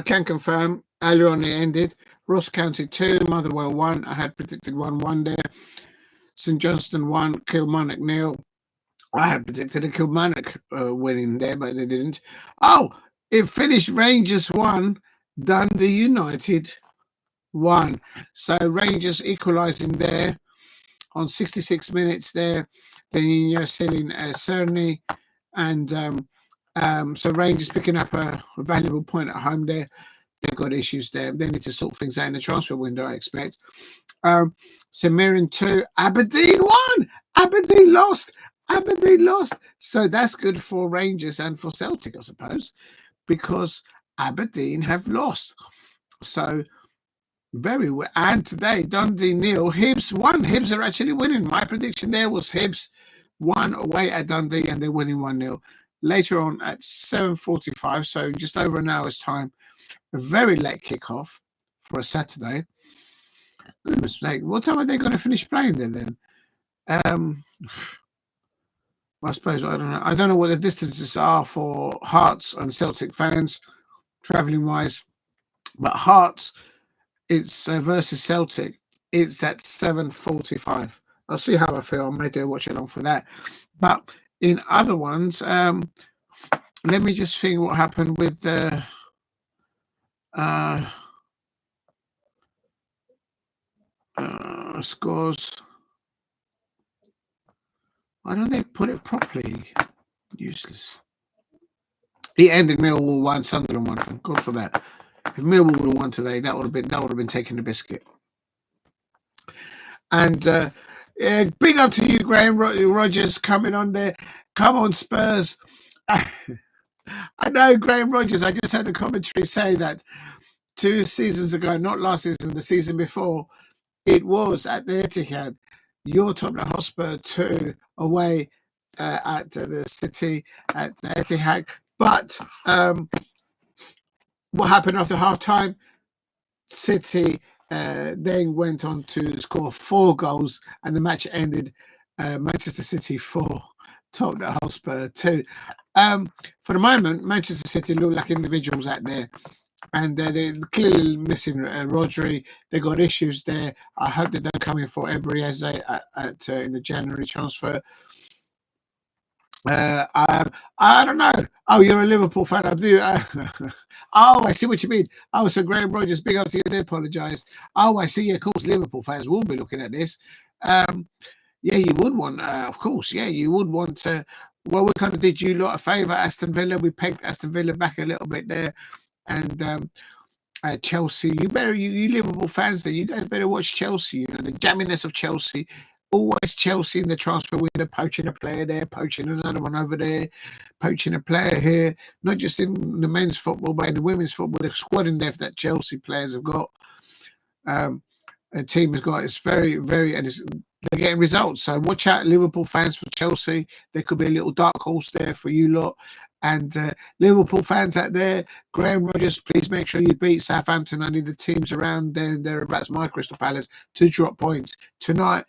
can confirm earlier on it ended. Ross County 2, Motherwell 1. I had predicted 1-1 there. St Johnstone 1, Kilmarnock 0. I had predicted a Kilmarnock winning there, but they didn't. Oh, it finished Rangers 1, Dundee United 1. So Rangers equalising there on 66 minutes there. Then you're selling Cerny, and so Rangers picking up a valuable point at home there. They've got issues there. They need to sort things out in the transfer window, I expect. St Mirren 2, Aberdeen 1. Aberdeen lost. So that's good for Rangers and for Celtic, I suppose, because Aberdeen have lost. So very well. And today, Dundee 0, Hibs 1. Hibs are actually winning. My prediction there was Hibs 1 away at Dundee, and they're winning 1-0. Later on at 7:45, so just over an hour's time, a very late kickoff for a Saturday. Goodness sake, what time are they going to finish playing there then? I suppose I don't know. I don't know what the distances are for Hearts and Celtic fans, travelling wise. But Hearts, it's versus Celtic. It's at 7:45. I'll see how I feel. I may do a watch along for that. But in other ones, let me just think what happened with the scores. Why don't they put it properly? Useless. He ended Millwall 1, Sunderland 1. Thank God for that. If Millwall would have won today, that would have been taking the biscuit. And big up to you, Graham Rogers, coming on there. Come on, Spurs. I know, Graham Rogers. I just heard the commentary say that 2 seasons ago, not last season, the season before, it was at the Etihad. Your Tottenham Hotspur 2 away at the City at the Etihad. But what happened after half time? City then went on to score 4 goals, and the match ended Manchester City 4, Tottenham Hotspur 2. For the moment, Manchester City look like individuals out there, and they're clearly missing Rodri. They got issues there. I hope they don't come in for Ebrieze in the January transfer. I don't know. Oh, you're a Liverpool fan. I do. Oh, I see what you mean. Oh, so Graham Rogers, big up to you. I apologise. Oh, I see. Of course, Liverpool fans will be looking at this. Yeah, you would want, of course. Yeah, you would want to. Well, we kind of did you lot a favour, Aston Villa. We pegged Aston Villa back a little bit there, and Chelsea. You Liverpool fans, there. You guys better watch Chelsea. You know the jamminess of Chelsea. Always Chelsea in the transfer window, poaching a player there, poaching another one over there, poaching a player here. Not just in the men's football, but in the women's football. The squad in depth that Chelsea players have got, a team has got. It's very, very, and they're getting results. So watch out, Liverpool fans, for Chelsea. There could be a little dark horse there for you lot. And Liverpool fans out there, Graham Rogers, please make sure you beat Southampton. I need the teams around there and thereabouts, my Crystal Palace, to drop points tonight.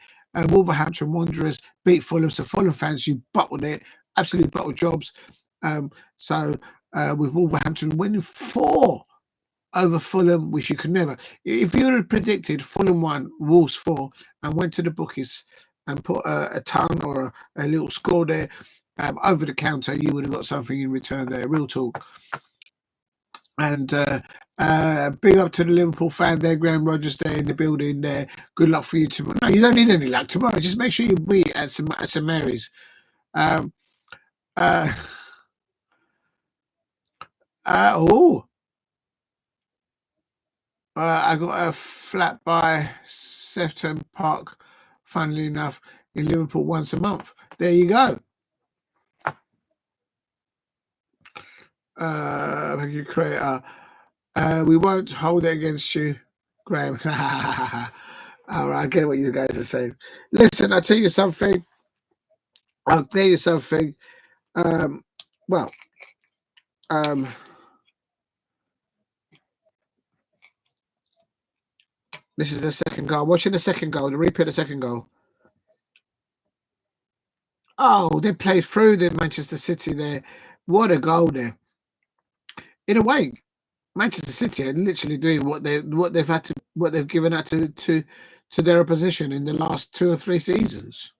Wolverhampton Wanderers beat Fulham. So Fulham fans, you bottled it. Absolutely bottled jobs. So with Wolverhampton winning 4 over Fulham, which you could never. If you had predicted Fulham 1, Wolves 4, and went to the bookies and put a ton or a little score there over the counter, you would have got something in return there. Real talk. And big up to the Liverpool fan there, Graham Rogers there in the building there. Good luck for you tomorrow. No, you don't need any luck tomorrow. Just make sure you beat at St Mary's. I got a flat by Sefton Park, funnily enough, in Liverpool once a month. There you go. Thank you, creator. We won't hold it against you, Graham. All right, I get what you guys are saying. Listen, I'll tell you something. This is the second goal. Watching the second goal, the replay of the second goal. Oh, they played through the Manchester City there. What a goal there. In a way, Manchester City are literally doing what they've given out to their opposition in the last 2 or 3 seasons.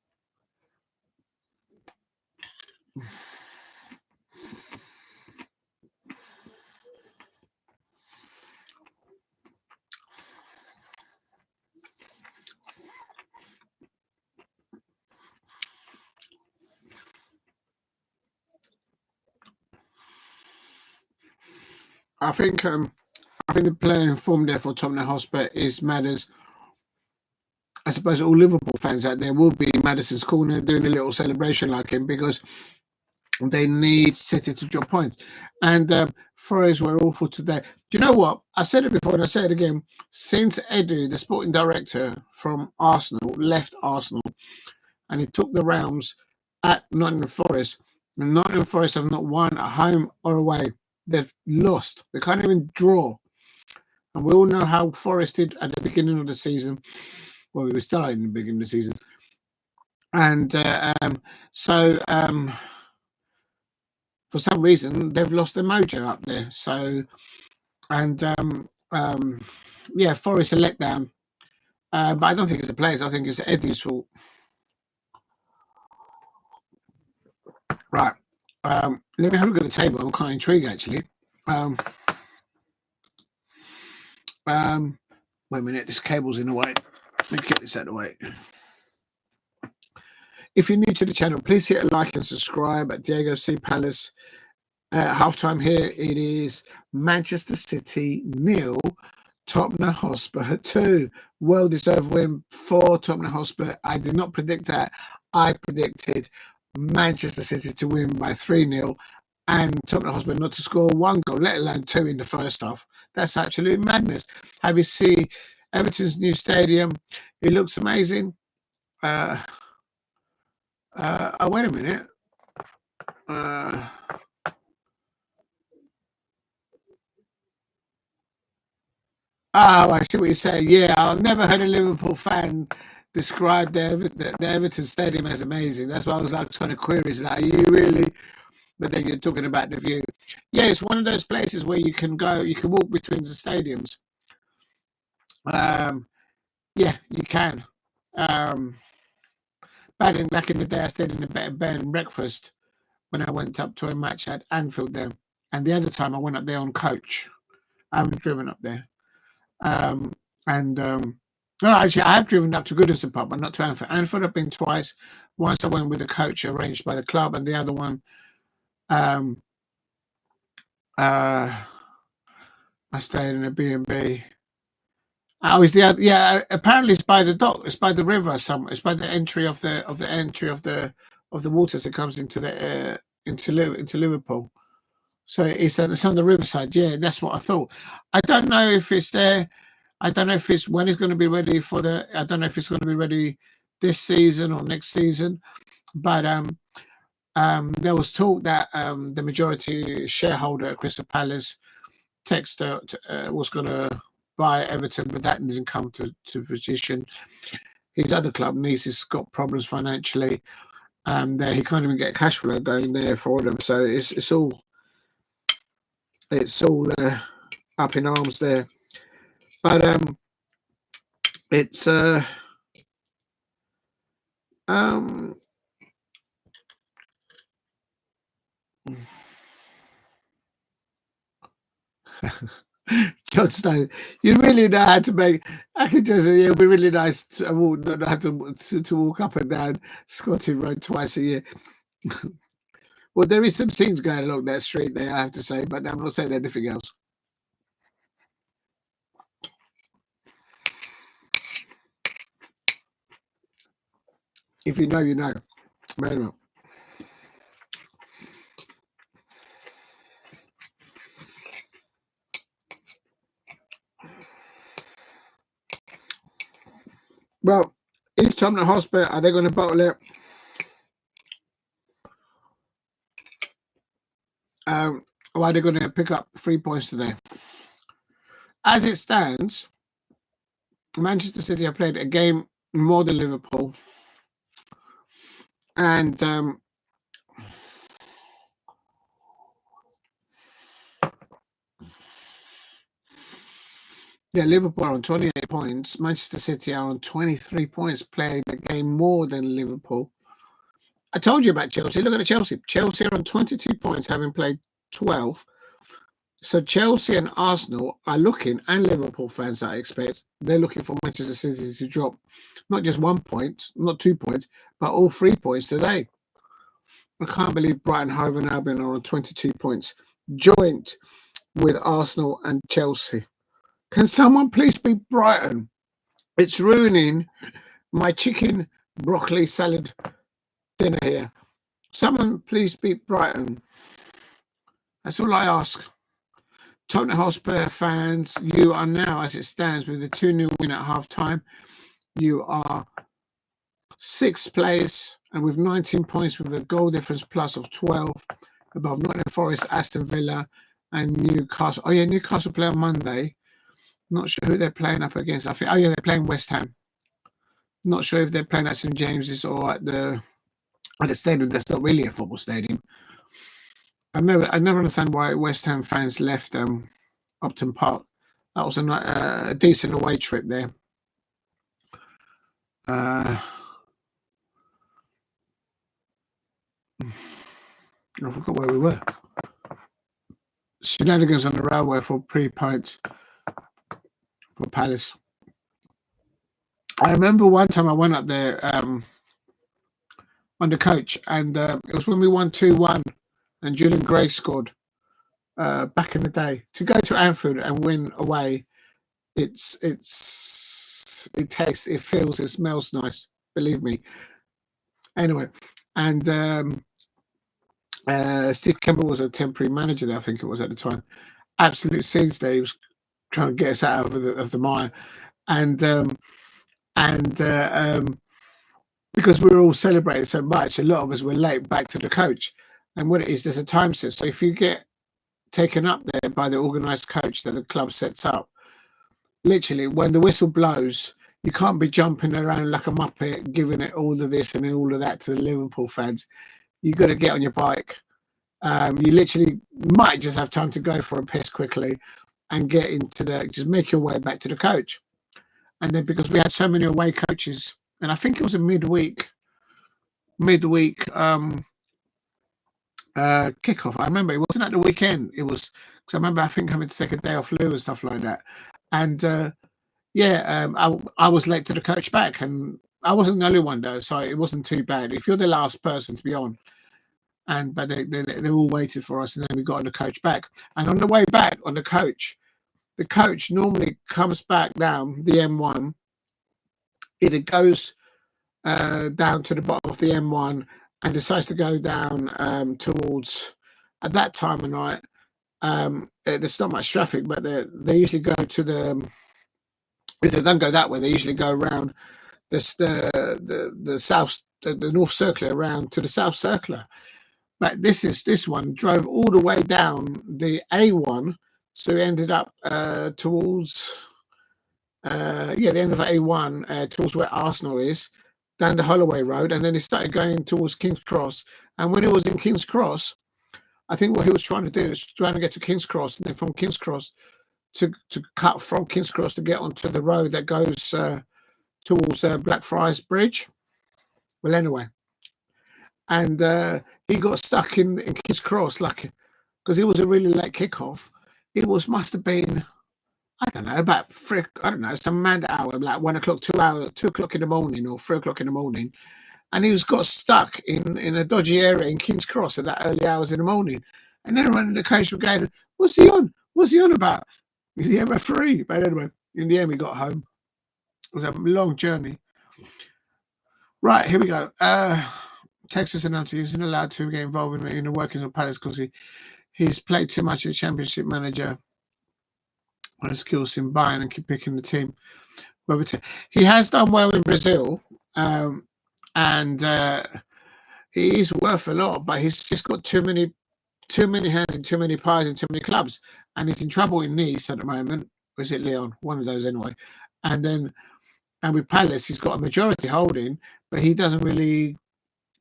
I think the player in form there for Tottenham Hotspur is Madders. I suppose all Liverpool fans out there will be Maddison's corner doing a little celebration like him, because they need City to drop points. And Faes were awful today. Do you know what? I said it before and I say it again. Since Ayew, the sporting director from Arsenal, left Arsenal and he took the realms at Nottingham Forest, and Nottingham Forest have not won at home or away. They've lost. They can't even draw. And we all know how Forest did at the beginning of the season. Well, we were starting in the beginning of the season. And so for some reason, they've lost their mojo up there. So, and yeah, Forest a letdown. But I don't think it's the players. I think it's Eddie's fault. Right. Let me have a look at the table. I'm quite intrigued, actually. Wait a minute. This cable's in the way. Let me get this out of the way. If you're new to the channel, please hit a like and subscribe at Diego C. Palace. Halftime here, it is Manchester City 0, Tottenham Hotspur 2. Well-deserved win for Tottenham Hotspur. I did not predict that. I predicted Manchester City to win by 3-0 and Tottenham Hotspur not to score 1 goal, let alone 2 in the first half. That's absolute madness. Have you seen Everton's new stadium? It looks amazing. Oh, wait a minute. Oh, I see what you're saying. Yeah, I've never heard a Liverpool fan describe the Everton Stadium as amazing. That's why I was like trying to query, is that, are you really? But then you're talking about the view. Yeah, it's one of those places where you can go, you can walk between the stadiums. Yeah, you can. Back in the day, I stayed in a bed and breakfast when I went up to a match at Anfield there. And the other time I went up there on coach. I haven't driven up there. No, actually, I have driven up to Goodison Pub, but not to Anfield. Anfield I've been twice. Once I went with a coach arranged by the club, and the other one, I stayed in a B&B. Oh, is the other? Yeah, apparently it's by the dock. It's by the river. It's by the entry of the waters that comes into the into Liverpool. So it's on the riverside. Yeah, that's what I thought. I don't know if it's there. I don't know if it's when it's going to be ready for the. I don't know if it's going to be ready this season or next season. But there was talk that the majority shareholder at Crystal Palace, Texter, was going to buy Everton, but that didn't come to fruition. His other club, Nice, has got problems financially. There he can't even get cash flow going there for them. So it's all up in arms there. But it's John Stone, you really know how to make. I could just, it'll be really nice to not have to walk up and down Scotty Road twice a year. Well, there is some scenes going along that street there, I have to say, but I'm not saying anything else. If you know, you know. Anyway. Well, is Tottenham Hotspur, are they going to bottle it? Or are they going to pick up 3 points today? As it stands, Manchester City have played a game more than Liverpool. And yeah, Liverpool are on 28 points. Manchester City are on 23 points, playing a game more than Liverpool. I told you about Chelsea. Look at Chelsea. Chelsea are on 22 points, having played 12. So Chelsea and Arsenal are looking, and Liverpool fans, I expect, they're looking for Manchester City to drop not just 1 point, not 2 points, but all 3 points today. I can't believe Brighton, Hove and Albion are on 22 points, joint with Arsenal and Chelsea. Can someone please beat Brighton? It's ruining my chicken broccoli salad dinner here. Someone please beat Brighton. That's all I ask. Tottenham Hotspur fans, you are now, as it stands, with a 2-0 win at half-time. You are 6th place and with 19 points with a goal difference plus of 12 above Nottingham Forest, Aston Villa and Newcastle. Oh, yeah, Newcastle play on Monday. Not sure who they're playing up against. I think, oh, yeah, they're playing West Ham. Not sure if they're playing at St James's or at the stadium. That's not really a football stadium. I never understand why West Ham fans left Upton Park. That was a decent away trip there. I forgot where we were. Shenanigans on the railway for pre-pints for Palace. I remember one time I went up there on the coach, and it was when we won 2-1 and Julian Gray scored back in the day. To go to Anfield and win away it tastes, it feels, it smells nice. Believe me. Anyway, and Steve Campbell was a temporary manager there, I think it was at the time. Absolute scenes there. He was trying to get us out of the mire, and because we were all celebrating so much, a lot of us were late back to the coach. And what it is, there's a time set. So if you get taken up there by the organised coach that the club sets up, literally when the whistle blows, you can't be jumping around like a muppet, giving it all of this and all of that to the Liverpool fans. You got to get on your bike. You literally might just have time to go for a piss quickly and get into just make your way back to the coach. And then because we had so many away coaches, and I think it was a midweek kickoff. I remember it wasn't at the weekend. It was because I remember I think having to take a day off Lou and stuff like that. And I was late to the coach back, and I wasn't the only one though, so it wasn't too bad. If you're the last person to be on, but they all waited for us, and then we got on the coach back. And on the way back on the coach normally comes back down the M1. Either goes down to the bottom of the M1 and decides to go down towards, at that time of night, there's not much traffic, but they usually go to the, if they don't go that way, they usually go around the south, the North Circular around to the South Circular. But this one drove all the way down the A1, so it ended up towards the end of A1 towards where Arsenal is, down the Holloway Road, and then it started going towards King's Cross. And when it was in King's Cross, I think what he was trying to do is trying to get to King's Cross, and then from King's Cross to cut from King's Cross to get onto the road that goes towards Blackfriars Bridge. Well, anyway, and he got stuck in King's Cross, like, because it was a really late kickoff. It must have been, I don't know, about some mad hour, like 1 o'clock, 2 o'clock in the morning, or 3 o'clock in the morning, and he got stuck in a dodgy area in King's Cross at that early hours in the morning. And everyone in the coach were going, "What's he on? What's he on about? Is he a referee?" But anyway, in the end, we got home. It was a long journey. Right, here we go. Texas announced he isn't allowed to get involved in the workings of Palace because he's played too much as a Championship manager. His skills in buying and keep picking the team. He has done well in Brazil, and he is worth a lot, but he's just got too many hands and too many pies and too many clubs, and he's in trouble in Nice at the moment. Or is it Leon? One of those anyway. And with Palace, he's got a majority holding, but he doesn't really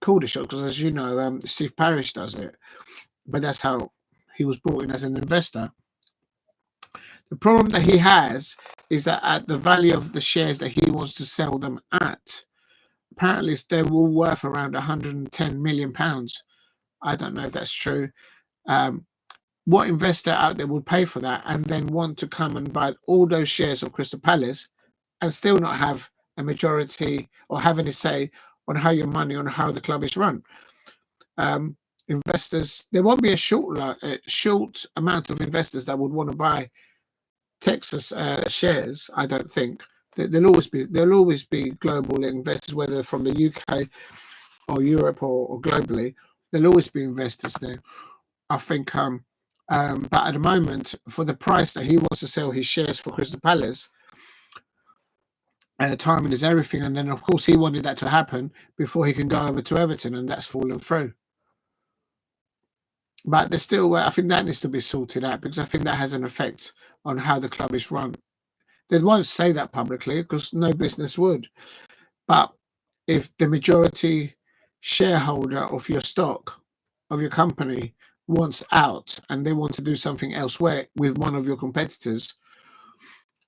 call the shot because, as you know, Steve Parish does it. But that's how he was brought in as an investor. The problem that he has is that at the value of the shares that he wants to sell them at, apparently they're all worth around £110 million. I don't know if that's true. What investor out there would pay for that and then want to come and buy all those shares of Crystal Palace and still not have a majority or have any say on how your money, on how the club is run? Investors, there won't be a short amount of investors that would want to buy Texas shares. I don't think. There'll always be global investors, whether from the UK or Europe or globally. There'll always be investors there. I think, but at the moment, for the price that he wants to sell his shares for Crystal Palace, timing is everything. And then, of course, he wanted that to happen before he can go over to Everton, and that's fallen through. But there's still, I think that needs to be sorted out, because I think that has an effect on how the club is run. They won't say that publicly because no business would. But if the majority shareholder of your stock, of your company, wants out and they want to do something elsewhere with one of your competitors,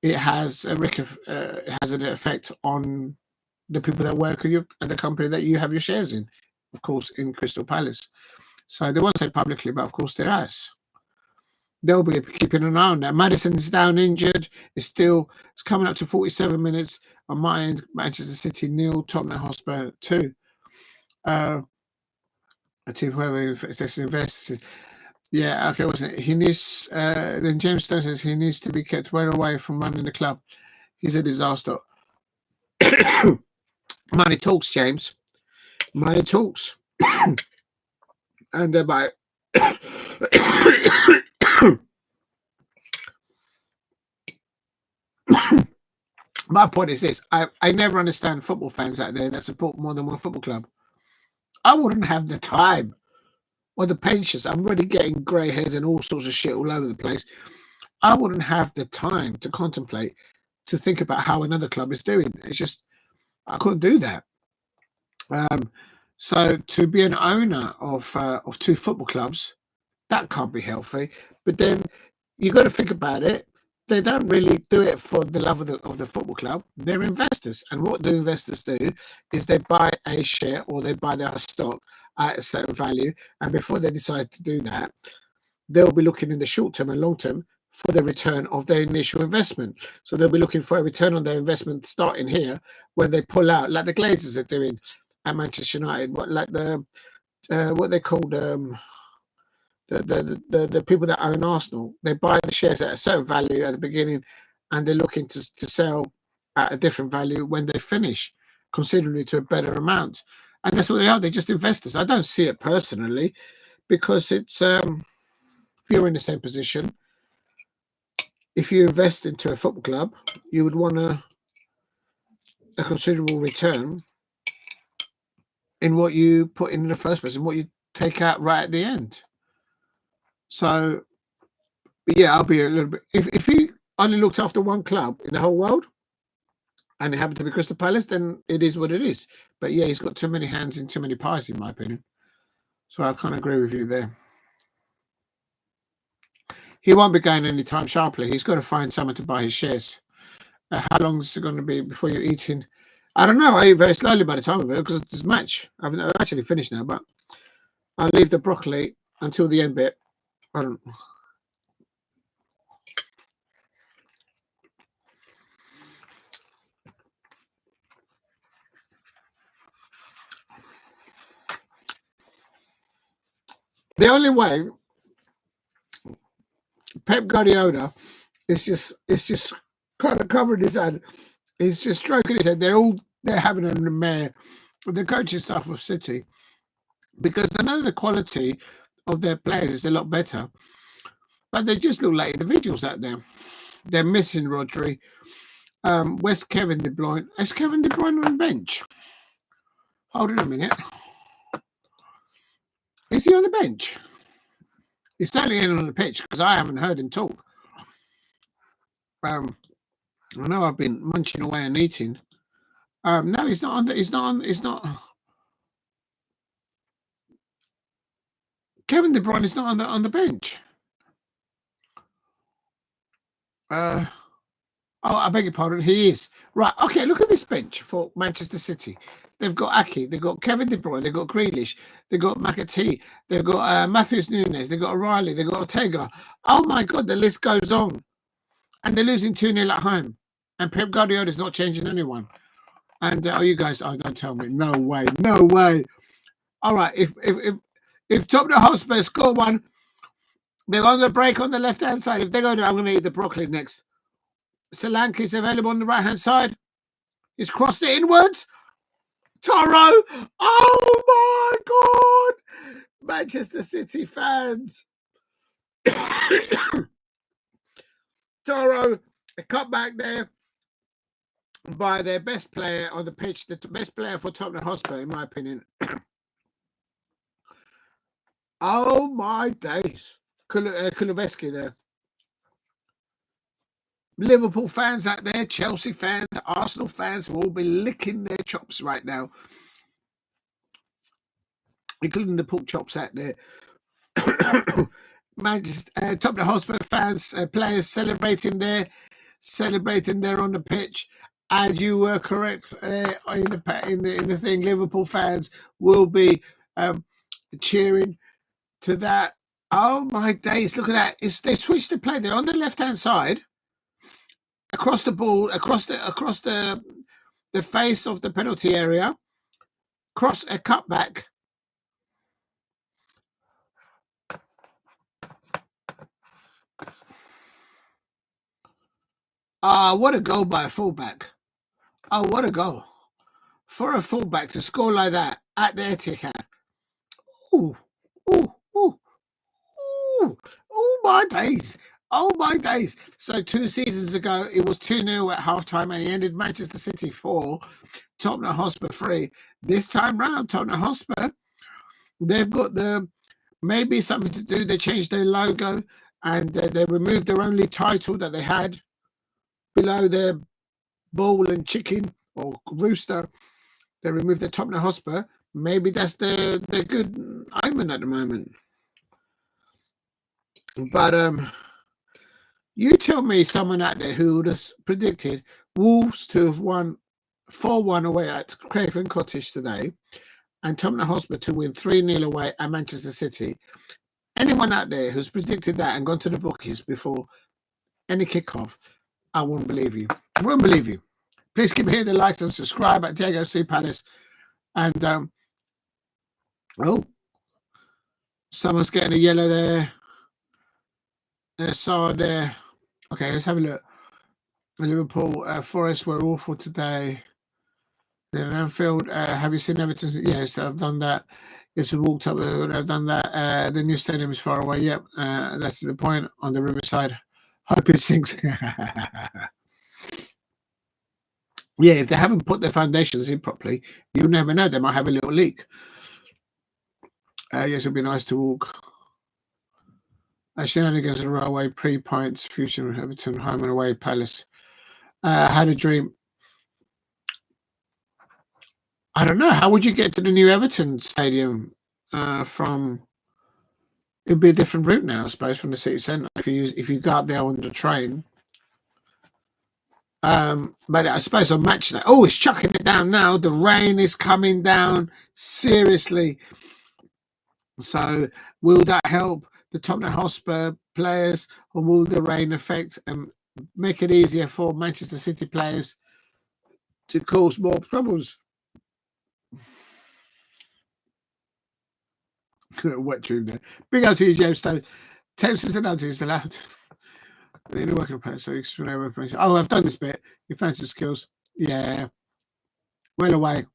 it has an effect on the people that work at the company that you have your shares in, of course, in Crystal Palace. So they won't say publicly, but of course there is. They'll be keeping an eye on that. Maddison's down injured. It's coming up to 47 minutes. On my end, Manchester City 0, Tottenham Hotspur 2. A team whoever invested. Yeah, okay, wasn't it? He needs. Then James Stone says he needs to be kept well away from running the club. He's a disaster. Money talks, James. Money talks. And about. My point is this: I never understand football fans out there that support more than one football club. I wouldn't have the time or the patience. I'm already getting grey hairs and all sorts of shit all over the place. I wouldn't have the time to contemplate, to think about how another club is doing. It's just I couldn't do that. So to be an owner of two football clubs, that can't be healthy. But then you got to think about it. They don't really do it for the love of the football club. They're investors, and what the investors do is they buy a share or they buy their stock at a certain value, and before they decide to do that, they'll be looking in the short term and long term for the return of their initial investment. So they'll be looking for a return on their investment starting here when they pull out, like the Glazers are doing at Manchester United. What they called the people that own Arsenal, they buy the shares at a certain value at the beginning, and they're looking to sell at a different value when they finish, considerably to a better amount. And that's what they are. They're just investors. I don't see it personally because it's if you're in the same position, if you invest into a football club, you would want a considerable return in what you put in the first place and what you take out right at the end. So, yeah, I'll be a little bit. If he only looked after one club in the whole world, and it happened to be Crystal Palace, then it is what it is. But yeah, he's got too many hands in too many pies, in my opinion. So I can't agree with you there. He won't be going anytime sharply. He's got to find someone to buy his shares. How long is it going to be before you're eating? I don't know. I eat very slowly by the time of it because it's this match. I've actually finished now, but I'll leave the broccoli until the end bit. I don't. The only way Pep Guardiola is just kind of covering his head. He's just stroking his head. They're having a mare with the coaching staff of City because they know the quality of their players is a lot better, but they just look like individuals out there. They're missing Rodri. Where's Kevin De Bruyne? Is Kevin De Bruyne on the bench? Hold on a minute. Is he on the bench? He's certainly in on the pitch because I haven't heard him talk. I know I've been munching away and eating. No, he's not on. He's not. Kevin De Bruyne is not on the bench. Oh, I beg your pardon. He is right. Okay, look at this bench for Manchester City. They've got Ayew, they've got Kevin De Bruyne, they've got Grealish, they've got McAteer, they've got Matheus Nunes, they've got O'Reilly, they've got Ortega. Oh my God, the list goes on. And they're losing 2-0 at home. And Pep Guardiola is not changing anyone. And you guys, don't tell me. No way, no way. All right, if Tottenham Hotspur score one, they're on the break on the left-hand side. If they go there, I'm going to eat the broccoli next. Solanke is available on the right-hand side. He's crossed it inwards. Toro! Oh my God! Manchester City fans. Toro, a cut back there by their best player on the pitch, the best player for Tottenham Hotspur, in my opinion. Oh my days. Kulusevski there. Liverpool fans out there, Chelsea fans, Arsenal fans will all be licking their chops right now, including the pork chops out there. Manchester Tottenham Hotspur fans, players celebrating there on the pitch. And you were correct in the thing. Liverpool fans will be cheering to that. Oh my days! Look at that! They switched the play. They're on the left-hand side, across the ball, across the face of the penalty area, cross a cutback. What a goal by a fullback. Oh, what a goal. For a fullback to score like that at the Etihad. Ooh, ooh, ooh, ooh. Oh, my days. Oh, my days. So 2 seasons ago, it was 2-0 at halftime and he ended Manchester City 4, Tottenham Hotspur 3. This time round, Tottenham Hotspur, they've got maybe something to do. They changed their logo and they removed their only title that they had below their bull and chicken or rooster. They removed their Tottenham Hotspur. Maybe that's their good omen at the moment. But you tell me someone out there who would have predicted Wolves to have won 4-1 away at Craven Cottage today and Tottenham Hotspur to win 3-0 away at Manchester City. Anyone out there who's predicted that and gone to the bookies before any kickoff, I wouldn't believe you. I wouldn't believe you. Please keep hitting the likes and subscribe at Diego C. Palace. And, someone's getting a yellow there. Sard there. Okay, let's have a look. Liverpool, Forest were awful today. Then Anfield, have you seen Everton? Yes, I've done that. Yes, we walked up. I've done that. The new stadium is far away. Yep, that's the point on the riverside. Hope it sinks. Yeah, if they haven't put their foundations in properly, you never know. They might have a little leak. Yes, it'd be nice to walk. Shenanigans and Railway, pre-pints, Future, Everton, home and away, Palace. Had a dream. I don't know. How would you get to the new Everton stadium from? It'd be a different route now, I suppose, from the city centre if you go up there on the train. But I suppose on match day. Oh, it's chucking it down now. The rain is coming down seriously. So will that help the Tottenham Hotspur players, or will the rain affect and make it easier for Manchester City players to cause more troubles? Wet dream there. Big up to you, James Stone. Tapes is allowed. In a working place, so oh, I've done this bit. Your fancy skills. Yeah. Well away.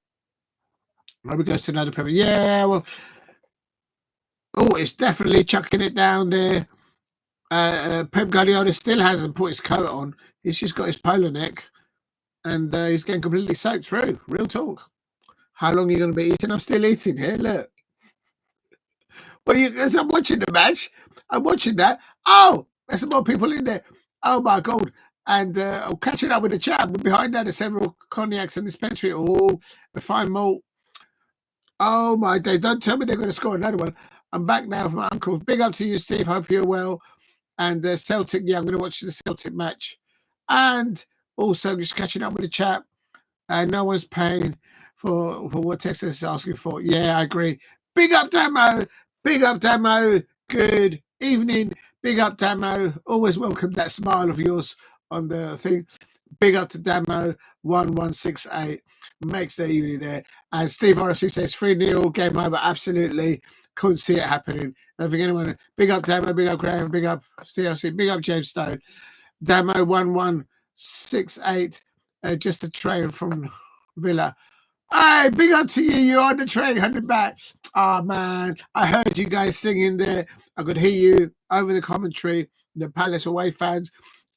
Maybe goes to another Premier. Yeah, well. Oh, it's definitely chucking it down there. Pep Guardiola still hasn't put his coat on. He's just got his polo neck. And he's getting completely soaked through. Real talk. How long are you going to be eating? I'm still eating here. Look. Well, as I'm watching the match, I'm watching that. Oh, there's some more people in there. Oh, my God. And I'm catching up with the chat. But behind that, there's several cognacs and dispensary. Oh, the fine malt. Oh, my day. Don't tell me they're going to score another one. I'm back now with my uncle. Big up to you, Steve. Hope you're well. And Celtic, yeah, I'm going to watch the Celtic match. And also just catching up with the chat. No one's paying for what Texas is asking for. Yeah, I agree. Big up, Damo. Big up, Damo. Good evening. Big up, Damo. Always welcome that smile of yours on the thing. Big up to Damo. 1168. Makes their evening there. And Steve RFC says 3-0. Game over. Absolutely. Couldn't see it happening. I don't think anyone. Big up, Damo. Big up, Graham. Big up, CLC. Big up, James Stone. Damo 1168. Just a train from Villa. Hey, big up to you. You're on the train, 100 back. Oh, man. I heard you guys singing there. I could hear you over the commentary. The Palace away fans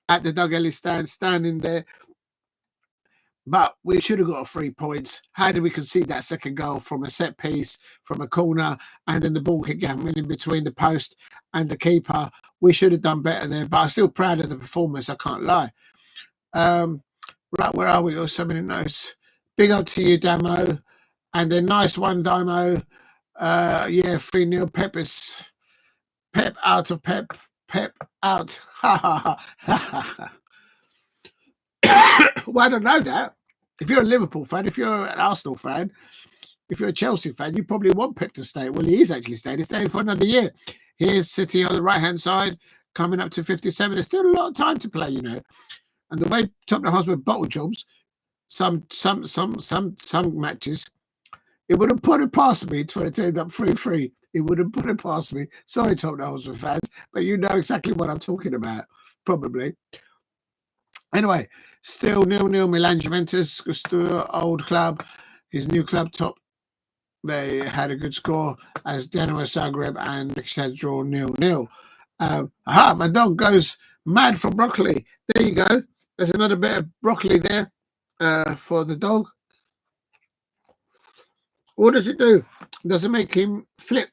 at the Doug Ellis stand, standing there. But we should have got 3 points. How did we concede that second goal from a set piece, from a corner, and then the ball kick going in between the post and the keeper? We should have done better there. But I'm still proud of the performance. I can't lie. Right, where are we? Got so many notes. Big up to you, Damo. And then nice one, Damo. Yeah, 3-0. Pep out of Pep. Pep out. Ha ha ha. Well, I don't know that. If you're a Liverpool fan, if you're an Arsenal fan, if you're a Chelsea fan, you probably want Pep to stay. Well, he is actually staying. He's staying for another year. Here's City on the right-hand side, coming up to 57. There's still a lot of time to play, you know. And the way Tottenham Hotspur bottle jobs, some matches, it would have put it past me to end up 3-3. It would have put it past me. Sorry, Tottenham Hotspur fans, but you know exactly what I'm talking about, probably. Anyway, still 0-0 Milan Juventus, old club, his new club top. They had a good score as Dinamo Zagreb and Kristiansen draw 0-0. My dog goes mad for broccoli. There you go. There's another bit of broccoli there for the dog. What does it do? Does it make him flip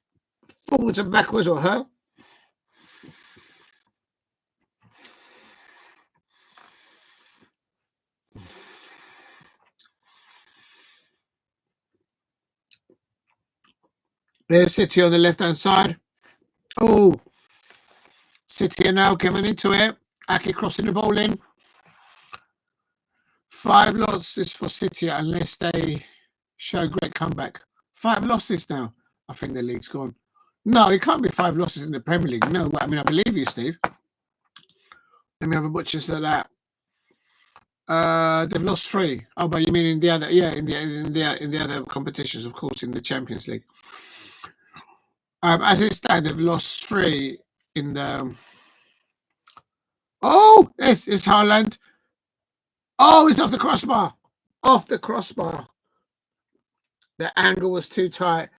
forwards and backwards or her? There's City on the left-hand side. Oh, City are now coming into it. Ake crossing the ball in. 5 losses for City unless they show great comeback. 5 losses now. I think the league's gone. No, it can't be 5 losses in the Premier League. No, I mean, I believe you, Steve. Let me have a butcher's at that. They've lost 3. Oh, but you mean in the other? Yeah, in the other competitions, of course, in the Champions League. As it stands, they've lost 3 in the. Oh, it's Haaland. Oh, it's off the crossbar. Off the crossbar. The angle was too tight.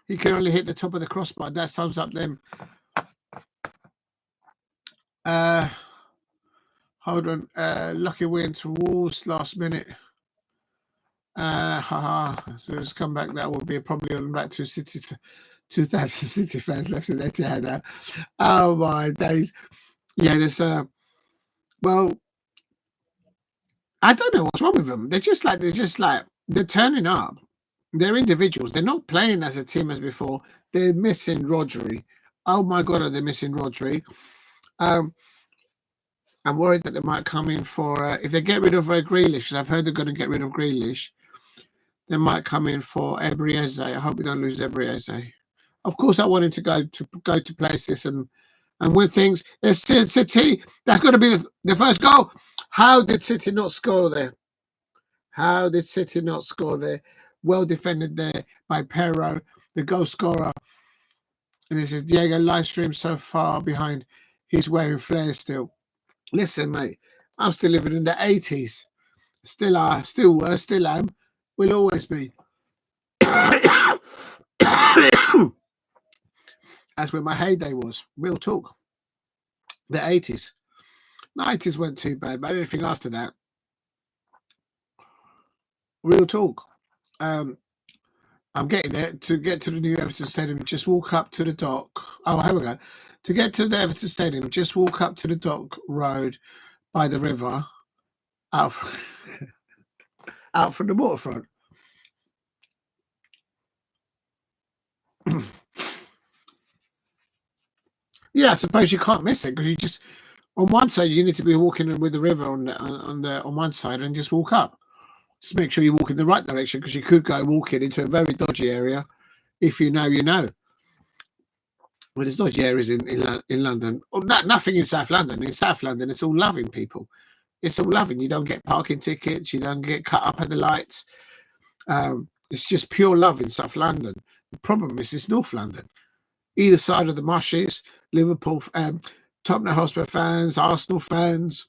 He can only hit the top of the crossbar. That sums up them. Hold on. Lucky win to Wolves last minute. So let's come back. That would be probably on about 2,000 City fans left in Etihad. Oh my days. Yeah, there's well, I don't know what's wrong with them. They're turning up. They're individuals. They're not playing as a team as before. They're missing Rodri. Oh my God, are they missing Rodri? I'm worried that they might come in for if they get rid of Grealish, because I've heard they're going to get rid of Grealish. They might come in for Ebrieze. I hope we don't lose Ebrieze. Of course, I want him to go to places and win things. It's City. That's going to be the first goal. How did City not score there? How did City not score there? Well defended there by Pero, the goal scorer. And this is Diego live stream so far behind. He's wearing flares still. Listen, mate, I'm still living in the 80s. Still are, still were, still am, will always be. That's where my heyday was. Real talk. The 80s. 90s weren't too bad, but anything after that. Real talk. I'm getting there. To get to the new Everton Stadium, just walk up to the dock. Oh, here we go. To get to the Everton Stadium, just walk up to the dock road by the river, out from the waterfront. Yeah, I suppose you can't miss it because you just on one side you need to be walking with the river on one side and just walk up. Just make sure you walk in the right direction because you could go walking into a very dodgy area. If you know, you know. Well, there's dodgy areas in London. Oh, nothing in South London. In South London, it's all loving people. It's all loving. You don't get parking tickets. You don't get cut up at the lights. It's just pure love in South London. The problem is it's North London. Either side of the marshes, Liverpool, Tottenham Hotspur fans, Arsenal fans.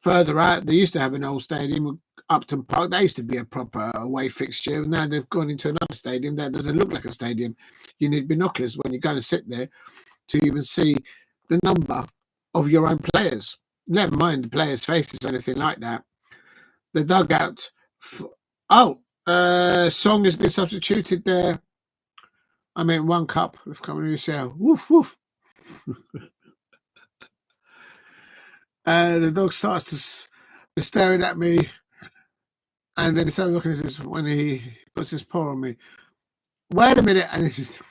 Further out, they used to have an old stadium, Upton Park. That used to be a proper away fixture. Now they've gone into another stadium that doesn't look like a stadium. You need binoculars when you go and sit there to even see the number of your own players. Never mind the players' faces or anything like that. The dugout. Song has been substituted there. I mean, 1 cup of Khannouss. Woof, woof. The dog starts to be staring at me, and then he starts looking at this when he puts his paw on me. Wait a minute, and it's just.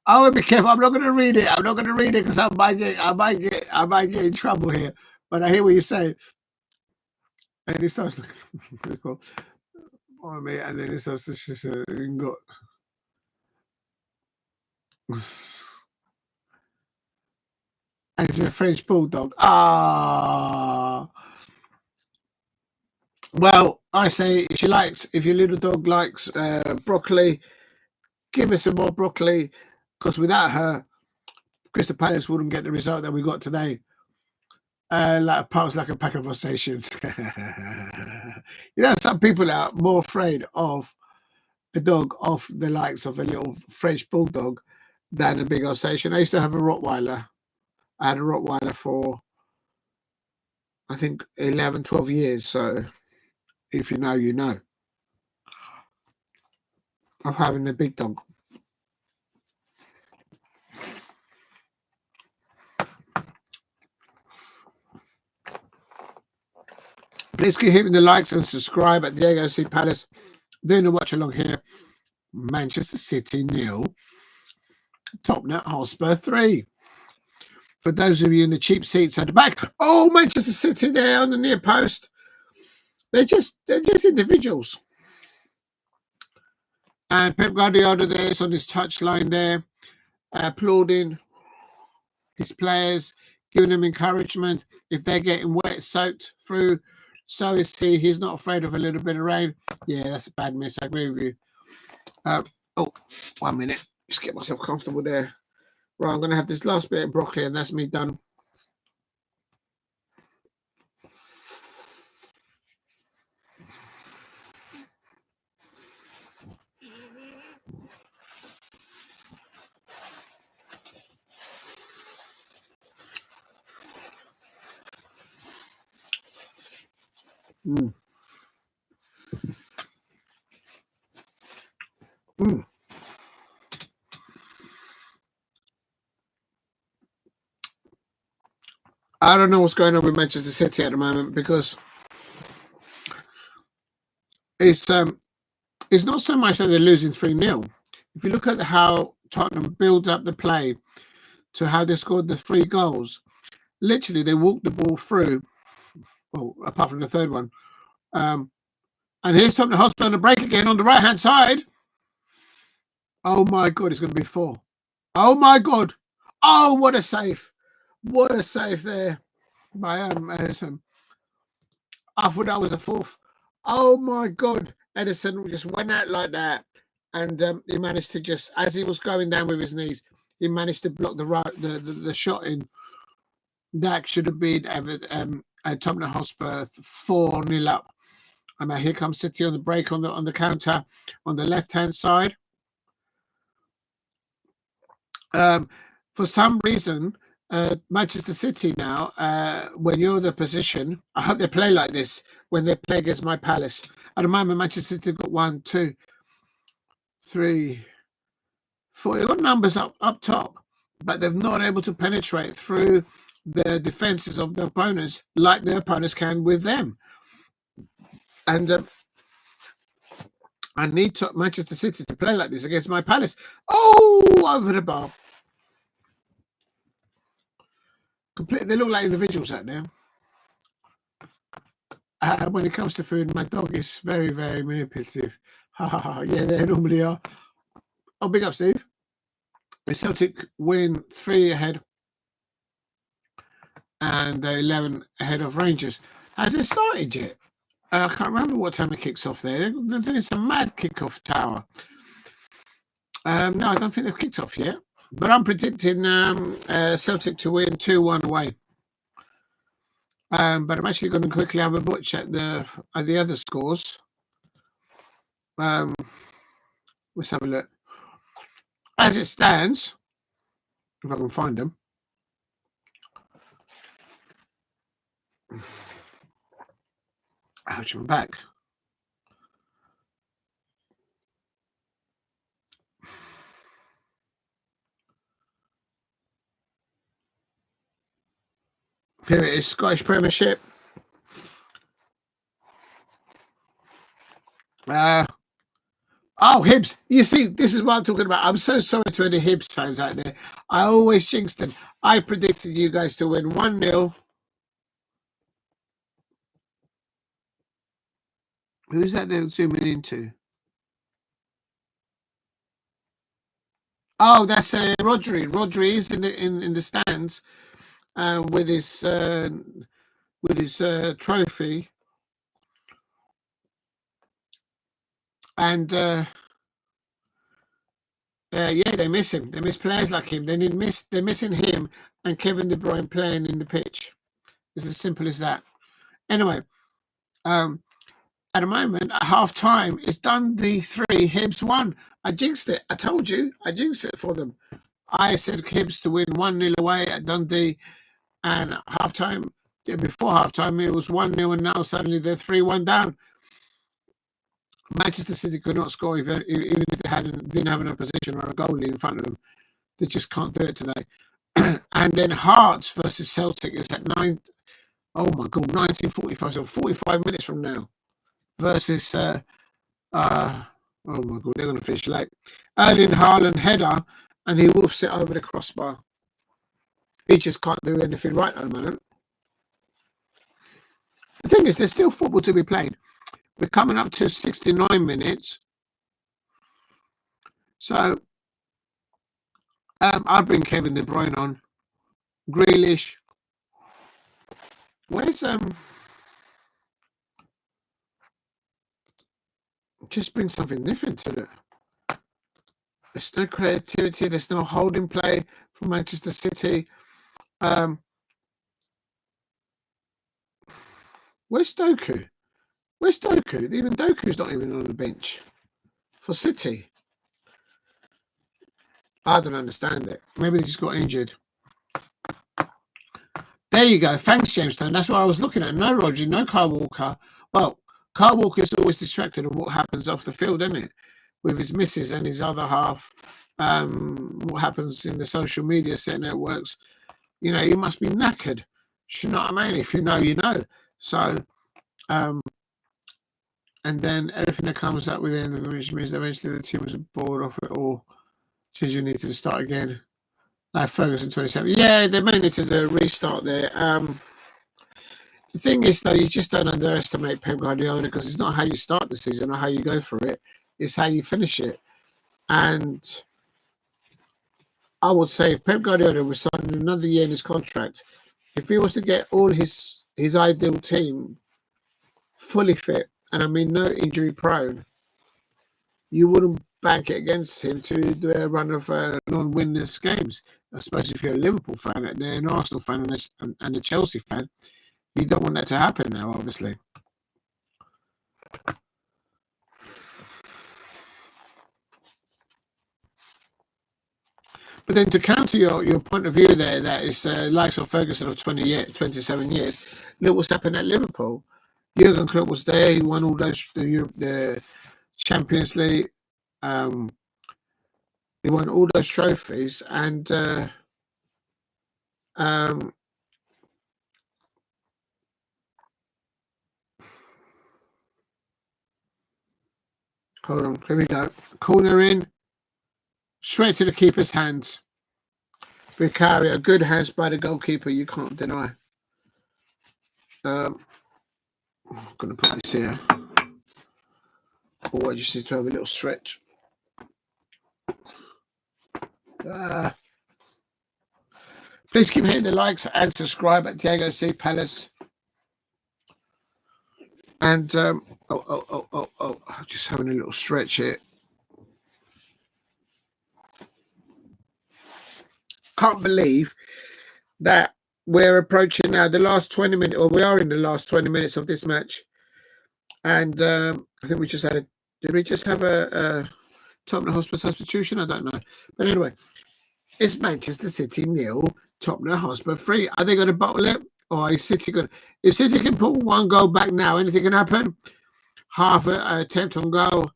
I will be careful. I'm not going to read it. I'm not going to read it because I might get in trouble here. But I hear what you say, and he starts looking on me, and then he starts to go. And it's a French bulldog. Well, I say if your little dog likes broccoli, give her some more broccoli, because without her, Crystal Palace wouldn't get the result that we got today. like parts like a pack of Alsatians. Some people are more afraid of a dog of the likes of a little French bulldog than a big Alsatian. I used to have a Rottweiler. I had a Rottweiler for, I think, 11, 12 years. So if you know, you know. Of having a big dog. Please keep hitting the likes and subscribe at Diego C. Palace. Doing the watch along here. Manchester City 0. Tottenham Hotspur 3. For those of you in the cheap seats at the back, oh, Manchester City there on the near post. They're just individuals. And Pep Guardiola there is on his touchline there, applauding his players, giving them encouragement. If they're getting wet, soaked through, so is he. He's not afraid of a little bit of rain. Yeah, that's a bad miss. I agree with you. Oh, 1 minute. Just get myself comfortable there. Right, I'm going to have this last bit of broccoli, and that's me done. Mm. Mm. I don't know what's going on with Manchester City at the moment, because it's not so much that they're losing 3-0. If you look at how Tottenham build up the play to how they scored the 3 goals, literally they walked the ball through, well, apart from the third one. And here's Tottenham Hotspur on the break again on the right-hand side. Oh, my God, it's going to be 4. Oh, my God. Oh, what a save. What a save there by Ederson. I thought that was a 4th. Oh, my God. Ederson just went out like that. And he managed to just, as he was going down with his knees, he managed to block the shot in. That should have been Tottenham Hotspur 4-0 up. And now here comes City on the break on the counter on the left-hand side. For some reason, Manchester City now, when you're in the position, I hope they play like this when they play against my Palace. At the moment, Manchester City have got 1, 2, 3, 4. They've got numbers up top, but they've not able to penetrate through the defenses of the opponents like their opponents can with them. And I need Manchester City to play like this against my Palace. Oh, over the bar. Completely, they look like individuals out there. When it comes to food, my dog is very, very manipulative. Yeah, they normally are. Oh, big up, Steve. The Celtic win 3 ahead and 11 ahead of Rangers. Has it started yet? I can't remember what time it kicks off there. They're doing some mad kick-off tower. No, I don't think they've kicked off yet. But I'm predicting Celtic to win 2-1 away. But I'm actually going to quickly have a butch at the other scores. Let's have a look. As it stands, if I can find them. Ouch, my back. Here it is, Scottish Premiership. Oh, Hibs. You see, this is what I'm talking about. I'm so sorry to any Hibs fans out there. I always jinxed them. I predicted you guys to win 1-0. Who's that they're zooming into? Oh, that's Rodri. Rodri is in the stands with his trophy. And yeah, they miss him. They miss players like him. They're missing him and Kevin De Bruyne playing in the pitch. It's as simple as that. Anyway, at the moment, at half time, it's Dundee 3, Hibs 1. I jinxed it. I told you. I jinxed it for them. I said Hibs to win 1-0 away at Dundee. And half time, before half time, it was 1-0. And now suddenly they're 3-1 down. Manchester City could not score even if they didn't have an opposition or a goalie in front of them. They just can't do it today. And then Hearts versus Celtic is at 1945, so 45 minutes from now. Versus, oh my God, they're going to finish late. Erling Haaland header, and he wolfs it over the crossbar. He just can't do anything right at the moment. The thing is, there's still football to be played. We're coming up to 69 minutes. So, I'll bring Kevin De Bruyne on. Grealish. Where's, just bring something different to it. There's no creativity. There's no holding play from Manchester City. Where's Doku? Where's Doku? Even Doku's not even on the bench for City. I don't understand it. Maybe they just got injured. There you go. Thanks, Jamestown. That's what I was looking at. No Rodri, no Kyle Walker. Well, Kyle Walker is always distracted of what happens off the field, isn't it? With his misses and his other half. What happens in the social media set networks. You know, you must be knackered. You know what I mean? If you know, you know. So, and then everything that comes up with it, which means eventually the team was bored off it all. Since you need to start again. Like Ferguson 27. Yeah, they may need to do a restart there. The thing is, though, you just don't underestimate Pep Guardiola because it's not how you start the season or how you go through it. It's how you finish it. And I would say if Pep Guardiola was signing another year in his contract, if he was to get all his ideal team fully fit, and I mean no injury prone, you wouldn't bank it against him to do a run of non-winners games. I suppose if you're a Liverpool fan, an Arsenal fan, and a Chelsea fan, you don't want that to happen now, obviously. But then to counter your point of view there, that is likes of Ferguson of 27 years, look what's happened at Liverpool. Jurgen Klopp was there. He won all those the Champions League. He won all those trophies, and hold on, here we go. Corner in, straight to the keeper's hands. Vicario, good hands by the goalkeeper, you can't deny. I'm going to put this here. Oh, I just need to have a little stretch. Please keep hitting the likes and subscribe at Diego C. Palace. And, just having a little stretch here. Can't believe that we're approaching now the last 20 minutes, or we are in the last 20 minutes of this match. And I think we just had did we just have a Tottenham Hotspur substitution? I don't know. But anyway, it's Manchester City 0, Tottenham Hotspur 3. Are they going to bottle it? Or is City going to... If City can put one goal back now, anything can happen. Half an attempt on goal.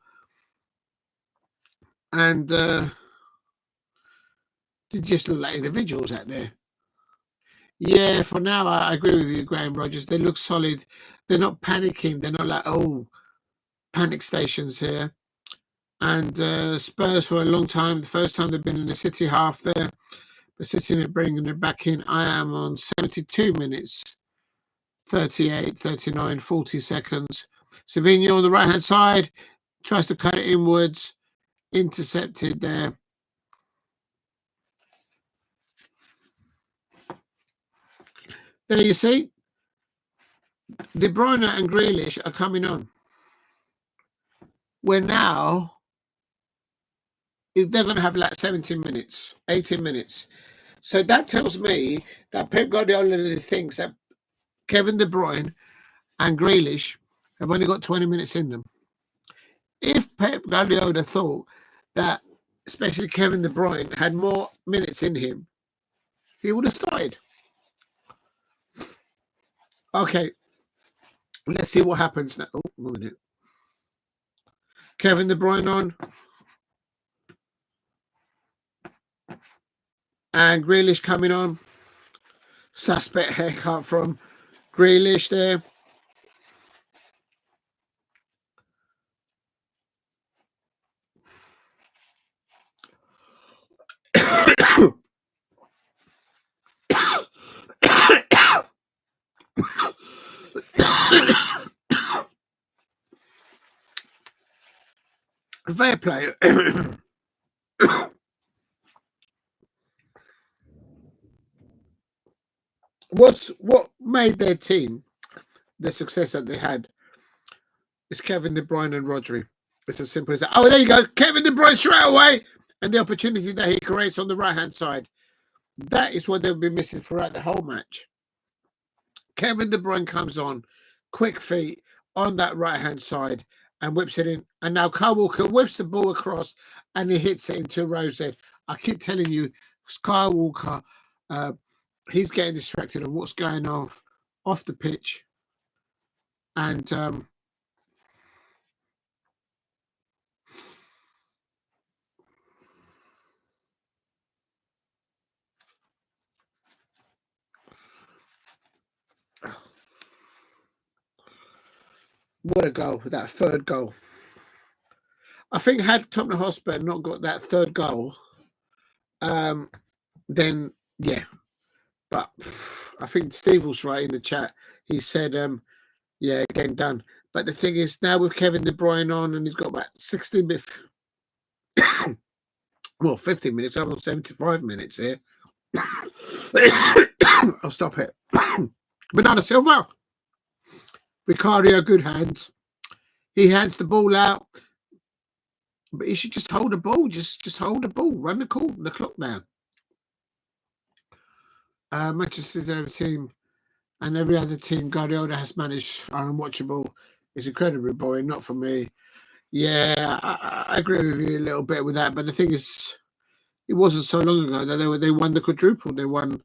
And they just look like individuals out there. Yeah, for now, I agree with you, Graham Rogers. They look solid. They're not panicking. They're not like, oh, panic stations here. And Spurs for a long time, the first time they've been in the City half there, but City are bringing it back in. I am on 72 minutes, 38, 39, 40 seconds. Savinho on the right-hand side, tries to cut it inwards, intercepted there. There you see, De Bruyne and Grealish are coming on. We're now... they're going to have like 17 minutes, 18 minutes. So that tells me that Pep Guardiola thinks that Kevin De Bruyne and Grealish have only got 20 minutes in them. If Pep Guardiola thought that, especially Kevin De Bruyne, had more minutes in him, he would have started. Okay, let's see what happens now. Oh, 1 minute. Kevin De Bruyne on. And Grealish coming on. Suspect haircut from Grealish there. Fair play. What made their team the success that they had is Kevin De Bruyne and Rodri. It's as simple as that. Oh, there you go. Kevin De Bruyne straight away. And the opportunity that he creates on the right-hand side. That is what they've been missing throughout the whole match. Kevin De Bruyne comes on, quick feet on that right-hand side and whips it in. And now Kyle Walker whips the ball across and he hits it into Rose. I keep telling you, Kyle Walker, he's getting distracted on what's going off the pitch. And what a goal, that third goal. I think had Tottenham Hotspur not got that third goal, then, yeah. But I think Steve was right in the chat. He said, yeah, game done. But the thing is, now with Kevin De Bruyne on, and he's got about 16 minutes, well, 15 minutes, almost 75 minutes here. I'll stop it. Bernardo Silva. Ricardo, good hands. He hands the ball out. But he should just hold the ball. Just hold the ball. Run the clock down. Manchester City team and every other team Guardiola has managed are unwatchable. It's incredibly boring. Not for me. Yeah, I agree with you a little bit with that. But the thing is, it wasn't so long ago that they won the quadruple. They won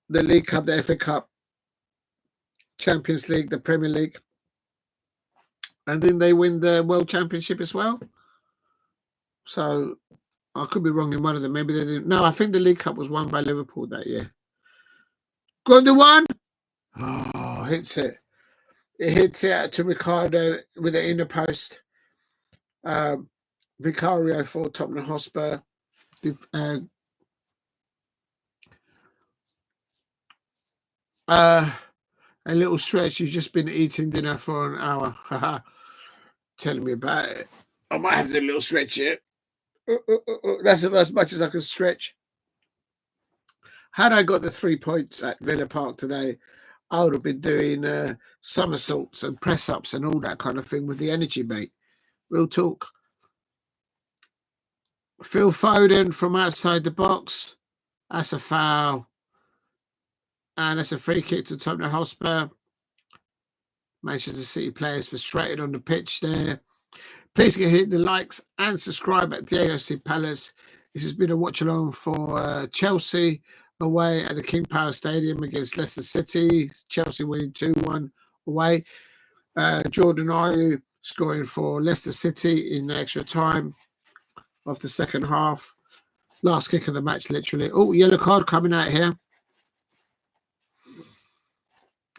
the League Cup, the FA Cup, Champions League, the Premier League, and then they win the World Championship as well. So I could be wrong in one of them. Maybe they didn't. No, I think the League Cup was won by Liverpool that year. Go on the one. Oh, hits it. It hits it out to Ricardo with the inner post. Vicario for Tottenham Hotspur. A little stretch. You've just been eating dinner for an hour. Telling me about it. I might have to do a little stretch here. That's as much as I can stretch. Had I got the 3 points at Villa Park today, I would have been doing somersaults and press-ups and all that kind of thing with the energy, mate. Real talk. Phil Foden from outside the box. That's a foul. And that's a free kick to Tottenham Hotspur. Manchester City players frustrated on the pitch there. Please get hit the likes and subscribe at Diego C. Palace. This has been a watch along for Chelsea away at the King Power Stadium against Leicester City. Chelsea winning 2-1 away. Jordan Ayew scoring for Leicester City in the extra time of the second half. Last kick of the match, literally. Oh, yellow card coming out here.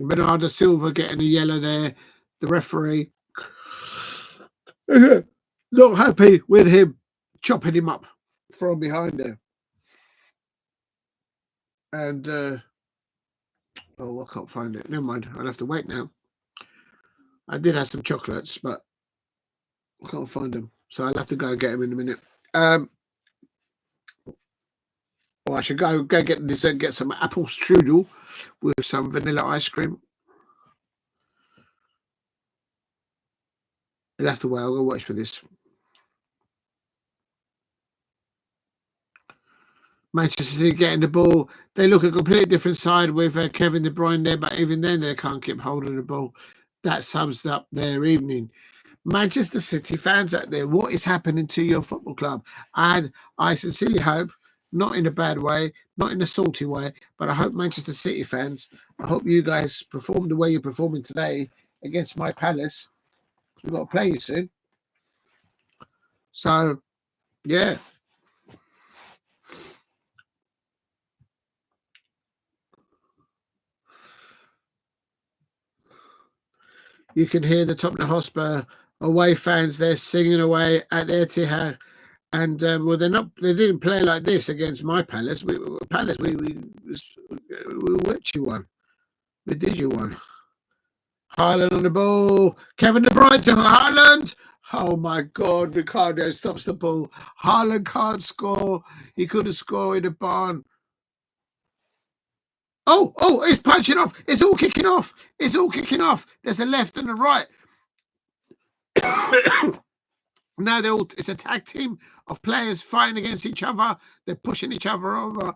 Bernardo Silva getting a yellow there. The referee not happy with him chopping him up from behind there. And, oh, I can't find it. Never mind. I'll have to wait now. I did have some chocolates, but I can't find them. So I'll have to go and get them in a minute. Or I should go get dessert, get some apple strudel with some vanilla ice cream. I'll have to wait. I'll go watch for this. Manchester City getting the ball. They look a completely different side with Kevin De Bruyne there, but even then they can't keep hold of the ball. That sums up their evening. Manchester City fans out there, what is happening to your football club? And I sincerely hope, not in a bad way, not in a salty way, but I hope Manchester City fans, I hope you guys perform the way you're performing today against my Palace. We've got to play you soon. So, yeah. You can hear the Tottenham Hotspur away fans there singing away at their Etihad. And well, they didn't play like this against my Palace. We whipped you one. We did you one. Haaland on the ball. Kevin De Bruyne to Haaland. Oh my God, Ricardo stops the ball. Haaland can't score. He could have scored in the barn. Oh, it's punching off. It's all kicking off. It's all kicking off. There's a left and a right. Now it's a tag team of players fighting against each other. They're pushing each other over.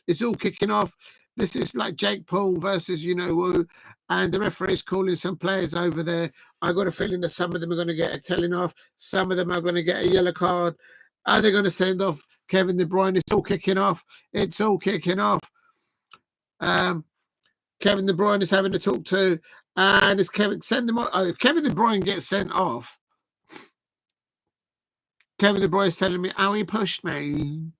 It's all kicking off. This is like Jake Paul versus who, and the referee's calling some players over there. I got a feeling that some of them are going to get a telling off. Some of them are going to get a yellow card. Are they going to send off Kevin De Bruyne? It's all kicking off. It's all kicking off. Kevin De Bruyne is having to talk to, and it's send them off. Oh, Kevin De Bruyne gets sent off. Kevin De Bruyne is telling me, "Oh, he pushed me.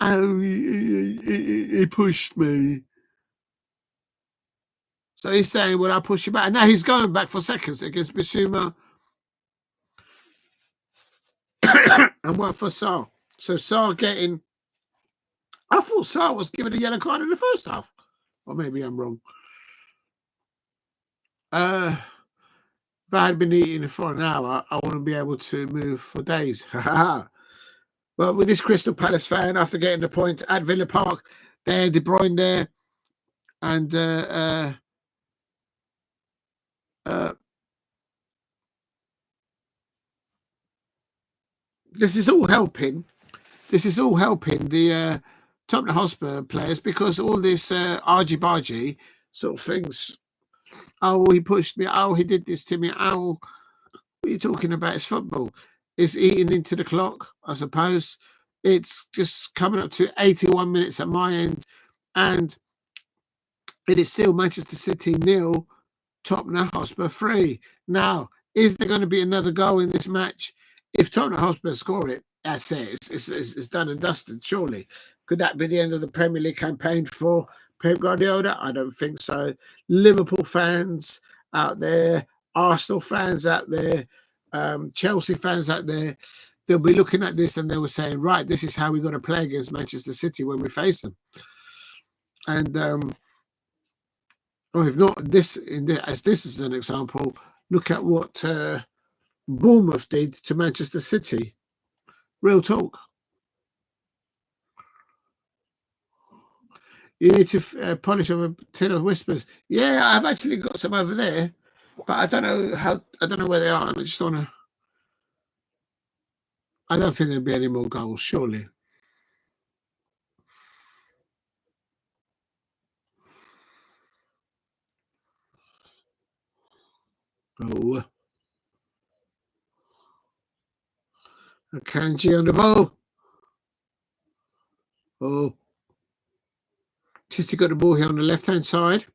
Oh, he pushed me." So he's saying, "Well, I'll push you back." And now he's going back for seconds against Bissouma and one for Sarr. So Sarr getting. I thought Sarr was given a yellow card in the first half, or maybe I'm wrong. If I had been eating for an hour, I wouldn't be able to move for days. Well, with this Crystal Palace fan, after getting the point at Villa Park, there, De Bruyne there, and this is all helping. This is all helping the Tottenham Hotspur players because all this argy-bargy sort of things. Oh, he pushed me. Oh, he did this to me. Oh, what are you talking about? It's football. It's eating into the clock, I suppose. It's just coming up to 81 minutes at my end, and it is still Manchester City 0, Tottenham Hotspur 3. Now, is there going to be another goal in this match? If Tottenham Hotspur score it, that's it. It's done and dusted, surely. Could that be the end of the Premier League campaign for Pep Guardiola? I don't think so. Liverpool fans out there, Arsenal fans out there, Chelsea fans out there, they'll be looking at this and they were saying, right, this is how we're going to play against Manchester City when we face them. And if not this, as this is an example, look at what Bournemouth did to Manchester City. Real talk. You need to polish up a tin of whispers. Yeah, I've actually got some over there, but I don't know I don't know where they are. I just want to. I don't think there'll be any more goals, surely. Oh. Kanji on the ball. Oh. Titi got the ball here on the left-hand side.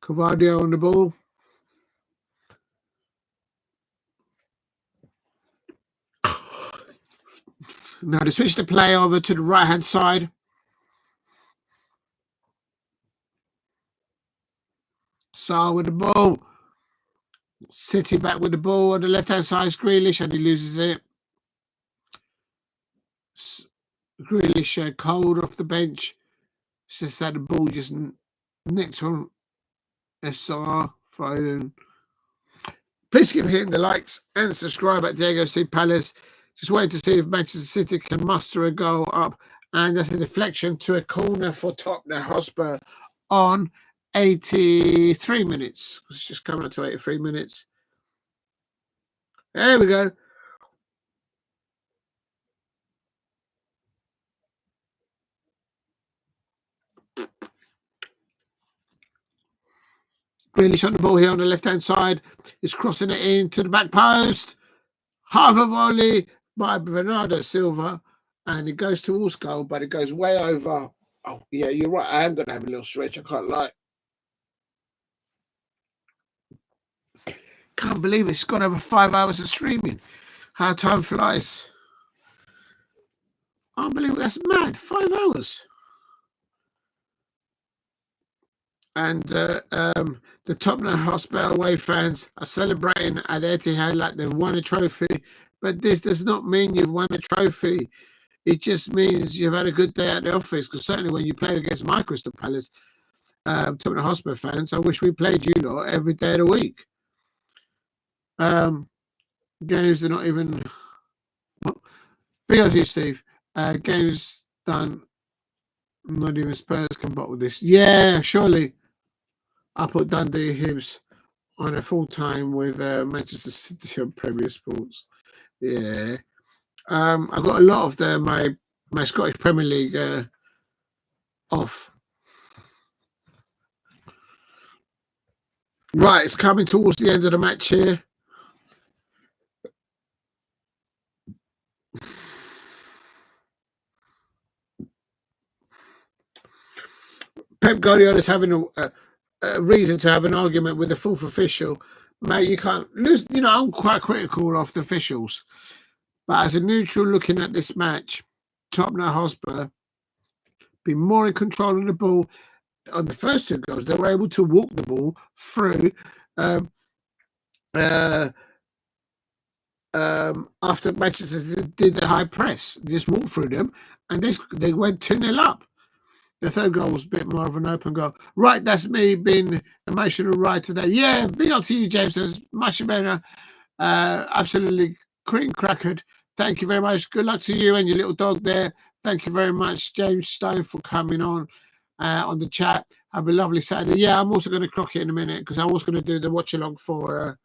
Cavadio on the ball. Now they switch the play over to the right-hand side. Sarr with the ball. City back with the ball on the left-hand side is Grealish, and he loses it. Grealish cold off the bench. It's just that the ball just nicked from SR Foden. Please keep hitting the likes and subscribe at Diego C. Palace. Just waiting to see if Manchester City can muster a goal up. And that's a deflection to a corner for Tottenham Hotspur on 83 minutes. It's just coming up to 83 minutes. There we go. Grealish on the ball here on the left-hand side. He's crossing it into the back post. Half a volley by Bernardo Silva. And it goes towards goal, but it goes way over. Oh, yeah, you're right. I am going to have a little stretch. I can't lie. Can't believe it's gone over 5 hours of streaming. How time flies. Unbelievable. That's mad. 5 hours. And the Tottenham Hotspur away fans are celebrating at Etihad like they've won a trophy. But this does not mean you've won a trophy. It just means you've had a good day at the office. Because certainly when you played against my Crystal Palace, Tottenham Hotspur fans, I wish we played you lot every day of the week. Games are not even... Big up to you, Steve. Games done. Not even Spurs can bottle this. Yeah, surely. I put Dundee Hibs on a full time with Manchester City on Premier Sports. Yeah. I got a lot of my Scottish Premier League off. Right, it's coming towards the end of the match here. Pep Guardiola is having a reason to have an argument with the fourth official. Mate, you can't lose. You know, I'm quite critical of the officials. But as a neutral looking at this match, Tottenham Hotspur be more in control of the ball. On the first two goals, they were able to walk the ball through after Manchester did the high press. Just walked through them, and they went 2-0 up. The third goal was a bit more of an open goal. Right, that's me being emotional right today. Yeah, big up to you, James. That's much better. Absolutely crackered. Thank you very much. Good luck to you and your little dog there. Thank you very much, James Stone, for coming on the chat. Have a lovely Saturday. Yeah, I'm also going to clock it in a minute because I was going to do the watch along for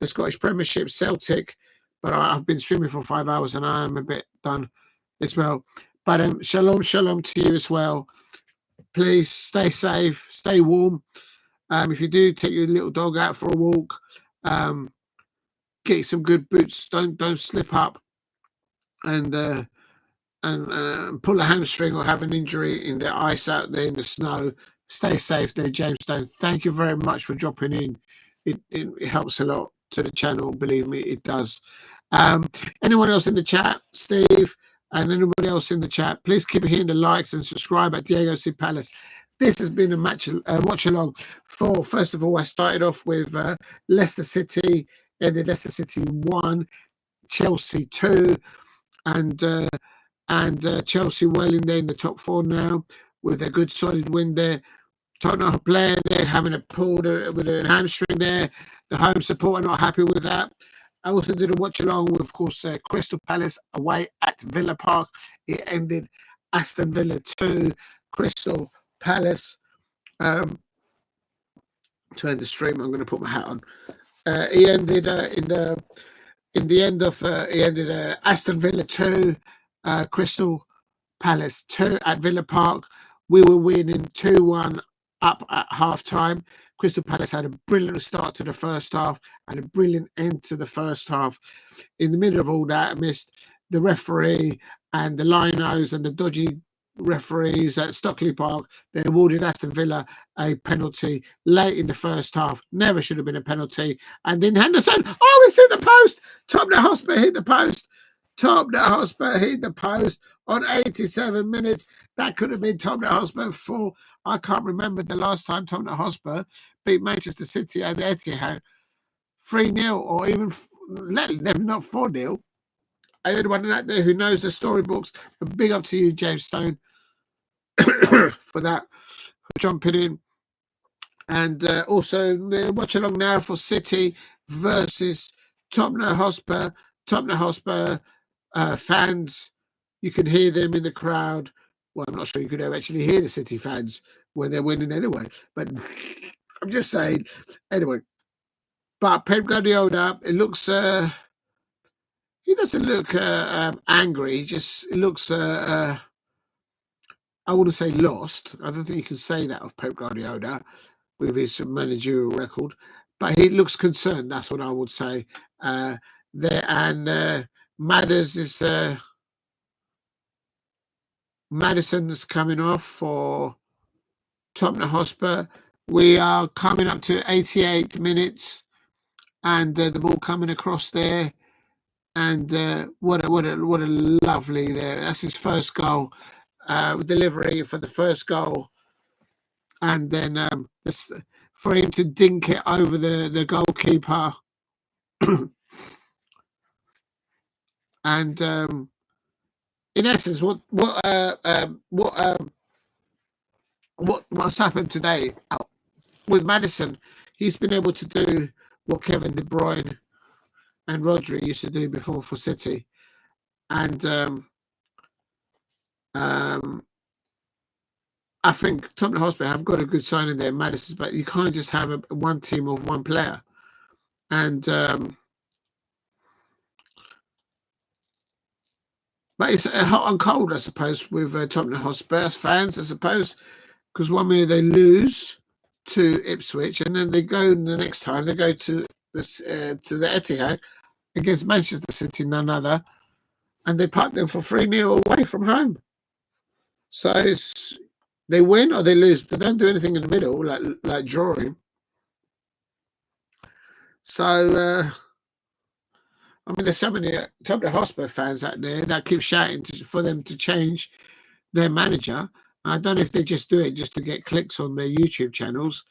the Scottish Premiership Celtic, but I've been streaming for 5 hours and I am a bit done as well. But shalom to you as well. Please stay safe, stay warm. If you do take your little dog out for a walk, get some good boots. Don't slip up and pull a hamstring or have an injury in the ice out there in the snow. Stay safe there, James Stone. Thank you very much for dropping in. It helps a lot to the channel. Believe me, it does. Anyone else in the chat, Steve, and anybody else in the chat, please keep hitting the likes and subscribe at Diego C. Palace. This has been a watch along for, first of all, I started off with Leicester City, ended Leicester City 1, Chelsea 2, and Chelsea well in there in the top 4 now with a good solid win there. Tottenham player there having a pull with a hamstring there. The home support are not happy with that. I also did a watch along with, of course, Crystal Palace away at Villa Park. It ended Aston Villa 2, Crystal Palace. To end the stream, I'm going to put my hat on. He ended Aston Villa 2, Crystal Palace 2 at Villa Park. We were winning 2-1 up at half time. Crystal Palace had a brilliant start to the first half and a brilliant end to the first half. In the middle of all that, I missed the referee and the linos and the dodgy referees at Stockley Park. They awarded Aston Villa a penalty late in the first half. Never should have been a penalty. And then Henderson, it's hit the post. Tottenham Hotspur hit the post. Tottenham Hotspur hit the post on 87 minutes. That could have been Tottenham Hotspur 4. I can't remember the last time Tottenham Hotspur beat Manchester City at the Etihad 3-0 or even not 4-0. Anyone out there who knows the storybooks, a big up to you, James Stone, for that, for jumping in. And also watch along now for City versus Tottenham Hotspur. Tottenham Hotspur fans, you can hear them in the crowd. Well, I'm not sure you could ever actually hear the City fans when they're winning anyway. But I'm just saying. Anyway. But Pep Guardiola, it looks... he doesn't look angry. It looks... I wouldn't say lost. I don't think you can say that of Pep Guardiola. with his managerial record, but he looks concerned. That's what I would say. There and Madders is Madison's coming off for Tottenham Hotspur. We are coming up to 88 minutes, and the ball coming across there. And what a lovely there. That's his first goal. Delivery for the first goal, and then for him to dink it over the goalkeeper. And in essence, what's happened today with Maddison? He's been able to do what Kevin De Bruyne and Rodri used to do before for City, and I think Tottenham Hotspur have got a good signing there, Maddison, but you can't just have one team of one player. And but it's hot and cold, I suppose, with Tottenham Hotspur fans, I suppose, because 1 minute they lose to Ipswich, and then they go the next time they go to the Etihad against Manchester City, none other, and they park them for 3-0 away from home. So they win or they lose. They don't do anything in the middle, like drawing. So, I mean, there's so many Tottenham Hotspur fans out there that keep shouting for them to change their manager. I don't know if they just do it just to get clicks on their YouTube channels.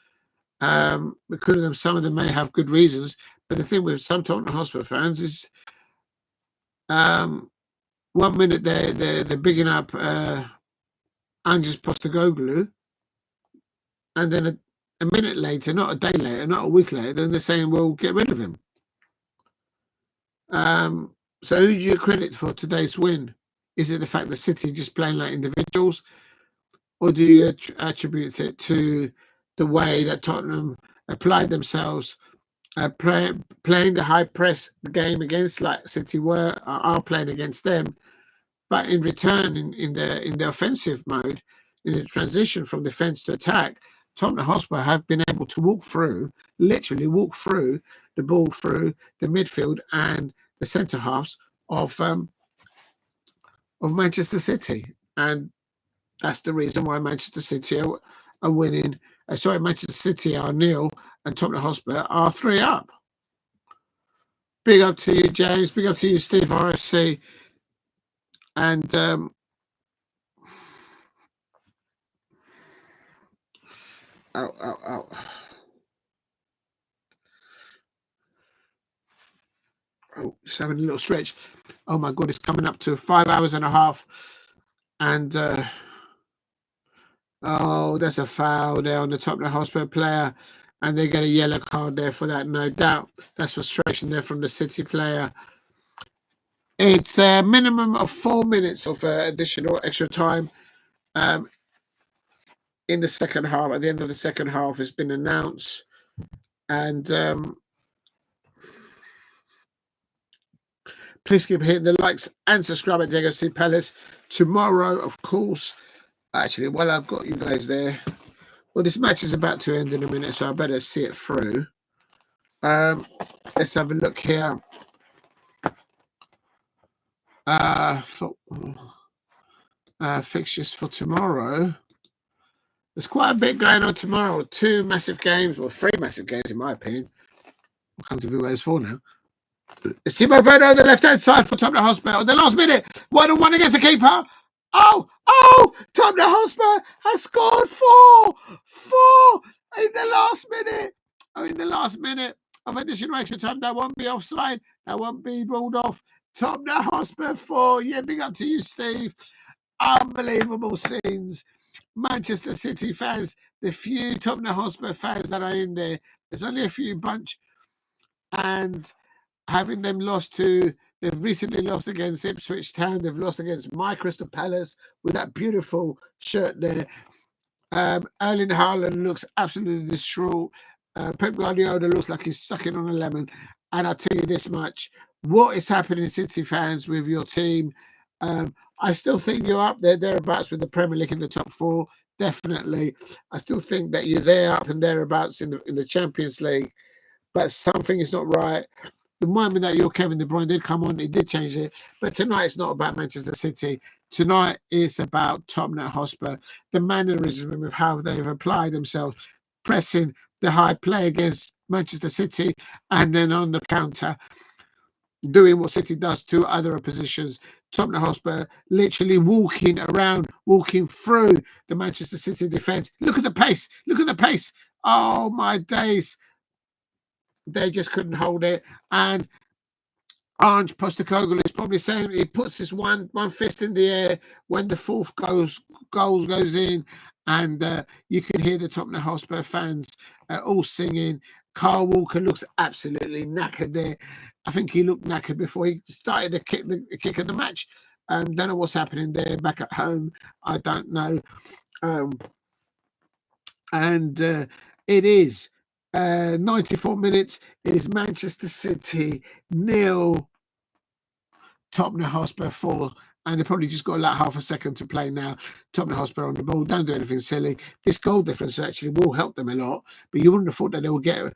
Because some of them may have good reasons. But the thing with some Tottenham Hotspur fans is 1 minute they're bigging up Anges Postecoglou, and then a minute later, not a day later, not a week later, then they're saying, well, get rid of him. So who do you credit for today's win? Is it the fact that City just playing like individuals, or do you attribute it to the way that Tottenham applied themselves, playing the high press game against like City are playing against them, but in return, in the offensive mode, in the transition from defence to attack, Tottenham Hotspur have been able to literally walk through the ball through the midfield and the centre halves of Manchester City, and that's the reason why Manchester City are winning. Manchester City are 0 and Tottenham Hotspur are 3 up. Big up to you, James. Big up to you, Steve RFC. And Oh, just having a little stretch. Oh my God, it's coming up to 5 hours and a half. And there's a foul there on the Tottenham Hotspur player. And they get a yellow card there for that, no doubt. That's frustration there from the City player. It's a minimum of 4 minutes of additional extra time in the second half. At the end of the second half has been announced. And please keep hitting the likes and subscribe at Diego C. Palace. Tomorrow, of course. Actually, while I've got you guys there, well, this match is about to end in a minute, so I better see it through. Let's have a look here. Fixtures for tomorrow. There's quite a bit going on tomorrow. 2 massive games, well, 3 massive games in my opinion. I'll come to be where it's 4 now. Timo Werner on the left-hand side for Tottenham Hotspur on the last minute. 1-on-1 against the keeper. Oh! Tottenham Hotspur has scored 4 in the last minute. In the last minute of additional extra time. That won't be offside. That won't be ruled off. Tottenham Hotspur 4. Yeah, big up to you, Steve. Unbelievable scenes. Manchester City fans, the few Tottenham Hotspur fans that are in there, there's only a few bunch, and having them they've recently lost against Ipswich Town, they've lost against my Crystal Palace with that beautiful shirt there. Erling Haaland looks absolutely distraught. Pep Guardiola looks like he's sucking on a lemon. And I'll tell you this much, what is happening, City fans, with your team? I still think you're up there, thereabouts with the Premier League in the top 4. Definitely. I still think that you're there, up and thereabouts in the Champions League. But something is not right. The moment that your Kevin De Bruyne did come on, it did change it. But tonight it's not about Manchester City. Tonight is about Tottenham Hotspur. The mannerism of how they've applied themselves, pressing the high play against Manchester City, and then on the counter, doing what City does to other oppositions. Tottenham Hotspur literally walking around, walking through the Manchester City defence. Look at the pace. Look at the pace. Oh, my days. They just couldn't hold it. And Ange Postecoglou is probably saying he puts his one fist in the air when the fourth goal goes in, and you can hear the Tottenham Hotspur fans all singing. Carl Walker looks absolutely knackered there. I think he looked knackered before he started the kick of the match. Don't know what's happening there back at home. I don't know. It is 94 minutes. It is Manchester City 0, Tottenham Hotspur 4, and they probably just got like half a second to play now. Tottenham Hotspur on the ball. Don't do anything silly. This goal difference actually will help them a lot, but you wouldn't have thought that they would get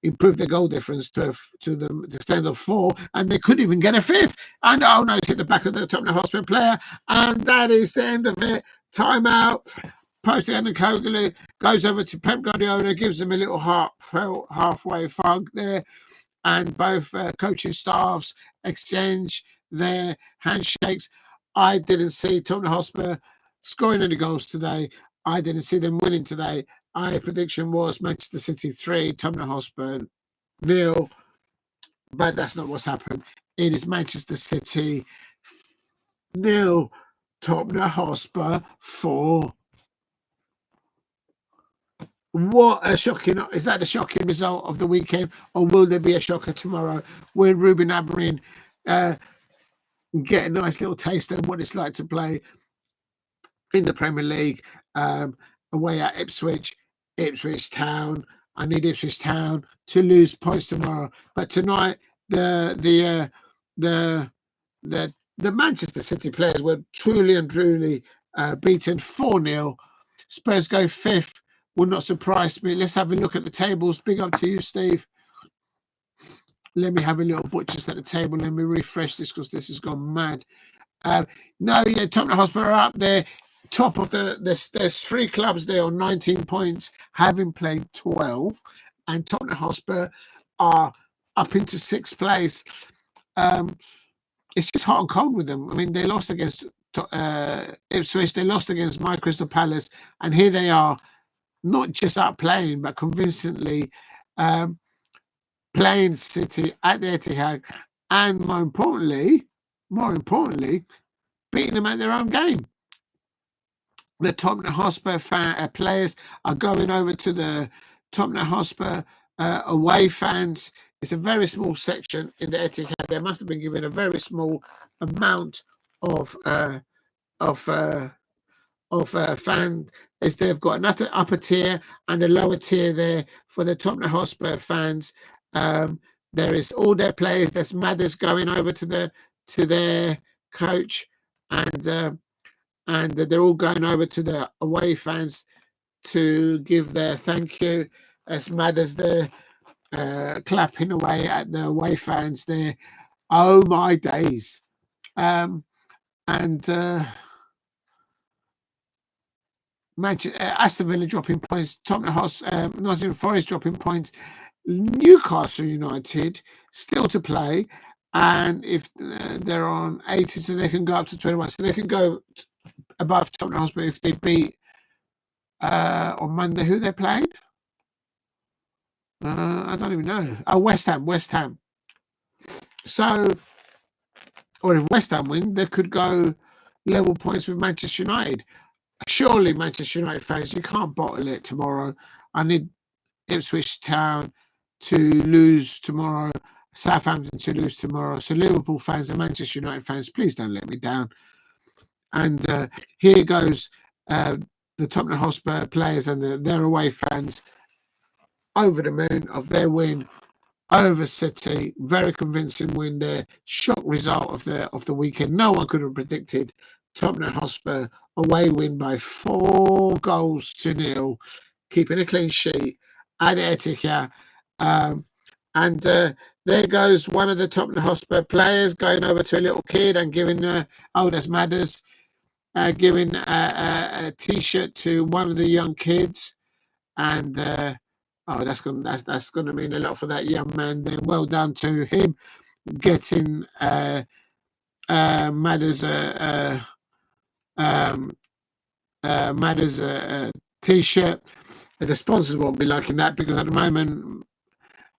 improve their goal difference to the extent of 4, and they couldn't even get a 5th. And oh no, it's hit the back of the Tottenham Hotspur player, and that is the end of it. Timeout. Postecoglou goes over to Pep Guardiola, gives him a little halfway fug there, and both coaching staffs exchange their handshakes. I didn't see Tottenham Hotspur scoring any goals today. I didn't see them winning today. My prediction was Manchester City 3, Tottenham Hotspur 0, but that's not what's happened. It is Manchester City 0, Tottenham Hotspur 4. What a shocking, is that the shocking result of the weekend, or will there be a shocker tomorrow? Will Ruben Amorim get a nice little taste of what it's like to play in the Premier League away at Ipswich Town? I need Ipswich Town to lose points tomorrow, but tonight the Manchester City players were truly and truly beaten 4-0. Spurs go 5th. Would not surprise me. Let's have a look at the tables. Big up to you, Steve. Let me have a little butchers at the table. Let me refresh this because this has gone mad. Tottenham Hotspur are up there. Top of there's 3 clubs there on 19 points, having played 12. And Tottenham Hotspur are up into 6th place. It's just hot and cold with them. I mean, they lost against Ipswich. They lost against my Crystal Palace. And here they are, not just out playing, but convincingly playing City at the Etihad, and more importantly, beating them at their own game. The Tottenham Hotspur players are going over to the Tottenham Hotspur away fans. It's a very small section in the Etihad. They must have been given a very small amount of fan, as they've got another upper tier and a lower tier there for the Tottenham Hotspur fans. There is all their players. There's Madders going over to their coach, and they're all going over to the away fans to give their thank you. As Madders there clapping away at the away fans there. Oh my days. Aston Villa dropping points, Nottingham Forest dropping points, Newcastle United still to play, and if they're on 80, so they can go up to 21, so they can go above Tottenham Hotspur if they beat on Monday. Who they're playing? I don't even know. Oh, West Ham. So, or if West Ham win, they could go level points with Manchester United. Surely, Manchester United fans, you can't bottle it tomorrow. I need Ipswich Town to lose tomorrow, Southampton to lose tomorrow. So Liverpool fans and Manchester United fans, please don't let me down. And here goes the Tottenham Hotspur players and their away fans over the moon of their win over City. Very convincing win there. Shock result of the weekend. No one could have predicted Tottenham Hotspur away win by 4-0, keeping a clean sheet at Etihad. And there goes one of the Tottenham Hotspur players going over to a little kid and giving that's Madders, giving a T-shirt to one of the young kids, and that's gonna mean a lot for that young man. There, well done to him getting Madders Madders T-shirt. The sponsors won't be liking that because at the moment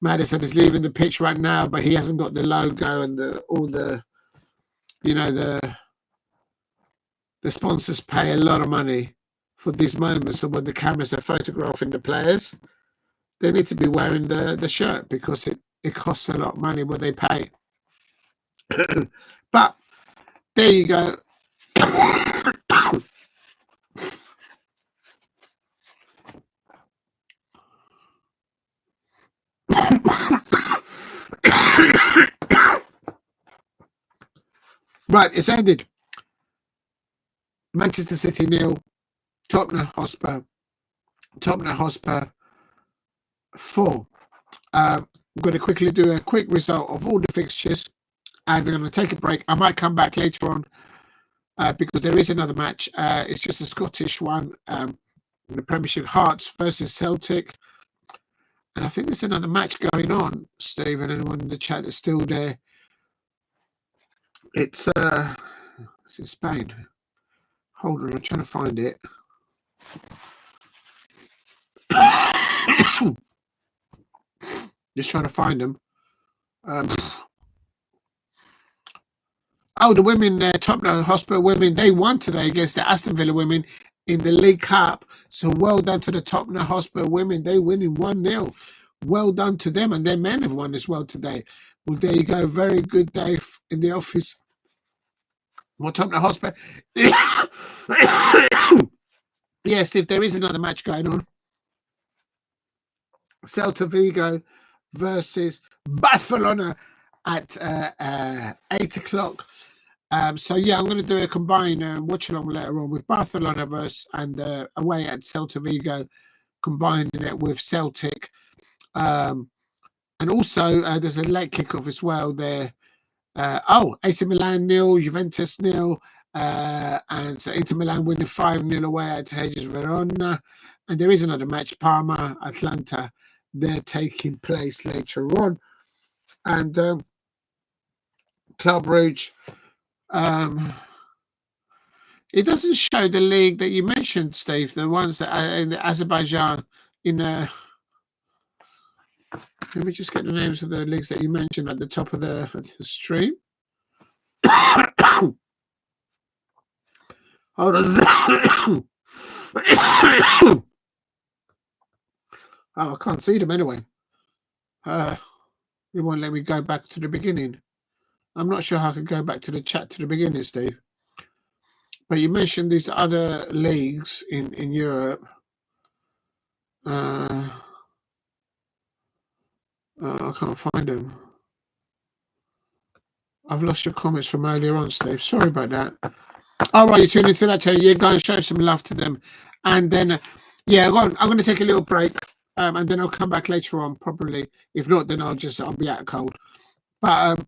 Madison is leaving the pitch right now, but he hasn't got the logo and all the sponsors pay a lot of money for these moments. So when the cameras are photographing the players, they need to be wearing the shirt because it costs a lot of money what they pay. But there you go. Right, it's ended. Manchester City 0, Tottenham Hotspur 4. I'm going to quickly do a quick result of all the fixtures, and I'm going to take a break. I might come back later on because there is another match. It's just a Scottish one, the Premiership, Hearts versus Celtic. And I think there's another match going on, Steve, and anyone in the chat that's still there. It's in Spain. Hold on, I'm trying to find it. Just trying to find them. The women, Tottenham Hotspur women, they won today against the Aston Villa women in the League Cup. So well done to the Tottenham Hotspur women. They winning 1-0. Well done to them, and their men have won as well today. Well, there you go. Very good day in the office. Well, Tottenham Hotspur. Yes, if there is another match going on. Celta Vigo versus Barcelona at 8 o'clock. So yeah, I'm going to do a combined watch along later on with Barcelona versus and away at Celta Vigo, combining it with Celtic. And also there's a late kickoff as well there. AC Milan 0, Juventus 0, and so Inter Milan winning 5-0 away at Hellas Verona. And there is another match, Parma, Atlanta. They're taking place later on. And Club Rouge, it doesn't show the league that you mentioned, Steve, the ones that are in Azerbaijan. Let me just get the names of the leagues that you mentioned at the top of the stream. Hold on. I can't see them anyway. It won't let me go back to the beginning. I'm not sure how I could go back to the chat to the beginning, Steve. But you mentioned these other leagues in Europe. I can't find them. I've lost your comments from earlier on, Steve. Sorry about that. All right, you're tuning into that channel. Yeah, go and show some love to them. And then, I'm going to take a little break. And then I'll come back later on, probably. If not, then I'll be out cold. But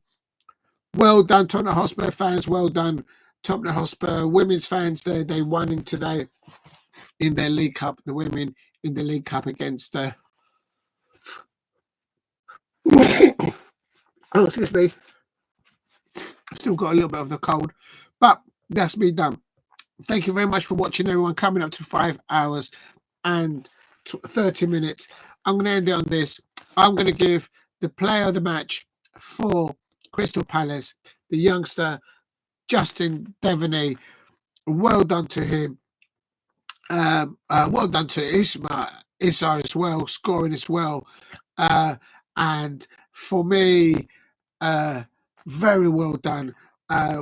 well done, Tottenham Hotspur fans. Well done, Tottenham Hotspur women's fans. They won in today in their League Cup. The women in the League Cup against. Excuse me. Still got a little bit of the cold, but that's me done. Thank you very much for watching, everyone. Coming up to 5 hours and 30 minutes. I'm going to end it on this. I'm going to give the player of the match for Crystal Palace, the youngster, Justin Devaney. Well done to him. Well done to Issa as well, scoring as well. And for me, very well done.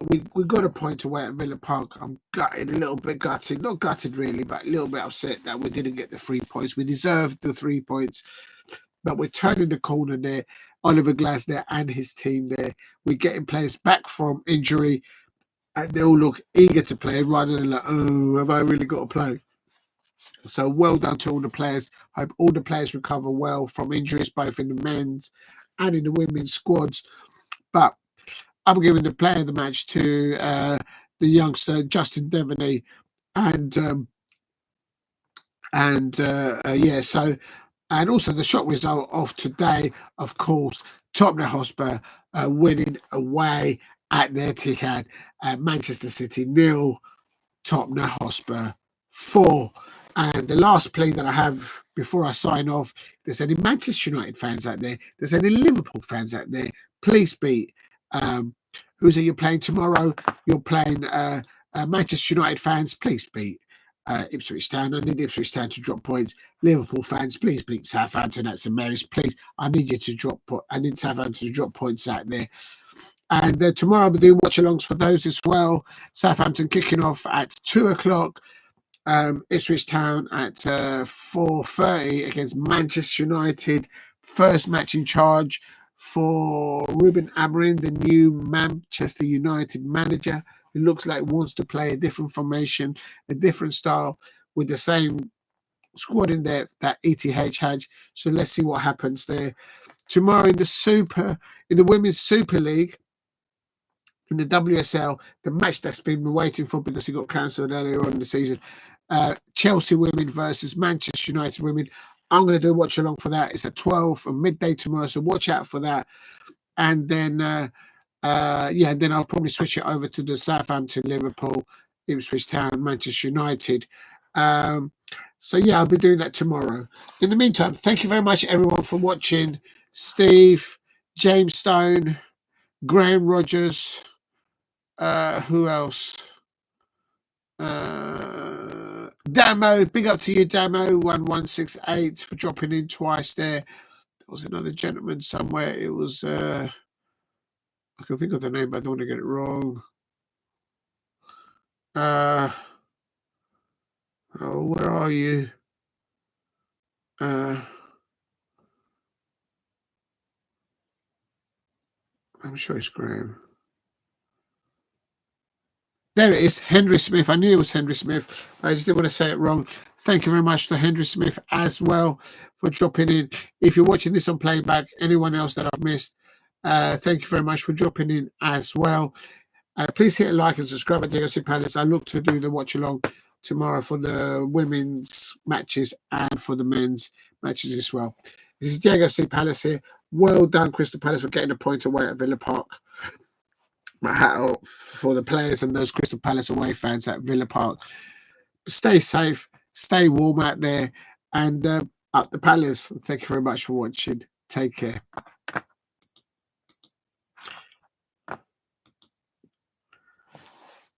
We got a point away at Villa Park. I'm gutted, a little bit gutted. Not gutted really, but a little bit upset that we didn't get the 3 points. We deserved the 3 points. but we're turning the corner there. Oliver Glasner and his team there. We're getting players back from injury, and they all look eager to play rather than like, oh, have I really got to play? So well done to all the players. Hope all the players recover well from injuries, both in the men's and in the women's squads. But I'm giving the player of the match to the youngster Justin Devaney, and also the shock result of today, of course, Tottenham Hotspur winning away at their Etihad, Manchester City 0, Tottenham Hotspur 4. And the last plea that I have before I sign off, if there's any Manchester United fans out there, there's any Liverpool fans out there, please beat. Who's it you're playing tomorrow? You're playing Manchester United fans, please beat Ipswich Town. I need Ipswich Town to drop points. Liverpool fans, please beat Southampton at St Mary's. Please, I need you to drop. I need Southampton to drop points out there. And tomorrow I'll be doing watch-alongs for those as well. Southampton kicking off at 2:00. Ipswich Town at 4:30 against Manchester United. First match in charge for Ruben Amorim, the new Manchester United manager. It looks like wants to play a different formation, a different style with the same squad in there that ETH had. So let's see what happens there. Tomorrow in the Women's Super League, in the WSL, the match that's been waiting for because it got cancelled earlier on in the season, Chelsea women versus Manchester United women. I'm going to do a watch along for that. It's at 12 and midday tomorrow, so watch out for that. And then then I'll probably switch it over to the Southampton, Liverpool, Ipswich Town, Manchester United. So yeah, I'll be doing that tomorrow. In the meantime, thank you very much, everyone, for watching. Steve, James Stone, Graham Rogers, who else? Damo, big up to you, Damo1168, for dropping in twice there. There was another gentleman somewhere. It was I can think of the name, but I don't want to get it wrong. Where are you? I'm sure it's Graham. There it is, Henry Smith. I knew it was Henry Smith. I just didn't want to say it wrong. Thank you very much to Henry Smith as well for dropping in. If you're watching this on playback, anyone else that I've missed, thank you very much for dropping in as well. Please hit a like and subscribe at DOC Palace. I look to do the watch along tomorrow for the women's matches and for the men's matches as well. This is Diego C. Palace here. Well done, Crystal Palace, for getting a point away at Villa Park. My hat off for the players and those Crystal Palace away fans at Villa Park. Stay safe, stay warm out there, and up the Palace. Thank you very much for watching. Take care.